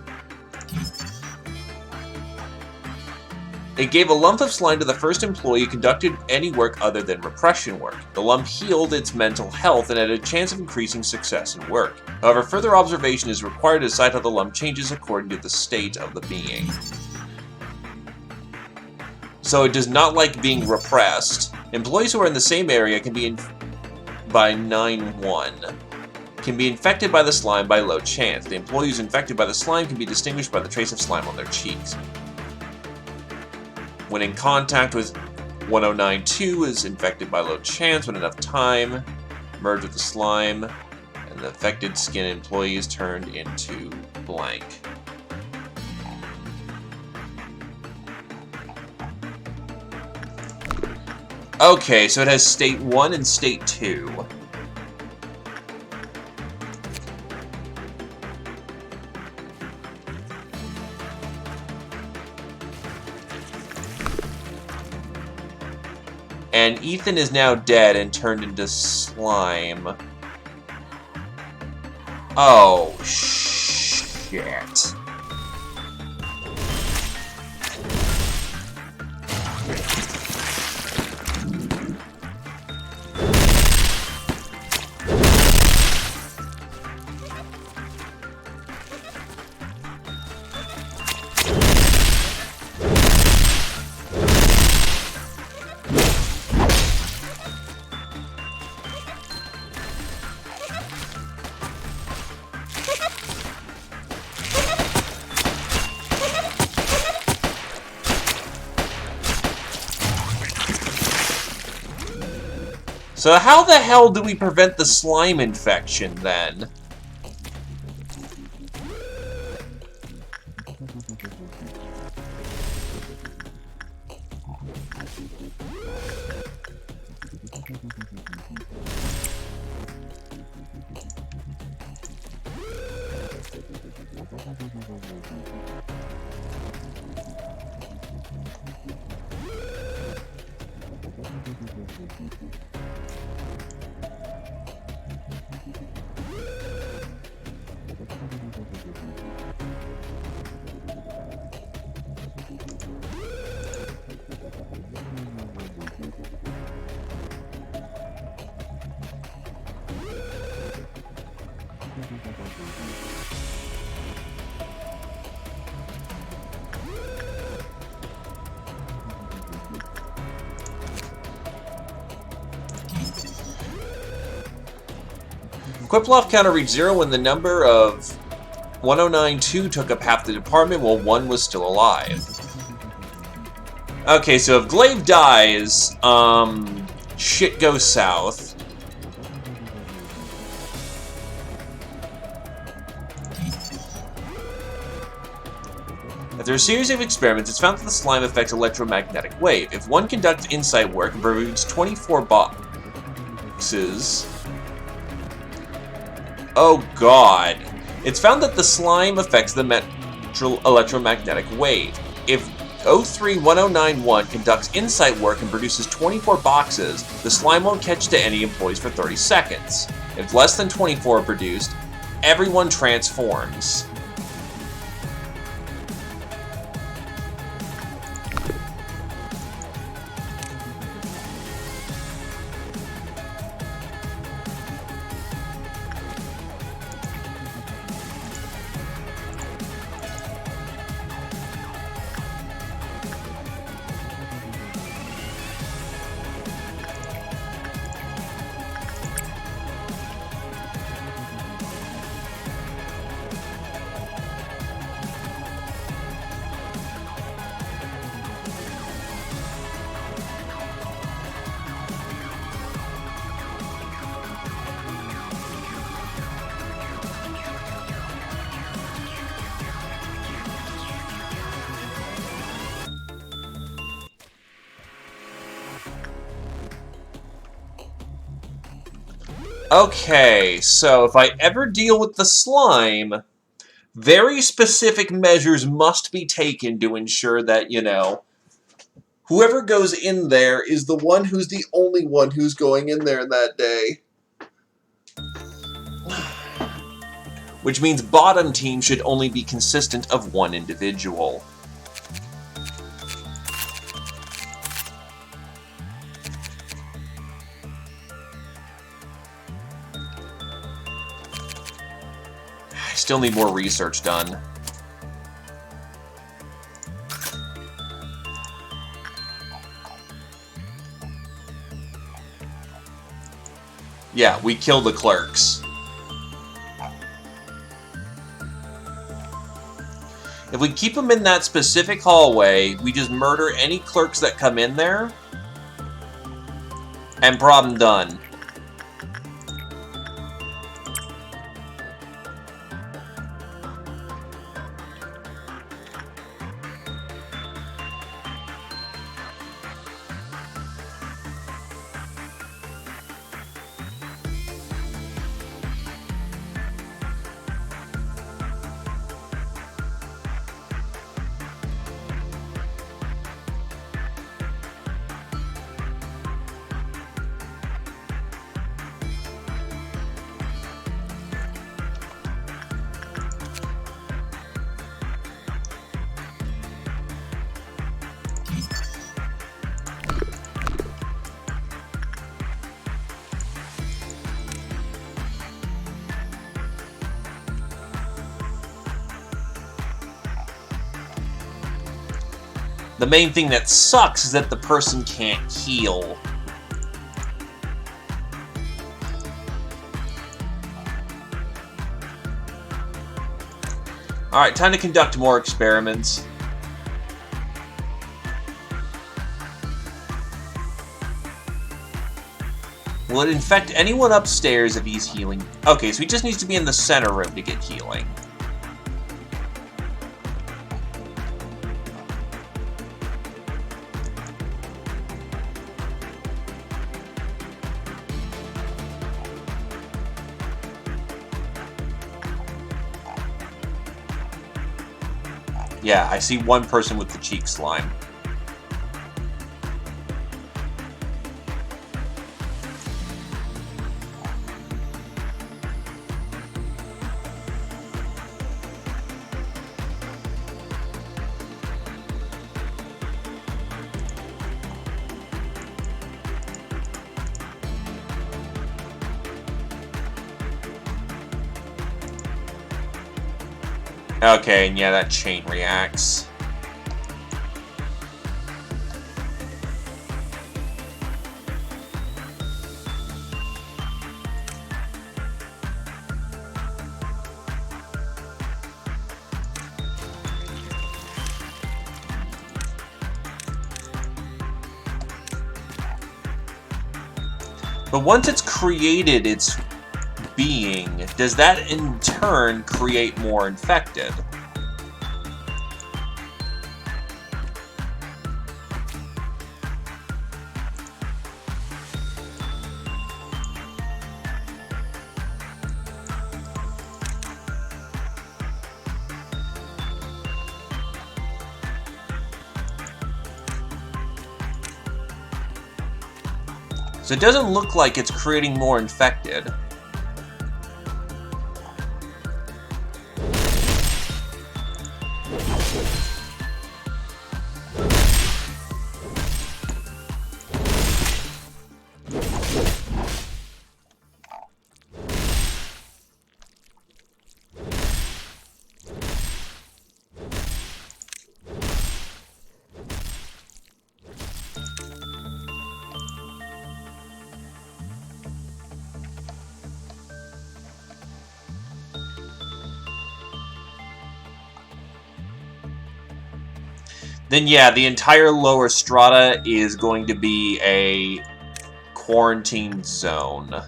It gave a lump of slime to the first employee who conducted any work other than repression work. The lump healed its mental health and had a chance of increasing success in work. However, further observation is required to decide how the lump changes according to the state of the being. So it does not like being repressed. Employees who are in the same area can be by 9-1. Can be infected by the slime by low chance. The employee who's infected by the slime can be distinguished by the trace of slime on their cheeks. When in contact with 1092 is infected by low chance. When enough time, merge with the slime, and the affected skin employee is turned into blank. Okay, so it has state 1 and state 2. And Ethan is now dead and turned into slime. Oh, shit. So how the hell do we prevent the slime infection, then? Quiplaw counter reached 0 when the number of 1092 took up half the department while 1 was still alive. Okay, so if Glaive dies, shit goes south. After a series of experiments, it's found that the slime affects electromagnetic wave. If one conducts insight work and removes 24 boxes... Oh god. It's found that the slime affects the electromagnetic wave. If 031091 conducts insight work and produces 24 boxes. The slime won't catch to any employees for 30 seconds. If less than 24 are produced, everyone transforms. Okay, so if I ever deal with the slime, very specific measures must be taken to ensure that, you know, whoever goes in there is the one who's the only one who's going in there that day. Which means bottom team should only be consistent of one individual. I still need more research done. Yeah, we kill the clerks. If we keep them in that specific hallway, we just murder any clerks that come in there, and problem done. The main thing that sucks is that the person can't heal. Alright, time to conduct more experiments. Will it infect anyone upstairs if he's healing? Okay, so he just needs to be in the center room to get healing. Yeah, I see one person with the cheek slime. Okay, and yeah, that chain reacts. But once it's created its being, does that in turn create more infected? So it doesn't look like it's creating more infected. Then yeah, the entire lower strata is going to be a quarantined zone.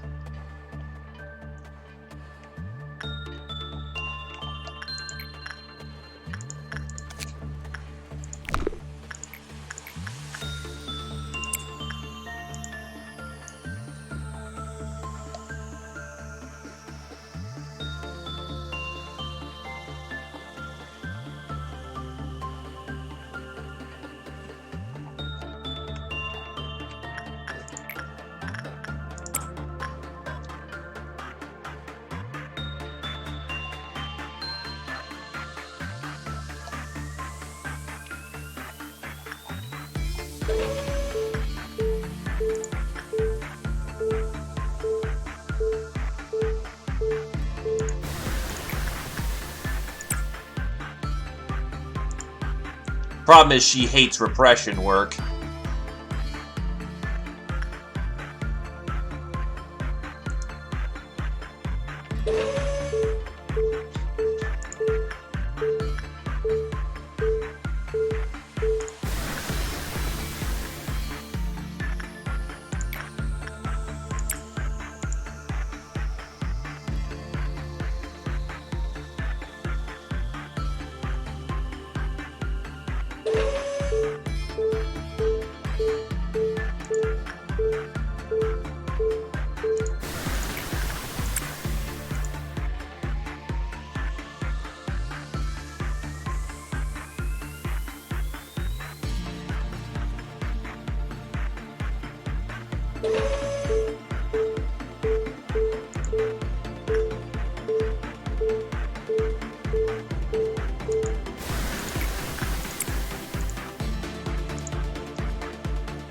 Problem is, she hates repression work.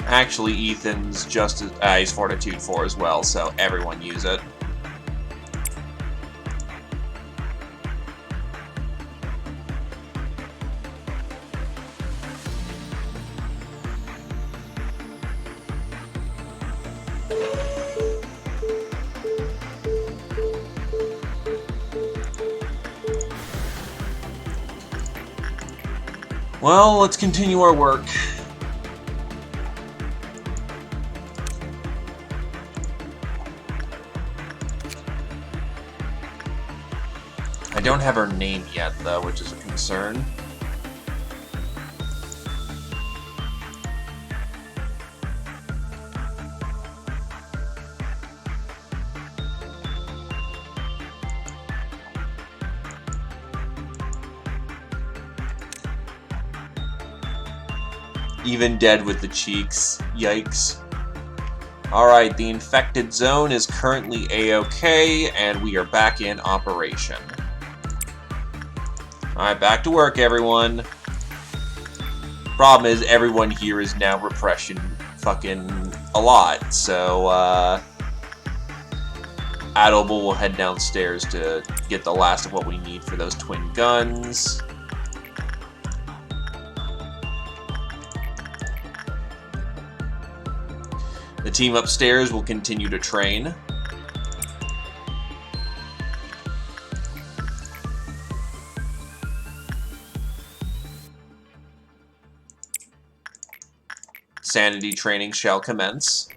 Actually, Ethan's just he's Fortitude 4 as well, so everyone use it. Well, let's continue our work. I don't have her name yet, though, which is a concern. Even dead with the cheeks. Yikes. Alright, the infected zone is currently A-OK, and we are back in operation. Alright, back to work, everyone. Problem is, everyone here is now repression fucking a lot, so, Adobel will head downstairs to get the last of what we need for those twin guns. The team upstairs will continue to train. Sanity training shall commence.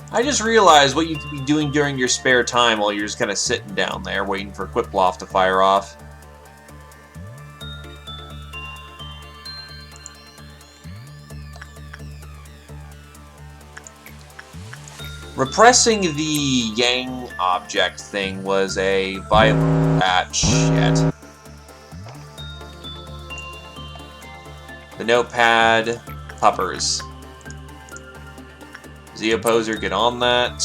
I just realized what you could be doing during your spare time while you're just kind of sitting down there waiting for Quiploff to fire off. Repressing the Yang object thing was a viable... shit. The notepad... Puppers. Z-Opposer, get on that.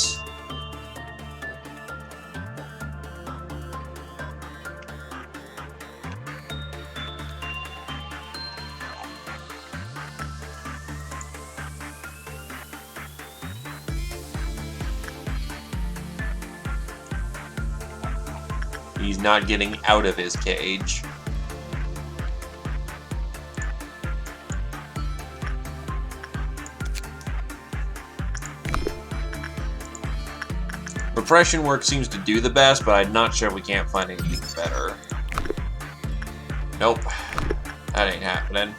He's not getting out of his cage. Repression work seems to do the best, but I'm not sure we can't find anything better. Nope. That ain't happening.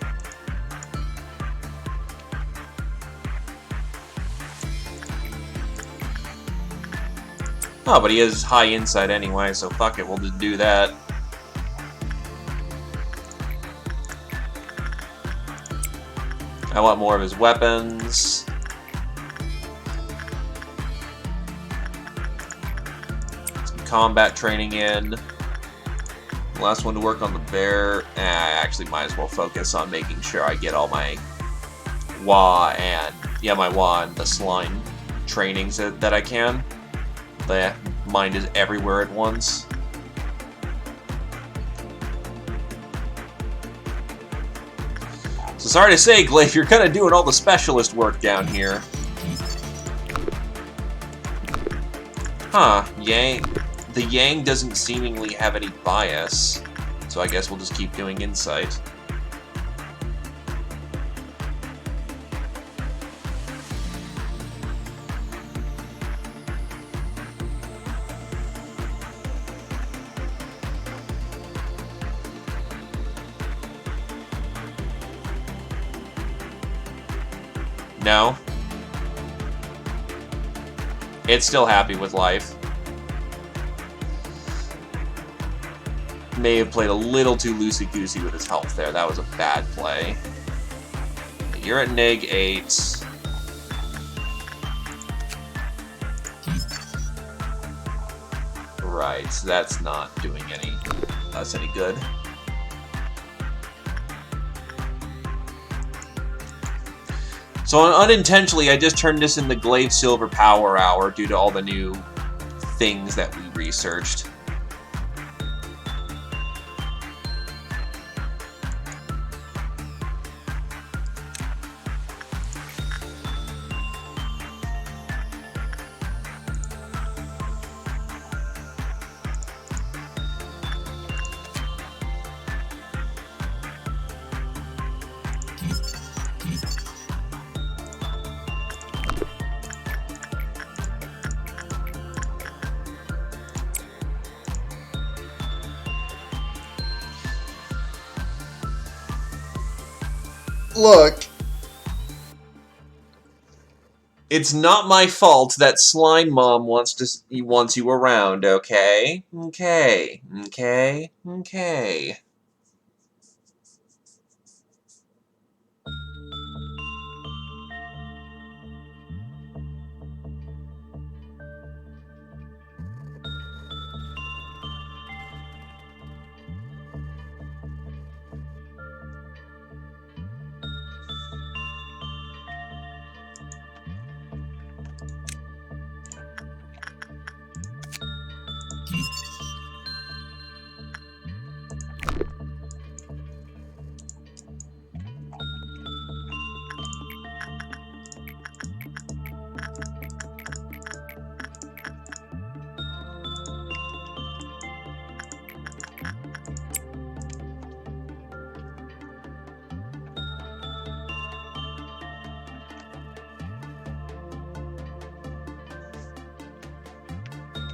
Oh, but he has high insight anyway, so fuck it, we'll just do that. I want more of his weapons. Some combat training in. Last one to work on the bear. I actually might as well focus on making sure I get all my Wa and... yeah, my Wa and the slime trainings that I can. The mind is everywhere at once. So sorry to say, Glaive, you're kind of doing all the specialist work down here. Huh, Yang. The Yang doesn't seemingly have any bias, so I guess we'll just keep doing insight. No. It's still happy with life. May have played a little too loosey-goosey with his health there. That was a bad play. You're at neg 8. Right, so that's not doing us any good. So unintentionally, I just turned this in the Glaive Silver Power Hour due to all the new things that we researched. Look. It's not my fault that Slime Mom wants you around, okay? Okay. Okay. Okay.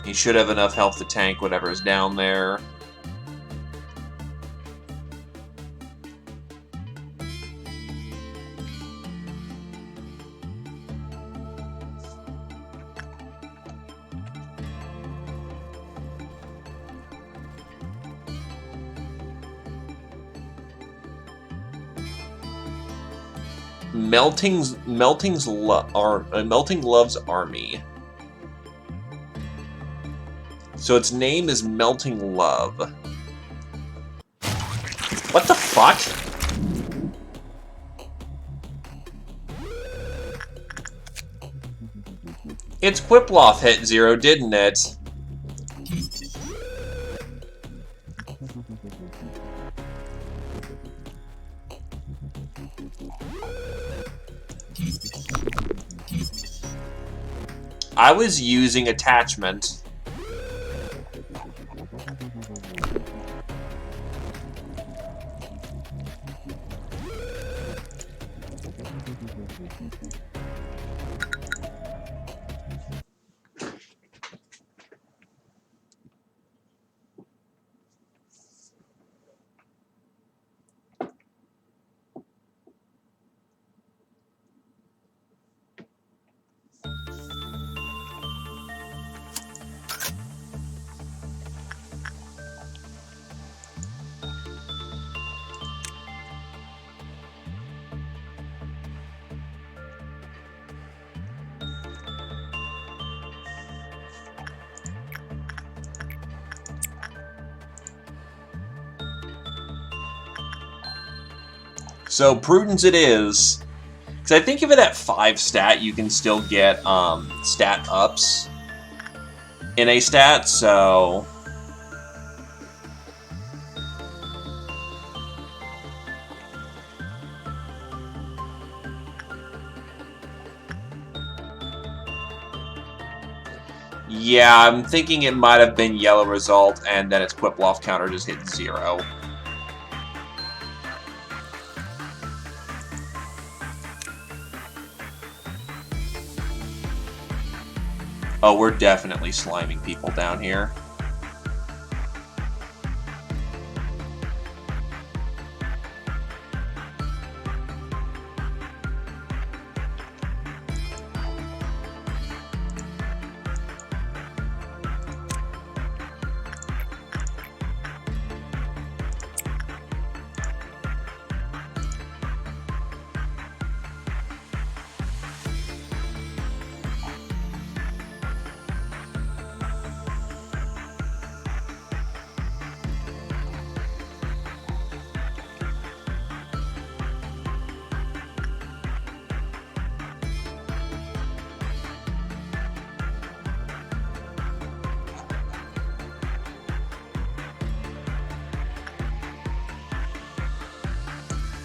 He should have enough health to tank whatever's down there. Melting Love's army. So its name is Melting Love. What the fuck? Its Quiploth hit 0, didn't it? I was using attachment. So Prudence it is. Because I think if it at 5 stat, you can still get stat ups in a stat, so... Yeah, I'm thinking it might have been yellow result, and then its Quiploth counter just hit 0. Oh, we're definitely sliming people down here.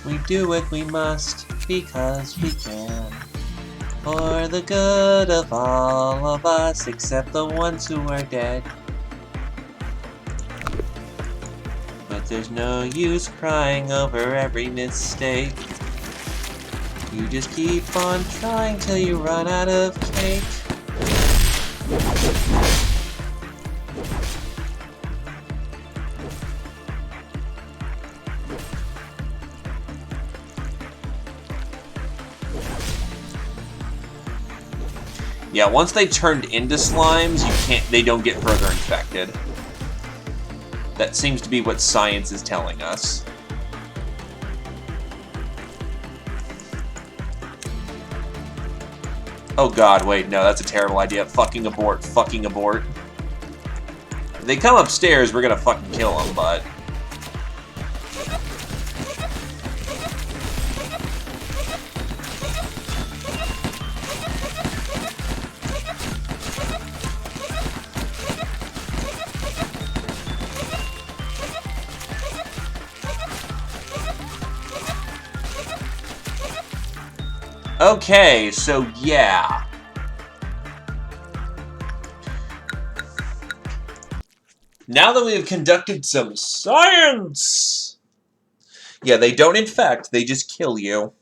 We do what we must, because we can. For the good of all of us, except the ones who are dead. But there's no use crying over every mistake. You just keep on trying till you run out of cake. Yeah, once they turned into slimes, they don't get further infected. That seems to be what science is telling us. Oh god, wait, no, that's a terrible idea. Fucking abort, fucking abort. If they come upstairs, we're gonna fucking kill them, but... Okay, so yeah. Now that we have conducted some science! Yeah, they don't infect, they just kill you.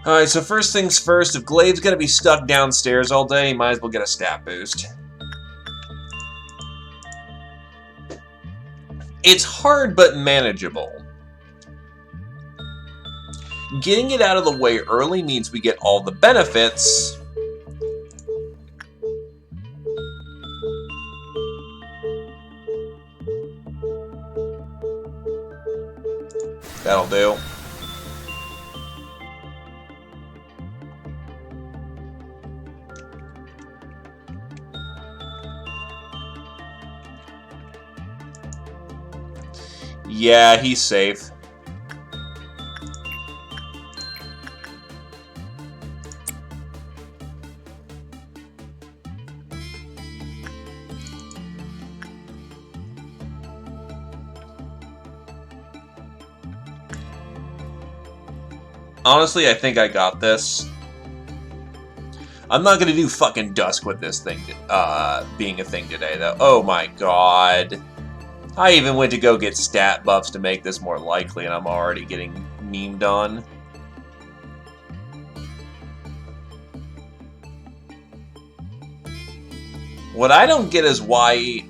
Alright, so first things first, if Glade's gonna be stuck downstairs all day, he might as well get a stat boost. It's hard, but manageable. Getting it out of the way early means we get all the benefits. That'll do. Yeah, he's safe. Honestly, I think I got this. I'm not gonna do fucking dusk with this thing, being a thing today, though. Oh my god. I even went to go get stat buffs to make this more likely, and I'm already getting memed on. What I don't get is why,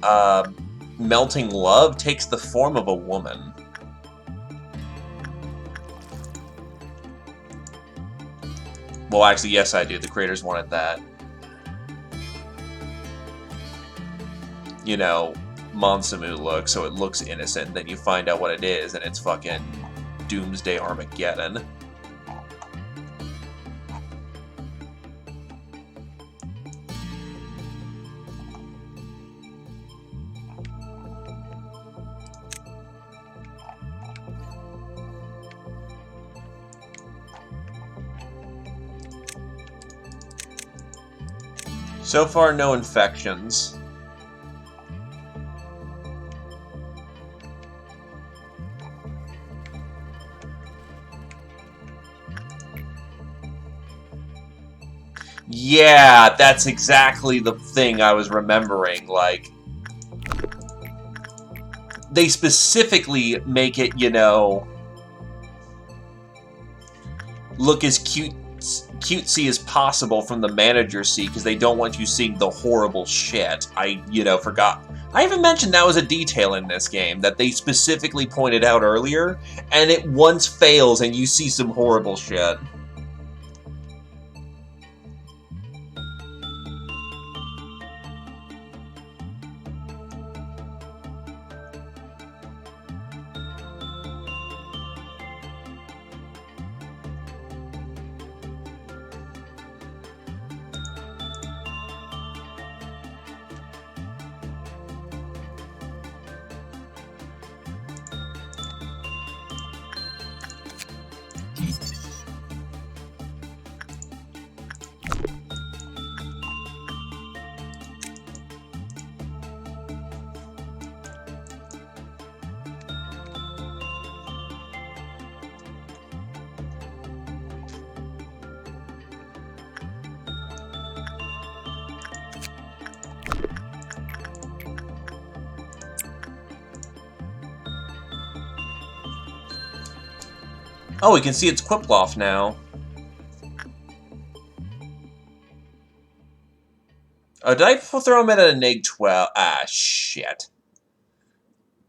Melting Love takes the form of a woman. Well, actually, yes, I do. The creators wanted that. You know, Monsamu look, so it looks innocent. Then you find out what it is, and it's fucking Doomsday Armageddon. So far, no infections. Yeah, that's exactly the thing I was remembering. Like, they specifically make it, you know, look as cutesy as possible from the manager's seat, because they don't want you seeing the horrible shit. I, you know, forgot. I even mentioned that was a detail in this game that they specifically pointed out earlier, and it once fails and you see some horrible shit. Oh, we can see it's Quiploff now. Oh, did I throw him at a neg 12? Ah, shit.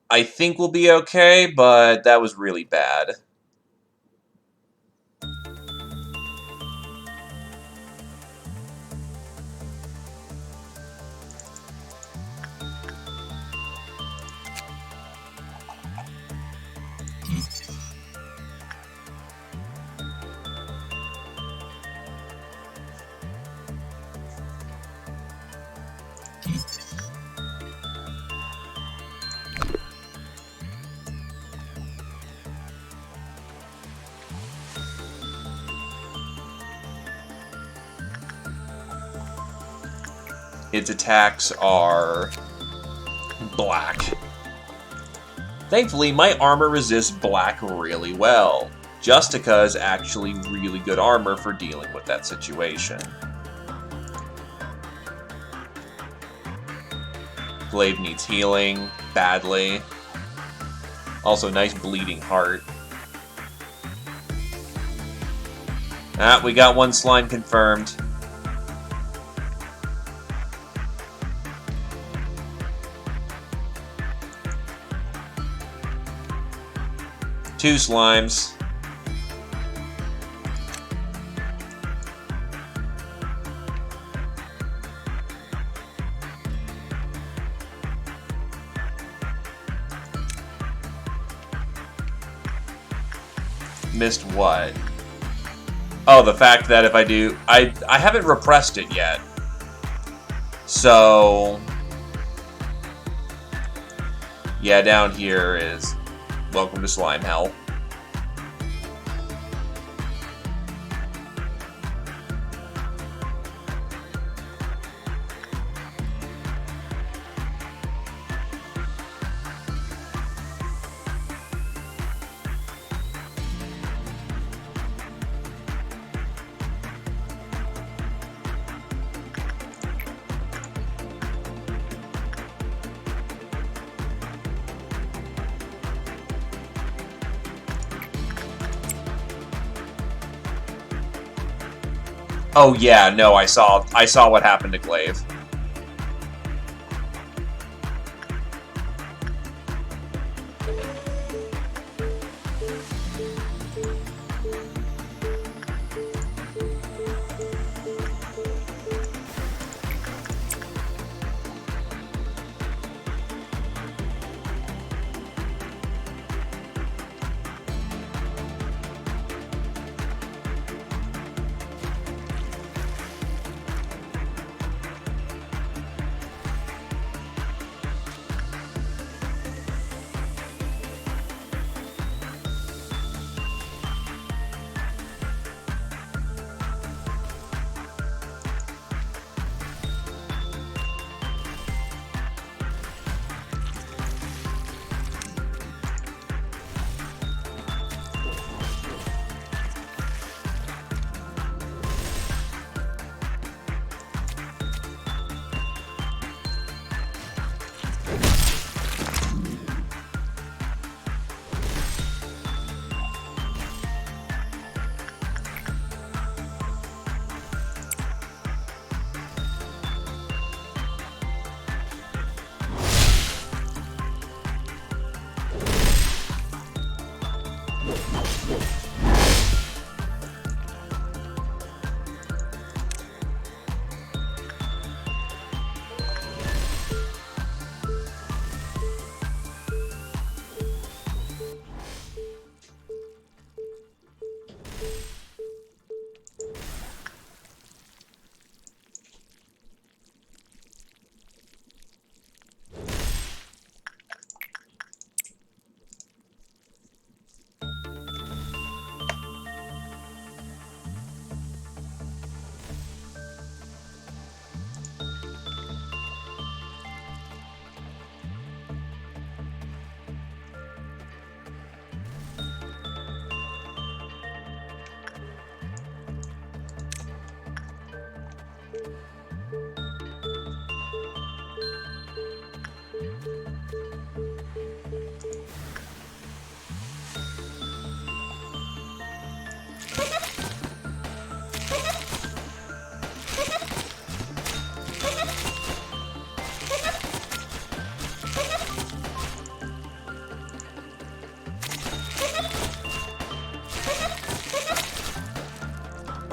I think we'll be okay, but that was really bad. Its attacks are black. Thankfully, my armor resists black really well. Justica is actually really good armor for dealing with that situation. Glaive needs healing badly. Also, nice bleeding heart. Ah, we got one slime confirmed. Two slimes. Missed what? Oh, the fact that if I do... I haven't repressed it yet. So... yeah, down here is... welcome to Slime Hell. Oh yeah, no, I saw what happened to Glaive.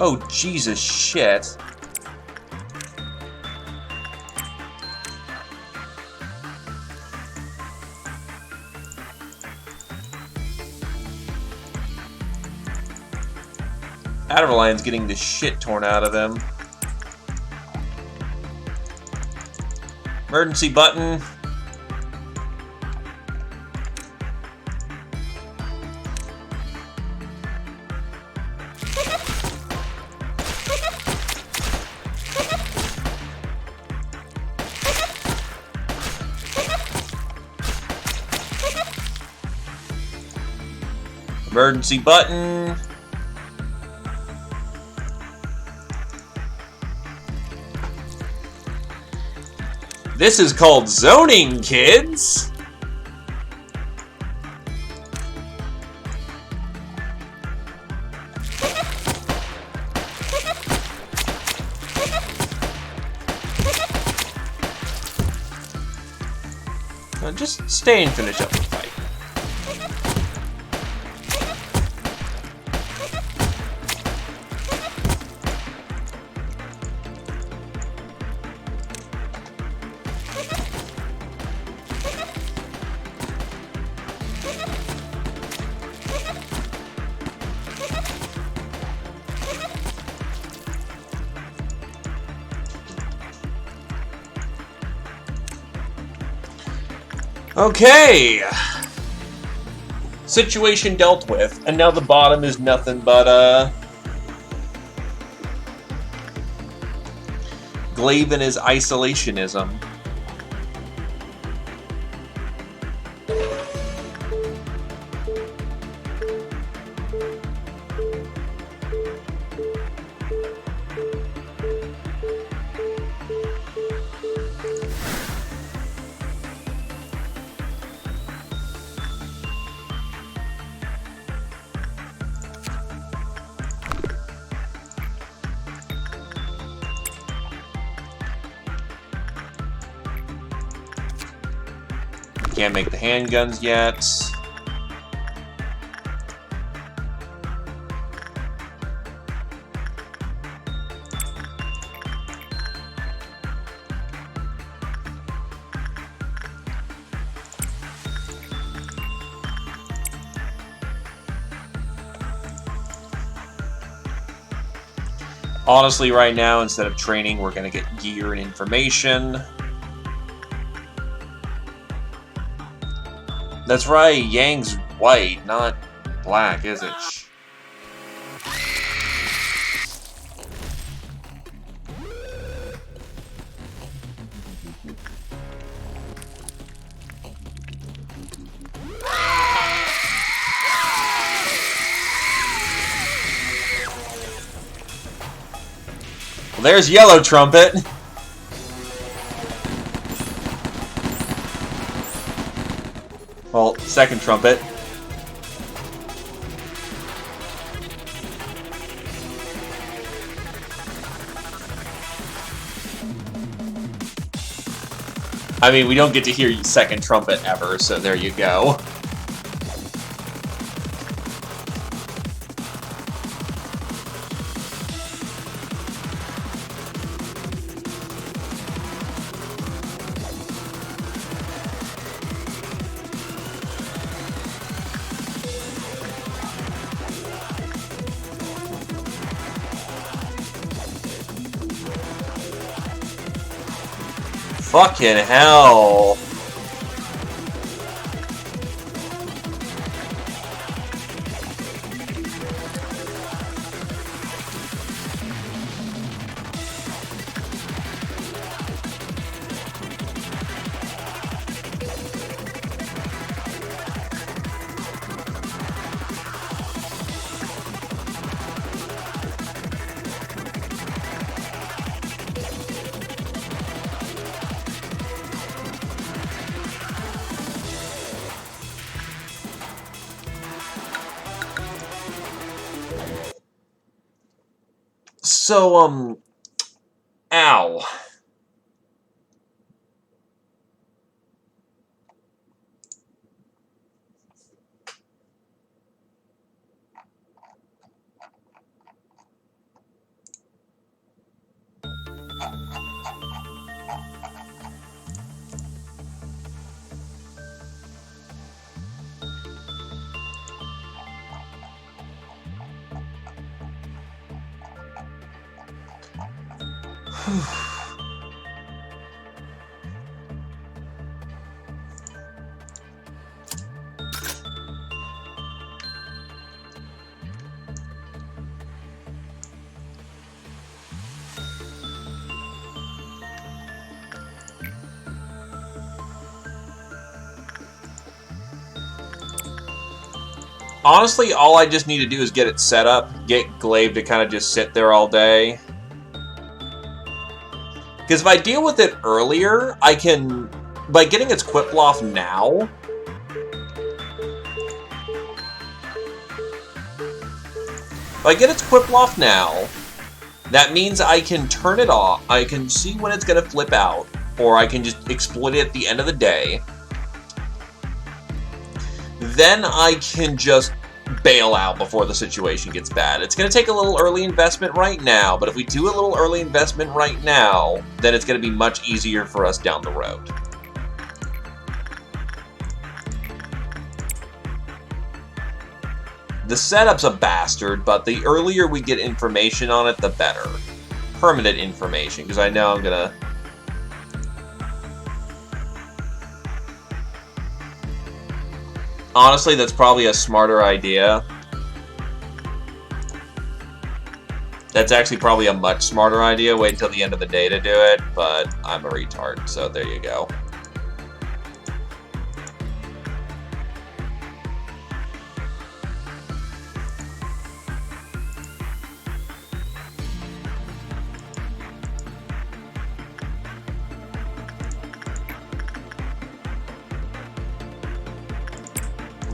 Oh, Jesus shit. Adderlion's getting the shit torn out of him. Emergency button. Emergency button. This is called zoning, kids! Now just stay and finish up the fight. Okay. Situation dealt with, and now the bottom is nothing but, Glaive and his isolationism. Can't make the handguns yet. Honestly, right now, instead of training, we're going to get gear and information. That's right, Yang's white, not black, is it? Well, there's Yellow Trumpet. Well, second trumpet. I mean, we don't get to hear second trumpet ever, so there you go. Fucking hell. So, ow. Honestly, all I just need to do is get it set up, get Glaive to kind of just sit there all day. Because if I deal with it earlier, I can, by getting its Quipploff now, if I get its Quipploff now, that means I can turn it off, I can see when it's going to flip out, or I can just exploit it at the end of the day. Then I can just bail out before the situation gets bad. It's going to take a little early investment right now, but if we do a little early investment right now, then it's going to be much easier for us down the road. The setup's a bastard, but the earlier we get information on it, the better. Permanent information, because I know I'm going to... Honestly, that's probably a smarter idea. That's actually probably a much smarter idea. Wait until the end of the day to do it, but I'm a retard, so there you go.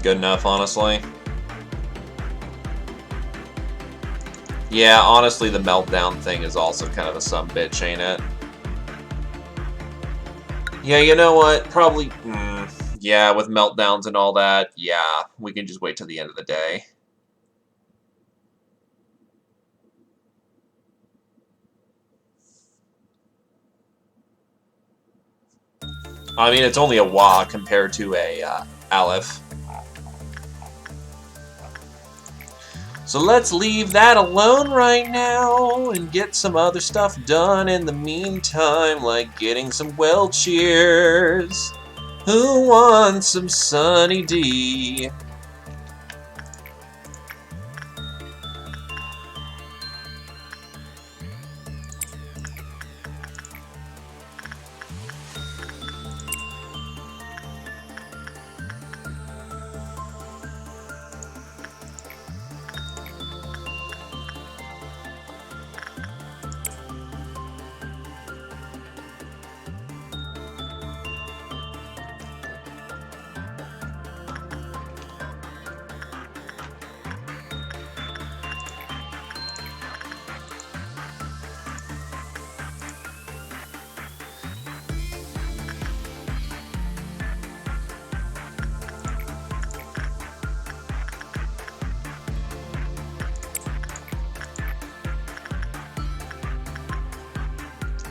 Good enough, honestly. Yeah, honestly, the meltdown thing is also kind of a sumbitch, ain't it? Yeah, you know what? Probably, yeah, with meltdowns and all that, yeah, we can just wait till the end of the day. I mean, it's only a Wa compared to a Aleph. So let's leave that alone right now and get some other stuff done in the meantime, like getting some well cheers. Who wants some Sunny D?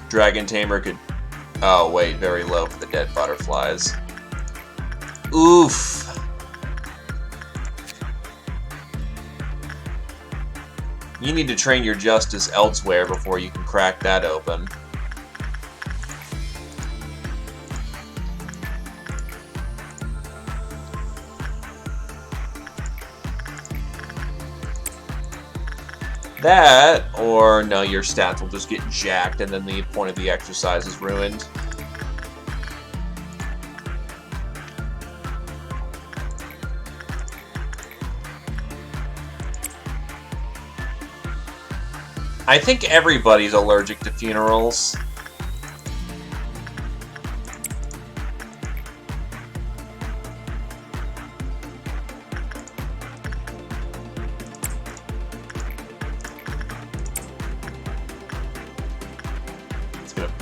Dragon Tamer could... Oh, wait, very low for the dead butterflies. Oof. You need to train your justice elsewhere before you can crack that open. That, or no, your stats will just get jacked and then the point of the exercise is ruined. I think everybody's allergic to funerals.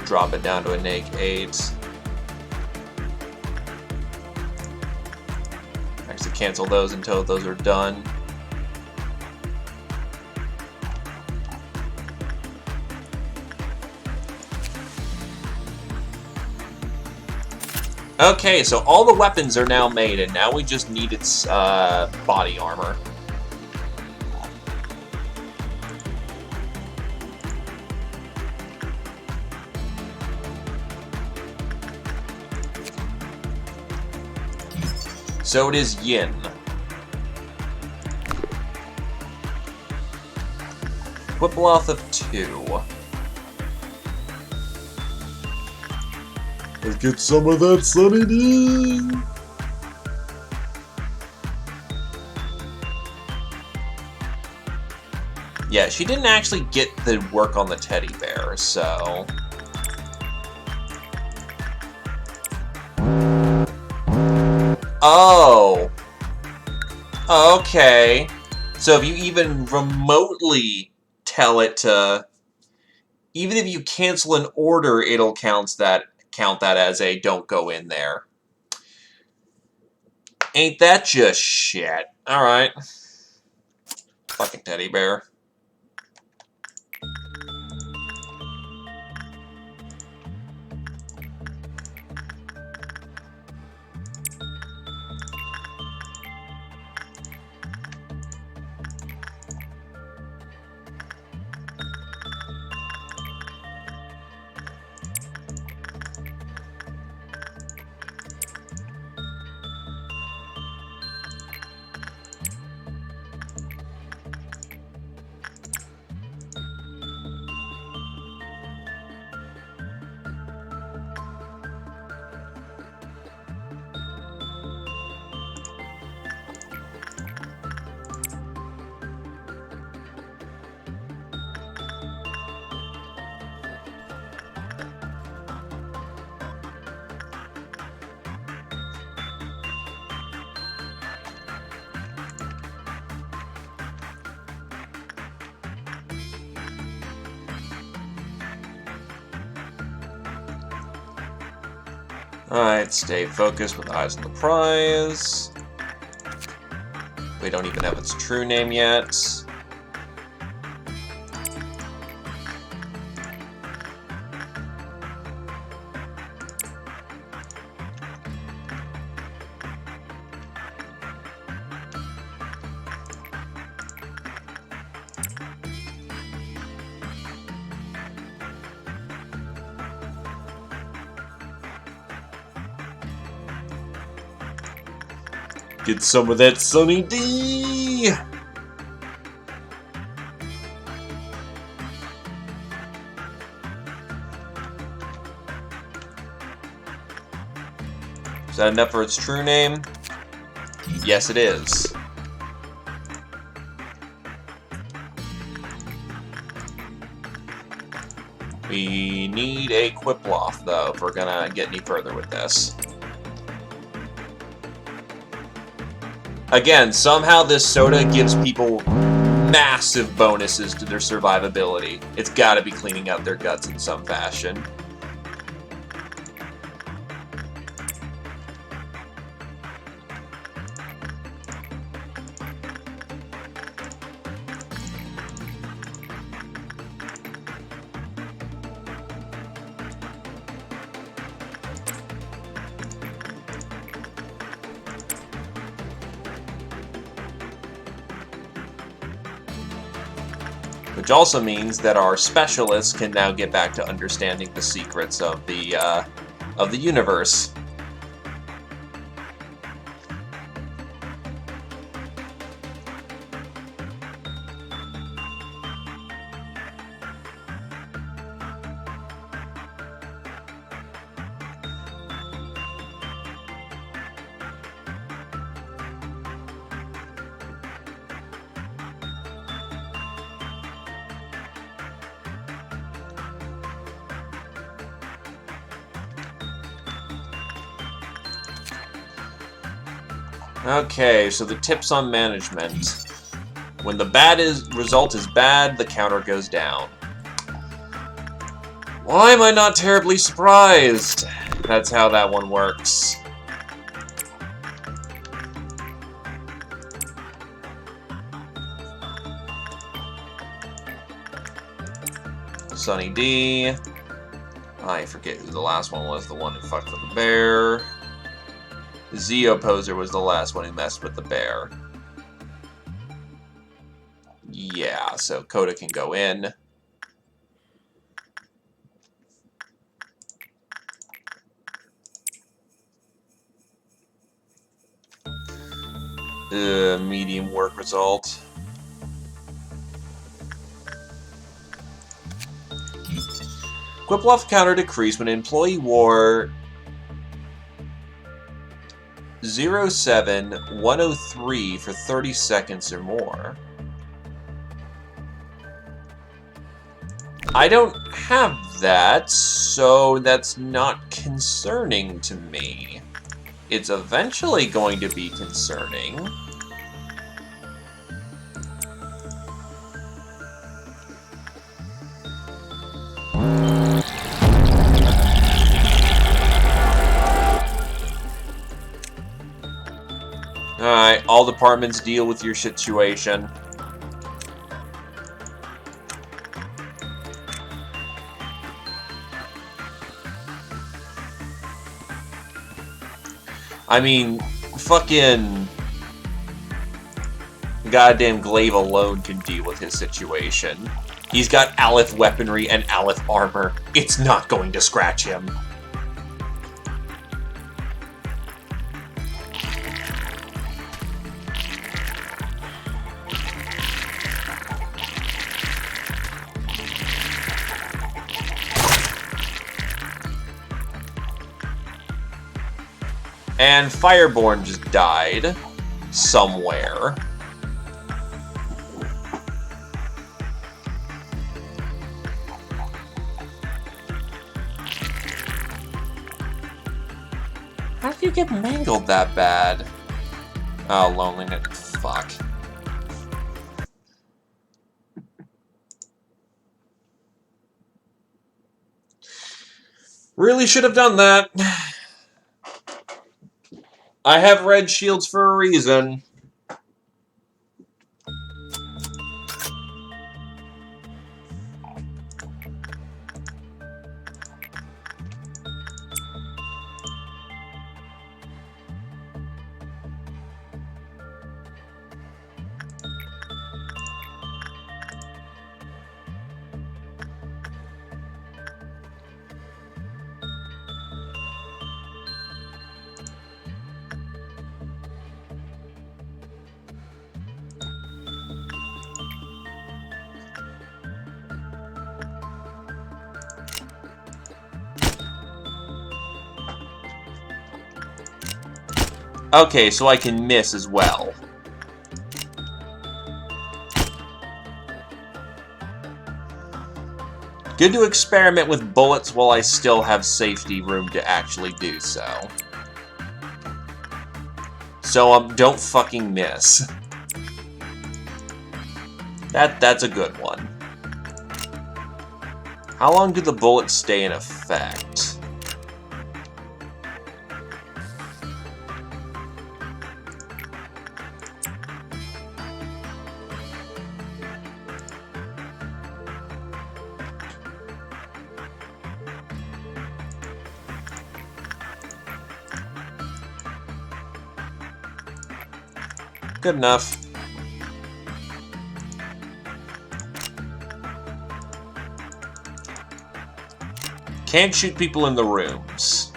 Drop it down to a -8. Actually, cancel those until those are done. Okay, so all the weapons are now made, and now we just need its body armor. So it is Yin. Whiploth of 2. Let's get some of that Sunny D. Yeah, she didn't actually get the work on the teddy bear, so... Oh! Okay. So if you even remotely tell it to... Even if you cancel an order, it'll count that as a don't go in there. Ain't that just shit? Alright. Fucking teddy bear. Alright, stay focused with eyes on the prize. We don't even have its true name yet. Get some of that Sunny D! Is that enough for its true name? Yes, it is. We need a Quiploth, though, if we're gonna get any further with this. Again, somehow this soda gives people massive bonuses to their survivability. It's gotta be cleaning out their guts in some fashion. Which also means that our specialists can now get back to understanding the secrets of the universe. Okay, so the tips on management. When the result is bad, the counter goes down. Why am I not terribly surprised? That's how that one works. Sunny D. I forget who the last one was, the one who fucked with the bear. Zeo-Poser was the last one who messed with the bear. Yeah, so Coda can go in. Medium work result. Quiploth counter decreased when an employee wore 07103 for 30 seconds or more. I don't have that, so that's not concerning to me. It's eventually going to be concerning. Alright, all departments deal with your situation. I mean, fucking goddamn Glaive alone can deal with his situation. He's got Aleph weaponry and Aleph armor. It's not going to scratch him. And Fireborn just died somewhere. How did you get mangled that bad? Oh, loneliness. Fuck. Really should have done that. I have red shields for a reason. Okay, so I can miss as well. Good to experiment with bullets while I still have safety room to actually do so. So, don't fucking miss. That's a good one. How long do the bullets stay in effect? Good enough. Can't shoot people in the rooms.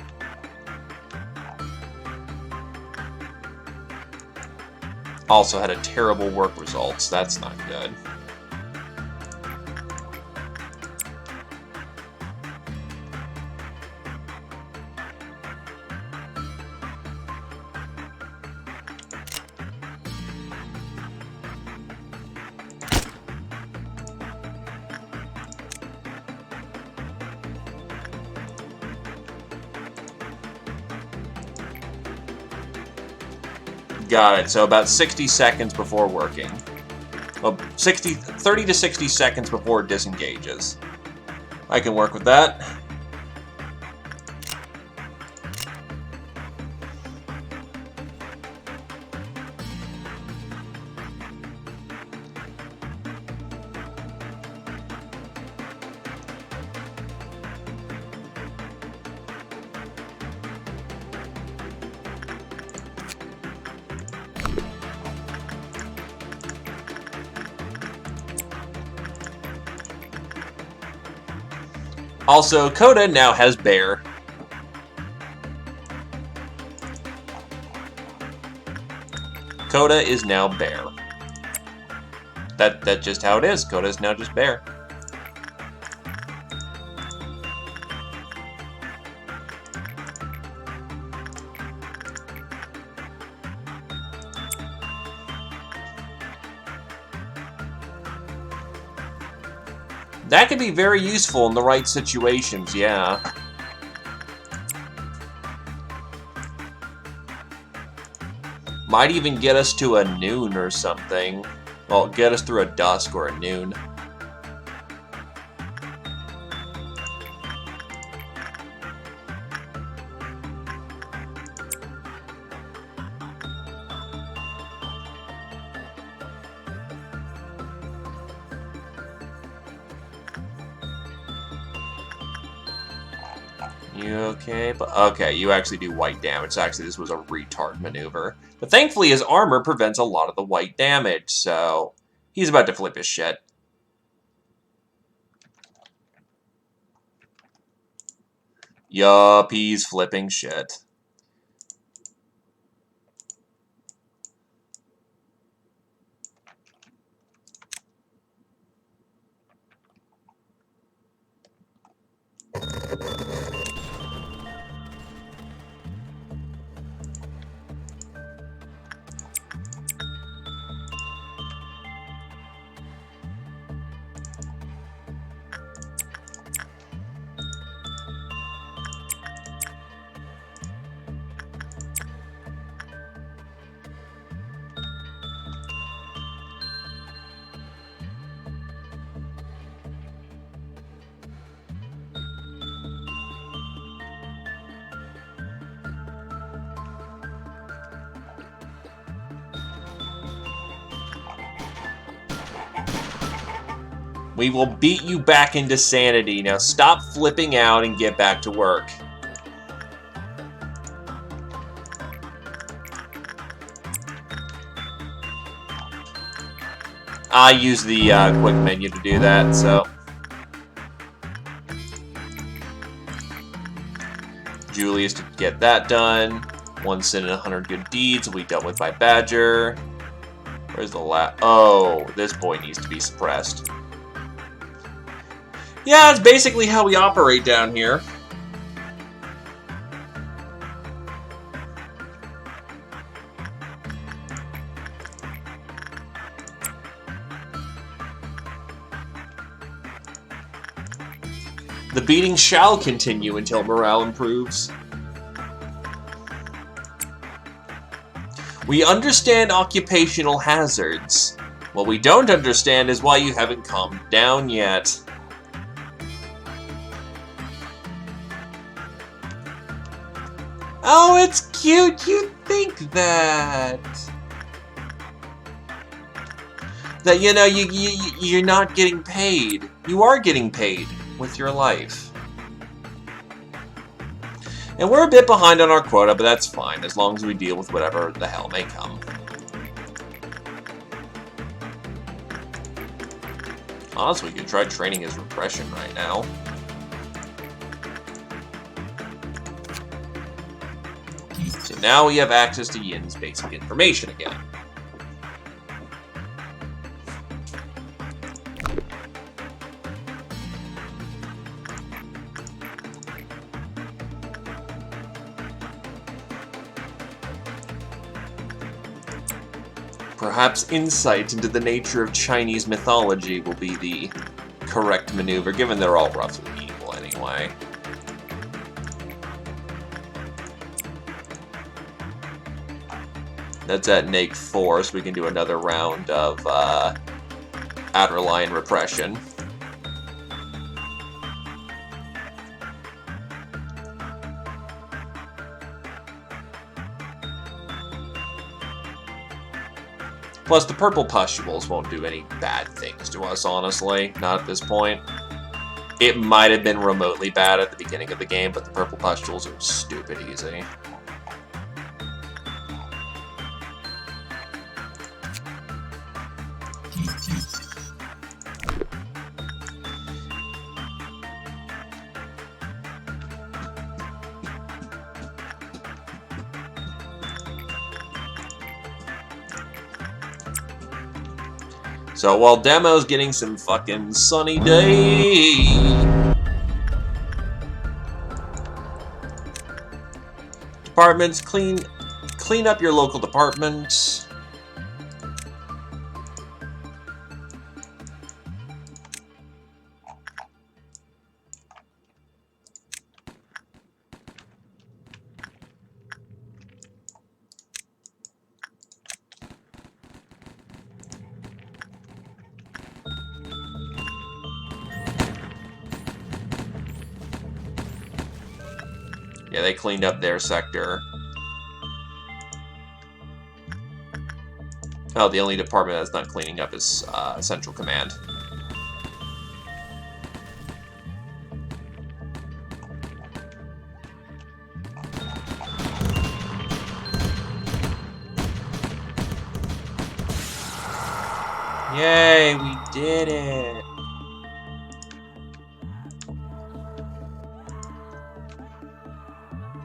Also had a terrible work results. That's not good. Got it. So about 60 seconds before working. Well, 30 to 60 seconds before it disengages. I can work with that. Also, Coda now has Bear. Coda is now Bear. That's just how it is. Coda is now just Bear. That could be very useful in the right situations, yeah. Might even get us to a noon or something. Well, get us through a dusk or a noon. You okay? But okay, you actually do white damage. So actually, this was a retard maneuver. But thankfully, his armor prevents a lot of the white damage, so he's about to flip his shit. Yup, he's flipping shit. We will beat you back into sanity. Now stop flipping out and get back to work. I use the quick menu to do that, so... Julius to get that done. 1 sin and 100 good deeds will be dealt with by Badger. Where's the Oh, this boy needs to be suppressed. Yeah, it's basically how we operate down here. The beating shall continue until morale improves. We understand occupational hazards. What we don't understand is why you haven't calmed down yet. Oh, it's cute you think that. That, you know, you're not getting paid. You are getting paid with your life. And we're a bit behind on our quota, but that's fine, as long as we deal with whatever the hell may come. Honestly, we could try training his repression right now. So now we have access to Yin's basic information again. Perhaps insight into the nature of Chinese mythology will be the correct maneuver, given they're all roughly equal anyway. That's at Neg 4, so we can do another round of Outer Line Repression. Plus, the purple pustules won't do any bad things to us, honestly. Not at this point. It might have been remotely bad at the beginning of the game, but the purple pustules are stupid easy. So while Demo's getting some fucking sunny day, departments, clean up your local departments. Yeah, they cleaned up their sector. Oh, the only department that's not cleaning up is Central Command. Yay, we did it!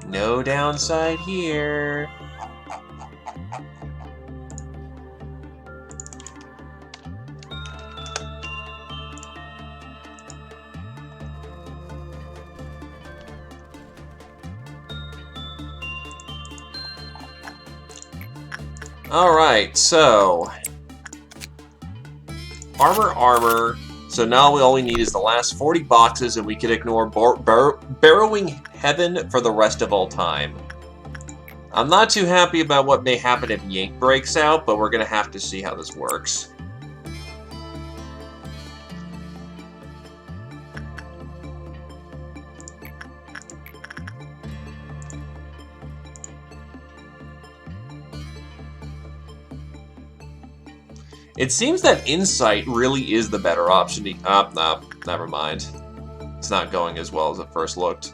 No downside here. Alright, so... Armor. So now all we need is the last 40 boxes, and we can ignore Burrowing Heaven for the rest of all time. I'm not too happy about what may happen if Yank breaks out, but we're going to have to see how this works. It seems that Insight really is the better option. No, never mind. It's not going as well as it first looked.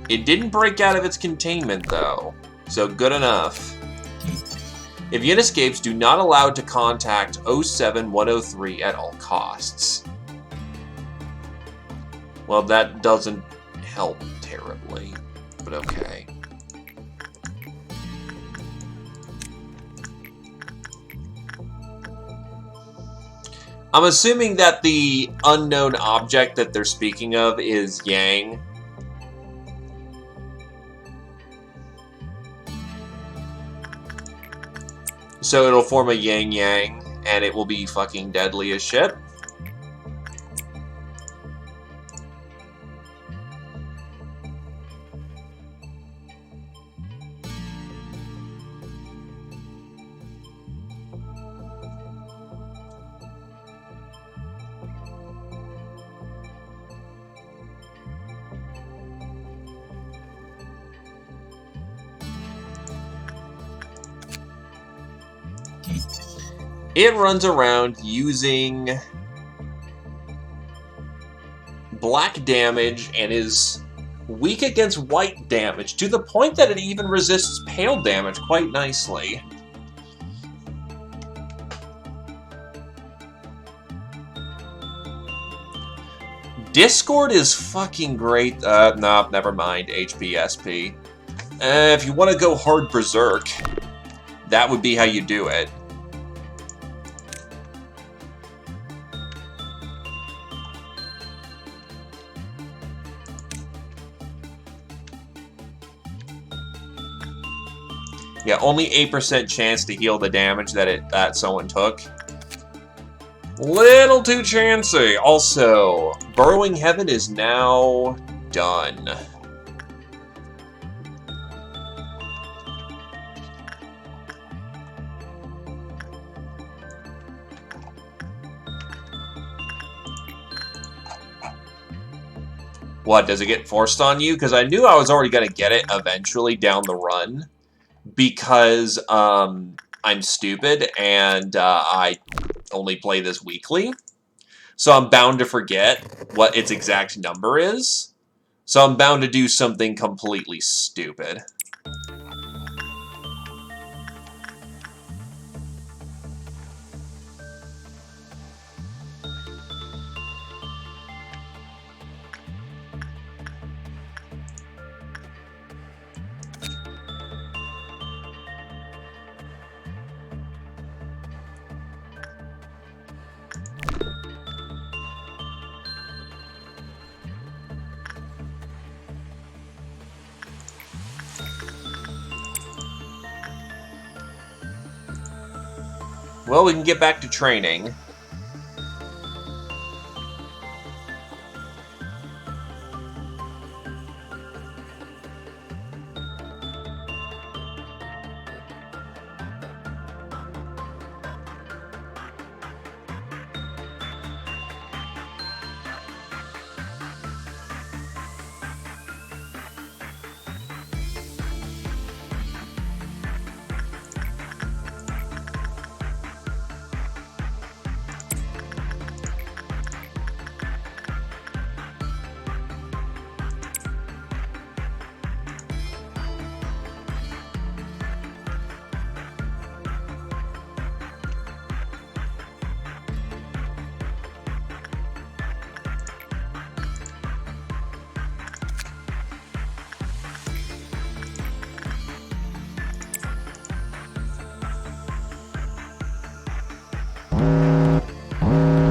It didn't break out of its containment, though, so good enough. If Yin escapes, do not allow it to contact 07103 at all costs. Well, that doesn't help terribly, but okay. I'm assuming that the unknown object that they're speaking of is Yang. So it'll form a Yang-Yang, and it will be fucking deadly as shit. It runs around using black damage and is weak against white damage, to the point that it even resists pale damage quite nicely. Discord is fucking great. Nah, never mind. HPSP. If you want to go hard berserk, that would be how you do it. Yeah, only 8% chance to heal the damage that someone took. Little too chancy. Also, Burrowing Heaven is now done. What, does it get forced on you? Because I knew I was already going to get it eventually down the run. Because I'm stupid and I only play this weekly. So I'm bound to forget what its exact number is. So I'm bound to do something completely stupid. Well, we can get back to training.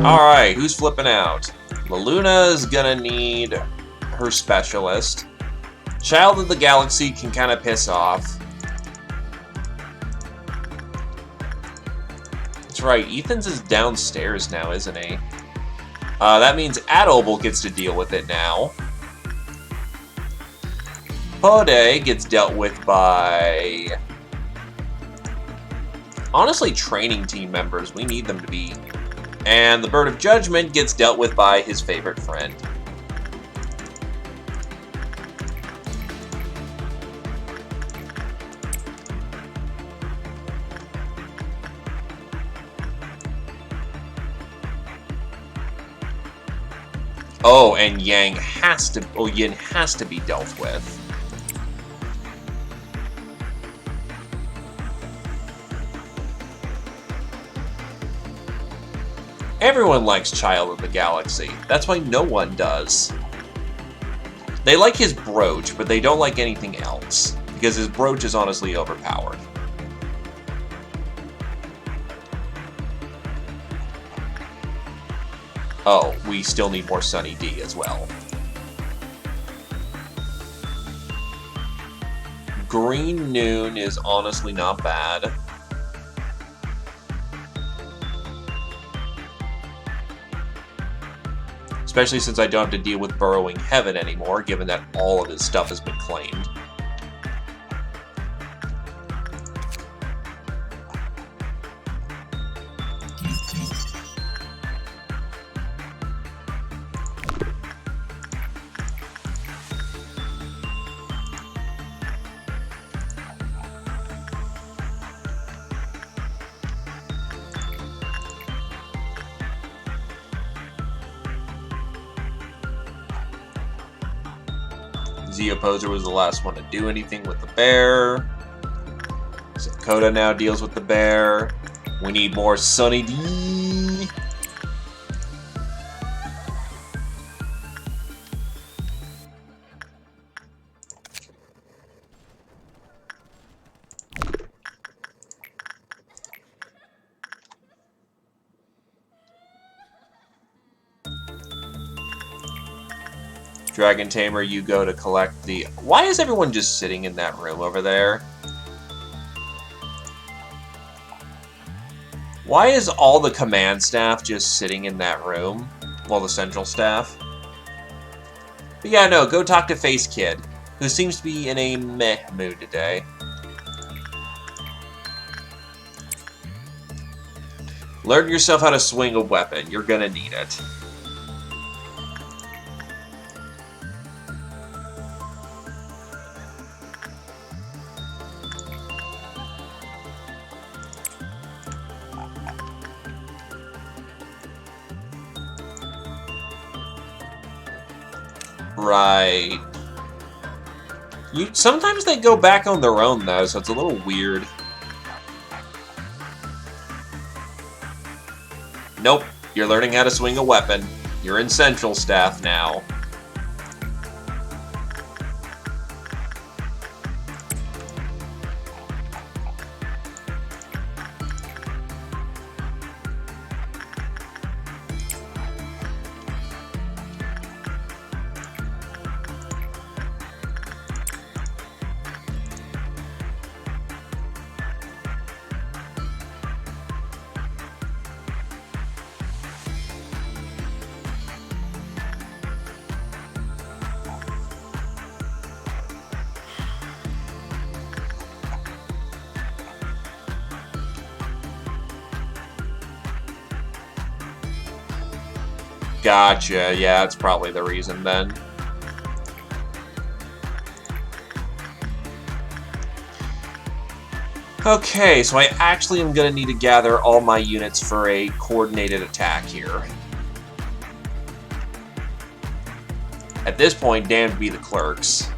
Alright, who's flipping out? Laluna's gonna need her specialist. Child of the Galaxy can kind of piss off. That's right, Ethan's is downstairs now, isn't he? That means Adobel gets to deal with it now. Pode gets dealt with by... honestly, training team members. We need them to be... And the Bird of Judgment gets dealt with by his favorite friend. Oh, and Yin has to be dealt with. Everyone likes Child of the Galaxy. That's why no one does. They like his brooch, but they don't like anything else, because his brooch is honestly overpowered. Oh, we still need more Sunny D as well. Green Noon is honestly not bad. Especially since I don't have to deal with Burrowing Heaven anymore, given that all of his stuff has been claimed. Z Opposer was the last one to do anything with the bear. So Coda now deals with the bear. We need more Sunny D. Dragon Tamer, you go to collect the... Why is everyone just sitting in that room over there? Why is all the command staff just sitting in that room? Well, the central staff. But yeah, no, go talk to Face Kid, who seems to be in a meh mood today. Learn yourself how to swing a weapon. You're gonna need it. Right. Sometimes they go back on their own, though, so it's a little weird. Nope. You're learning how to swing a weapon. You're in Central Staff now. Gotcha, yeah, that's probably the reason then. Okay, so I actually am going to need to gather all my units for a coordinated attack here. At this point, damned be the clerks.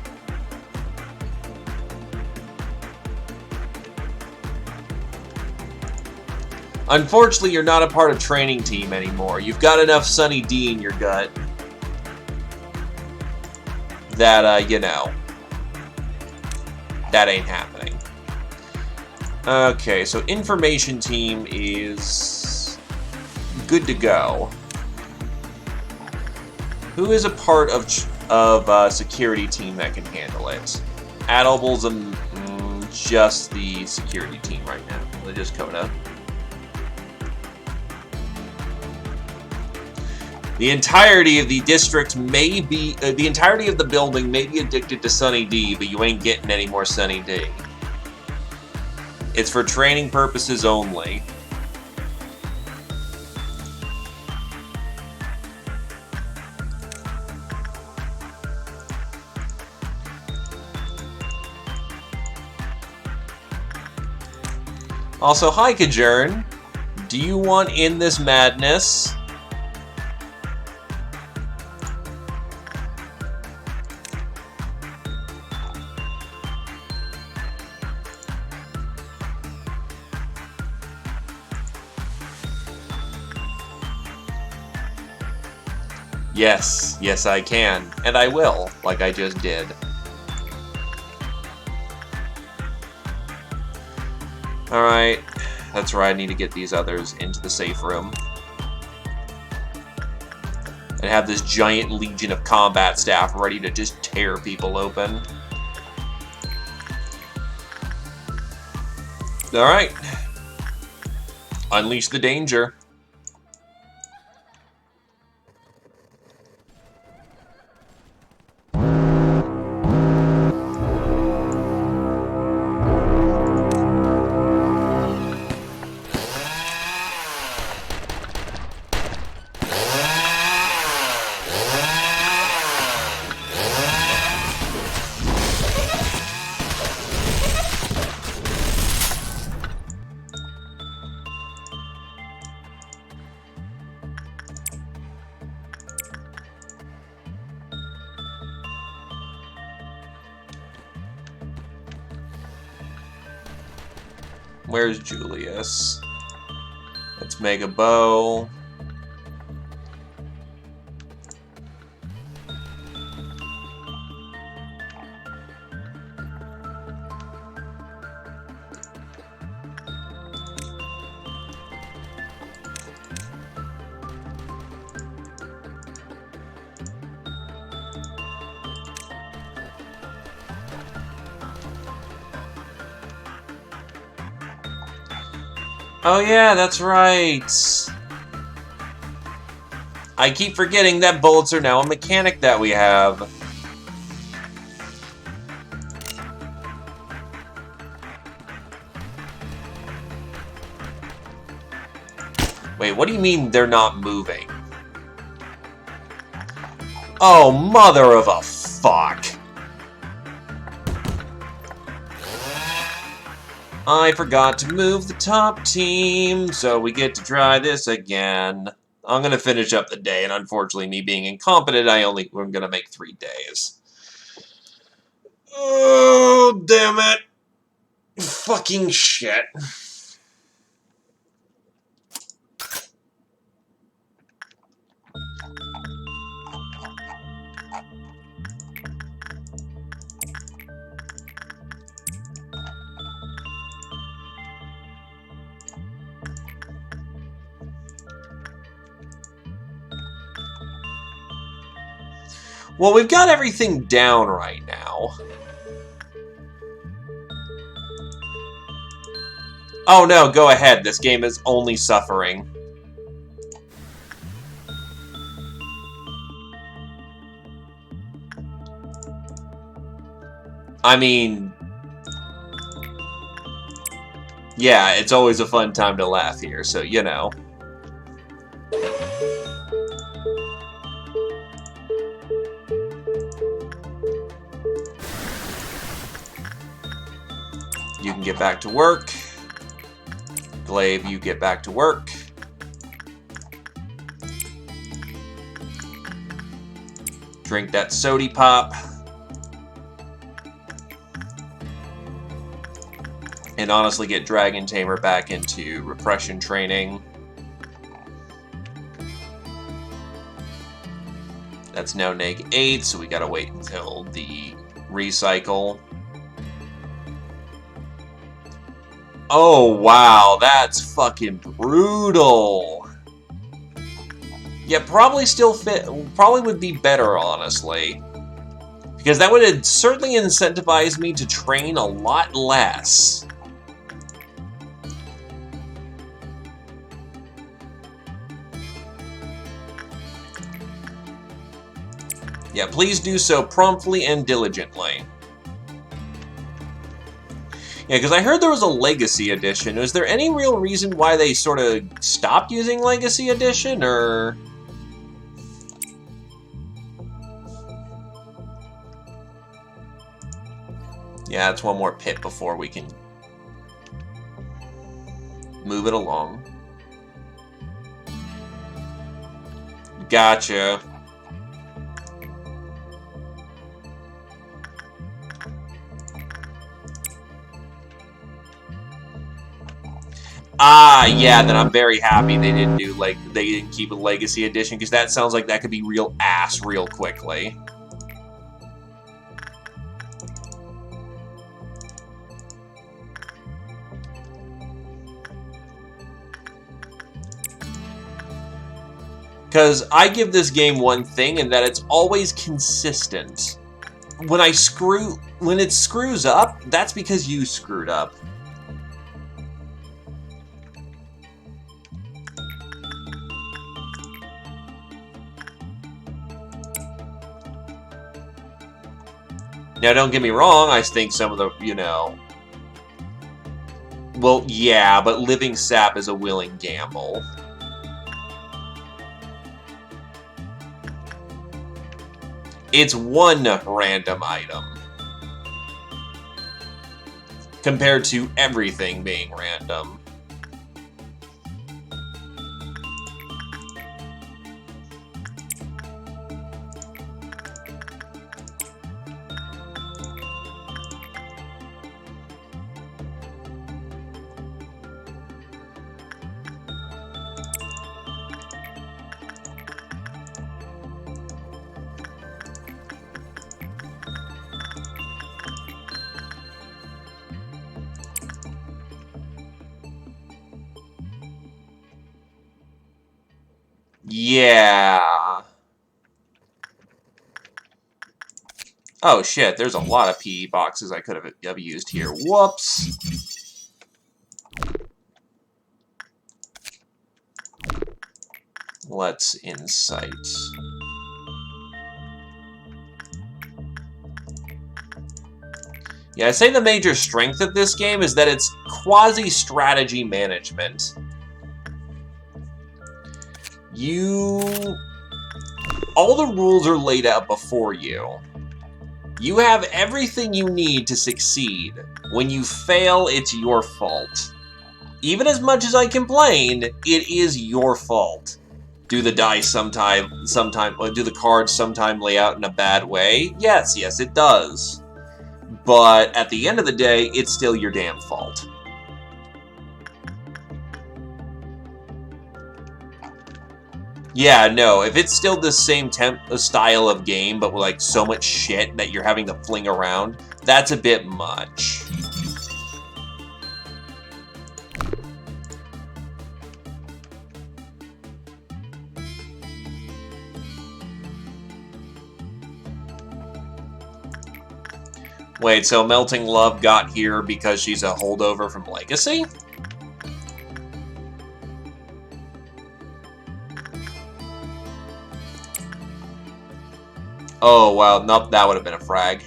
Unfortunately, you're not a part of training team anymore. You've got enough Sunny D in your gut that, you know, that ain't happening. Okay, so information team is good to go. Who is a part of security team that can handle it? Adoble's just the security team right now. Just Coda. The entirety of the district may be, the entirety of the building may be addicted to Sunny D, but you ain't getting any more Sunny D. It's for training purposes only. Also, hi Kajern. Do you want in this madness? Yes, yes I can. And I will, like I just did. Alright, that's right, I need to get these others into the safe room. And have this giant legion of combat staff ready to just tear people open. Alright. Unleash the danger. Where's Julius? Let's make a bow. Oh yeah, that's right. I keep forgetting that bullets are now a mechanic that we have. Wait, what do you mean they're not moving? Oh, mother of a fuck. I forgot to move the top team, so we get to try this again. I'm gonna finish up the day, and unfortunately, me being incompetent, I'm gonna make 3 days. Oh, damn it. Fucking shit. Well, we've got everything down right now. Oh no, go ahead. This game is only suffering. I mean... yeah, it's always a fun time to laugh here, so you know. You can get back to work. Glaive, you get back to work. Drink that sody pop. And honestly get Dragon Tamer back into repression training. That's now neg 8, so we gotta wait until the recycle. Oh, wow, that's fucking brutal. Yeah, probably still fit, probably would be better, honestly. Because that would certainly incentivize me to train a lot less. Yeah, please do so promptly and diligently. Yeah, because I heard there was a Legacy Edition. Is there any real reason why they sort of stopped using Legacy Edition, or...? Yeah, it's one more pit before we can move it along. Gotcha. Ah, yeah, then I'm very happy they didn't keep a Legacy Edition, because that sounds like that could be real ass real quickly. Because I give this game one thing, and that it's always consistent. When it screws up, that's because you screwed up. Now, don't get me wrong, I think some of the, well, yeah, but living sap is a willing gamble. It's one random item compared to everything being random. Yeah. Oh shit, there's a lot of PE boxes I could have used here. Whoops. Let's insight. Yeah, I'd say the major strength of this game is that it's quasi-strategy management. All the rules are laid out before you. You have everything you need to succeed. When you fail, it's your fault. Even as much as I complain, it is your fault. Do the dice do the cards sometime lay out in a bad way? Yes, it does. But at the end of the day, it's still your damn fault. Yeah, no, if it's still the same style of game, but with like so much shit that you're having to fling around, that's a bit much. Wait, so Melting Love got here because she's a holdover from Legacy? Oh, wow, nope, that would have been a frag.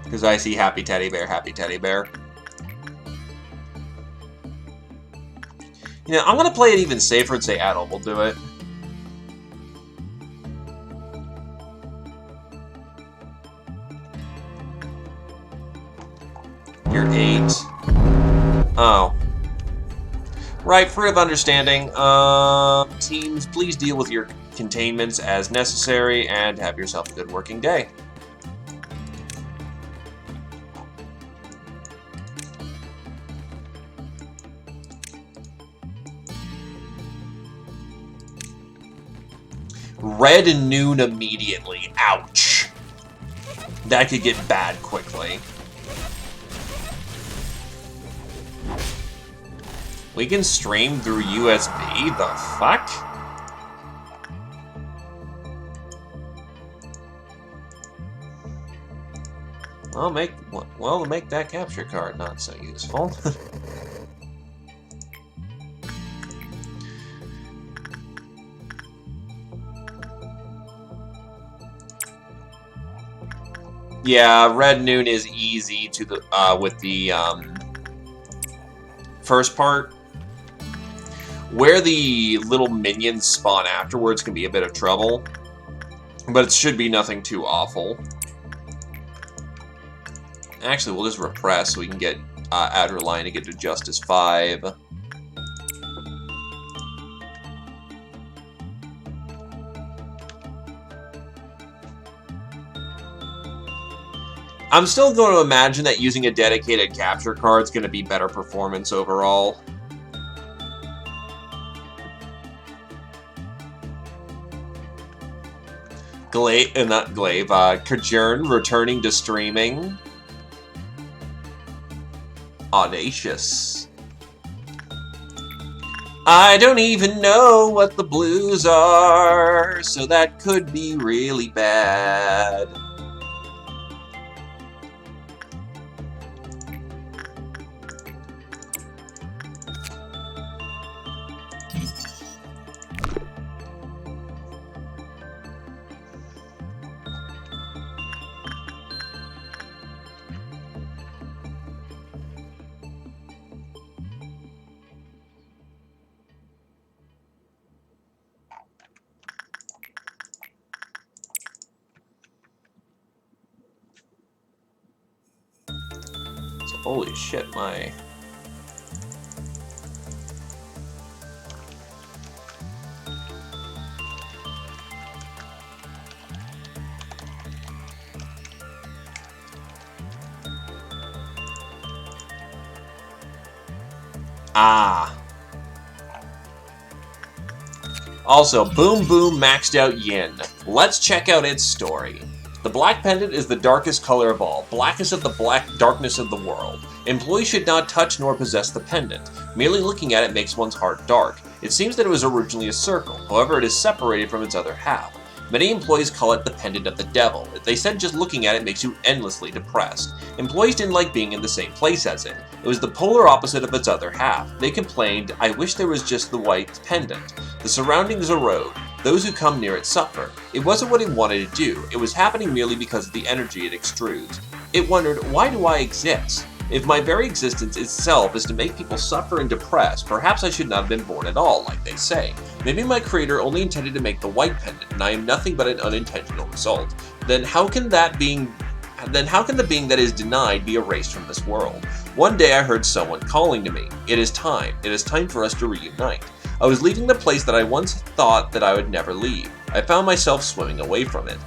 Because I see Happy Teddy Bear, Happy Teddy Bear. You know, I'm going to play it even safer and say Adult will do it. You're 8. Oh. Right, free of understanding. Teams, please deal with your containments as necessary and have yourself a good working day. Red noon immediately. Ouch. That could get bad quickly. We can stream through USB? The fuck? Well, to make that capture card not so useful. Yeah, Red Noon is easy to the with the first part. Where the little minions spawn afterwards can be a bit of trouble, but it should be nothing too awful. Actually, we'll just repress so we can get Outer Line to get to Justice 5. I'm still going to imagine that using a dedicated capture card is going to be better performance overall. Not Glaive, Kajern returning to streaming. Audacious. I don't even know what the blues are, so that could be really bad. Holy shit, my... Ah. Also, Boom Boom maxed out Yin. Let's check out its story. The black pendant is the darkest color of all, blackest of the black darkness of the world. Employees should not touch nor possess the pendant. Merely looking at it makes one's heart dark. It seems that it was originally a circle, however it is separated from its other half. Many employees call it the pendant of the devil. They said just looking at it makes you endlessly depressed. Employees didn't like being in the same place as it. It was the polar opposite of its other half. They complained, I wish there was just the white pendant. The surroundings erode. Those who come near it suffer. It wasn't what it wanted to do. It was happening merely because of the energy it extrudes. It wondered, why do I exist? If my very existence itself is to make people suffer and depressed, perhaps I should not have been born at all, like they say. Maybe my creator only intended to make the white pendant, and I am nothing but an unintentional result. Then how can the being that is denied be erased from this world? One day I heard someone calling to me. It is time. It is time for us to reunite. I was leaving the place that I once thought that I would never leave. I found myself swimming away from it.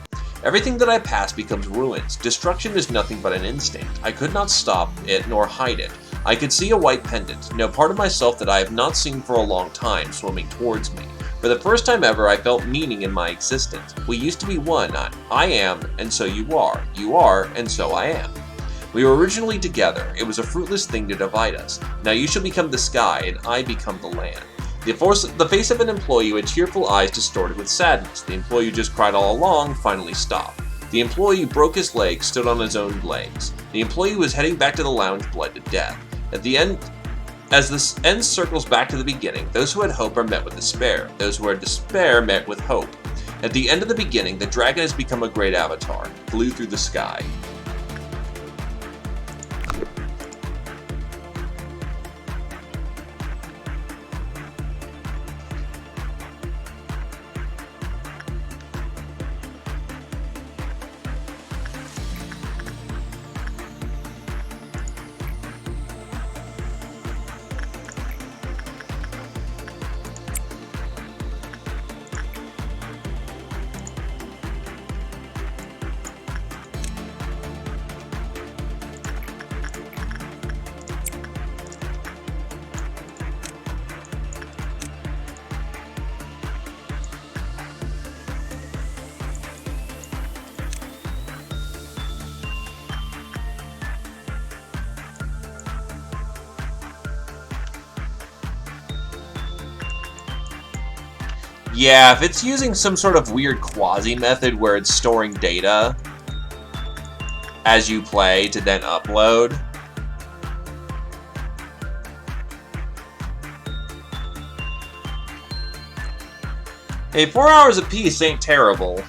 Everything that I pass becomes ruins. Destruction is nothing but an instinct. I could not stop it nor hide it. I could see a white pendant, no part of myself that I have not seen for a long time, swimming towards me. For the first time ever, I felt meaning in my existence. We used to be one. I am, and so you are. You are, and so I am. We were originally together. It was a fruitless thing to divide us. Now you shall become the sky, and I become the land. The face of an employee with tearful eyes distorted with sadness. The employee who just cried all along finally stopped. The employee who broke his leg stood on his own legs. The employee who was heading back to the lounge bled to death. At the end, as the end circles back to the beginning, those who had hope are met with despair. Those who had despair met with hope. At the end of the beginning, the dragon has become a great avatar, flew through the sky. Yeah, if it's using some sort of weird quasi-method where it's storing data as you play to then upload. Hey, 4 hours apiece ain't terrible.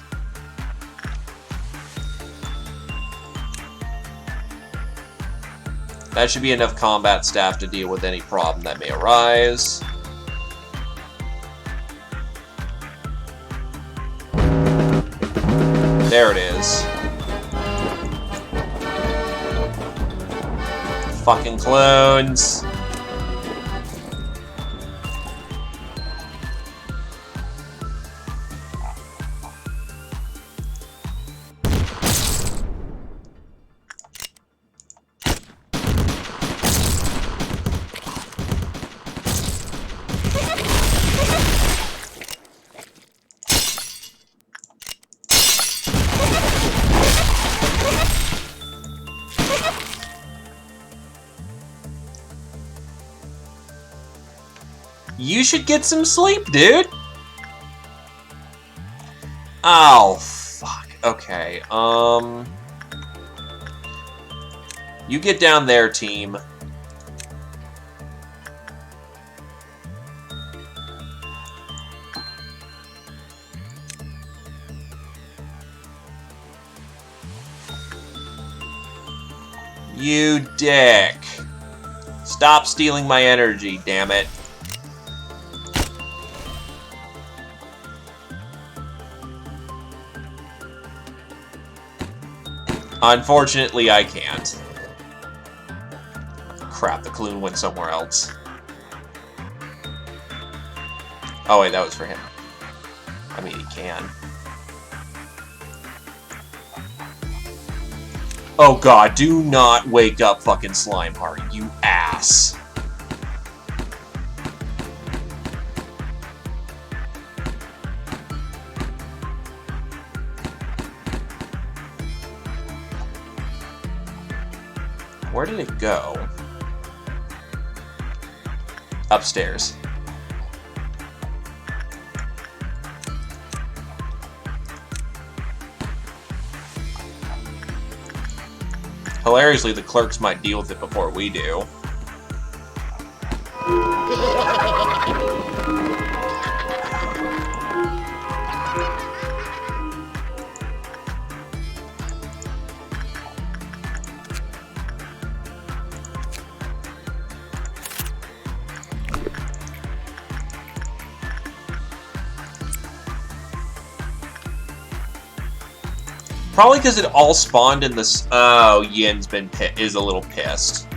That should be enough combat staff to deal with any problem that may arise. There it is. Fucking clones. You should get some sleep, dude. Oh, fuck. Okay, you get down there, team. You dick. Stop stealing my energy, damn it. Unfortunately, I can't. Crap, the Kloon went somewhere else. Oh wait, that was for him. I mean, he can. Oh god, do not wake up fucking Slime Heart, you ass. Where did it go? Upstairs. Hilariously, the clerks might deal with it before we do. Probably because it all spawned in this. Oh, Yin's is a little pissed.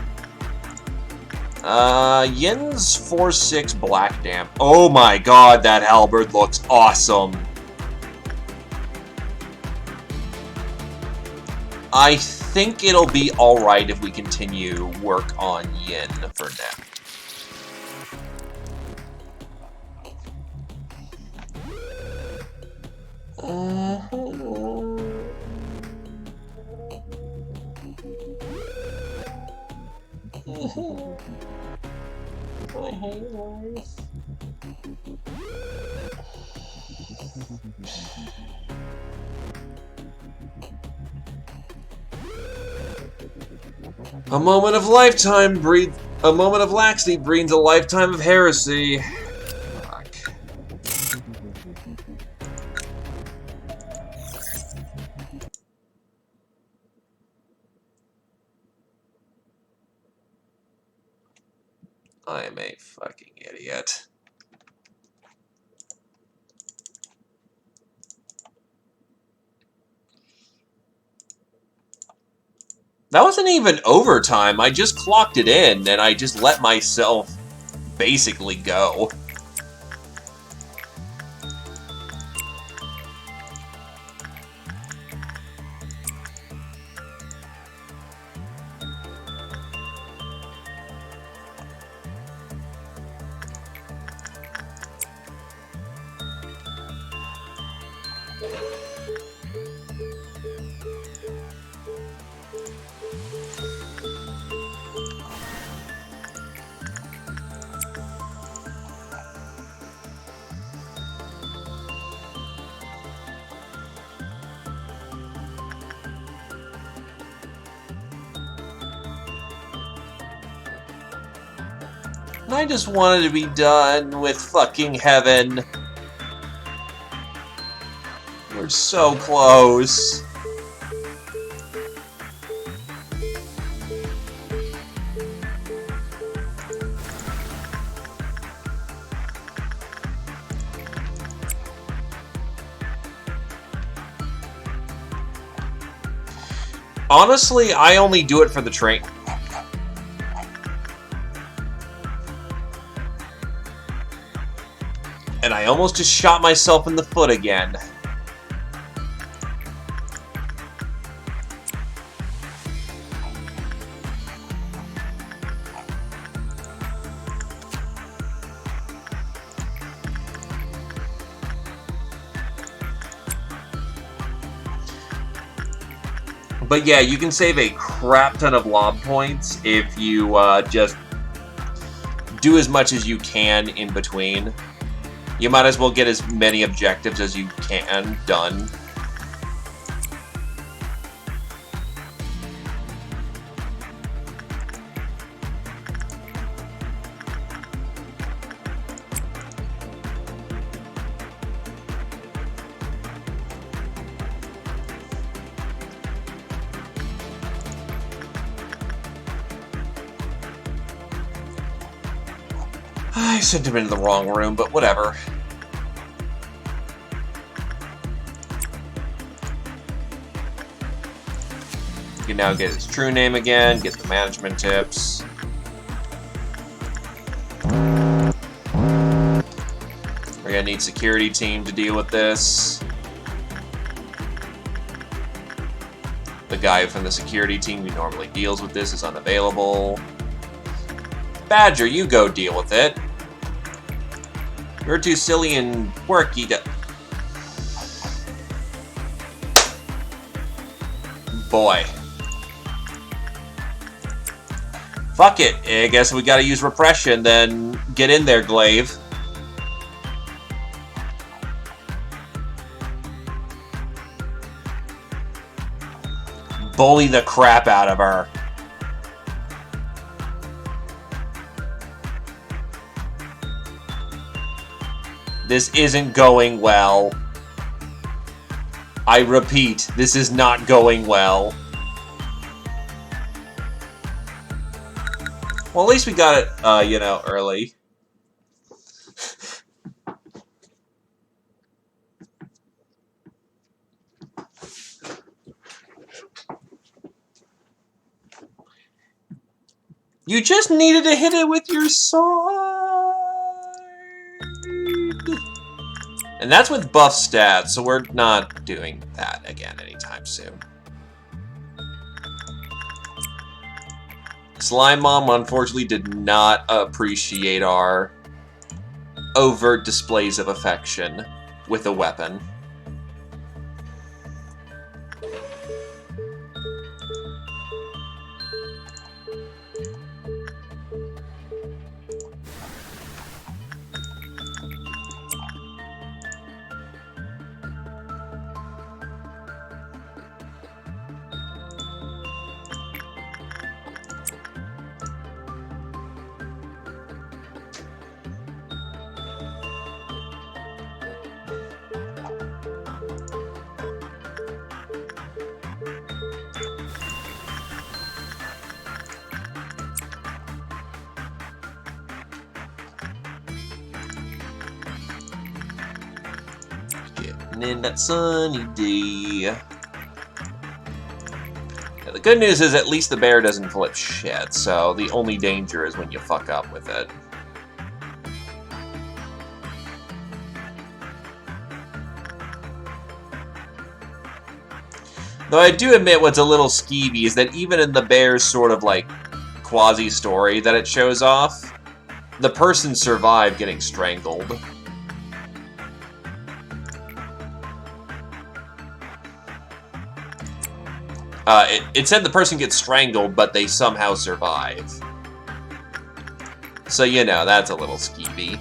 Yin's 4/6 Black Dam. Oh my god, that halberd looks awesome. I think it'll be alright if we continue work on Yin for now. I hate life. A moment of laxity breeds a lifetime of heresy. Fuck. I am a fucking idiot. That wasn't even overtime. I just clocked it in, and I just let myself basically go. I just wanted to be done with fucking heaven. We're so close. Honestly, I only do it for the train. And I almost just shot myself in the foot again. But yeah, you can save a crap ton of lob points if you just do as much as you can in between. You might as well get as many objectives as you can done. I sent him into the wrong room, but whatever. You can now get his true name again, get the management tips. We're gonna need security team to deal with this. The guy from the security team who normally deals with this is unavailable. Badger, you go deal with it. You're too silly and quirky to... Boy. Fuck it. I guess we gotta use repression, then get in there, Glaive. Bully the crap out of her. This isn't going well. I repeat, this is not going well. Well, at least we got it, you know, early. You just needed to hit it with your sword. And that's with buff stats, so we're not doing that again anytime soon. Slime Mom, unfortunately, did not appreciate our overt displays of affection with a weapon. In that sunny day. Yeah, the good news is at least the bear doesn't flip shit, so the only danger is when you fuck up with it. Though I do admit what's a little skeevy is that even in the bear's sort of like quasi-story that it shows off, the person survived getting strangled. It said the person gets strangled, but they somehow survive. So, you know, that's a little skeevy.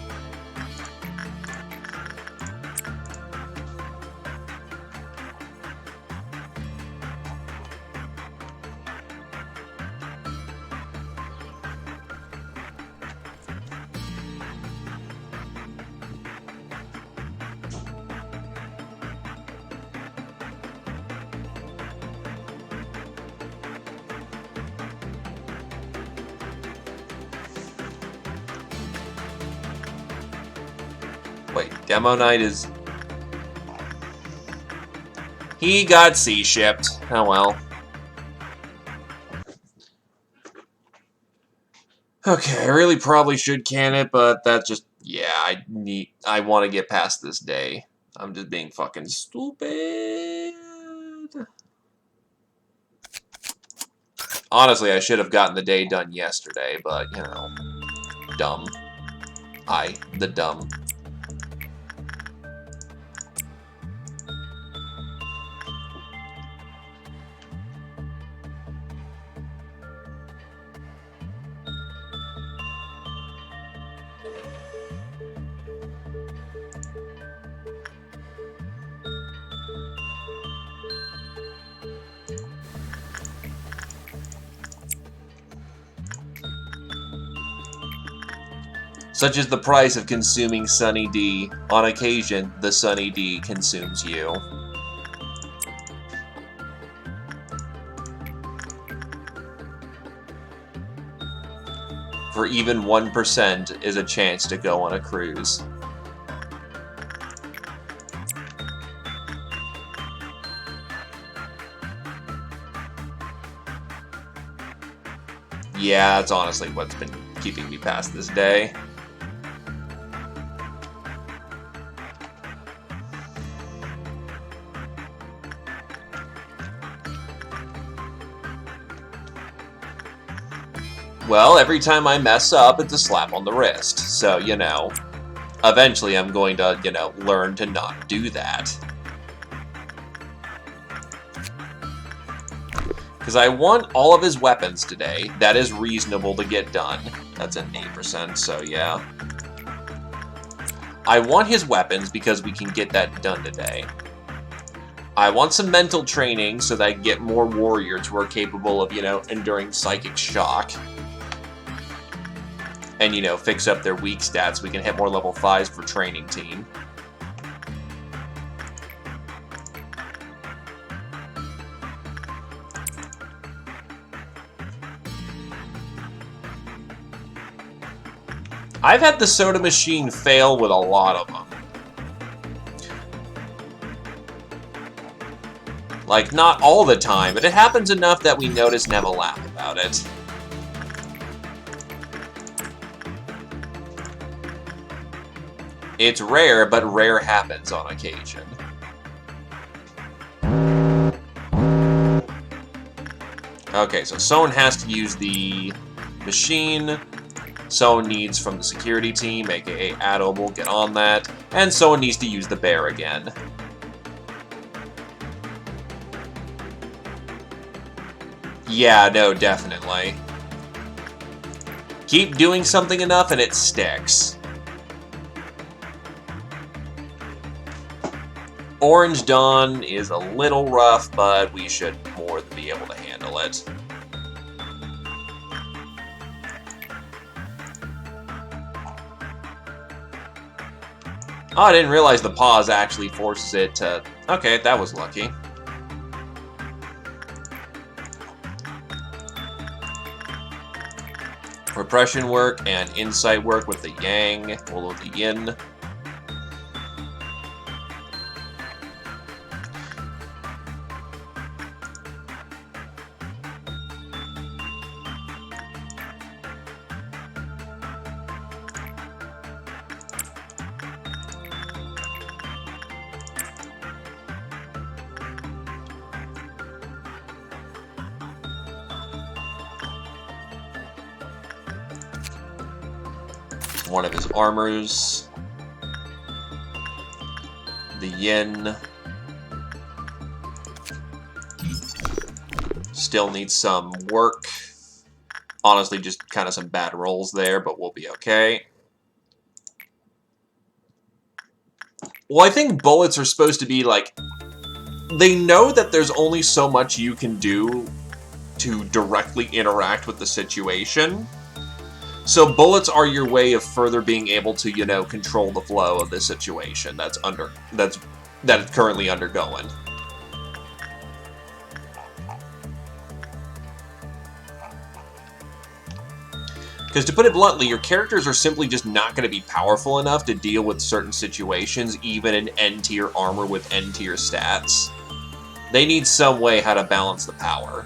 Wait, Demo Knight is... He got sea-shipped. Oh well. Okay, I really probably should can it, but that's just... Yeah, I want to get past this day. I'm just being fucking stupid. Honestly, I should have gotten the day done yesterday, but, you know. Dumb. The dumb. Such is the price of consuming Sunny D. On occasion, the Sunny D consumes you. For even 1% is a chance to go on a cruise. Yeah, that's honestly what's been keeping me past this day. Well, every time I mess up, it's a slap on the wrist. So, you know, eventually I'm going to, you know, learn to not do that. Because I want all of his weapons today. That is reasonable to get done. That's an 8%, so yeah. I want his weapons because we can get that done today. I want some mental training so that I can get more warriors who are capable of, you know, enduring psychic shock. And, you know, fix up their weak stats. We can hit more level 5s for training team. I've had the soda machine fail with a lot of them. Like, not all the time, but it happens enough that we notice and have a laugh about it. It's rare, but rare happens on occasion. Okay, so someone has to use the machine. Someone needs from the security team, aka Addo, will get on that. And someone needs to use the bear again. Yeah, no, definitely. Keep doing something enough and it sticks. Orange Dawn is a little rough, but we should more than be able to handle it. Oh, I didn't realize the pause actually forces it to... Okay, that was lucky. Repression work and insight work with the Yang, or with the Yin. One of his armors. The Yin. Still needs some work. Honestly, just kind of some bad rolls there, but we'll be okay. Well, I think bullets are supposed to be like... They know that there's only so much you can do to directly interact with the situation. So bullets are your way of further being able to, you know, control the flow of the situation that it's currently undergoing. Because to put it bluntly, your characters are simply just not going to be powerful enough to deal with certain situations, even in N-tier armor with N-tier stats. They need some way how to balance the power.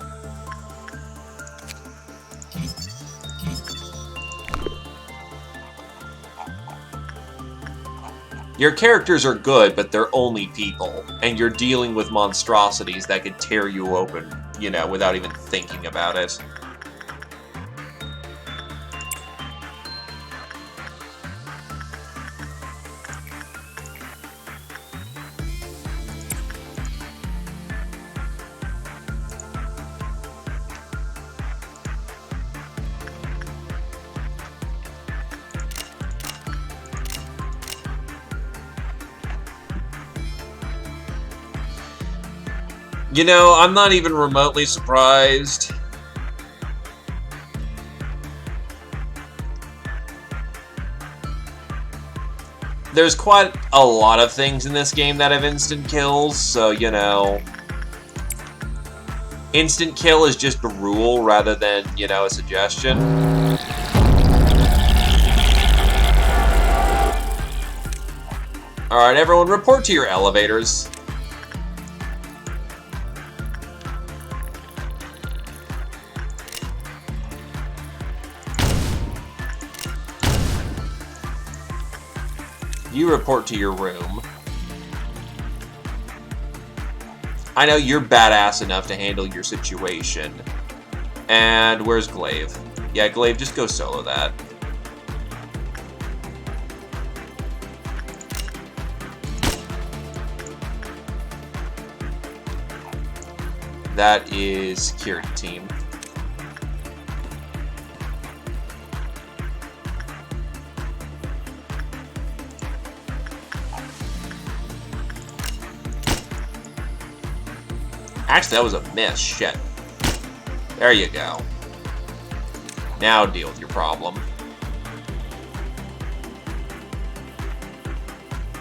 Your characters are good, but they're only people, and you're dealing with monstrosities that could tear you open, you know, without even thinking about it. You know, I'm not even remotely surprised. there's quite a lot of things in this game that have instant kills, so, you know, instant kill is just a rule rather than, you know, a suggestion. Alright, everyone, report to your elevators. You report to your room. I know you're badass enough to handle your situation. And where's Glaive? Yeah, Glaive, just go solo that. That is security team. Actually, that was a miss. Shit. There you go. Now deal with your problem.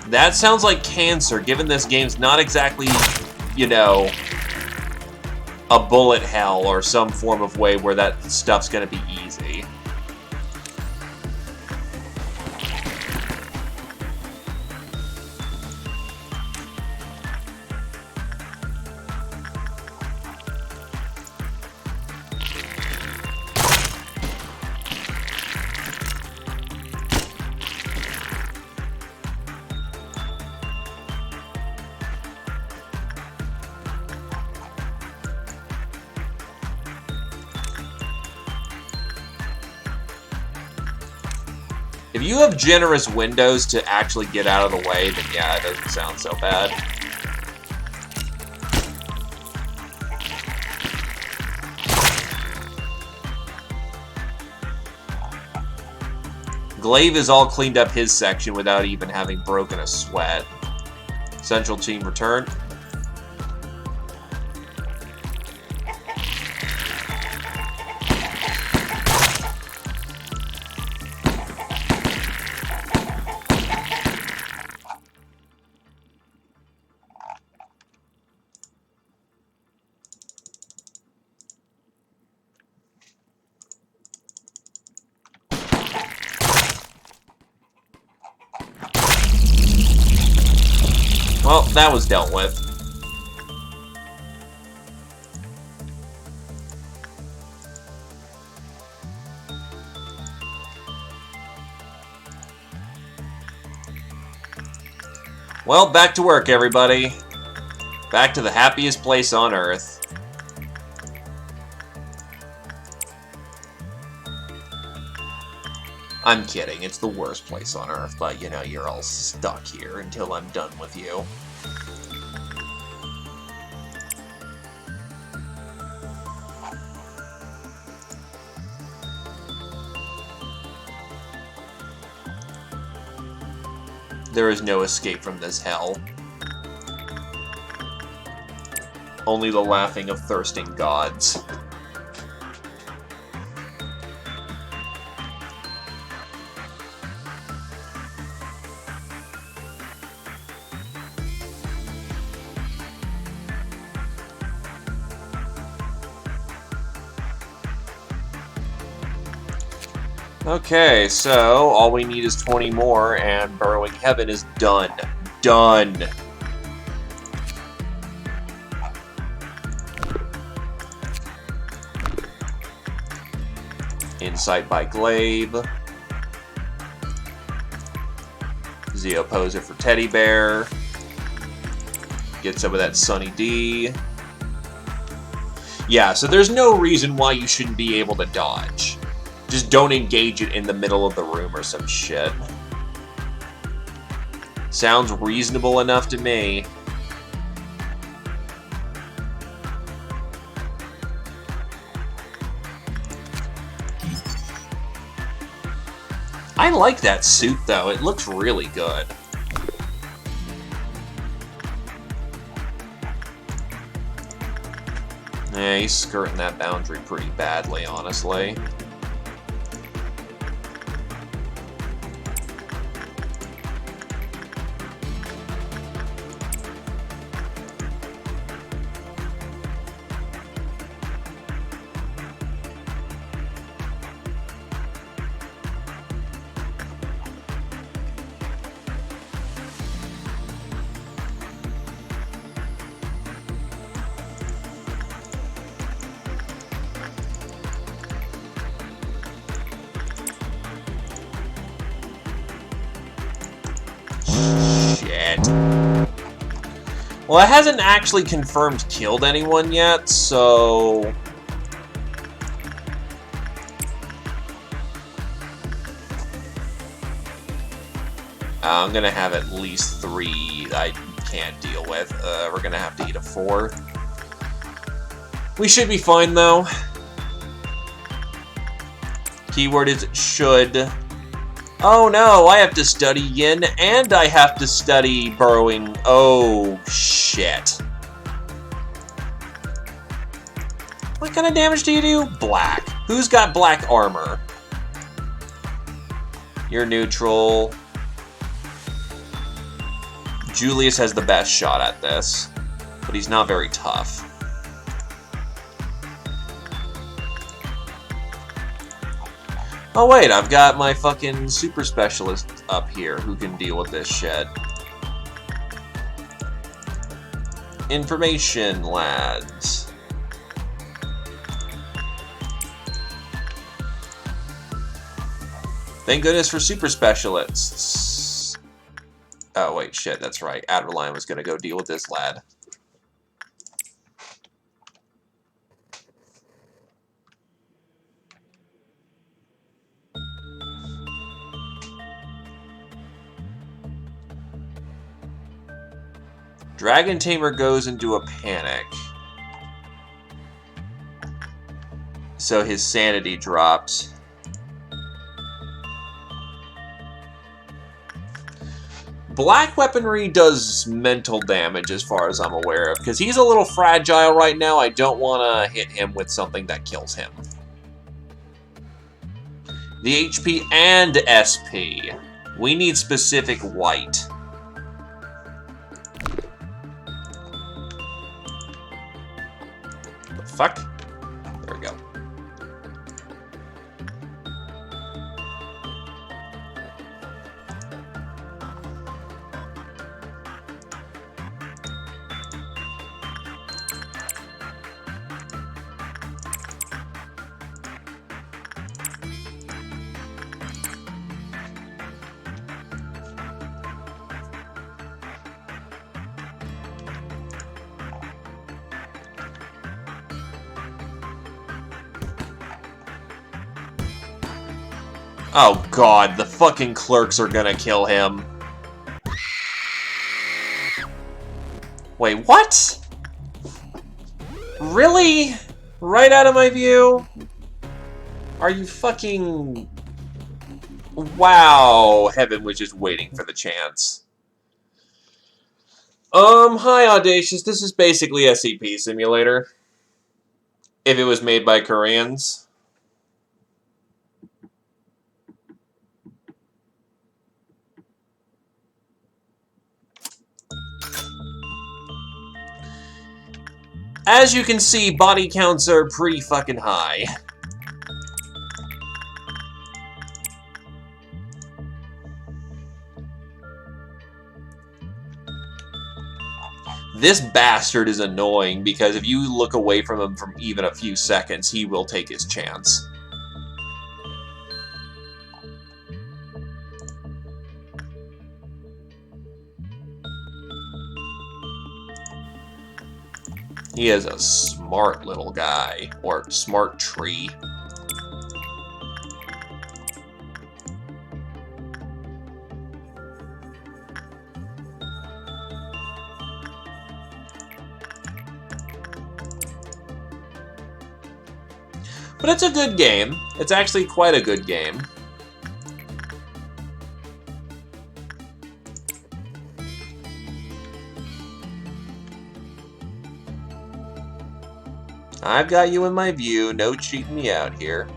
That sounds like cancer, given this game's not exactly, you know, a bullet hell or some form of way where that stuff's gonna be easy. If you have generous windows to actually get out of the way, then yeah, it doesn't sound so bad. Glaive has all cleaned up his section without even having broken a sweat. Central team return. Well, that was dealt with. Well, back to work, everybody. Back to the happiest place on Earth. I'm kidding, it's the worst place on Earth, but, you know, you're all stuck here until I'm done with you. There is no escape from this hell. Only the laughing of thirsting gods. Okay, so all we need is 20 more, and Burrowing Heaven is done. Done! Insight by Glaive. Zeoposer for Teddy Bear. Get some of that Sunny D. Yeah, so there's no reason why you shouldn't be able to dodge. Just don't engage it in the middle of the room or some shit. Sounds reasonable enough to me. I like that suit, though. It looks really good. Yeah, he's skirting that boundary pretty badly, honestly. shit. Well, it hasn't actually confirmed killed anyone yet, so... I'm gonna have at least 3 I can't deal with. We're gonna have to eat a 4. We should be fine, though. Keyword is should. Oh no, I have to study yin, and I have to study burrowing. Oh, shit. What kind of damage do you do? Black. Who's got black armor? You're neutral. Julius has the best shot at this, but he's not very tough. Oh wait, I've got my fucking super specialist up here who can deal with this shit. Information, lads. Thank goodness for super specialists. Oh wait, shit, that's right. Adderline was gonna go deal with this lad. Dragon Tamer goes into a panic. So his sanity dropped. Black weaponry does mental damage as far as I'm aware of. Because he's a little fragile right now, I don't want to hit him with something that kills him. The HP and SP. We need specific white. Fuck. There we go. Oh god, the fucking clerks are gonna kill him. Wait, what? Really? Right out of my view? Are you fucking... Wow, Heaven was just waiting for the chance. Hi Audacious, this is basically SCP Simulator. If it was made by Koreans. As you can see, body counts are pretty fucking high. This bastard is annoying because if you look away from him for even a few seconds, he will take his chance. He is a smart little guy, or smart tree. But it's a good game. It's actually quite a good game. I've got you in my view, no cheating me out here.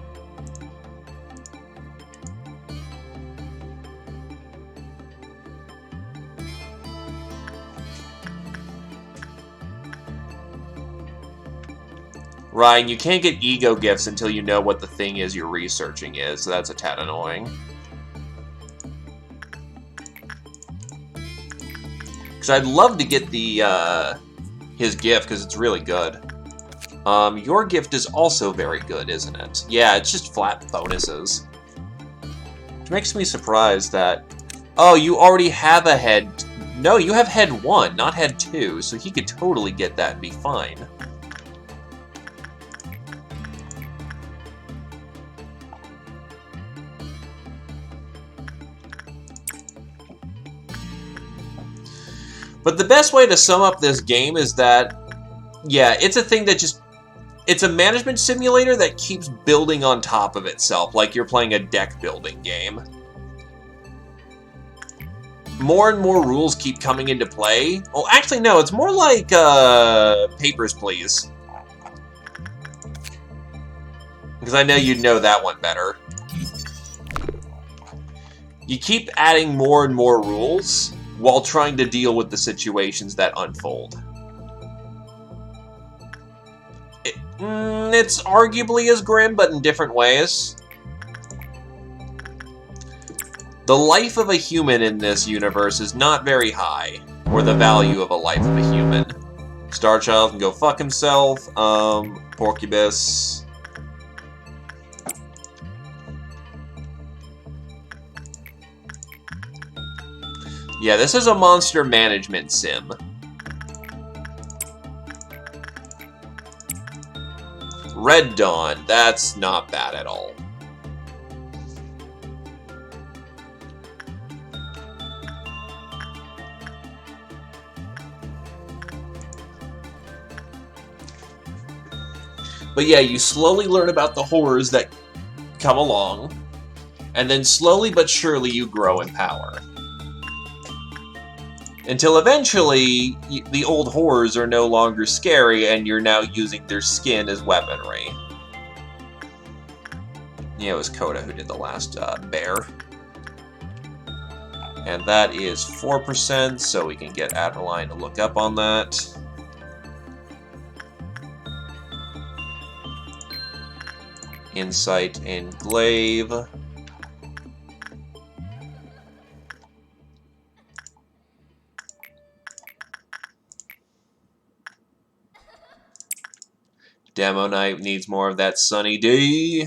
Ryan, you can't get ego gifts until you know what the thing is you're researching is, so that's a tad annoying. Because I'd love to get the, his gift, because it's really good. Your gift is also very good, isn't it? Yeah, it's just flat bonuses. Which makes me surprised that... Oh, you already have a head No, you have head 1, not head 2, so he could totally get that and be fine. But the best way to sum up this game is that, yeah, it's a thing that just... It's a management simulator that keeps building on top of itself, like you're playing a deck-building game. More and more rules keep coming into play. Well, actually, no, it's more like, Papers, Please. Because I know you'd know that one better. You keep adding more and more rules while trying to deal with the situations that unfold. It's arguably as grim, but in different ways. The life of a human in this universe is not very high, or the value of a life of a human. Starchild can go fuck himself, Porcubus. Yeah, this is a monster management sim. Red Dawn, that's not bad at all. But yeah, you slowly learn about the horrors that come along, and then slowly but surely you grow in power. Until eventually, the old horrors are no longer scary, and you're now using their skin as weaponry. Yeah, it was Coda who did the last bear. And that is 4%, so we can get Adeline to look up on that. Insight and Glaive. Demo Knight needs more of that Sunny D.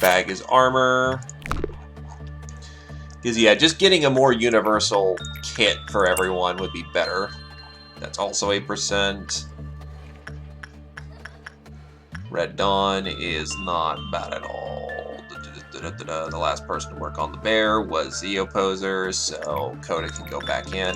Bag his armor. Because, yeah, just getting a more universal kit for everyone would be better. That's also 8%. Red Dawn is not bad at all. The last person to work on the bear was Zeoposer, so Coda can go back in.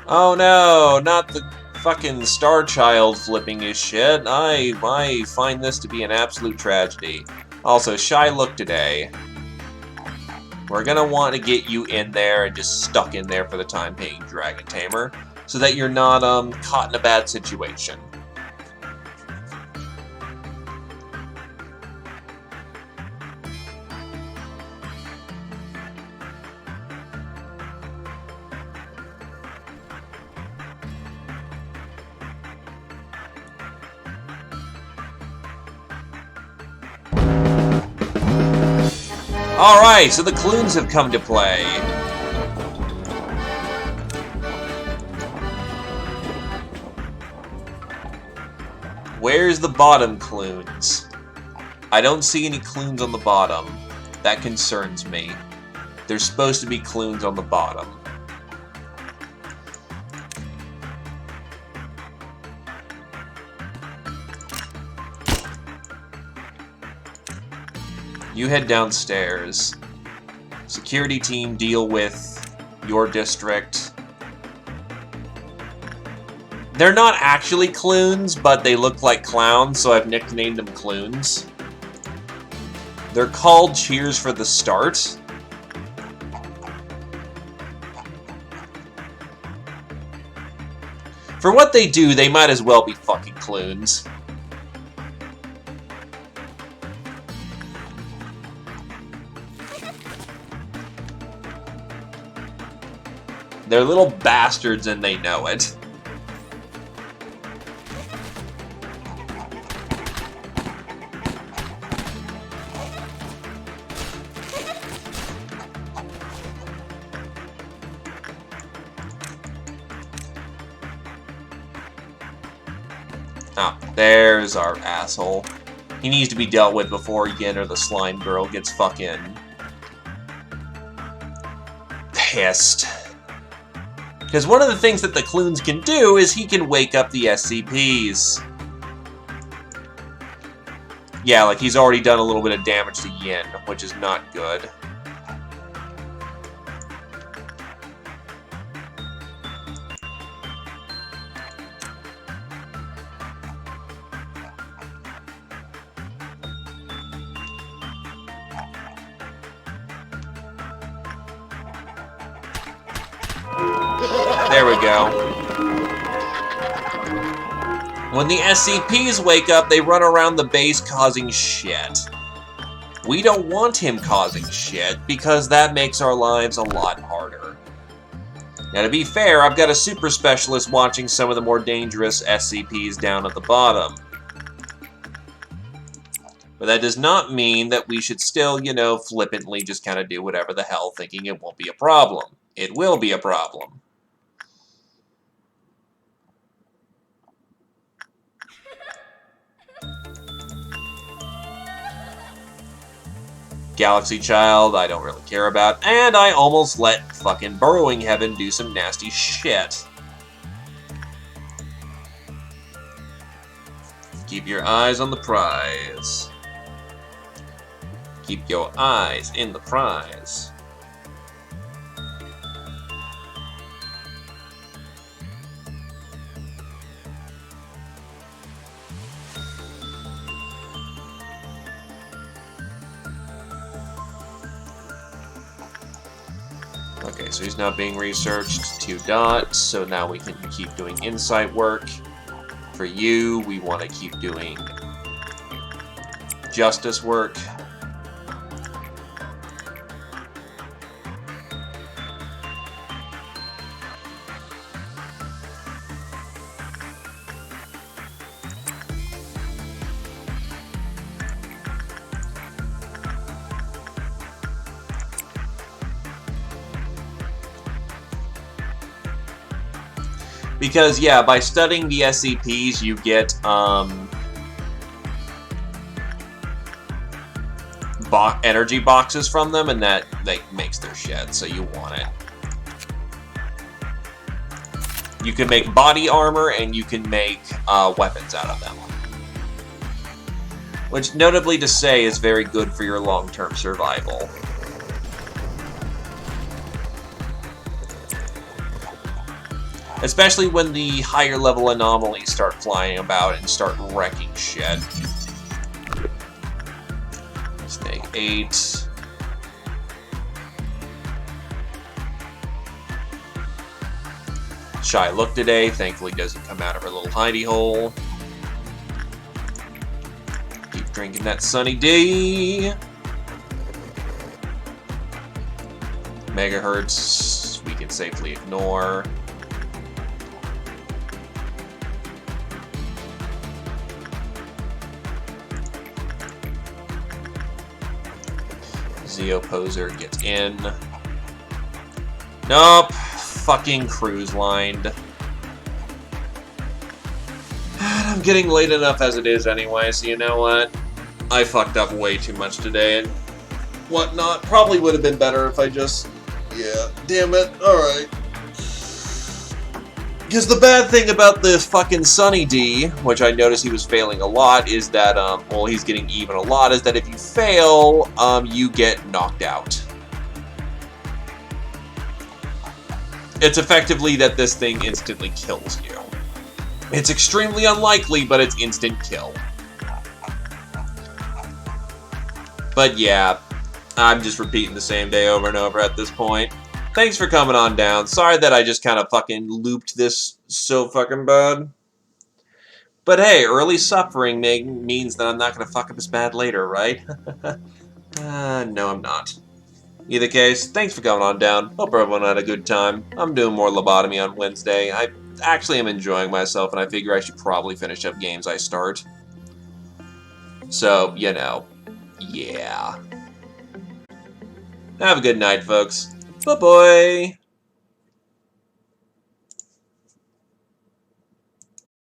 Oh no, not the fucking Starchild flipping his shit. I find this to be an absolute tragedy. Also, Shy Look today. We're gonna want to get you in there and just stuck in there for the time being, Dragon Tamer, so that you're not caught in a bad situation. Alright, so the Clunes have come to play. Where's the bottom Clunes? I don't see any Clunes on the bottom. That concerns me. There's supposed to be Clunes on the bottom. You head downstairs. Security team deal with your district. They're not actually Clunes, but they look like clowns, so I've nicknamed them Clunes. They're called Cheers for the Start. For what they do, they might as well be fucking Clunes. They're little bastards and they know it. Oh, there's our asshole. He needs to be dealt with before Yin or the slime girl gets fucking pissed. Because one of the things that the Clunes can do is he can wake up the SCPs. Yeah, like he's already done a little bit of damage to Yin, which is not good. There we go. When the SCPs wake up, they run around the base causing shit. We don't want him causing shit, because that makes our lives a lot harder. Now, to be fair, I've got a super specialist watching some of the more dangerous SCPs down at the bottom. But that does not mean that we should still, you know, flippantly just kind of do whatever the hell, thinking it won't be a problem. It will be a problem. Galaxy Child, I don't really care about, and I almost let fucking Burrowing Heaven do some nasty shit. Keep your eyes on the prize. Keep your eyes in the prize. Okay, so he's not being researched. 2 dots. So now we can keep doing insight work. For you, we want to keep doing justice work. Because, yeah, by studying the SCPs, you get, energy boxes from them, and that, like, makes their shit, so you want it. You can make body armor, and you can make, weapons out of them. Which, notably to say, is very good for your long-term survival. Especially when the higher level anomalies start flying about and start wrecking shit. Snake 8. Shy look today, thankfully doesn't come out of her little hidey hole. Keep drinking that Sunny D. Megahertz, we can safely ignore. Zeo Poser gets in. Nope. Fucking cruise lined. I'm getting late enough as it is anyway, so you know what? I fucked up way too much today and whatnot. Probably would have been better if I just... Yeah, damn it. Alright. Because the bad thing about the fucking Sunny D, which I noticed he was failing a lot, is that, well, he's getting even a lot, is that if you fail, you get knocked out. It's effectively that this thing instantly kills you. It's extremely unlikely, but it's instant kill. But yeah, I'm just repeating the same day over and over at this point. Thanks for coming on down. Sorry that I just kind of fucking looped this so fucking bad. But hey, early suffering means that I'm not going to fuck up as bad later, right? No, I'm not. Either case, thanks for coming on down. Hope everyone had a good time. I'm doing more Lobotomy on Wednesday. I actually am enjoying myself, and I figure I should probably finish up games I start. So, you know, yeah. Have a good night, folks. Bye-bye.